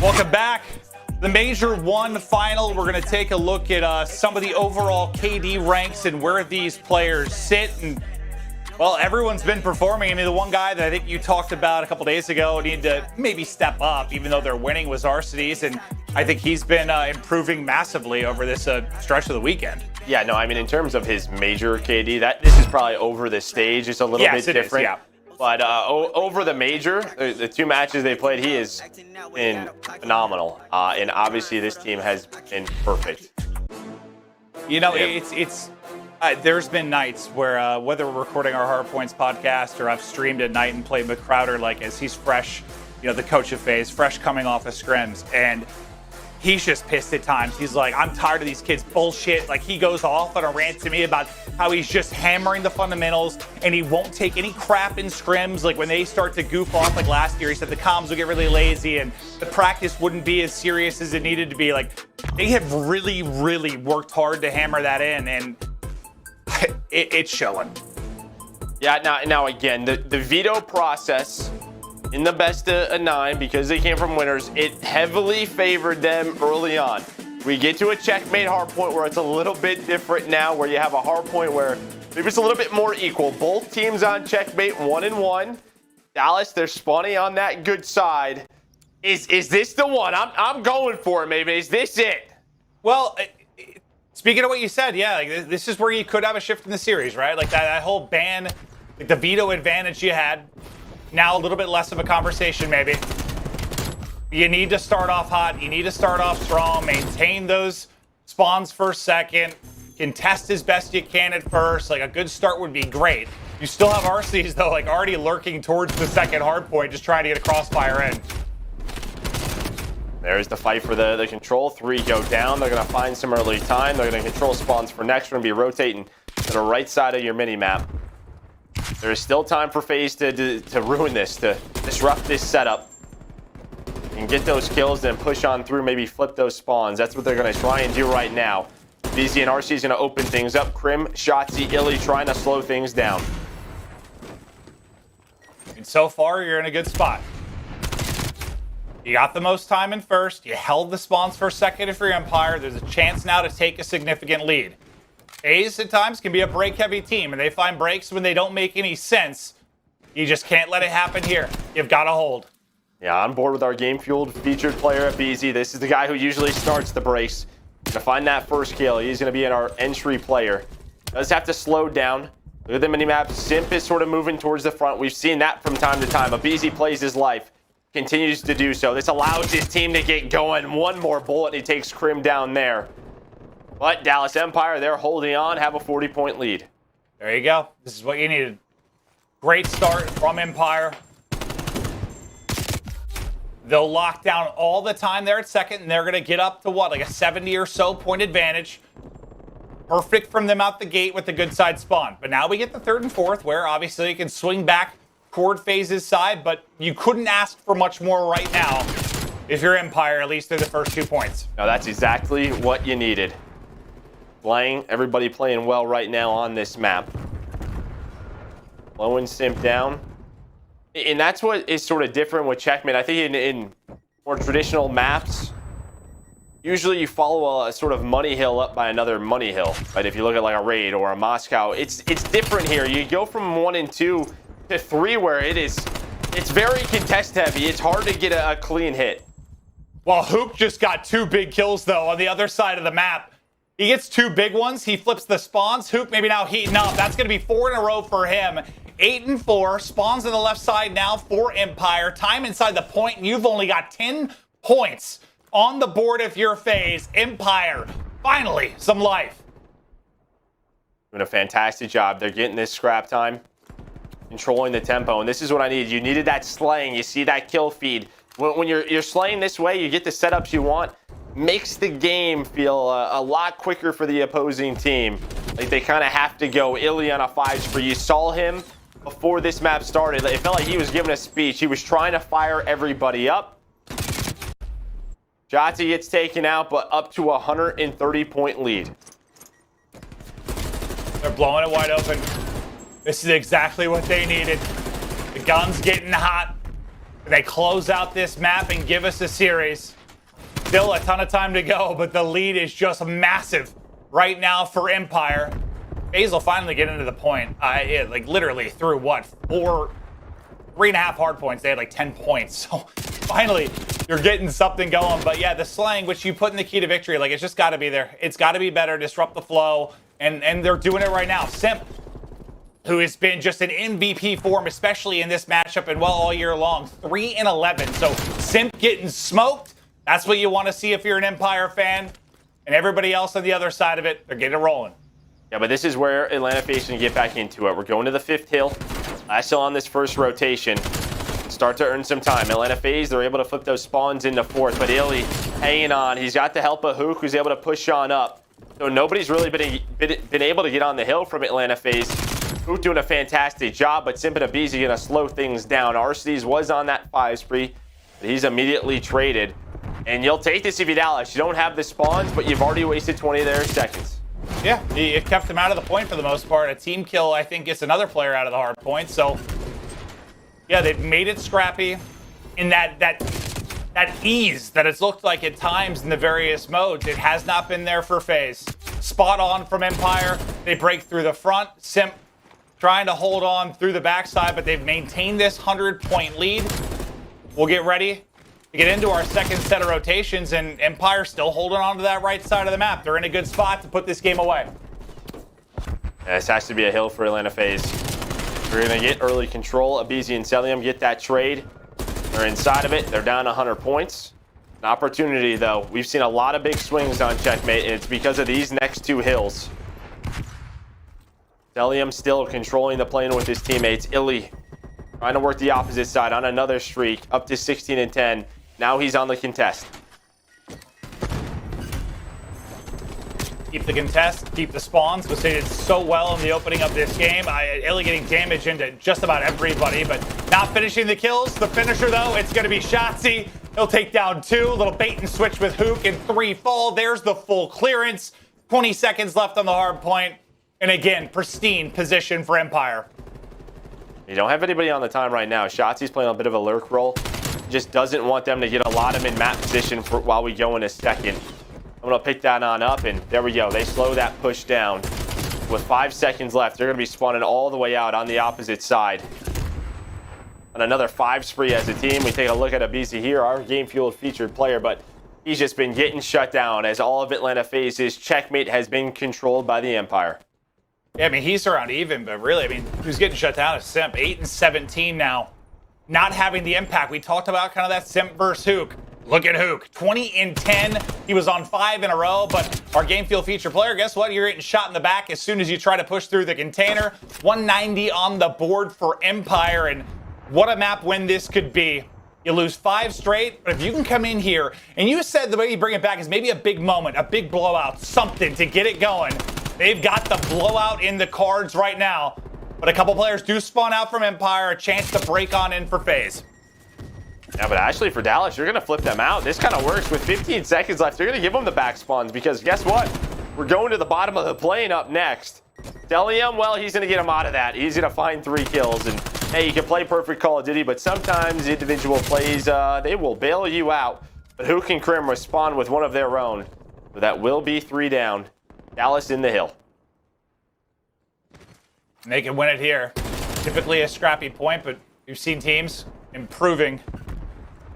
Welcome back. The Major 1 final. We're going to take a look at some of the overall KD ranks and where these players sit. And, well, everyone's been performing. I mean, the one guy that I think you talked about a couple days ago needed to maybe step up, even though they're winning, was Arcitys. And I think he's been improving massively over this stretch of the weekend. Yeah, no, I mean, in terms of his Major KD, this is probably over the stage. It's a little bit different. Yeah. But over the Major, the 2 matches they played, he has been phenomenal. And obviously this team has been perfect. You know, it's there's been nights where whether we're recording our Hard Points podcast or I've streamed at night and played with Crowder, like as he's fresh, you know, the coach of FaZe, fresh coming off of scrims, and he's just pissed at times. He's like, I'm tired of these kids bullshit. Like, he goes off on a rant to me about how he's just hammering the fundamentals and he won't take any crap in scrims. Like, when they start to goof off, like last year, he said the comms will get really lazy and the practice wouldn't be as serious as it needed to be. Like, they have really, really worked hard to hammer that in, and it's showing. Yeah, now again, the veto process in the best of 9, because they came from winners, it heavily favored them early on. We get to a checkmate hardpoint where it's a little bit different now, where you have a hardpoint where maybe it's a little bit more equal. Both teams on checkmate 1-1. Dallas, they're spawning on that good side. Is this the one? I'm going for it, maybe. Is this it? Well, speaking of what you said, yeah, like this is where you could have a shift in the series, right? Like that whole ban, like the veto advantage you had. Now a little bit less of a conversation, maybe. You need to start off hot. You need to start off strong. Maintain those spawns for a second. Contest as best you can at first. Like, a good start would be great. You still have Arcitys, though, like, already lurking towards the second hard point, just trying to get a crossfire in. There's the fight for the control. 3 go down. They're going to find some early time. They're going to control spawns for next. We're going to be rotating to the right side of your mini-map. There is still time for FaZe to ruin this, to disrupt this setup. And get those kills, then push on through, maybe flip those spawns. That's what they're going to try and do right now. aBeZy and RC is going to open things up. Crim, Shotzzy, iLLeY trying to slow things down. And so far, you're in a good spot. You got the most time in first. You held the spawns for a second if you're Empire. There's a chance now to take a significant lead. FaZe at times can be a break-heavy team, and they find breaks when they don't make any sense. You just can't let it happen here. You've got to hold. Yeah, on board with our game-fueled featured player aBeZy. This is the guy who usually starts the brace. To find that first kill, he's going to be in our entry player. Does have to slow down. Look at the minimap. Simp is sort of moving towards the front. We've seen that from time to time. aBeZy plays his life. Continues to do so. This allows his team to get going. One more bullet, and he takes Crim down there. But Dallas Empire, they're holding on, have a 40-point lead. There you go. This is what you needed. Great start from Empire. They'll lock down all the time there at second, and they're going to get up to what, like a 70 or so point advantage. Perfect from them out the gate with the good side spawn. But now we get the 3rd and 4th, where obviously you can swing back toward FaZe's side, but you couldn't ask for much more right now if you're Empire, at least through the first 2 points. No, that's exactly what you needed. Everybody playing well right now on this map. Blowing Simp down. And that's what is sort of different with checkmate. I think in more traditional maps, usually you follow a sort of money hill up by another money hill. Right? If you look at like a raid or a Moscow, it's different here. You go from 1 and 2 to 3, where it's very contest heavy. It's hard to get a clean hit. Well, Huke just got 2 big kills though on the other side of the map. He gets 2 big ones. He flips the spawns. Huke maybe now heating up. That's going to be 4 in a row for him. 8 and 4. Spawns on the left side now for Empire. Time inside the point, and you've only got 10 points on the board if you're FaZe. Empire, finally, some life. Doing a fantastic job. They're getting this scrap time, controlling the tempo, and this is what I needed. You needed that slaying. You see that kill feed. When you're slaying this way, you get the setups you want. Makes the game feel a lot quicker for the opposing team. Like, they kind of have to go iLLeY on a 5 spree. You saw him before this map started. It felt like he was giving a speech. He was trying to fire everybody up. Shotzzy gets taken out, but up to a 130-point lead. They're blowing it wide open. This is exactly what they needed. The gun's getting hot. They close out this map and give us a series. Still a ton of time to go, but the lead is just massive right now for Empire. FaZe will finally get into the point. Like literally through what, 3.5 hard points. They had like 10 points. So finally, you're getting something going. But yeah, the slang, which you put in the key to victory, like it's just got to be there. It's got to be better, disrupt the flow, and they're doing it right now. Simp, who has been just an MVP form, especially in this matchup and well all year long, 3-11. So Simp getting smoked. That's what you want to see if you're an Empire fan. And everybody else on the other side of it, they're getting it rolling. Yeah, but this is where Atlanta FaZe can get back into it. We're going to the 5th hill. Still on this first rotation. Start to earn some time. Atlanta FaZe, they're able to flip those spawns into 4th, but iLLeY hanging on. He's got the help of Huke, who's able to push on up. So nobody's really been able to get on the hill from Atlanta FaZe. Huke doing a fantastic job, but Simp and aBeZy going to slow things down. Arcitys was on that 5 spree, but he's immediately traded. And you'll take this if you're Dallas. You don't have the spawns, but you've already wasted 20 of their seconds. Yeah, it kept them out of the point for the most part. A team kill, I think, gets another player out of the hard point. So, yeah, they've made it scrappy in that ease that it's looked like at times in the various modes. It has not been there for FaZe. Spot on from Empire. They break through the front. Simp trying to hold on through the backside, but they've maintained this 100-point lead. We'll get ready to get into our second set of rotations, and Empire still holding on to that right side of the map. They're in a good spot to put this game away. Yeah, this has to be a hill for Atlanta FaZe. We're going to get early control. aBeZy and Cellium get that trade. They're inside of it. They're down 100 points. An opportunity, though. We've seen a lot of big swings on Checkmate, and it's because of these next 2 hills. Cellium still controlling the plane with his teammates. iLLeY trying to work the opposite side on another streak, up to 16 and 10. Now he's on the contest. Keep the contest, keep the spawns, because they did so well in the opening of this game. iLLeY getting damage into just about everybody, but not finishing the kills. The finisher, though, it's going to be Shotzzy. He'll take down 2. Little bait and switch with Huke, and 3 fall. There's the full clearance. 20 seconds left on the hard point. And again, pristine position for Empire. You don't have anybody on the time right now. Shotzzy's playing a bit of a lurk role. Just doesn't want them to get a lot of in-map position for while we go in a second. I'm going to pick that on up, and there we go. They slow that push down. With 5 seconds left, they're going to be spawning all the way out on the opposite side. On another 5 spree as a team, we take a look at aBeZy here, our game-fueled featured player, but he's just been getting shut down as all of Atlanta FaZe's checkmate has been controlled by the Empire. Yeah, I mean, he's around even, but really, I mean, who's getting shut down is Simp. 8 and 17 now. Not having the impact. We talked about kind of that Simp versus Huke. Look at Huke. 20 and 10. He was on 5 in a row, but our game field feature player, guess what? You're getting shot in the back as soon as you try to push through the container. 190 on the board for Empire, and what a map win this could be. You lose 5 straight, but if you can come in here, and you said the way you bring it back is maybe a big moment, a big blowout, something to get it going. They've got the blowout in the cards right now, but a couple players do spawn out from Empire, a chance to break on in for FaZe. Yeah, but actually for Dallas, you're going to flip them out. This kind of works. With 15 seconds left, you're going to give them the back spawns because guess what? We're going to the bottom of the plane up next. Cellium, well, he's going to get him out of that. He's going to find 3 kills. And hey, you can play perfect Call of Duty, but sometimes individual plays, they will bail you out. But Huke and Crim respond with one of their own. So that will be 3 down. Dallas in the hill. And they can win it here. Typically a scrappy point, but we've seen teams improving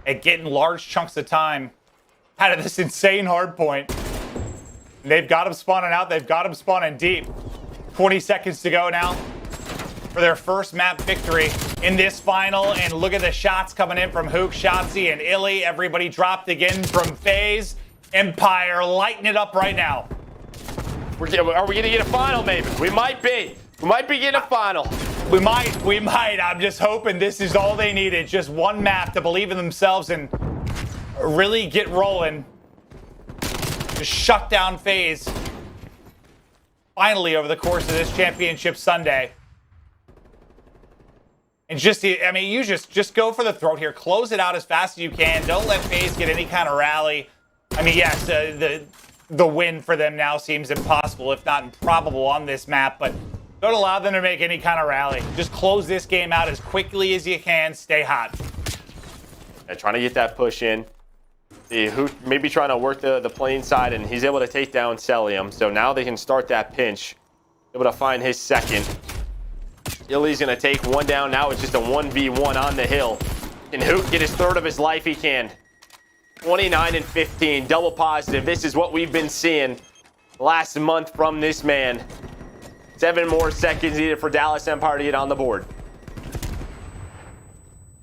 at getting large chunks of time out of this insane hard point. And they've got them spawning out. They've got them spawning deep. 20 seconds to go now for their first map victory in this final. And look at the shots coming in from Huke, Shotzzy, and iLLeY. Everybody dropped again from FaZe. Empire lighting it up right now. Are we going to get a final, maybe? We might be. We might be getting a final. We might. I'm just hoping this is all they needed. Just one map to believe in themselves and really get rolling. Just shut down FaZe. Finally, over the course of this championship Sunday. And just, I mean, you just go for the throat here. Close it out as fast as you can. Don't let FaZe get any kind of rally. I mean, yes, the win for them now seems impossible, if not improbable on this map, but don't allow them to make any kind of rally. Just close this game out as quickly as you can. Stay hot. trying to get that push in. See, Huke maybe trying to work the plane side, and he's able to take down Cellium. So now they can start that pinch. Able to find his second. iLLeY's going to take one down. Now it's just a 1v1 on the hill. Can Huke get his third of his life? He can. 29 and 15, double positive. This is what we've been seeing last month from this man. 7 more seconds needed for Dallas Empire to get on the board.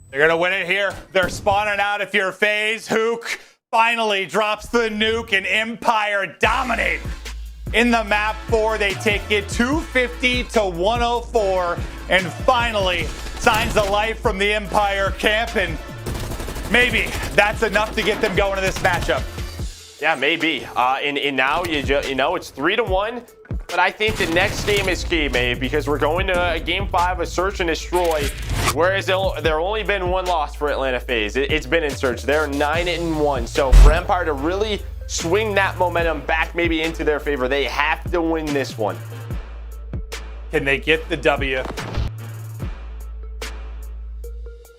They're going to win it here. They're spawning out if you're FaZe. Huke finally drops the nuke and Empire dominate. In the map 4, they take it 250 to 104 and finally signs the life from the Empire camp, and maybe that's enough to get them going in this matchup. Yeah, maybe. And now you know it's 3-1. But I think the next game is key, maybe, because we're going to game 5 of Search and Destroy. Whereas there only been 1 loss for Atlanta FaZe. It's been in Search. They're 9-1. So for Empire to really swing that momentum back maybe into their favor, they have to win this one. Can they get the W?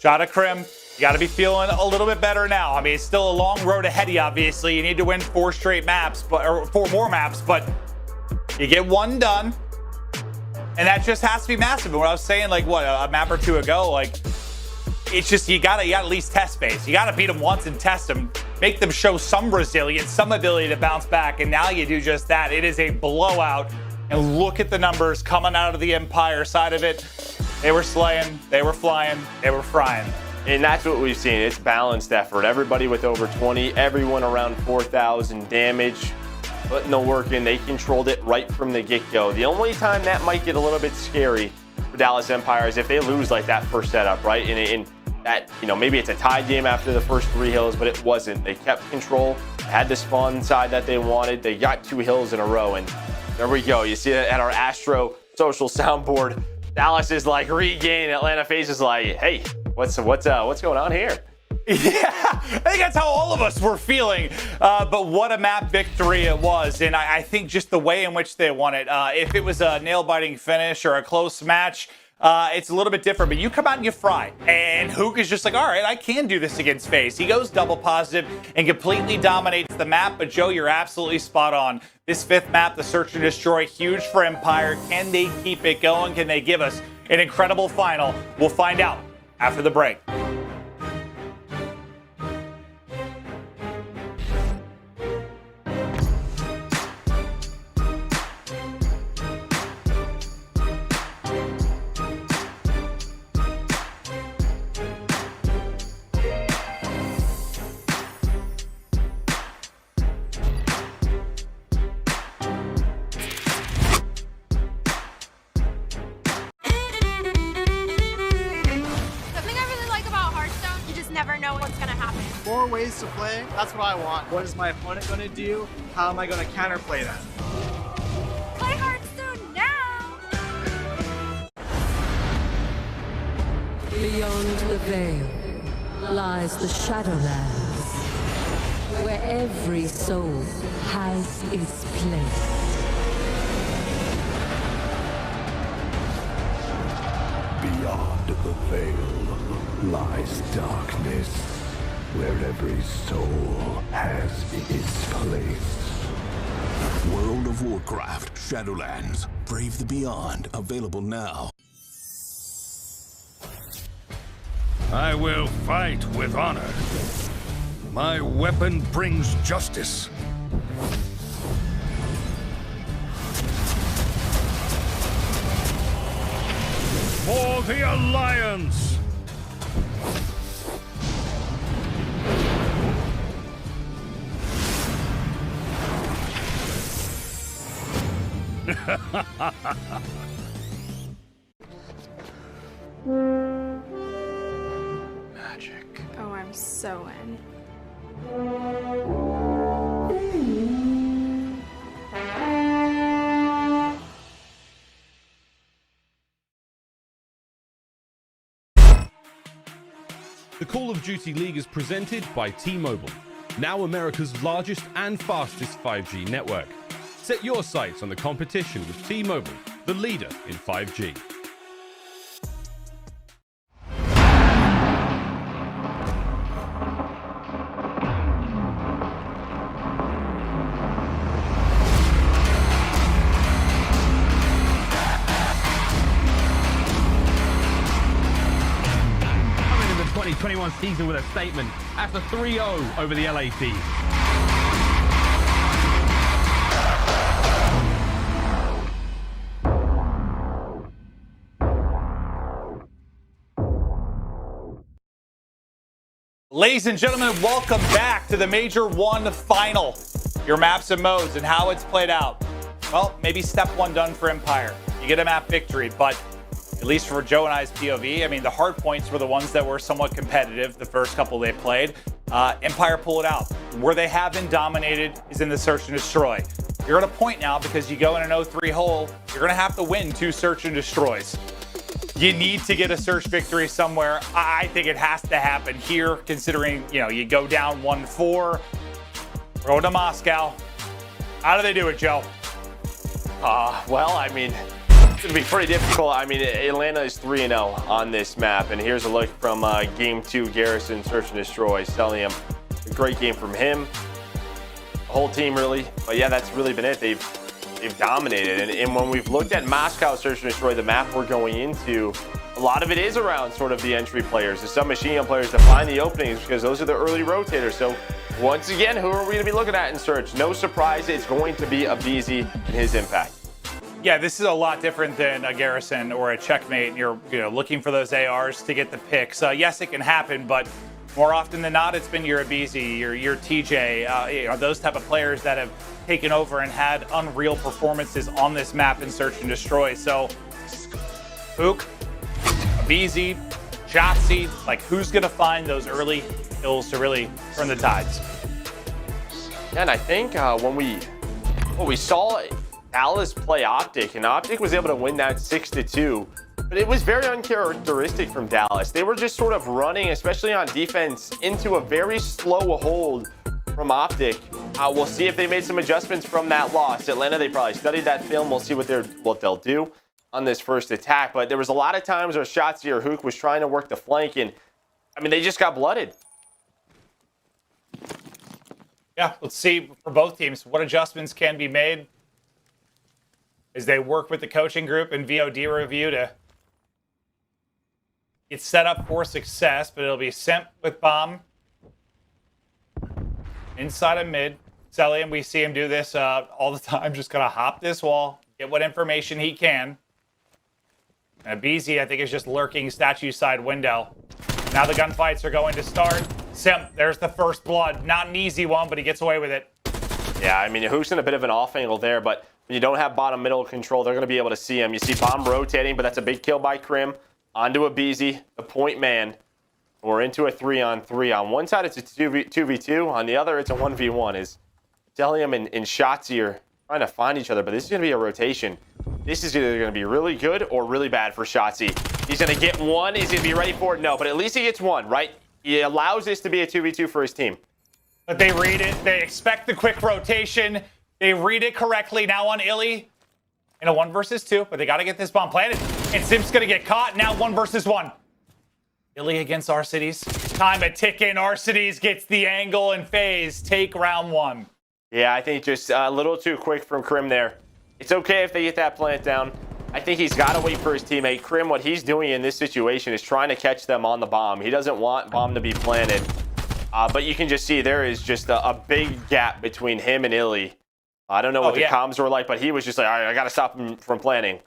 Shot of Crim. You got to be feeling a little bit better now. I mean, it's still a long road ahead of you, obviously. You need to win 4 straight maps, or 4 more maps, but you get 1 done, and that just has to be massive. And what I was saying, like, what, a map or 2 ago, like, it's just you gotta at least test base. You gotta beat them once and test them, make them show some resilience, some ability to bounce back, and now you do just that. It is a blowout, and look at the numbers coming out of the Empire side of it. They were slaying, they were flying, they were frying. And that's what we've seen. It's balanced effort. Everybody with over 20, everyone around 4,000 damage. Putting the work in, they controlled it right from the get-go. The only time that might get a little bit scary for Dallas Empire is if they lose like that first setup, right? And that, you know, maybe it's a tied game after the first 3 hills, but it wasn't. They kept control, had the spawn side that they wanted. They got 2 hills in a row, and there we go. You see it at our Astro social soundboard. Dallas is like regaining. Atlanta FaZe is like, hey, what's going on here? Yeah, I think that's how all of us were feeling. But what a map victory it was. And I think just the way in which they won it, if it was a nail-biting finish or a close match, it's a little bit different. But you come out and you fry. And Huke is just like, all right, I can do this against FaZe. He goes double positive and completely dominates the map. But Joe, you're absolutely spot on. This 5th map, the Search and Destroy, huge for Empire. Can they keep it going? Can they give us an incredible final? We'll find out after the break. More ways to play, that's what I want. What is my opponent going to do? How am I going to counterplay that? Play Hearthstone now! Beyond the veil lies the Shadowlands, where every soul has its place. Beyond the veil lies darkness, where every soul has its place. World of Warcraft Shadowlands. Brave the Beyond. Available now. I will fight with honor. My weapon brings justice. For the Alliance! Magic. Oh, I'm so in. The Call of Duty League is presented by T-Mobile, now America's largest and fastest 5G network. Set your sights on the competition with T-Mobile, the leader in 5G. 2021 season with a statement after 3-0 over the LA Thieves. Ladies and gentlemen, welcome back to the Major 1 final. Your maps and modes and how it's played out. Well, maybe step 1 done for Empire. You get a map victory, but at least for Joe and I's POV, I mean, the hard points were the ones that were somewhat competitive the first couple they played. Empire pull it out. Where they have been dominated is in the search and destroy. You're at a point now because you go in an 0-3 hole, you're going to have to win 2 search and destroys. You need to get a search victory somewhere. I think it has to happen here, considering, you know, you go down 1-4, go to Moscow. How do they do it, Joe? Well, I mean, it's going to be pretty difficult. I mean, Atlanta is 3-0 on this map, and here's a look from Game 2, Garrison, Search and Destroy, Cellium. A great game from him. The whole team, really. But yeah, that's really been it. They've dominated. And when we've looked at Moscow Search and Destroy, the map we're going into, a lot of it is around sort of the entry players, the submachine gun players to find the openings, because those are the early rotators. So once again, who are we going to be looking at in search? No surprise, it's going to be aBeZy and his impact. Yeah, this is a lot different than a Garrison or a Checkmate. You're looking for those ARs to get the picks. Yes, it can happen, but more often than not, it's been your aBeZy, your TJ, those type of players that have taken over and had unreal performances on this map in Search and Destroy. So, Huke, aBeZy, Shotzzy, like who's going to find those early kills to really turn the tides? Yeah, and I think when we saw Dallas play OpTic, and OpTic was able to win that 6-2. But it was very uncharacteristic from Dallas. They were just sort of running, especially on defense, into a very slow hold from OpTic. We'll see if they made some adjustments from that loss. Atlanta, they probably studied that film. We'll see what they'll do on this first attack. But there was a lot of times where Shotzzy or Huke was trying to work the flank, and I mean, they just got blooded. Yeah, let's see for both teams what adjustments can be made as they work with the coaching group and VOD review to get set up for success. But it'll be Simp with bomb inside of mid. Cellium, we see him do this all the time, just gonna hop this wall, get what information he can. And aBeZy, I think, is just lurking statue side window. Now the gunfights are going to start. Simp, there's the first blood. Not an easy one, but he gets away with it. Yeah, I mean, Huke's in a bit of an off angle there, but when you don't have bottom middle control, they're going to be able to see him. You see bomb rotating, but that's a big kill by Crim. Onto aBeZy, the point man. We're into a 3-on-3. On one side, it's a 2v2. On the other, it's a 1v1. Is Cellium and Shotzzy are trying to find each other, but this is going to be a rotation. This is either going to be really good or really bad for Shotzzy. He's going to get one. Is he going to be ready for it? No, but at least he gets one, right? He allows this to be a 2v2 for his team. But they read it. They expect the quick rotation. They read it correctly. Now on iLLeY in a 1 versus 2, but they got to get this bomb planted. And Simp's going to get caught. Now 1 versus 1. iLLeY against Arcitys. Time a ticking. Arcitys gets the angle, and FaZe take round 1. Yeah, I think just a little too quick from Crim there. It's okay if they get that plant down. I think he's got to wait for his teammate. Crim, what he's doing in this situation is trying to catch them on the bomb. He doesn't want bomb to be planted. But you can just see there is just a big gap between him and iLLeY. I don't know what the comms were like, but he was just like, all right, I got to stop him from planting.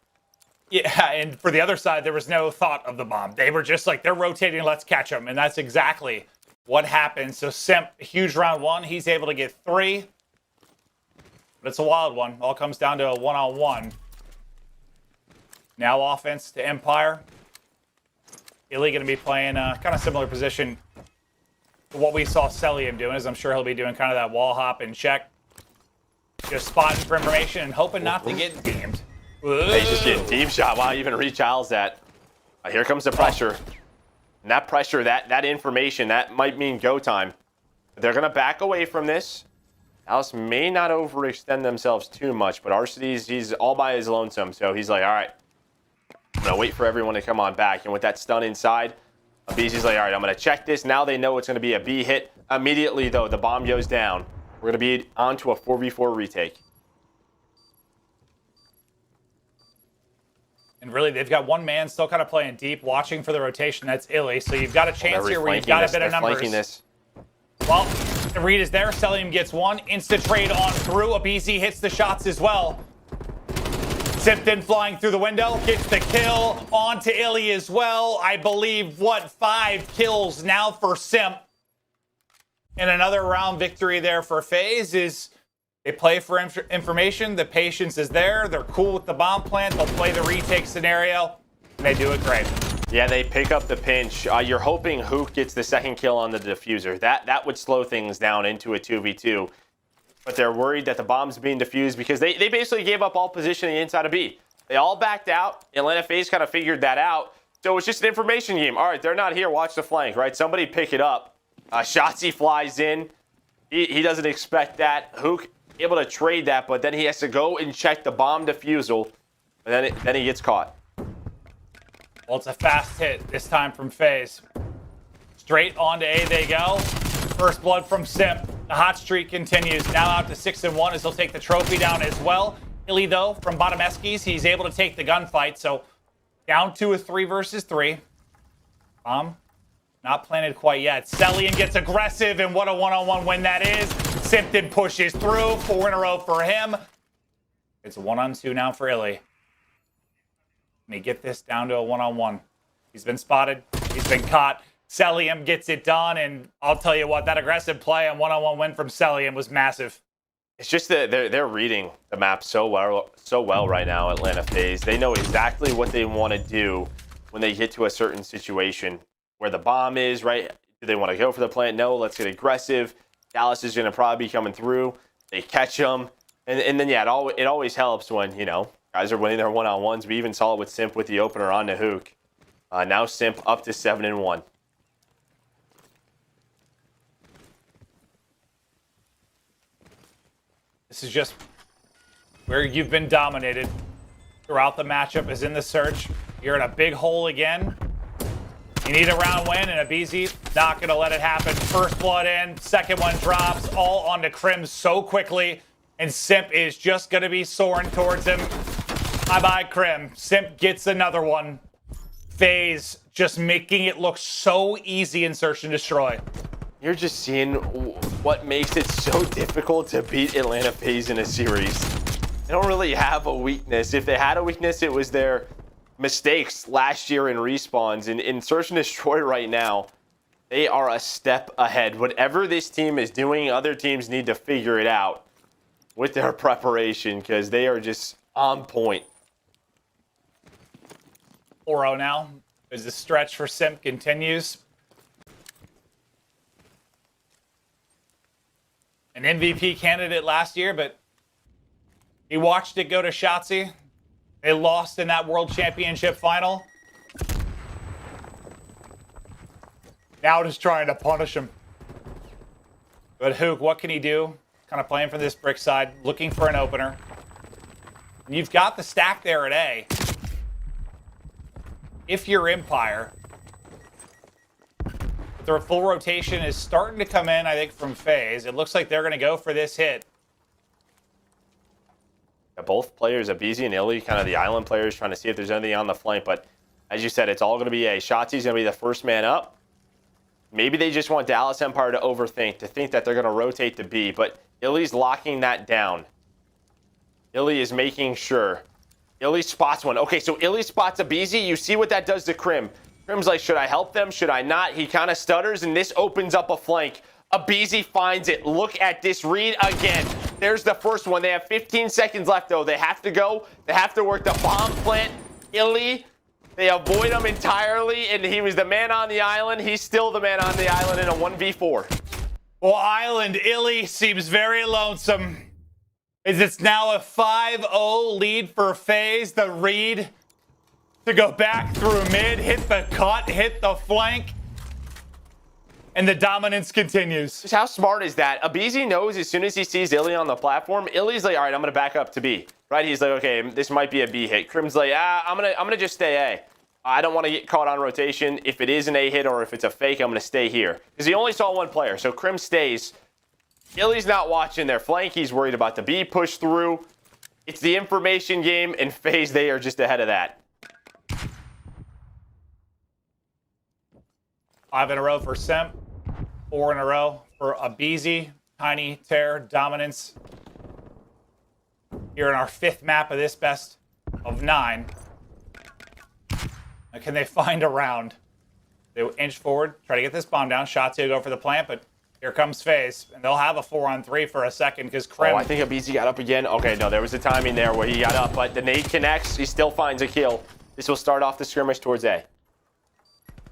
Yeah, and for the other side, there was no thought of the bomb. They were just like, they're rotating, let's catch them. And that's exactly what happened. So Simp, huge round 1. He's able to get 3. But it's a wild one. All comes down to a 1-on-1. Now offense to Empire. iLLeY going to be playing kind of similar position to what we saw Cellium doing, as I'm sure he'll be doing kind of that wall hop and check. Just spotting for information and hoping not to get gamed. He's just getting deep shot. Wow, even reach Al's that. Here comes the pressure. And that pressure, that information, that might mean go time. They're going to back away from this. Dallas may not overextend themselves too much, but Arcitys, he's all by his lonesome. So he's like, all right, I'm going to wait for everyone to come on back. And with that stun inside, aBeZy's like, all right, I'm going to check this. Now they know it's going to be a B hit. Immediately, though, the bomb goes down. We're going to be on to a 4v4 retake. And really, they've got one man still kind of playing deep, watching for the rotation. That's iLLeY. So you've got a chance here where you've got a bit of numbers. Well, the read is there. Cellium gets one. Insta trade on through. aBeZy hits the shots as well. Simp then flying through the window. Gets the kill onto iLLeY as well. I believe, 5 kills now for Simp. And another round victory there for FaZe is they play for information. The patience is there. They're cool with the bomb plant. They'll play the retake scenario. And they do it great. Yeah, they pick up the pinch. You're hoping Huke gets the second kill on the diffuser. That would slow things down into a 2v2. But they're worried that the bomb's being defused because they basically gave up all positioning inside of B. They all backed out. Atlanta FaZe kind of figured that out. So it's just an information game. All right, they're not here. Watch the flank, right? Somebody pick it up. Shotzzy flies in. He doesn't expect that. Huke able to trade that, but then he has to go and check the bomb defusal. And then he gets caught. Well, it's a fast hit this time from FaZe. Straight onto A they go. First blood from Simp. The hot streak continues. Now out to 6-1 as he'll take the trophy down as well. iLLeY, though, from bottom Eskies, he's able to take the gunfight. So down to a 3 versus 3. Bomb not planted quite yet. Cellium gets aggressive, and what a one-on-one win that is. Simpton pushes through. 4 in a row for him. It's a 1-on-2 now for iLLeY. Let me get this down to a 1-on-1. He's been spotted. He's been caught. Cellium gets it done, and I'll tell you what, that aggressive play and 1-on-1 win from Cellium was massive. It's just that they're reading the map so well right now, Atlanta FaZe. They know exactly what they want to do when they get to a certain situation where the bomb is, right? Do they want to go for the plant? No, let's get aggressive. Dallas is going to probably be coming through. They catch them. And then, yeah, it always helps when, you know, guys are winning their one-on-ones. We even saw it with Simp with the opener on the Huke. Now Simp up to 7-1. This is just where you've been dominated throughout the matchup is in the search. You're in a big hole again. You need a round win, and aBeZy not going to let it happen. First blood in, second one drops, all onto Crim so quickly, and Simp is just going to be soaring towards him. Bye-bye, Crim. Simp gets another one. FaZe just making it look so easy in Search and Destroy. You're just seeing what makes it so difficult to beat Atlanta FaZe in a series. They don't really have a weakness. If they had a weakness, it was their mistakes last year in respawns. In Search and Destroy right now, they are a step ahead. Whatever this team is doing, other teams need to figure it out with their preparation because they are just on point. 4-0 now as the stretch for Simp continues. An MVP candidate last year, but he watched it go to Shotzzy. They lost in that World Championship final. Now just trying to punish him. But Huke, what can he do? Kind of playing from this brick side, looking for an opener. And you've got the stack there at A. If you're Empire, their full rotation is starting to come in, I think, from FaZe. It looks like they're going to go for this hit. Yeah, both players, aBeZy and iLLeY, kind of the island players, trying to see if there's anything on the flank. But as you said, it's all going to be A. Shotzy's going to be the first man up. Maybe they just want Dallas Empire to overthink, to think that they're going to rotate to B. But iLLeY's locking that down. iLLeY is making sure. iLLeY spots one. Okay, so iLLeY spots aBeZy. You see what that does to Crim. Crim's like, should I help them? Should I not? He kind of stutters, and this opens up a flank. aBeZy finds it. Look at this read again. There's the first one. They have 15 seconds left, though. They have to go. They have to work the bomb plant. iLLeY, they avoid him entirely, and he was the man on the island. He's still the man on the island in a 1v4. Well, Island, iLLeY seems very lonesome. As it's now a 5-0 lead for FaZe. The read to go back through mid, hit the cut, hit the flank. And the dominance continues. Just how smart is that? aBeZy knows as soon as he sees iLLeY on the platform, iLLeY's like, all right, I'm going to back up to B. Right? He's like, okay, this might be a B hit. Crim's like, I'm gonna just stay A. I don't want to get caught on rotation. If it is an A hit or if it's a fake, I'm going to stay here. Because he only saw one player, so Crim stays. iLLeY's not watching their flank. He's worried about the B push through. It's the information game, and FaZe, they are just ahead of that. 5 in a row for Simp. 4 in a row for aBeZy. Tiny, Tear, Dominance. Here in our 5th map of this best of 9. Now, can they find a round? They will inch forward, try to get this bomb down. Shotzzy will go for the plant, but here comes FaZe. And they'll have a 4-on-3 for a second because Crim. Oh, I think aBeZy got up again. Okay, no, there was a timing there where he got up, but the nade connects. He still finds a kill. This will start off the skirmish towards A.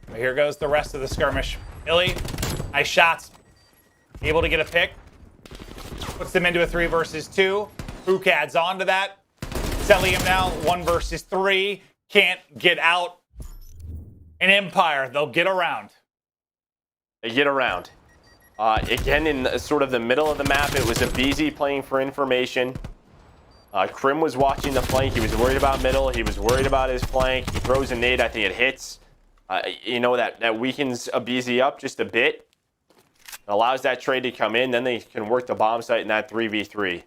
But here goes the rest of the skirmish. iLLeY, nice shots. Able to get a pick. Puts them into a 3 versus 2. Huke adds on to that. Cellium now, 1 versus 3. Can't get out. An Empire, they'll get around. They get around. Again, in sort of the middle of the map, it was aBeZy playing for information. Crim was watching the flank. He was worried about middle. He was worried about his flank. He throws a nade. I think it hits. You know, that weakens aBeZy up just a bit. Allows that trade to come in. Then they can work the bomb site in that 3v3.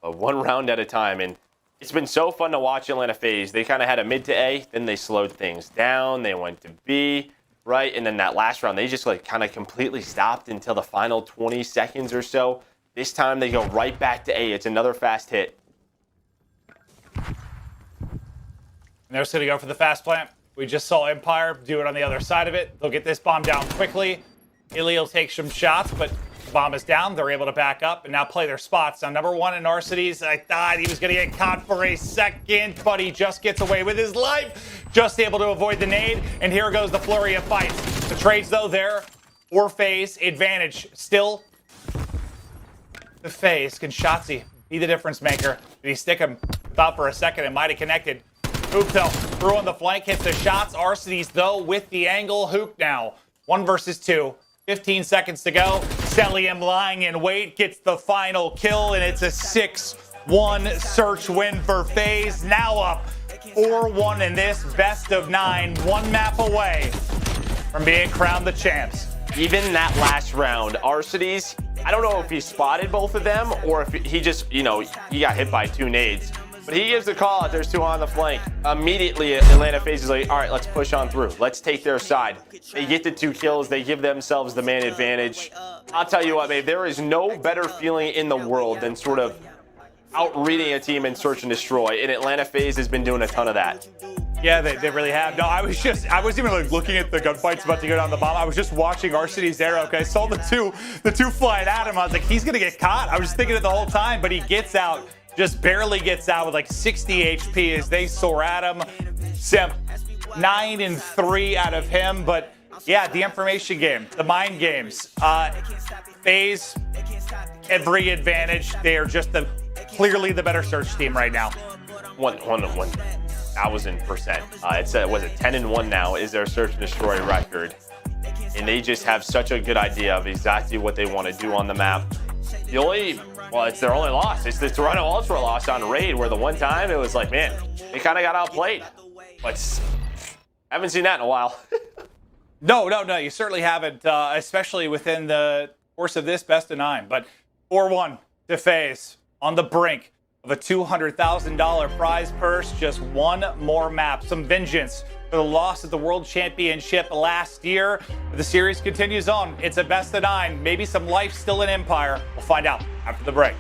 One round at a time. And it's been so fun to watch Atlanta FaZe. They kind of had a mid to A. Then they slowed things down. They went to B. Right? And then that last round, they just like kind of completely stopped until the final 20 seconds or so. This time they go right back to A. It's another fast hit. And they're just going to go for the fast plant. We just saw Empire do it on the other side of it. They'll get this bomb down quickly. iLLeY will take some shots, but the bomb is down. They're able to back up and now play their spots. Now, number 1 in Arcitys, I thought he was going to get caught for a second, but he just gets away with his life. Just able to avoid the nade, and here goes the flurry of fights. The trades, though, there for FaZe. Advantage still the FaZe. Can Shotzzy be the difference maker? Did he stick him? Thought for a second it might have connected. Huke, though, through on the flank, hits the shots. Arcitys, though, with the angle. Huke now, 1 versus 2. 15 seconds to go. Cellium lying in wait, gets the final kill, and it's a 6-1 search win for FaZe. Now up 4-1 in this best of 9. 1 map away from being crowned the champs. Even that last round, Arcitys, I don't know if he spotted both of them or if he just, you know, he got hit by 2 nades. But he gives the call out, there's 2 on the flank. Immediately, Atlanta FaZe is like, all right, let's push on through. Let's take their side. They get the 2 kills. They give themselves the man advantage. I'll tell you what, babe, there is no better feeling in the world than sort of out-reading a team in search and destroy. And Atlanta FaZe has been doing a ton of that. Yeah, they really have. No, I wasn't even like looking at the gunfights about to go down the bomb. I was just watching Arcitys' arrow. Okay, I saw the two flying at him. I was like, he's gonna get caught. I was just thinking it the whole time, but he gets out. Just barely gets out with like 60 HP as they soar at him. Simp, 9 and 3 out of him. But yeah, the information game, the mind games. FaZe, every advantage. They are just clearly the better search team right now. 1,000%. It's was it 10-1 now is their search and destroy record. And they just have such a good idea of exactly what they want to do on the map. It's their only loss. It's the Toronto Ultra loss on Raid, where the one time it was like, man, they kind of got outplayed. But I haven't seen that in a while. No, you certainly haven't, especially within the course of this best of 9. But 4-1 to FaZe on the brink of a $200,000 prize purse. Just 1 more map. Some vengeance for the loss of the World Championship last year. The series continues on. It's a best of 9. Maybe some life still in Empire. We'll find out after the break.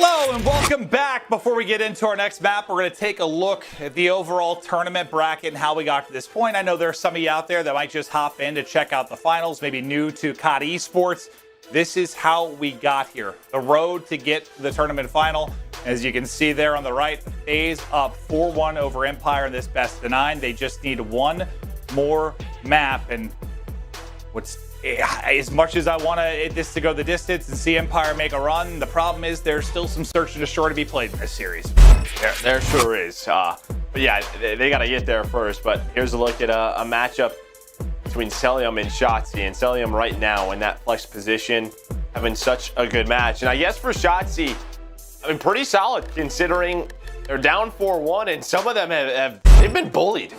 Hello and welcome back. Before we get into our next map, we're going to take a look at the overall tournament bracket and how we got to this point. I know there are some of you out there that might just hop in to check out the finals, maybe new to COD Esports. This is how we got here. The road to get to the tournament final. As you can see there on the right, FaZe up 4-1 over Empire in this best of 9. They just need one more map. And as much as I want this to go the distance and see Empire make a run, the problem is there's still some search and destroy to be played in this series. There sure is. But yeah, they got to get there first. But here's a look at a matchup between Cellium and Shotzzy. And Cellium right now in that flex position, having such a good match. And I guess for Shotzzy, I mean, pretty solid considering they're down 4-1 and some of them they've been bullied.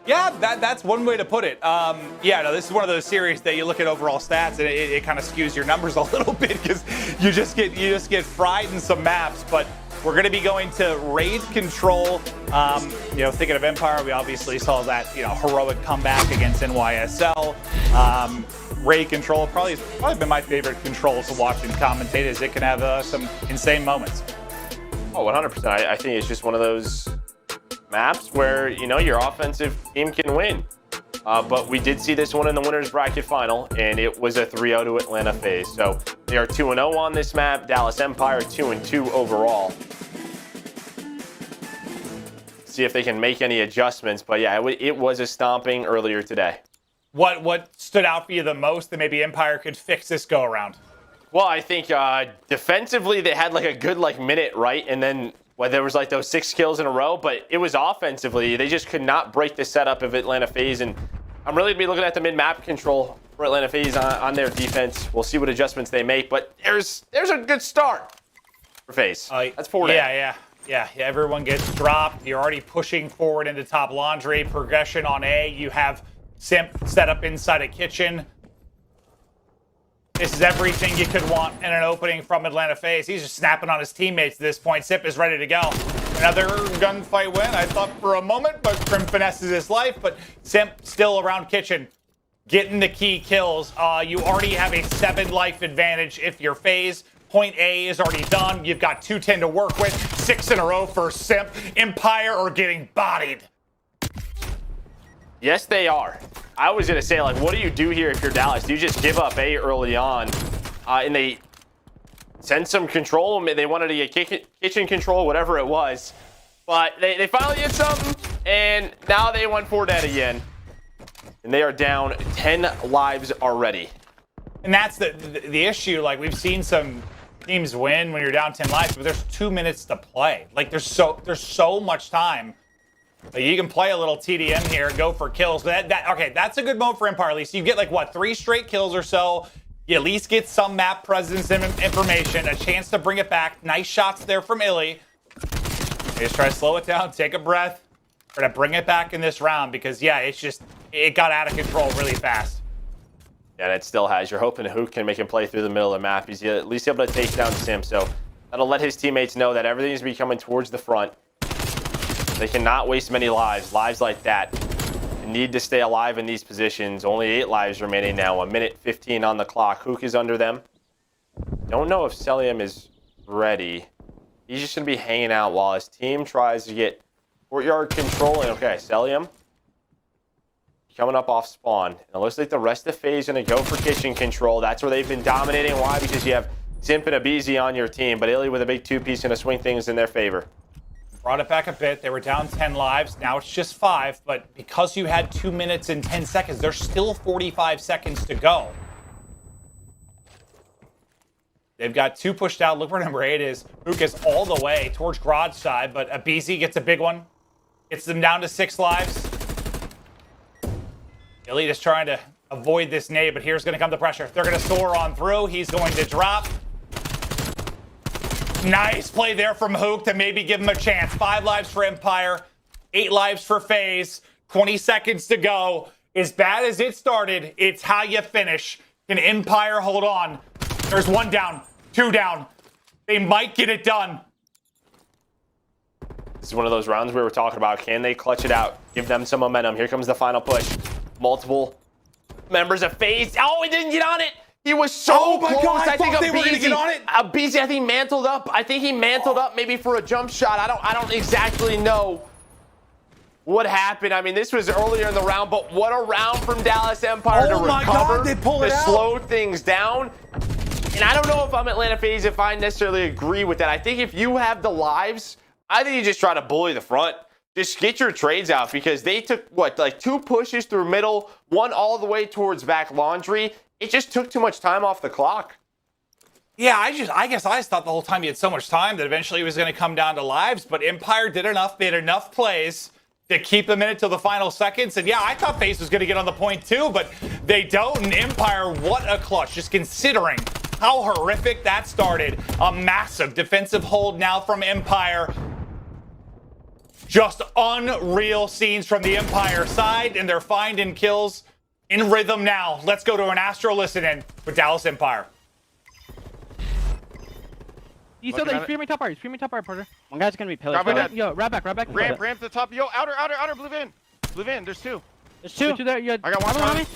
Yeah, that's one way to put it. Yeah, no, this is one of those series that you look at overall stats and it kind of skews your numbers a little bit because you just get fried in some maps. But we're going to be going to raid control. You know, thinking of Empire, we obviously saw that heroic comeback against NYSL. Raid control probably been my favorite control to watch and commentate, as it can have some insane moments. Oh, 100%. I think it's just one of those maps where your offensive team can win. But we did see this one in the winners bracket final, and it was a 3-0 to Atlanta FaZe. So they are 2-0 on this map. Dallas Empire 2-2 overall. See if they can make any adjustments. But yeah, it was a stomping earlier today. What stood out for you the most that maybe Empire could fix this go around? Well, I think defensively they had like a good minute, right? And then there was like those 6 kills in a row, but it was offensively. They just could not break the setup of Atlanta FaZe. And I'm really going to be looking at the mid-map control for Atlanta FaZe on their defense. We'll see what adjustments they make, but there's a good start for FaZe. That's 4 Yeah, everyone gets dropped. You're already pushing forward into top laundry. Progression on A. You have Simp set up inside a kitchen. This is everything you could want in an opening from Atlanta FaZe. He's just snapping on his teammates at this point. Simp is ready to go. Another gunfight win, I thought for a moment, but Crim finesses his life. But Simp still around kitchen, getting the key kills. You already have a 7 life advantage if you're FaZe. Point A is already done. You've got 210 to work with. 6 in a row for Simp. Empire are getting bodied. Yes, they are. I was going to say, what do you do here if you're Dallas? Do you just give up A early on? And they send some control. They wanted to get kitchen control, whatever it was. But they finally did something, and now they went 4 dead again. And they are down 10 lives already. And that's the issue. We've seen some teams win when you're down 10 lives, but there's 2 minutes to play. There's so much time. You can play a little TDM here, go for kills. Okay, that's a good moment for Empire. At least you get 3 straight kills or so. You at least get some map presence and information, a chance to bring it back. Nice shots there from iLLeY. They just try to slow it down, take a breath. We're gonna bring it back in this round because it got out of control really fast. Yeah, and it still has. You're hoping Huke can make him play through the middle of the map. He's at least able to take down Simp, so that'll let his teammates know that everything's be coming towards the front. They cannot waste many lives like that. You need to stay alive in these positions. Only 8 lives remaining now. 1:15 on the clock. Huke is under them. Don't know if Cellium is ready. He's just going to be hanging out while his team tries to get courtyard control. And okay, Cellium coming up off spawn. And it looks like the rest of FaZe is going to go for kitchen control. That's where they've been dominating. Why? Because you have Simp and aBeZy on your team. But iLLeY with a big 2-piece going to swing things in their favor. Brought it back a bit. They were down 10 lives. Now it's just 5. But because you had 2 minutes and 10 seconds, there's still 45 seconds to go. They've got 2 pushed out. Look where number 8 is. Huke is all the way towards garage side, but aBeZy gets a big one. Gets them down to 6 lives. iLLeY is trying to avoid this nade, but here's going to come the pressure. They're going to soar on through. He's going to drop. Nice play there from Huke to maybe give him a chance. 5 lives for Empire, 8 lives for FaZe, 20 seconds to go. As bad as it started, it's how you finish. Can Empire hold on? There's 1 down, 2 down. They might get it done. This is one of those rounds we were talking about. Can they clutch it out? Give them some momentum. Here comes the final push. Multiple members of FaZe. Oh, he didn't get on it. He was so Oh my close. God, I think they were gonna get on it. aBeZy, I think mantled up. I think he mantled up maybe for a jump shot. I don't exactly know what happened. I mean, this was earlier in the round, but what a round from Dallas Empire to Oh my recover, God, they pull it to out. slow things down. And I don't know if I'm Atlanta FaZe, if I necessarily agree with that. I think if you have the lives, I think you just try to bully the front. Just get your trades out, because they took, what, like 2 pushes through middle, 1 all the way towards back laundry. It just took too much time off the clock. Yeah, I guess I just thought the whole time he had so much time that eventually it was going to come down to lives, but Empire did enough, made enough plays to keep them in it till the final seconds. And yeah, I thought FaZe was going to get on the point too, but they don't. And Empire, what a clutch, just considering how horrific that started. A massive defensive hold now from Empire. Just unreal scenes from the Empire side, and they're finding kills in rhythm now. Let's go to an Astro listen-in with Dallas Empire. You saw that he's streaming top right, Porter. One guy's gonna be pillaged. Yo, right back. Ramp to the top. Yo, outer, blue van. There's 2. There's two there. Yeah, I got one on me.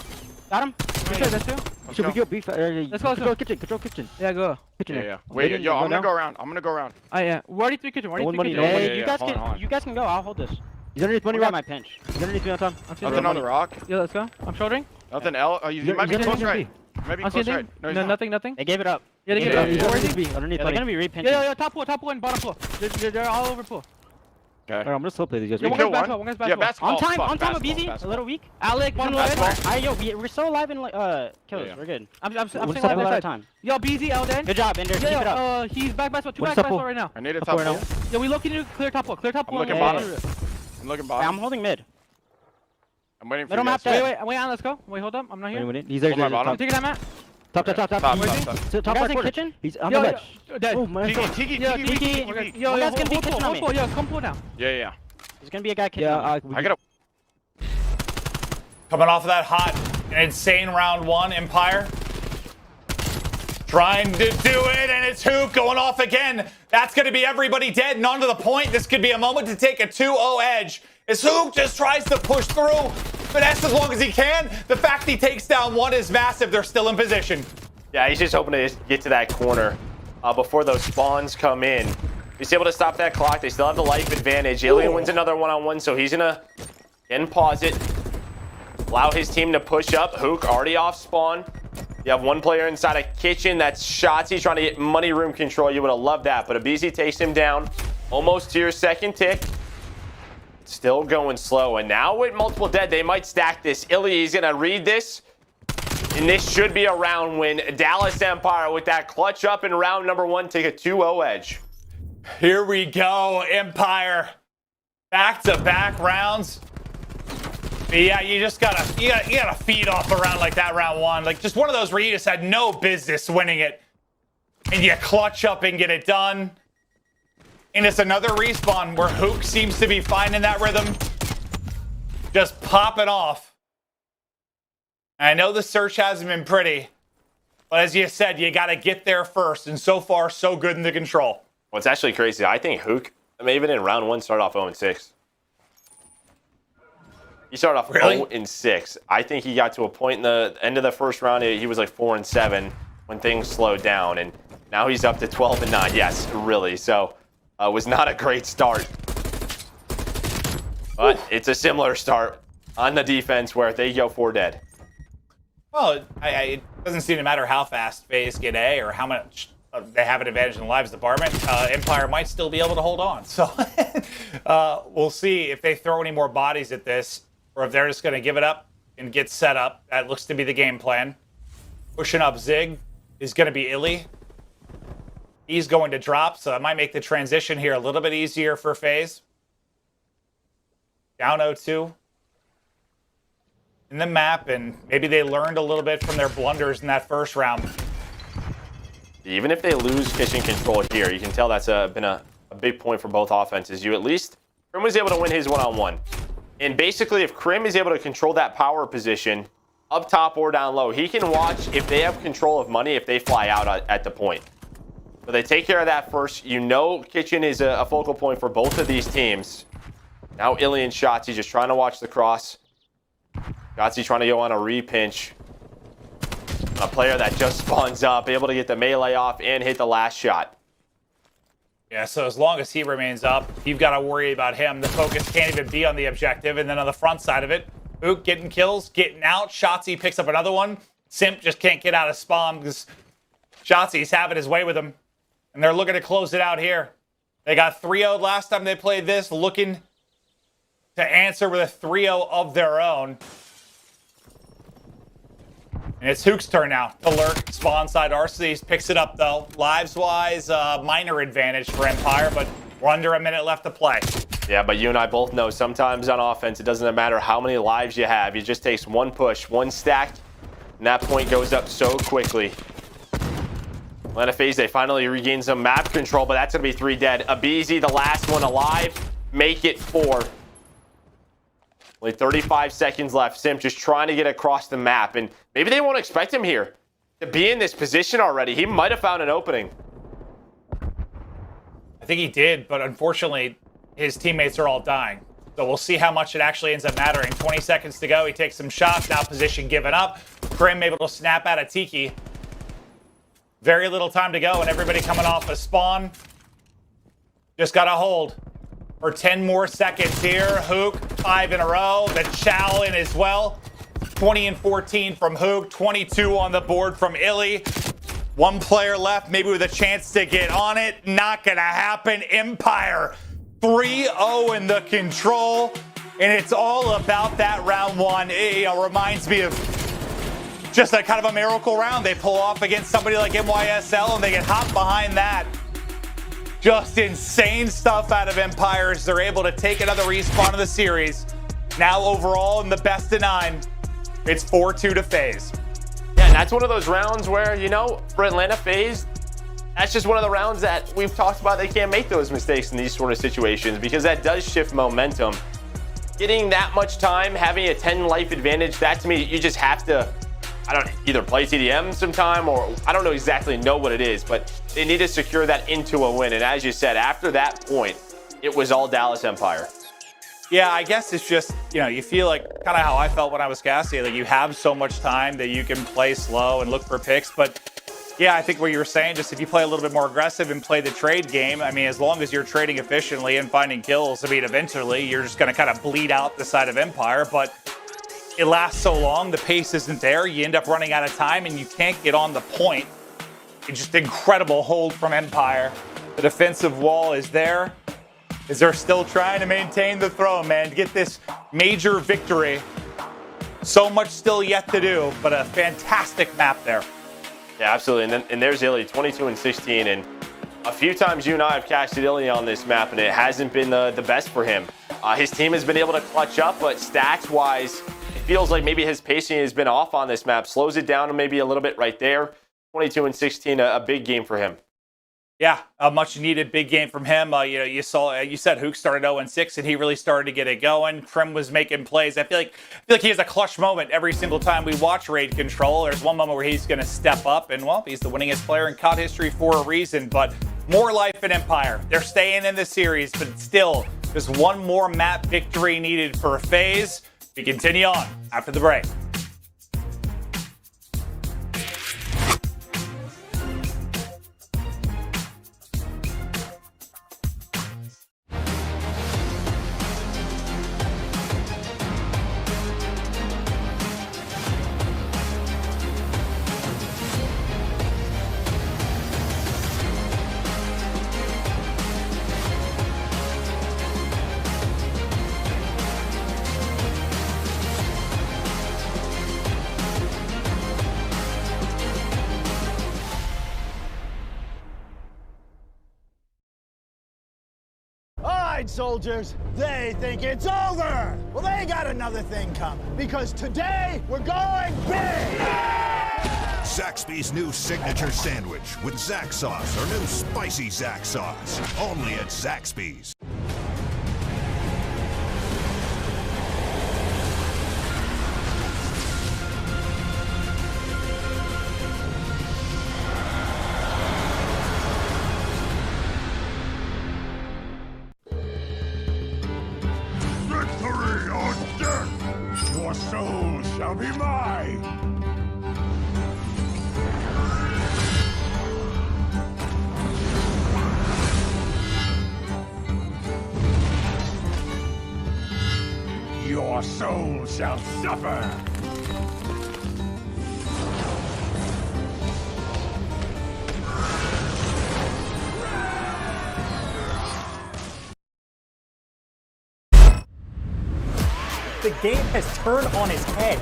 Got him. That's 2. Should we go beef? Let's go. Control kitchen. Yeah, go. Kitchen. Yeah. Wait, yo, I'm gonna go around. Oh yeah. We're already 3 kitchen. You guys can go. I'll hold this. He's underneath money right. My pinch. He's underneath me on top. Nothing on the rock. Yeah, let's go. I'm shouldering. Nothing L. Oh, you might be close right. Maybe close right. No, nothing. They gave it up. Yeah, they gave it up. Where is he? Underneath. They're gonna be repinching. Yeah, top pool and bottom pool. They're all over pool. Okay. Alright, I'm gonna slow play these guys. One guy's basketball. Yeah, basketball. On time, aBeZy. A little weak. aLLeY, one low. We're so alive in kills. We're good. I'm saying a lot of time. Yo, aBeZy, Elden. Good job, Ender. Keep it up. He's back basketball. 2 back basketball right now. I need a top pool. Yeah, we look into clear top pool. I'm looking bottom. I'm holding mid. I'm waiting for Middle you map. guys. Wait, let's go. Wait, hold up. I'm not here. He's there. I'm taking that map. Top. Top right in kitchen. He's on the ledge. Oh my God. Tiki. Yo, that's gonna be kitchen on me. Yo, come pull down. Yeah. There's gonna be a guy kitchen. Yeah, I gotta. Coming off of that hot and insane round 1, Empire trying to do it, and it's Huke going off again. That's going to be everybody dead and onto the point. This could be a moment to take a 2-0 edge as Huke just tries to push through. Finesse as long as he can. The fact he takes down 1 is massive. They're still in position. Yeah, he's just hoping to get to that corner before those spawns come in. He's able to stop that clock. They still have the life advantage. aLLeY wins another one-on-one, so he's gonna again pause it. Allow his team to push up. Huke already off spawn. You have 1 player inside a kitchen. That's Shotzzy trying to get money room control. You would have loved that, but aBeZy takes him down. Almost to your second tick. Still going slow, and now with multiple dead, they might stack this. iLLeY is gonna read this, and this should be a round win. Dallas Empire with that clutch up in round number 1, take a 2-0 edge. Here we go, Empire. Back-to-back rounds. But yeah, you gotta feed off a round like that, round 1. Like just one of those where you just had no business winning it, and you clutch up and get it done. And it's another respawn where Huke seems to be finding that rhythm, just popping off. And I know the search hasn't been pretty, but as you said, you gotta get there first. And so far, so good in the control. What's actually crazy, I think Huke, even in round 1, started off 0-6. He started off 0-6. I think he got to a point in the end of the first round, he was like 4-7 when things slowed down. And now he's up to 12-9. Yes, really. So it was not a great start. But it's a similar start on the defense where they go 4 dead. Well, it doesn't seem to matter how fast FaZe get A or how much they have an advantage in the lives department. Empire might still be able to hold on. So we'll see if they throw any more bodies at this or if they're just going to give it up and get set up. That looks to be the game plan. Pushing up Zig is going to be iLLeY. He's going to drop, so that might make the transition here a little bit easier for FaZe. Down 0-2 in the map, and maybe they learned a little bit from their blunders in that first round. Even if they lose kitchen control here, you can tell that's been a big point for both offenses. You at least, Crim was able to win his one-on-one. And basically, if Crim is able to control that power position, up top or down low, he can watch if they have control of money, if they fly out at the point. So they take care of that first. You know kitchen is a focal point for both of these teams. Now iLLeY and Shotzzy just trying to watch the cross. Shotzzy trying to go on a repinch. A player that just spawns up, able to get the melee off and hit the last shot. Yeah, so as long as he remains up, you've got to worry about him. The focus can't even be on the objective. And then on the front side of it, Huke getting kills, getting out. Shotzzy picks up another one. Simp just can't get out of spawn because Shotzy's having his way with him. And they're looking to close it out here. They got 3-0'd last time they played this, looking to answer with a 3-0 of their own. And it's Huke's turn now to lurk. Spawn side Arcitys picks it up though. Lives-wise, minor advantage for Empire, but we're under a minute left to play. Yeah, but you and I both know sometimes on offense, it doesn't matter how many lives you have. It just takes one push, one stack, and that point goes up so quickly. Atlanta FaZe, they finally regain some map control, but that's going to be 3 dead. aBeZy, the last one alive, make it 4. Only 35 seconds left. Simp just trying to get across the map. And maybe they won't expect him here to be in this position already. He might have found an opening. I think he did, but unfortunately, his teammates are all dying. So we'll see how much it actually ends up mattering. 20 seconds to go. He takes some shots. Now position given up. Crim able to snap out of Tiki. Very little time to go, and everybody coming off a spawn. Just got to hold for 10 more seconds here. Huke, 5 in a row. The Chow in as well. 20 and 14 from Huke. 22 on the board from iLLeY. 1 player left, maybe with a chance to get on it. Not going to happen. Empire 3-0 in the control. And it's all about that round 1. It reminds me of just a kind of a miracle round. They pull off against somebody like NYSL and they get hot behind that. Just insane stuff out of Empire as they're able to take another respawn of the series. Now overall in the best of 9, it's 4-2 to FaZe. Yeah, and that's one of those rounds where, you know, for Atlanta FaZe, that's just one of the rounds that we've talked about. They can't make those mistakes in these sort of situations because that does shift momentum. Getting that much time, having a 10 life advantage, that to me, you just have to, I don't know, either play TDM sometime or I don't know exactly what it is, but they need to secure that into a win. And as you said, after that point, it was all Dallas Empire. Yeah, I guess it's just, you know, you feel like kind of how I felt when I was casting. Like you have so much time that you can play slow and look for picks. But yeah, I think what you were saying, just if you play a little bit more aggressive and play the trade game, I mean, as long as you're trading efficiently and finding kills, I mean, eventually you're just going to kind of bleed out the side of Empire. But it lasts so long, the pace isn't there. You end up running out of time and you can't get on the point. It's just incredible hold from Empire. The defensive wall is there as they're still trying to maintain the throne, man. Get this major victory. So much still yet to do, but a fantastic map there. Yeah, absolutely. And there's iLLeY, 22 and 16. And a few times you and I have casted iLLeY on this map, and it hasn't been the best for him. His team has been able to clutch up, but stats-wise, it feels like maybe his pacing has been off on this map. Slows it down maybe a little bit right there. 22 and 16, a big game for him. Yeah, a much needed big game from him. You know, you said Huke started 0-6 and he really started to get it going. Crim was making plays. I feel like he has a clutch moment every single time we watch Raid Control. There's one moment where he's going to step up and, well, he's the winningest player in COD history for a reason. But more life in Empire. They're staying in the series, but still, just one more map victory needed for FaZe. We continue on after the break. Soldiers, they think it's over. Well, they got another thing coming because today we're going big. Zaxby's new signature sandwich with Zax sauce or new spicy Zax sauce. Only at Zaxby's. Your soul shall suffer. The game has turned on its head.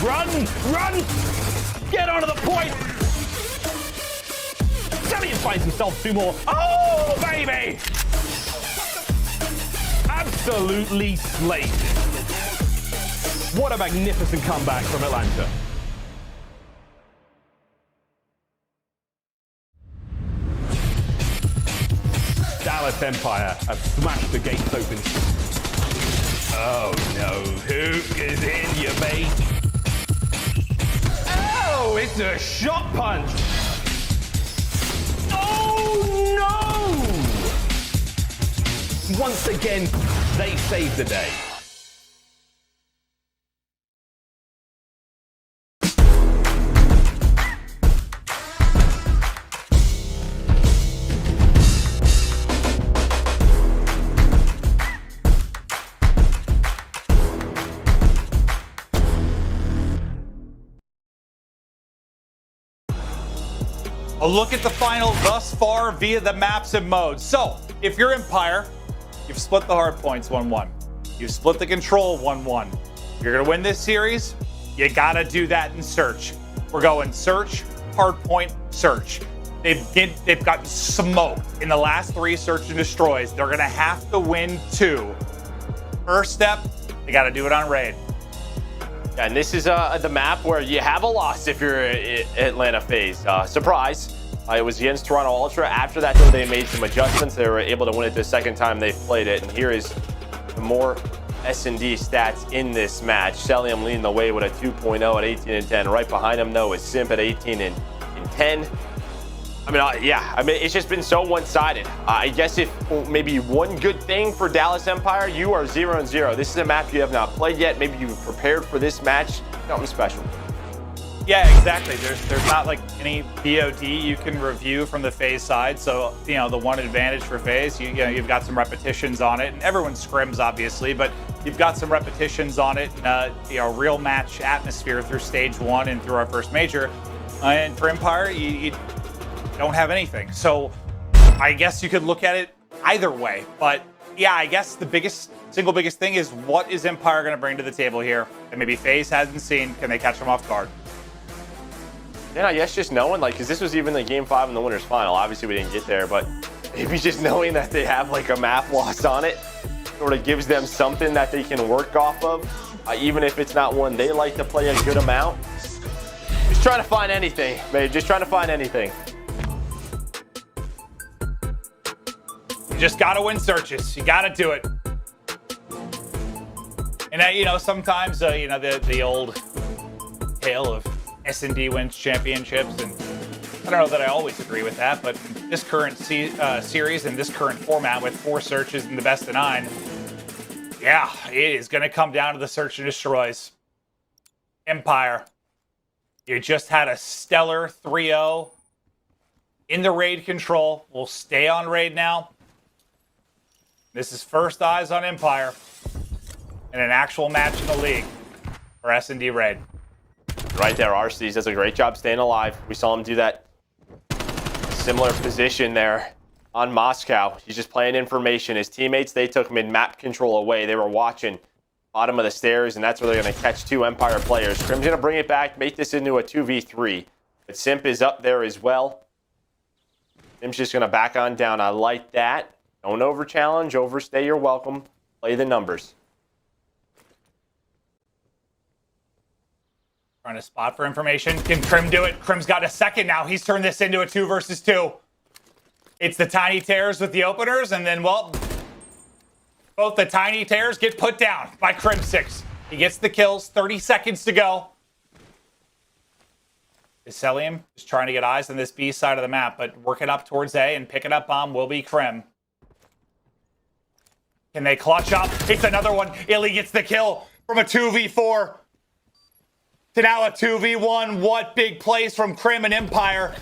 Run! Run! Get onto the point! Cellium finds himself 2 more. Oh, baby! Absolutely slayed. What a magnificent comeback from Atlanta. Dallas Empire have smashed the gates open. Oh no, Huke is in, you mate. Oh, it's a shot punch. Oh no! Once again, they saved the day. A look at the final thus far via the maps and modes. So, if you're Empire, you've split the hard points 1-1. You've split the control 1-1. You're going to win this series, you got to do that in search. We're going search, hard point, search. They've gotten smoked in the last 3 search and destroys. They're going to have to win 2. First step, they got to do it on raid. Yeah, and this is the map where you have a loss if you're Atlanta FaZe. Surprise. It was against Toronto Ultra. After that, though, they made some adjustments. They were able to win it the second time they played it. And here is more S&D stats in this match. Cellium leading the way with a 2.0 at 18 and 10. Right behind him, though, is Simp at 18 and 10. I mean, it's just been so one-sided. I guess if maybe one good thing for Dallas Empire, you are 0-0. This is a map you have not played yet. Maybe you've prepared for this match. Something special. Yeah, exactly. There's not like any BOD you can review from the FaZe side. So, you know, the one advantage for FaZe, you've got some repetitions on it. And everyone scrims, obviously, but you've got some repetitions on it. Real match atmosphere through stage 1 and through our first major. And for Empire, you don't have anything. So I guess you could look at it either way. But yeah, I guess the single biggest thing is what is Empire going to bring to the table here that maybe FaZe hasn't seen? Can they catch them off guard? Yeah, I guess just knowing, like, because this was even the game 5 in the winners final. Obviously, we didn't get there, but maybe just knowing that they have like a map loss on it sort of gives them something that they can work off of, even if it's not one they like to play a good amount. Just trying to find anything, man. Just trying to find anything. You just got to win searches. You got to do it. And, sometimes, the old tale of S&D wins championships, and I don't know that I always agree with that, but this current series and this current format with 4 searches and the best of 9, yeah, it is going to come down to the search and destroys. Empire, you just had a stellar 3-0 in the raid control. We'll stay on raid now. This is first eyes on Empire in an actual match in the league for S&D raid. Right there, Arcitys does a great job staying alive. We saw him do that similar position there on Moscow. He's just playing information. His teammates, they took mid-map control away. They were watching bottom of the stairs, and that's where they're going to catch 2 Empire players. Crim's going to bring it back, make this into a 2v3. But Simp is up there as well. Simp's just going to back on down. I like that. Don't over-challenge, overstay your welcome. Play the numbers. Trying to spot for information. Can Crim do it? Crim's got a second now. He's turned this into a 2 versus 2. It's the tiny tears with the openers, and then, well, both the tiny tears get put down by Crimsix. He gets the kills. 30 seconds to go. Is Cellium just trying to get eyes on this B side of the map, but working up towards A and picking up bomb will be Crim. Can they clutch up? It's another one. iLLeY gets the kill from a 2v4 to now a 2v1. What big plays from Crim and Empire.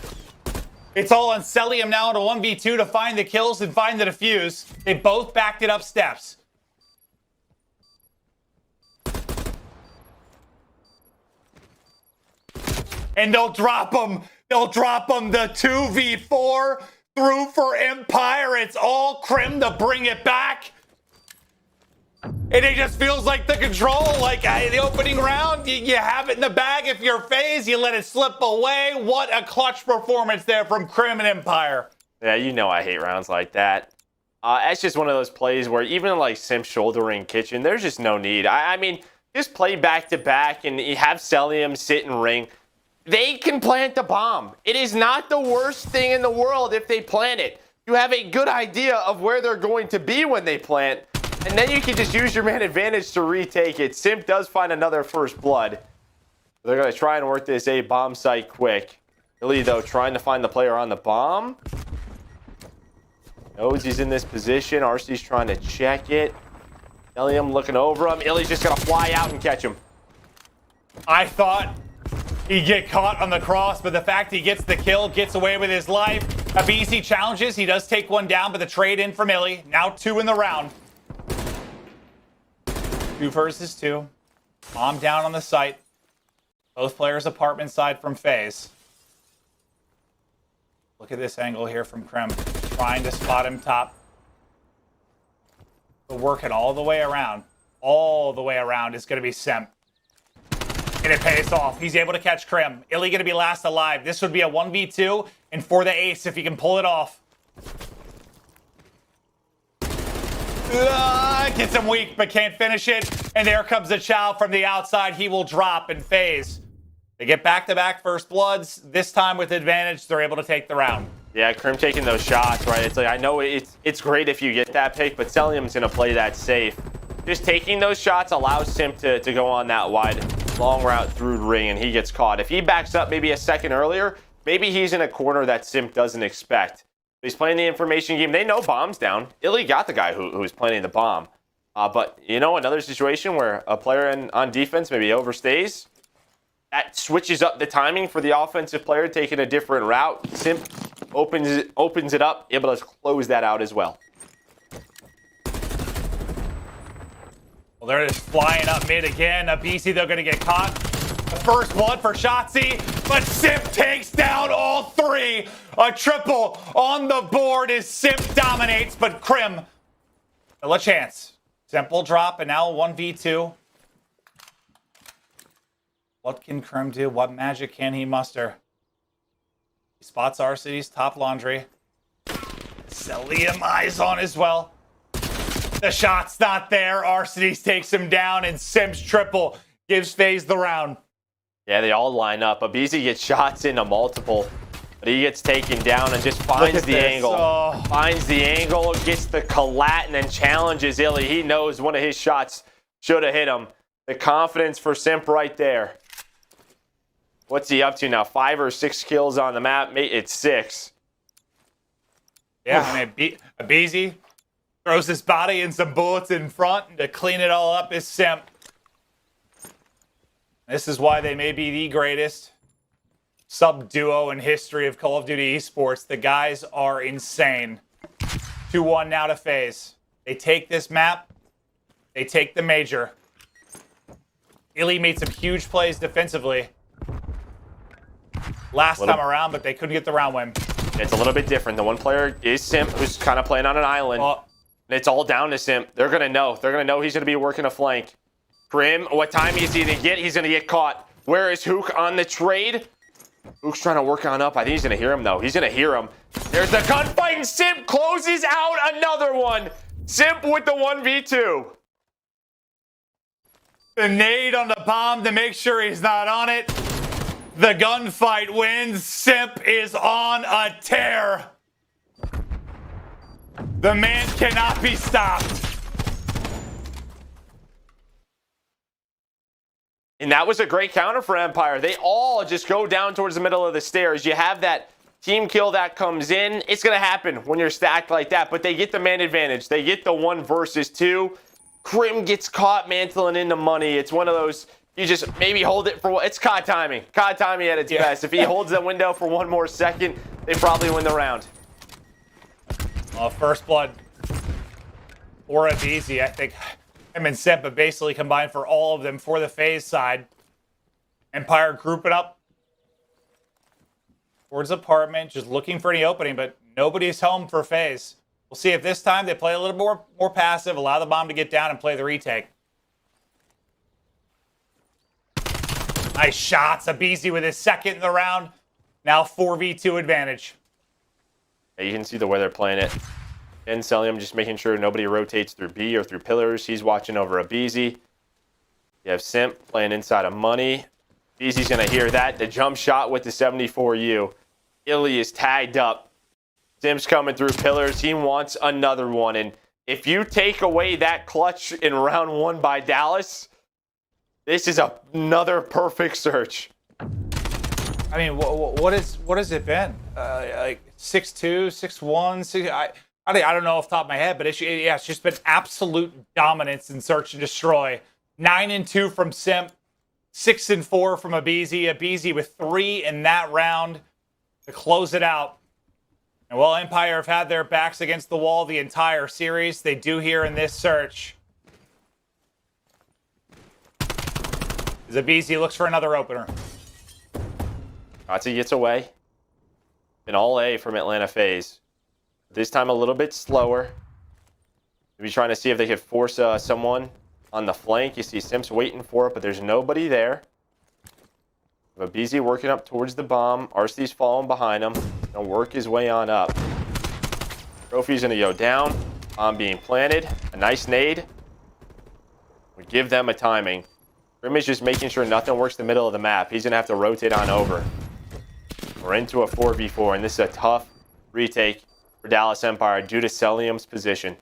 It's all on Cellium now in a 1v2 to find the kills and find the defuse. They both backed it up steps. and they'll drop them. They'll drop them. The 2v4 through for Empire. It's all Crim to bring it back. And it just feels like the control, like the opening round, you have it in the bag. If you're FaZe, you let it slip away. What a clutch performance there from Crim and Empire. Yeah, you know I hate rounds like that. That's just one of those plays where even like Simp shouldering Kitchen, there's just no need. I mean, just play back-to-back and you have Cellium sit and ring. They can plant the bomb. It is not the worst thing in the world if they plant it. You have a good idea of where they're going to be when they plant, and then you can just use your man advantage to retake it. Simp does find another first blood. They're going to try and work this A bomb site quick. iLLeY, though, trying to find the player on the bomb. Knows he's in this position. Arcity's trying to check it. Cellium looking over him. iLLeY's just going to fly out and catch him. I thought he'd get caught on the cross, but the fact he gets the kill, gets away with his life. aBeZy challenges. He does take one down, but the trade in from iLLeY. Now 2 in the round. 2 versus 2. Bomb down on the site. Both players apartment side from FaZe. Look at this angle here from Crim. Trying to spot him top. But working all the way around. All the way around is going to be Simp. And it pays off. He's able to catch Crim. iLLeY going to be last alive. This would be a 1v2. And for the ace, if he can pull it off. Gets him weak, but can't finish it. And there comes the chow from the outside. He will drop and FaZe. They get back-to-back first bloods. This time with advantage, they're able to take the round. Yeah, Crim taking those shots, right? It's like, I know it's great if you get that pick, but Cellium's going to play that safe. Just taking those shots allows Simp to go on that wide, long route through the ring, and he gets caught. If he backs up maybe a second earlier, maybe he's in a corner that Simp doesn't expect. He's playing the information game. They know bomb's down. iLLeY got the guy who's planting the bomb. But, you know, another situation where a player on defense maybe overstays, that switches up the timing for the offensive player taking a different route. Simp opens it up, able to close that out as well. Well, they're just flying up mid again. aBeZy, they're going to get caught. The first blood for Shotzzy, but Simp takes down all 3. A triple on the board as Simp dominates, but Crim, still a chance. Simple drop, and now 1v2. What can Crim do? What magic can he muster? He spots Arcity's top laundry. Cellium eyes on as well. The shot's not there. Arcitys takes him down, and Simp's triple gives FaZe the round. Yeah, they all line up. aBeZy gets shots into multiple, but he gets taken down and just finds the angle. Oh. Finds the angle, gets the collat, and then challenges iLLeY. He knows one of his shots should have hit him. The confidence for Simp right there. What's he up to now? 5 or 6 kills on the map? It's 6. Yeah, I mean, aBeZy throws his body and some bullets in front, and to clean it all up is Simp. This is why they may be the greatest sub-duo in history of Call of Duty esports. The guys are insane. 2-1 now to FaZe. They take this map. They take the major. iLLeY made some huge plays defensively last time around, but they couldn't get the round win. It's a little bit different. The one player is Simp, who's kind of playing on an island. And it's all down to Simp. They're going to know. They're going to know he's going to be working a flank. Crim, what time is he going to get? He's going to get caught. Where is Huke on the trade? Huke's trying to work on up. I think he's going to hear him, though. He's going to hear him. There's the gunfight, and Simp closes out another one. Simp with the 1v2. The nade on the bomb to make sure he's not on it. The gunfight wins. Simp is on a tear. The man cannot be stopped. And that was a great counter for Empire. They all just go down towards the middle of the stairs. You have that team kill that comes in. It's going to happen when you're stacked like that, but they get the man advantage. They get the 1 versus 2. Crim gets caught mantling into money. It's one of those, you just maybe hold it for, it's COD timing. COD timing at its best. If he holds that window for 1 more second, they probably win the round. First blood or aBeZy, I think. Him and Simp have basically combined for all of them for the FaZe side. Empire grouping up towards apartment, just looking for any opening, but nobody's home for FaZe. We'll see if this time they play a little more passive, allow the bomb to get down and play the retake. Nice shots. aBeZy with his second in the round. Now 4v2 advantage. Yeah, you can see the way they're playing it. And Cellium just making sure nobody rotates through B or through pillars. He's watching over aBeZy. You have Simp playing inside of money. aBeZy's going to hear that. The jump shot with the 74U. iLLeY is tagged up. Simp's coming through pillars. He wants another one. And if you take away that clutch in round 1 by Dallas, this is another perfect search. I mean, what has it been? Like 6-2, 6-1, 6. I don't know off the top of my head, but it's just been absolute dominance in search and destroy. 9-2 from Simp, 6-4 from aBeZy. aBeZy with 3 in that round to close it out. And while Empire have had their backs against the wall the entire series, they do here in this search. As aBeZy looks for another opener. Shotzzy gets away. An all-A from Atlanta FaZe. This time a little bit slower. Maybe trying to see if they could force someone on the flank. You see Simp's waiting for it, but there's nobody there. aBeZy working up towards the bomb. Arcity's following behind him. Gonna work his way on up. Trophy's gonna go down. Bomb being planted. A nice nade. We give them a timing. Grim is just making sure nothing works the middle of the map. He's gonna have to rotate on over. We're into a 4v4, and this is a tough retake for Dallas Empire due to Cellium's position.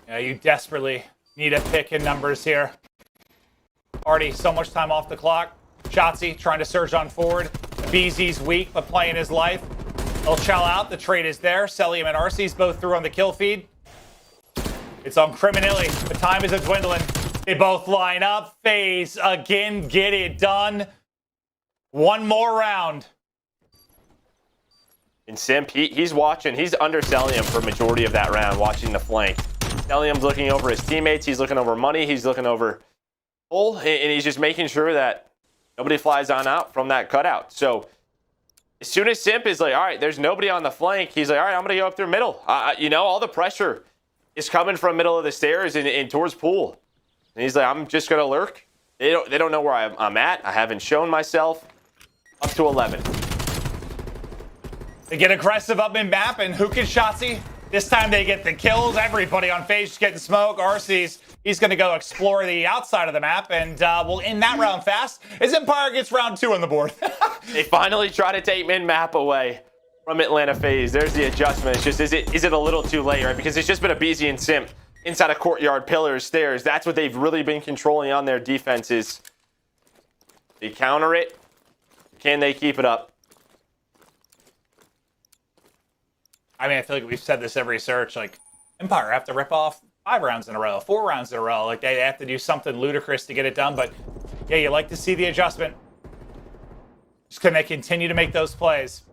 Yeah, you desperately need a pick in numbers here. Already so much time off the clock. Shotzzy trying to surge on forward. aBeZy's weak, but playing his life. He'll chow out. The trade is there. Cellium and Arcitys both through on the kill feed. It's on Crim and iLLeY. The time is dwindling. They both line up. FaZe again, get it done. One more round. And Simp, he's watching. He's under Cellium for majority of that round, watching the flank. Cellium's looking over his teammates. He's looking over money. He's looking over Bull, and he's just making sure that nobody flies on out from that cutout. So as soon as Simp is like, all right, there's nobody on the flank, he's like, all right, I'm going to go up through middle. You know, all the pressure is coming from middle of the stairs and towards pool. And he's like, I'm just going to lurk. They don't know where I'm at. I haven't shown myself. Up to 11. They get aggressive up in map, and Huke and Shotzzy. This time they get the kills. Everybody on FaZe getting smoke. Arcitys, he's going to go explore the outside of the map, and we'll end that round fast as Empire gets round 2 on the board. They finally try to take min-map away from Atlanta FaZe. There's the adjustment. It's just, is it a little too late, right? Because it's just been aBeZy and Simp inside a courtyard, pillars, stairs. That's what they've really been controlling on their defenses. They counter it. Can they keep it up? I mean, I feel like we've said this every search. Like, Empire have to rip off 5 rounds in a row, 4 rounds in a row. Like, they have to do something ludicrous to get it done. But, yeah, you like to see the adjustment. Just can they continue to make those plays?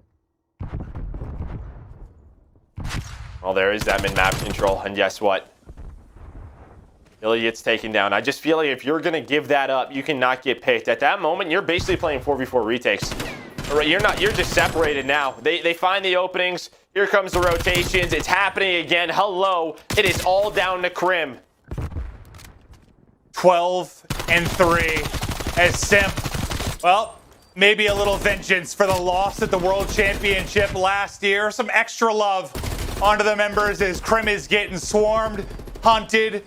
Well, there is that min-map control. And guess what? iLLeY gets taken down. I just feel like if you're going to give that up, you cannot get picked. At that moment, you're basically playing 4v4 retakes. You're just separated now. They find the openings. Here comes the rotations. It's happening again. Hello. It is all down to Crim. 12-3 as Simp. Well, maybe a little vengeance for the loss at the World Championship last year. Some extra love onto the members as Crim is getting swarmed, hunted,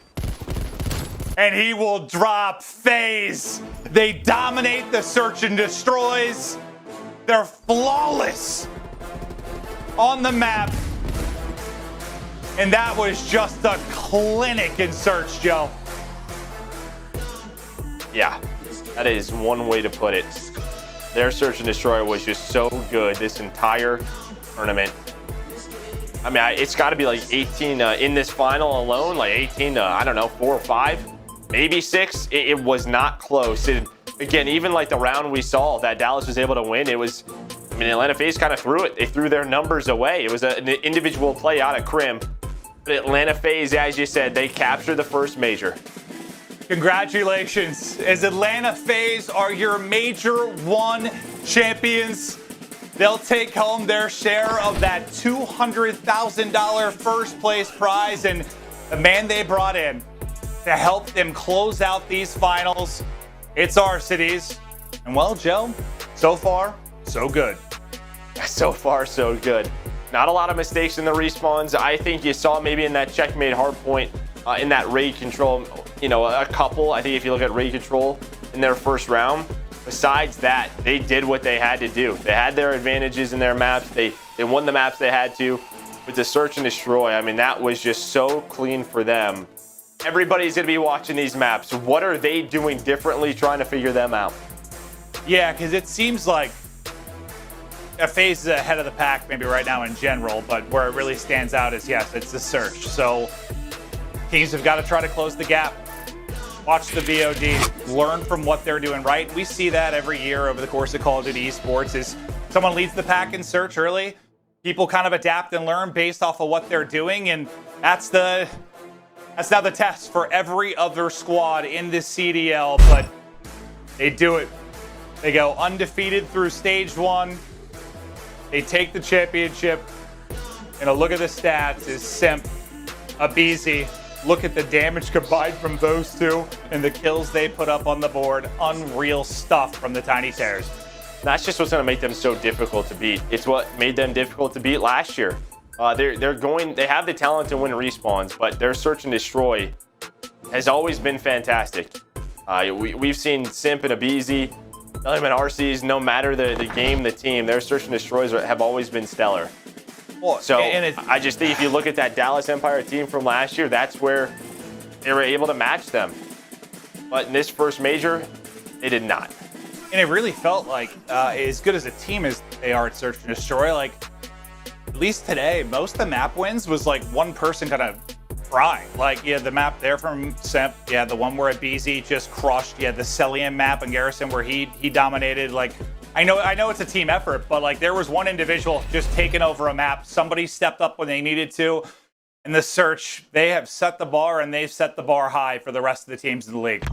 and he will drop FaZe. They dominate the search and destroys. They're flawless on the map. And that was just a clinic in search, Joe. Yeah, that is one way to put it. Their search and destroy was just so good this entire tournament. I mean, it's got to be like 18 in this final alone, like 18 to, I don't know, 4 or 5, maybe 6. It was not close. And again, even like the round we saw that Dallas was able to win, it was, I mean, Atlanta FaZe kind of threw it. They threw their numbers away. It was an individual play out of Crim. But Atlanta FaZe, as you said, they captured the first major. Congratulations, as Atlanta FaZe are your Major 1 champions. They'll take home their share of that $200,000 first place prize, and the man they brought in to help them close out these finals, it's Arcitys. And well, Joe, so far, so good. So far, so good. Not a lot of mistakes in the respawns. I think you saw maybe in that checkmate hardpoint, in that raid control, you know, a couple. I think if you look at raid control in their first round, besides that, they did what they had to do. They had their advantages in their maps. They won the maps they had to. With the search and destroy, I mean, that was just so clean for them. Everybody's going to be watching these maps. What are they doing differently, trying to figure them out? Yeah, because it seems like FaZe is ahead of the pack maybe right now in general, but where it really stands out is, yes, it's the search. So teams have got to try to close the gap. Watch the VOD, learn from what they're doing right. We see that every year over the course of Call of Duty Esports is someone leads the pack in search early. People kind of adapt and learn based off of what they're doing, and that's now the test for every other squad in this CDL, but they do it. They go undefeated through stage 1. They take the championship. And a look at the stats is Simp, aBeZy. Look at the damage combined from those two and the kills they put up on the board. Unreal stuff from the Tiny Terrors. That's just what's going to make them so difficult to beat. It's what made them difficult to beat last year. They have the talent to win respawns, but their search and destroy has always been fantastic. We've seen Simp and aBeZy, Cellium and Arcitys, no matter the game, the team, their search and destroys have always been stellar. Well, so I just think if you look at that Dallas Empire team from last year, that's where they were able to match them. But in this first major, they did not. And it really felt like as good as a team as they are at search and destroy, like at least today, most of the map wins was like one person kind of frying. Like, yeah, the map there from Simp, yeah, the one where aBeZy just crushed, yeah, the Cellium map in Garrison where he dominated. Like, I know it's a team effort, but like there was one individual just taking over a map. Somebody stepped up when they needed to. In the search, they have set the bar, and they've set the bar high for the rest of the teams in the league.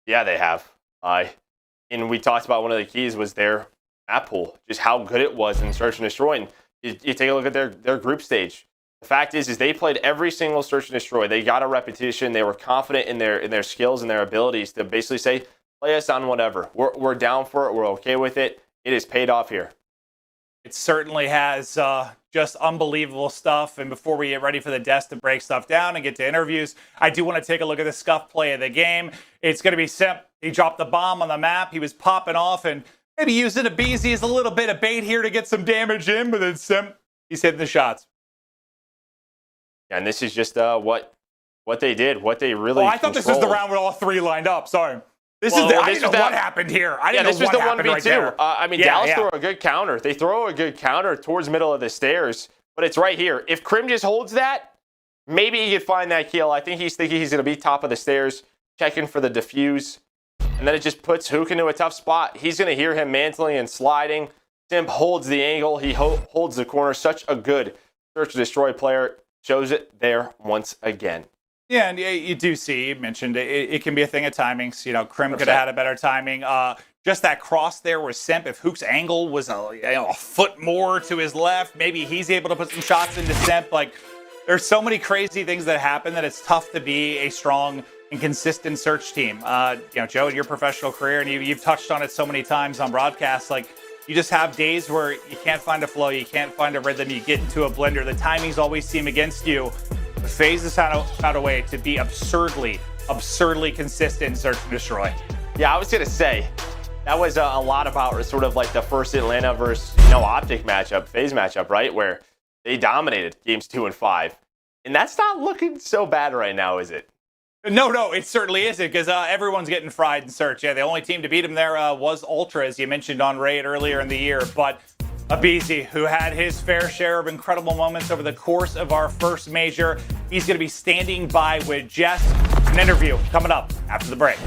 Yeah, they have. And we talked about one of the keys was their map pool, just how good it was in search and destroy. And you take a look at their group stage. The fact is they played every single search and destroy. They got a repetition. They were confident in their skills and their abilities to basically say, play us on whatever. We're down for it. We're okay with it. It has paid off here. It certainly has just unbelievable stuff. And before we get ready for the desk to break stuff down and get to interviews, I do want to take a look at the scuff play of the game. It's going to be Simp. He dropped the bomb on the map. He was popping off and maybe using aBeZy as a little bit of bait here to get some damage in. But then Simp, he's hitting the shots. And this is just what they did, what they really I thought this was the round where all three lined up. Sorry. I didn't know what happened here. This was the 1v2. I mean, Dallas throw a good counter. They throw a good counter towards middle of the stairs, but it's right here. If Crim just holds that, maybe he could find that kill. I think he's thinking he's going to be top of the stairs, checking for the defuse, and then it just puts Huke into a tough spot. He's going to hear him mantling and sliding. Simp holds the angle. He holds the corner. Such a good search and destroy player. Shows it there once again. Yeah, and you do see, you mentioned it can be a thing of timings. You know, Crim could have had a better timing. Just that cross there with Simp, if Huke's angle was a foot more to his left, maybe he's able to put some shots into Simp. Like, there's so many crazy things that happen that it's tough to be a strong and consistent search team. Joe, in your professional career, and you've touched on it so many times on broadcasts, like, you just have days where you can't find a flow, you can't find a rhythm, you get into a blender, the timings always seem against you. FaZe has found a way to be absurdly consistent in search and destroy. Yeah, I was going to say, that was a lot about sort of like the first Atlanta versus OpTic matchup, FaZe matchup, right? Where they dominated games 2 and 5. And that's not looking so bad right now, is it? No, it certainly isn't, because everyone's getting fried in search. Yeah, the only team to beat him there was Ultra, as you mentioned on Raid earlier in the year. But aBeZy, who had his fair share of incredible moments over the course of our first major, he's going to be standing by with Jess. An interview coming up after the break.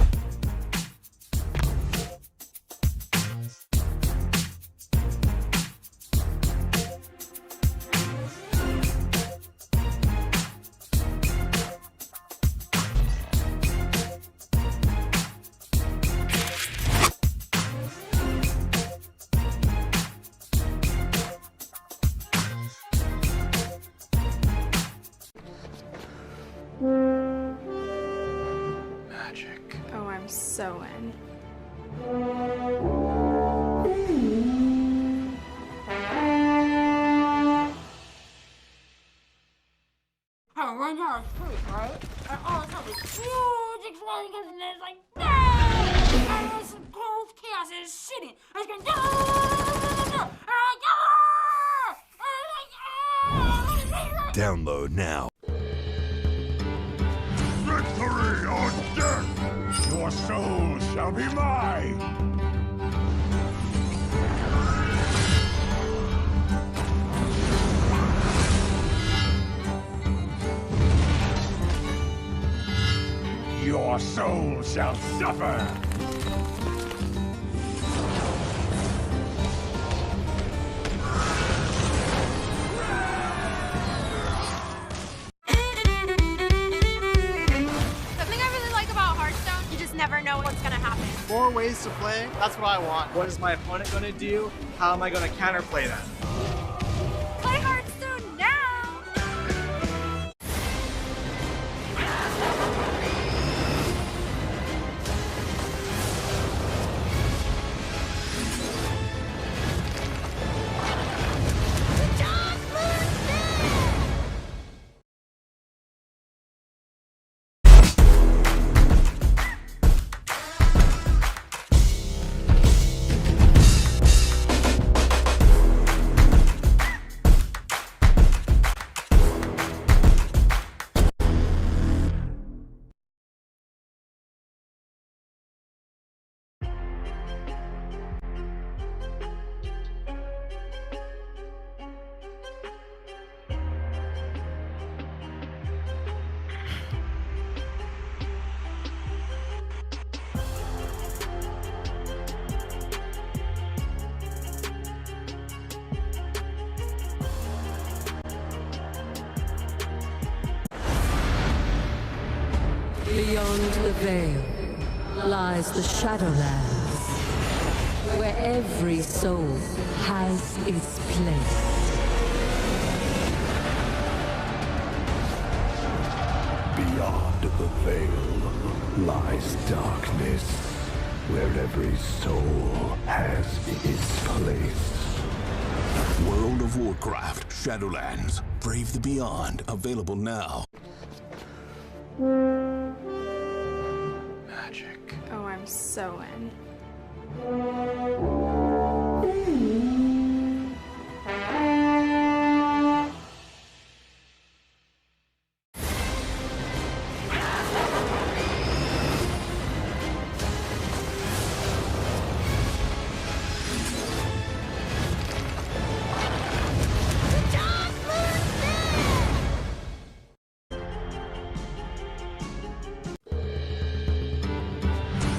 so in. I run out of street, right? And all of a sudden, huge explosion comes in, and it's like, no! And there's some cold chaos and it's shitting. I was going, no! Download now. Victory or death! Your soul shall be mine! Your soul shall suffer! Never know what's gonna happen. More ways to play, that's what I want. What is my opponent gonna do? How am I gonna counterplay that? Play Hearthstone now! Beyond the veil lies the Shadowlands, where every soul has its place. Beyond the veil lies darkness, where every soul has its place. World of Warcraft Shadowlands. Brave the Beyond. Available now. Magic. Oh, I'm so in.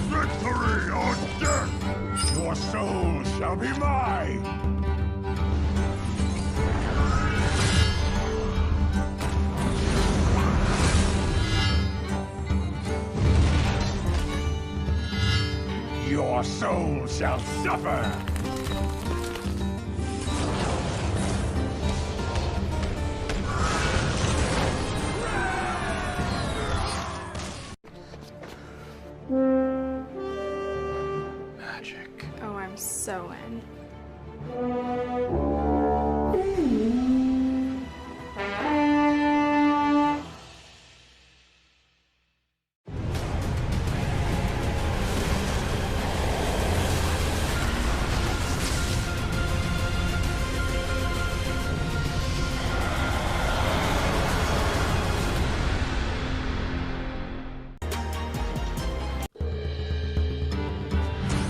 Victory or death! Your soul shall be mine! Your soul shall suffer! Magic. Oh, I'm so in.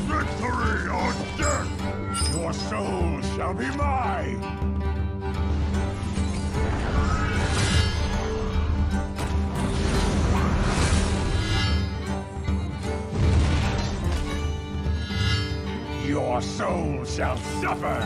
Victory or death! Your soul shall be mine! Your soul shall suffer!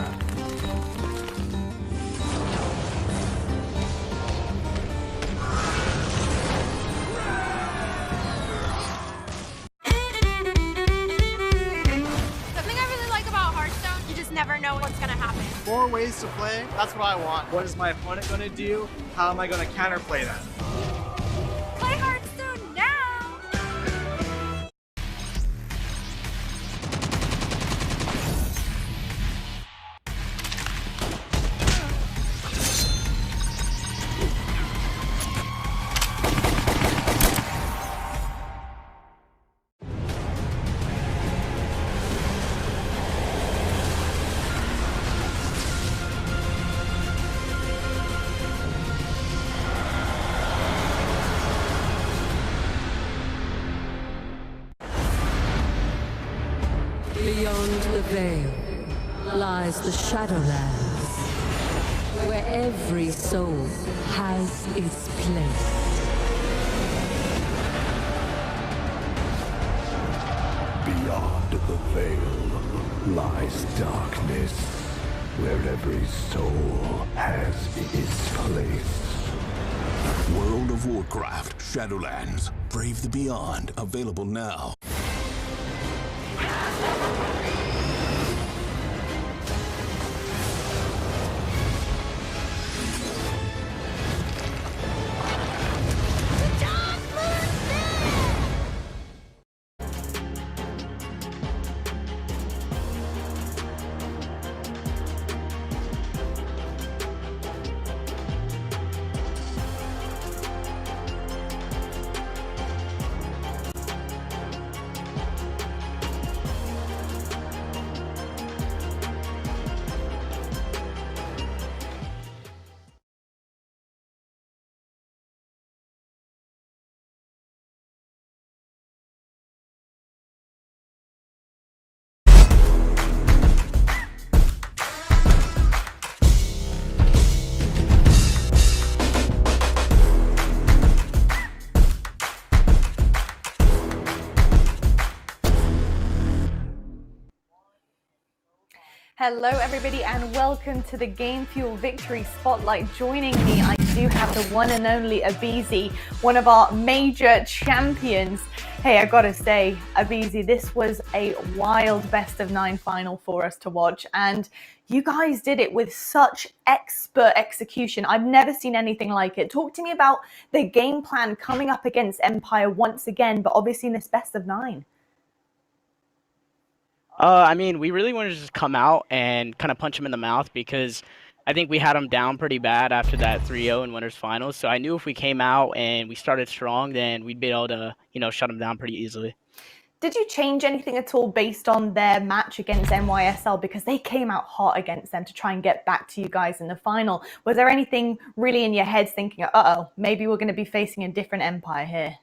Something I really like about Hearthstone, you just never know what's gonna happen. More ways to play, that's what I want. What is my opponent gonna do? How am I gonna counterplay that? Play Hearthstone now! Beyond the veil lies the Shadowlands, where every soul has its place. Beyond the veil lies darkness, where every soul has its place. World of Warcraft Shadowlands. Brave the Beyond. Available now. Hello everybody and welcome to the Game Fuel Victory Spotlight. Joining me, I do have the one and only aBeZy, one of our major champions. Hey, I gotta say, aBeZy, this was a wild best of 9 final for us to watch, and you guys did it with such expert execution. I've never seen anything like it. Talk to me about the game plan coming up against Empire once again, but obviously in this best of 9. I mean, we really wanted to just come out and kind of punch him in the mouth because I think we had him down pretty bad after that 3-0 in winners finals. So I knew if we came out and we started strong, then we'd be able to, shut him down pretty easily. Did you change anything at all based on their match against NYSL? Because they came out hot against them to try and get back to you guys in the final. Was there anything really in your head thinking, uh-oh, maybe we're going to be facing a different Empire here?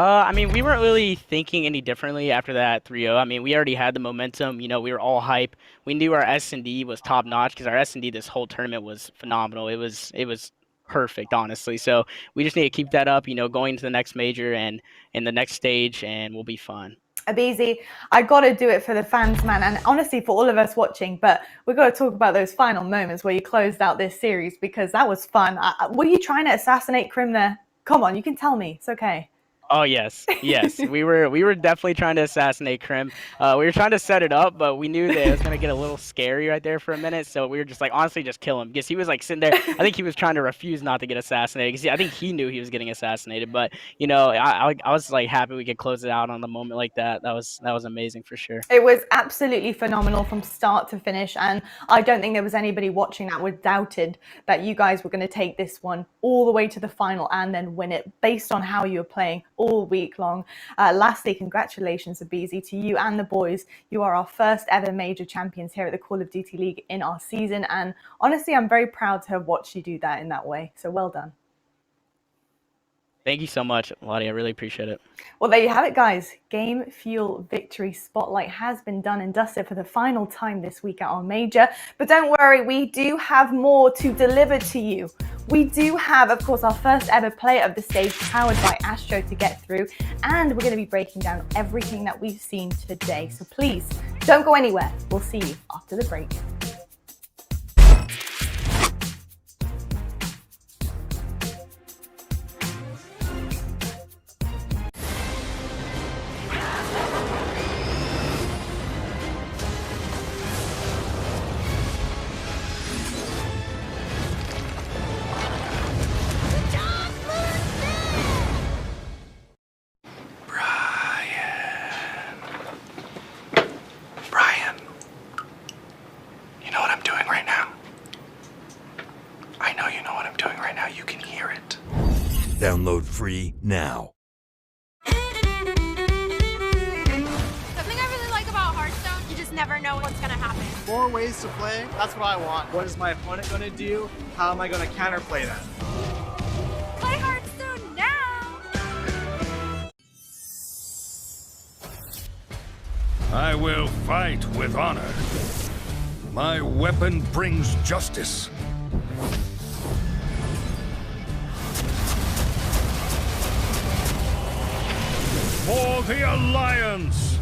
I mean, we weren't really thinking any differently after that 3-0. I mean, we already had the momentum. We were all hype. We knew our S&D was top notch because our S&D this whole tournament was phenomenal. It was perfect, honestly. So we just need to keep that up, going to the next major and in the next stage, and we'll be fine. aBeZy, I got to do it for the fans, man, and honestly for all of us watching, but we've got to talk about those final moments where you closed out this series because that was fun. Were you trying to assassinate Crim there? Come on, you can tell me. It's okay. Oh yes. we were definitely trying to assassinate Crim. We were trying to set it up, but we knew that it was gonna get a little scary right there for a minute. So we were just like, honestly, just kill him because he was like sitting there. I think he was trying to refuse not to get assassinated because I think he knew he was getting assassinated. But I was like happy we could close it out on the moment like that. That was amazing for sure. It was absolutely phenomenal from start to finish, and I don't think there was anybody watching that would doubted that you guys were going to take this one all the way to the final and then win it based on how you were playing all week long. Lastly, congratulations aBeZy to you and the boys. You are our first ever major champions here at the Call of Duty League in our season, and honestly I'm very proud to have watched you do that in that way, so well done. Thank you so much, Lottie. I really appreciate it. Well, there you have it, guys. Game Fuel Victory Spotlight has been done and dusted for the final time this week at our major. But don't worry, we do have more to deliver to you. We do have, of course, our first ever player of the stage powered by Astro to get through. And we're going to be breaking down everything that we've seen today. So please, don't go anywhere. We'll see you after the break. Download free now. Something I really like about Hearthstone, you just never know what's gonna happen. More ways to play, that's what I want. What is my opponent gonna do? How am I gonna counterplay that? Play Hearthstone now! I will fight with honor. My weapon brings justice. For the Alliance!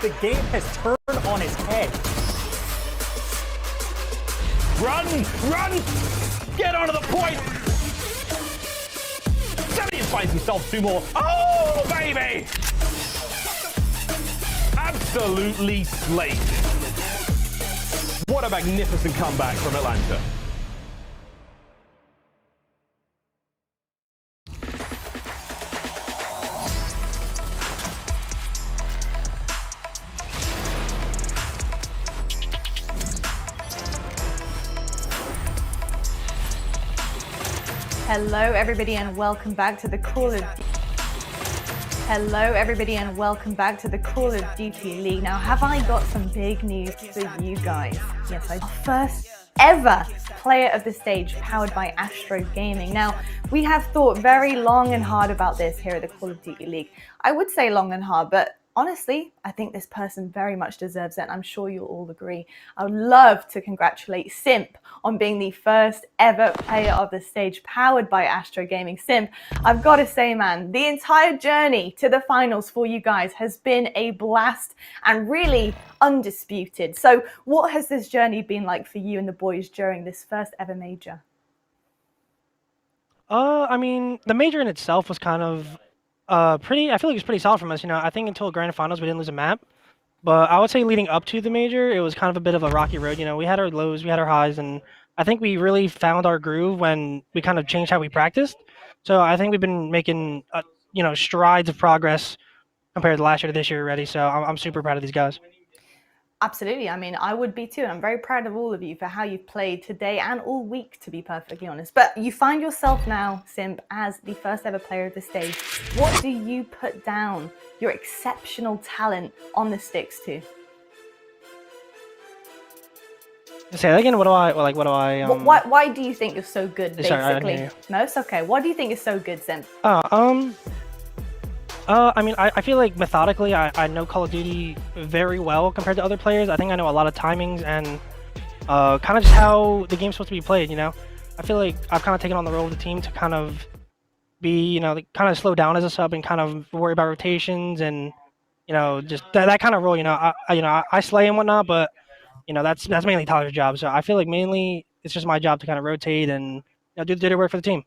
The game has turned on its head. Run! Run! Get onto the point! Cellium finds himself 2 more. Oh, baby! Absolutely slayed. What a magnificent comeback from Atlanta. Hello everybody and welcome back to the Call of Duty League. Now have I got some big news for you guys? Yes, I first ever player of the stage powered by Astro Gaming. Now we have thought very long and hard about this here at the Call of Duty League. I would say long and hard, but honestly, I think this person very much deserves it, and I'm sure you'll all agree. I would love to congratulate Simp on being the first ever player of the stage powered by Astro Gaming. Simp, I've got to say, man, the entire journey to the finals for you guys has been a blast and really undisputed. So what has this journey been like for you and the boys during this first ever major? I mean, the major in itself was kind of I feel like it was pretty solid from us. You know, I think until grand finals we didn't lose a map, but I would say leading up to the major it was kind of a bit of a rocky road. You know, we had our lows, we had our highs, and I think we really found our groove when we kind of changed how we practiced. So I think we've been making you know, strides of progress compared to last year to this year already. So I'm super proud of these guys. Absolutely. I mean, I would be too. I'm very proud of all of you for how you've played today and all week, to be perfectly honest. But you find yourself now, Simp, as the first ever player of the stage. What do you put down your exceptional talent on the sticks to? Say that again. What do I? Why do you think you're so good, basically? Sorry, I didn't hear you. No, it's okay. Why do you think you're so good, Simp? I mean, I feel like methodically, I know Call of Duty very well compared to other players. I think I know a lot of timings and kind of just how the game's supposed to be played, you know? I feel like I've kind of taken on the role of the team to kind of be, you know, kind of slow down as a sub and kind of worry about rotations and, you know, just that kind of role, you know? I slay and whatnot, but, you know, that's mainly Tyler's job. So I feel like mainly it's just my job to kind of rotate and, you know, do the work for the team.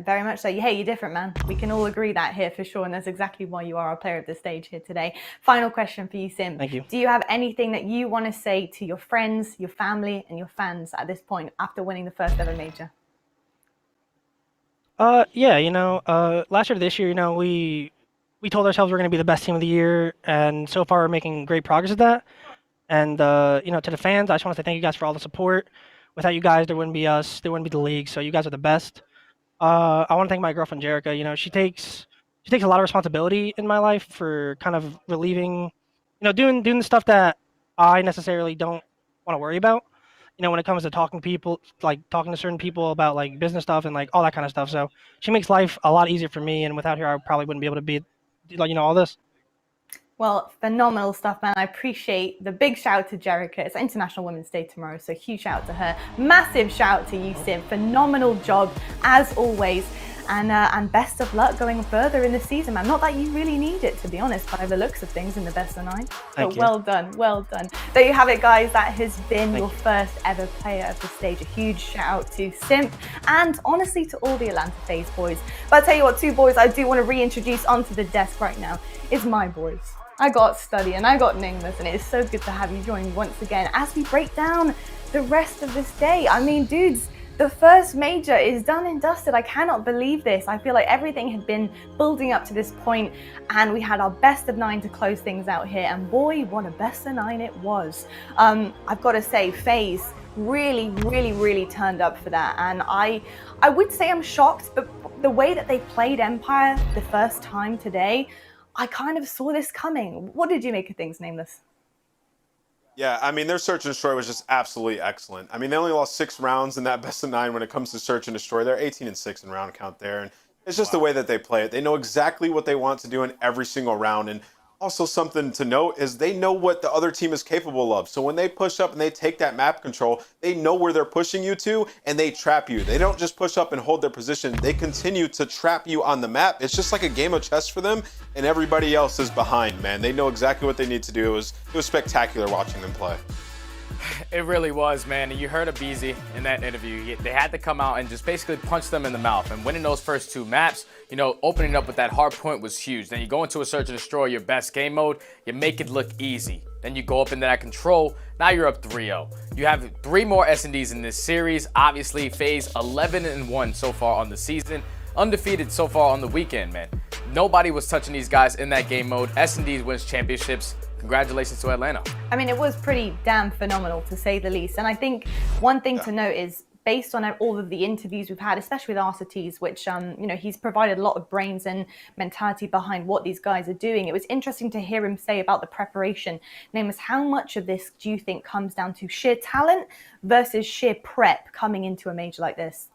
Very much so. Hey, you're different, man. We can all agree that here for sure, and that's exactly why you are our player of the stage here today. Final question for you, Sim. Thank you. Do you have anything that you want to say to your friends, your family, and your fans at this point after winning the first ever major? Yeah, you know, last year to this year, you know, we told ourselves we're going to be the best team of the year, and so far we're making great progress at that. And, you know, to the fans, I just want to say thank you guys for all the support. Without you guys, there wouldn't be us, there wouldn't be the league, so you guys are the best. I want to thank my girlfriend, Jerica. You know, she takes a lot of responsibility in my life for kind of relieving, you know, doing the stuff that, I necessarily don't want to worry about. You know, when it comes to talking to certain people about like business stuff and like all that kind of stuff. So she makes life a lot easier for me, and without her, I probably wouldn't be able to be, like, you know, all this. Well, phenomenal stuff, man. I appreciate the big shout out to Jerica. It's International Women's Day tomorrow, so huge shout out to her. Massive shout out to you, Simp. Phenomenal job, as always. And best of luck going further in the season, man. Not that you really need it, to be honest, by the looks of things in the best of 9. But well done, well done. There you have it, guys. That has been your first ever player of the stage. A huge shout out to Simp and honestly to all the Atlanta FaZe boys. But I'll tell you what, 2 boys I do want to reintroduce onto the desk right now is my boys. I got Studdy and I got Nameless, and it is so good to have you join me once again as we break down the rest of this day. I mean, dudes, the first major is done and dusted. I cannot believe this. I feel like everything had been building up to this point, and we had our best of 9 to close things out here. And boy, what a best of 9 it was. I've got to say, FaZe really turned up for that. And I would say I'm shocked, but the way that they played Empire the first time today, I kind of saw this coming. What did you make of things, Nameless? Yeah, I mean, their search and destroy was just absolutely excellent. I mean, they only lost 6 rounds in that best of 9 when it comes to search and destroy. They're 18-6 in round count there, and it's just the way that they play it. They know exactly what they want to do in every single round, and also something to note is they know what the other team is capable of. So when they push up and they take that map control, they know where they're pushing you to, and they trap you. They don't just push up and hold their position. They continue to trap you on the map. It's just like a game of chess for them, and everybody else is behind, man. They know exactly what they need to do. It was spectacular watching them play. It really was, man. And you heard aBeZy in that interview. They had to come out and just basically punch them in the mouth. And winning those first 2 maps, you know, opening up with that hard point was huge. Then you go into a search and destroy, your best game mode, you make it look easy. Then you go up into that control, now you're up 3-0. You have 3 more S&Ds in this series. Obviously, FaZe 11-1 so far on the season. Undefeated so far on the weekend, man. Nobody was touching these guys in that game mode. S&Ds wins championships. Congratulations to Atlanta. I mean, it was pretty damn phenomenal, to say the least. And I think one thing to note is, based on all of the interviews we've had, especially with Arcitys, which, you know, he's provided a lot of brains and mentality behind what these guys are doing. It was interesting to hear him say about the preparation. Nameless, how much of this do you think comes down to sheer talent versus sheer prep coming into a major like this?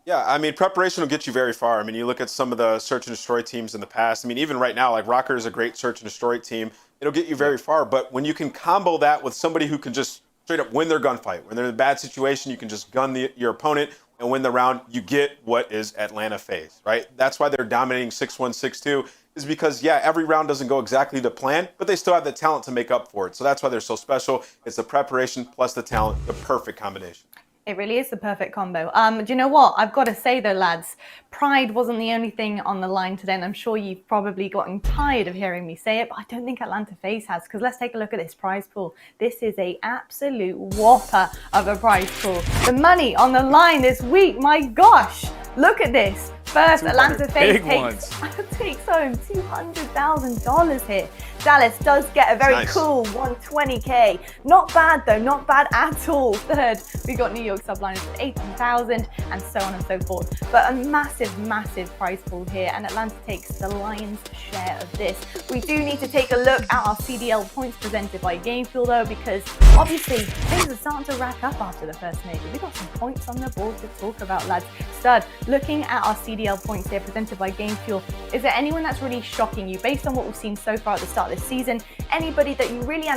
Yeah, I mean, preparation will get you very far. I mean, you look at some of the search and destroy teams in the past. I mean, even right now, like Røkkr is a great search and destroy team. It'll get you very far. But when you can combo that with somebody who can just straight up win their gunfight, when they're in a bad situation, you can just gun your opponent and win the round, you get what is Atlanta FaZe, right? That's why they're dominating 6-1, 6-2, is because, yeah, every round doesn't go exactly to plan, but they still have the talent to make up for it. So that's why they're so special. It's the preparation plus the talent, the perfect combination. It really is the perfect combo. Do you know what? I've got to say though, lads, pride wasn't the only thing on the line today, and I'm sure you've probably gotten tired of hearing me say it, but I don't think Atlanta FaZe has, because let's take a look at this prize pool. This is an absolute whopper of a prize pool. The money on the line this week, my gosh, look at this. First, Atlanta FaZe takes home $200,000 here. Dallas does get a very cool 120K. Not bad though, not bad at all. Third, we got New York Subliners with 18,000 and so on and so forth. But a massive prize pool here, and Atlanta takes the lion's share of this. We do need to take a look at our CDL points presented by Gamefuel though, because obviously things are starting to rack up after the first major. We've got some points on the board to talk about, lads. Stud, looking at our CDL points here presented by Gamefuel, is there anyone that's really shocking you based on what we've seen so far at the start of this season? Anybody that you really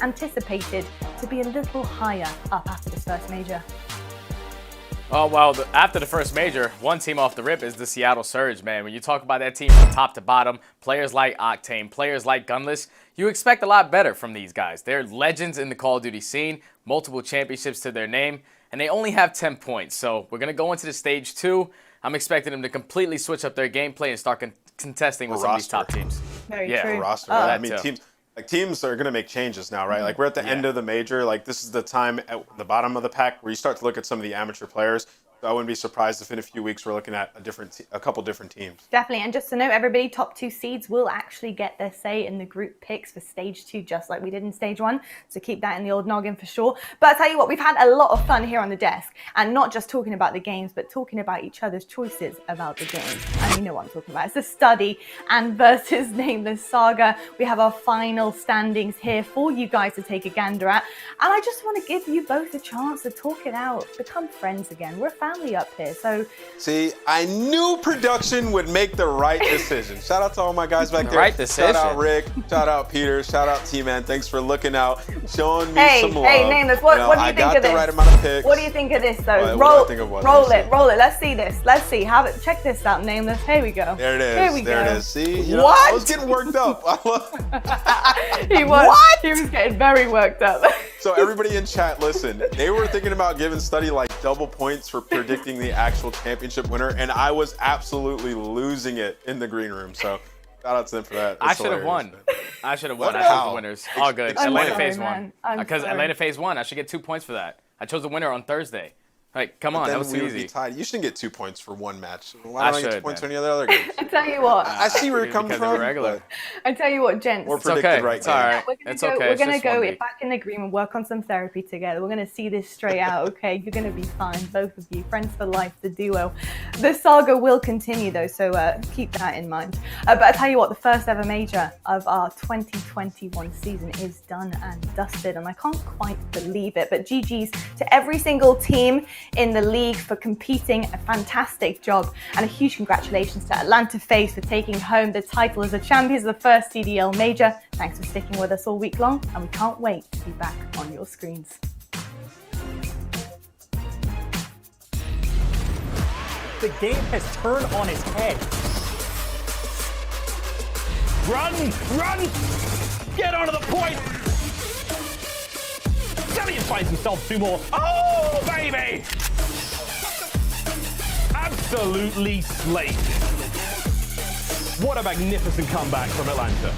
anticipated to be a little higher up after this first major? Oh, well, after the first major, one team off the rip is the Seattle Surge, man. When you talk about that team from top to bottom, players like Octane, players like Gunless, you expect a lot better from these guys. They're legends in the Call of Duty scene, multiple championships to their name, and they only have 10 points. So we're going to go into the stage 2. I'm expecting them to completely switch up their gameplay and start contesting with some of these top teams. Very true. Roster, right? I mean, teams are going to make changes now, right? Like, we're at the end of the major. Like, this is the time at the bottom of the pack where you start to look at some of the amateur players. So I wouldn't be surprised if in a few weeks we're looking at a couple different teams. Definitely. And just to note, everybody, top 2 seeds will actually get their say in the group picks for stage 2, just like we did in stage 1. So keep that in the old noggin for sure. But I'll tell you what, we've had a lot of fun here on the desk, and not just talking about the games, but talking about each other's choices about the games. I you know what I'm talking about. It's a study and versus Nameless Saga. We have our final standings here for you guys to take a gander at. And I just want to give you both a chance to talk it out, become friends again. We're a family up here, so... See, I knew production would make the right decision. Shout out to all my guys back there. Right decision. Shout out Rick, shout out Peter, shout out T-Man. Thanks for looking out, showing me some love. Hey, Nameless, what do you think of this? I got the right amount of picks. What do you think of this, though? What do I think of what? Roll it. Let's see this. Let's see. Check this out, Nameless. Here we go. There it is. Here we go. There it is. See? You What? Know, I was getting worked up. He was getting very worked up. So everybody in chat, listen, they were thinking about giving Study like double points for predicting the actual championship winner, and I was absolutely losing it in the green room. So shout out to them for that. I should have won. I should have won. What? I chose How? the winners. All good. I'm Atlanta sorry, FaZe man. won. Because sorry. Atlanta FaZe won. I should get 2 points for that. I chose the winner on Thursday. Like, come on, Then that was we too would be easy. tied. You shouldn't get 2 points for one match. Why don't I get 2 should, points for man. any other games? I tell you what. I see where you're coming Because of from. regular. but I tell you what, gents. More It's predicted okay. right It's now. all right. We're gonna It's go. okay. We're It's gonna just go one week. back in agreement, work on some therapy together. We're gonna see this straight out, okay? You're gonna be fine, both of you, friends for life, the duo. The saga will continue though, so keep that in mind. But I tell you what, the first ever major of our 2021 season is done and dusted, and I can't quite believe it. But GG's to every single team in the league for competing. A fantastic job, and a huge congratulations to Atlanta FaZe for taking home the title as the champions of the first CDL Major. Thanks for sticking with us all week long, and we can't wait to be back on your screens. The game has turned on its head. Run! Get onto the point! Cellium finds himself 2 more. Oh, baby! Absolutely slayed. What a magnificent comeback from Atlanta.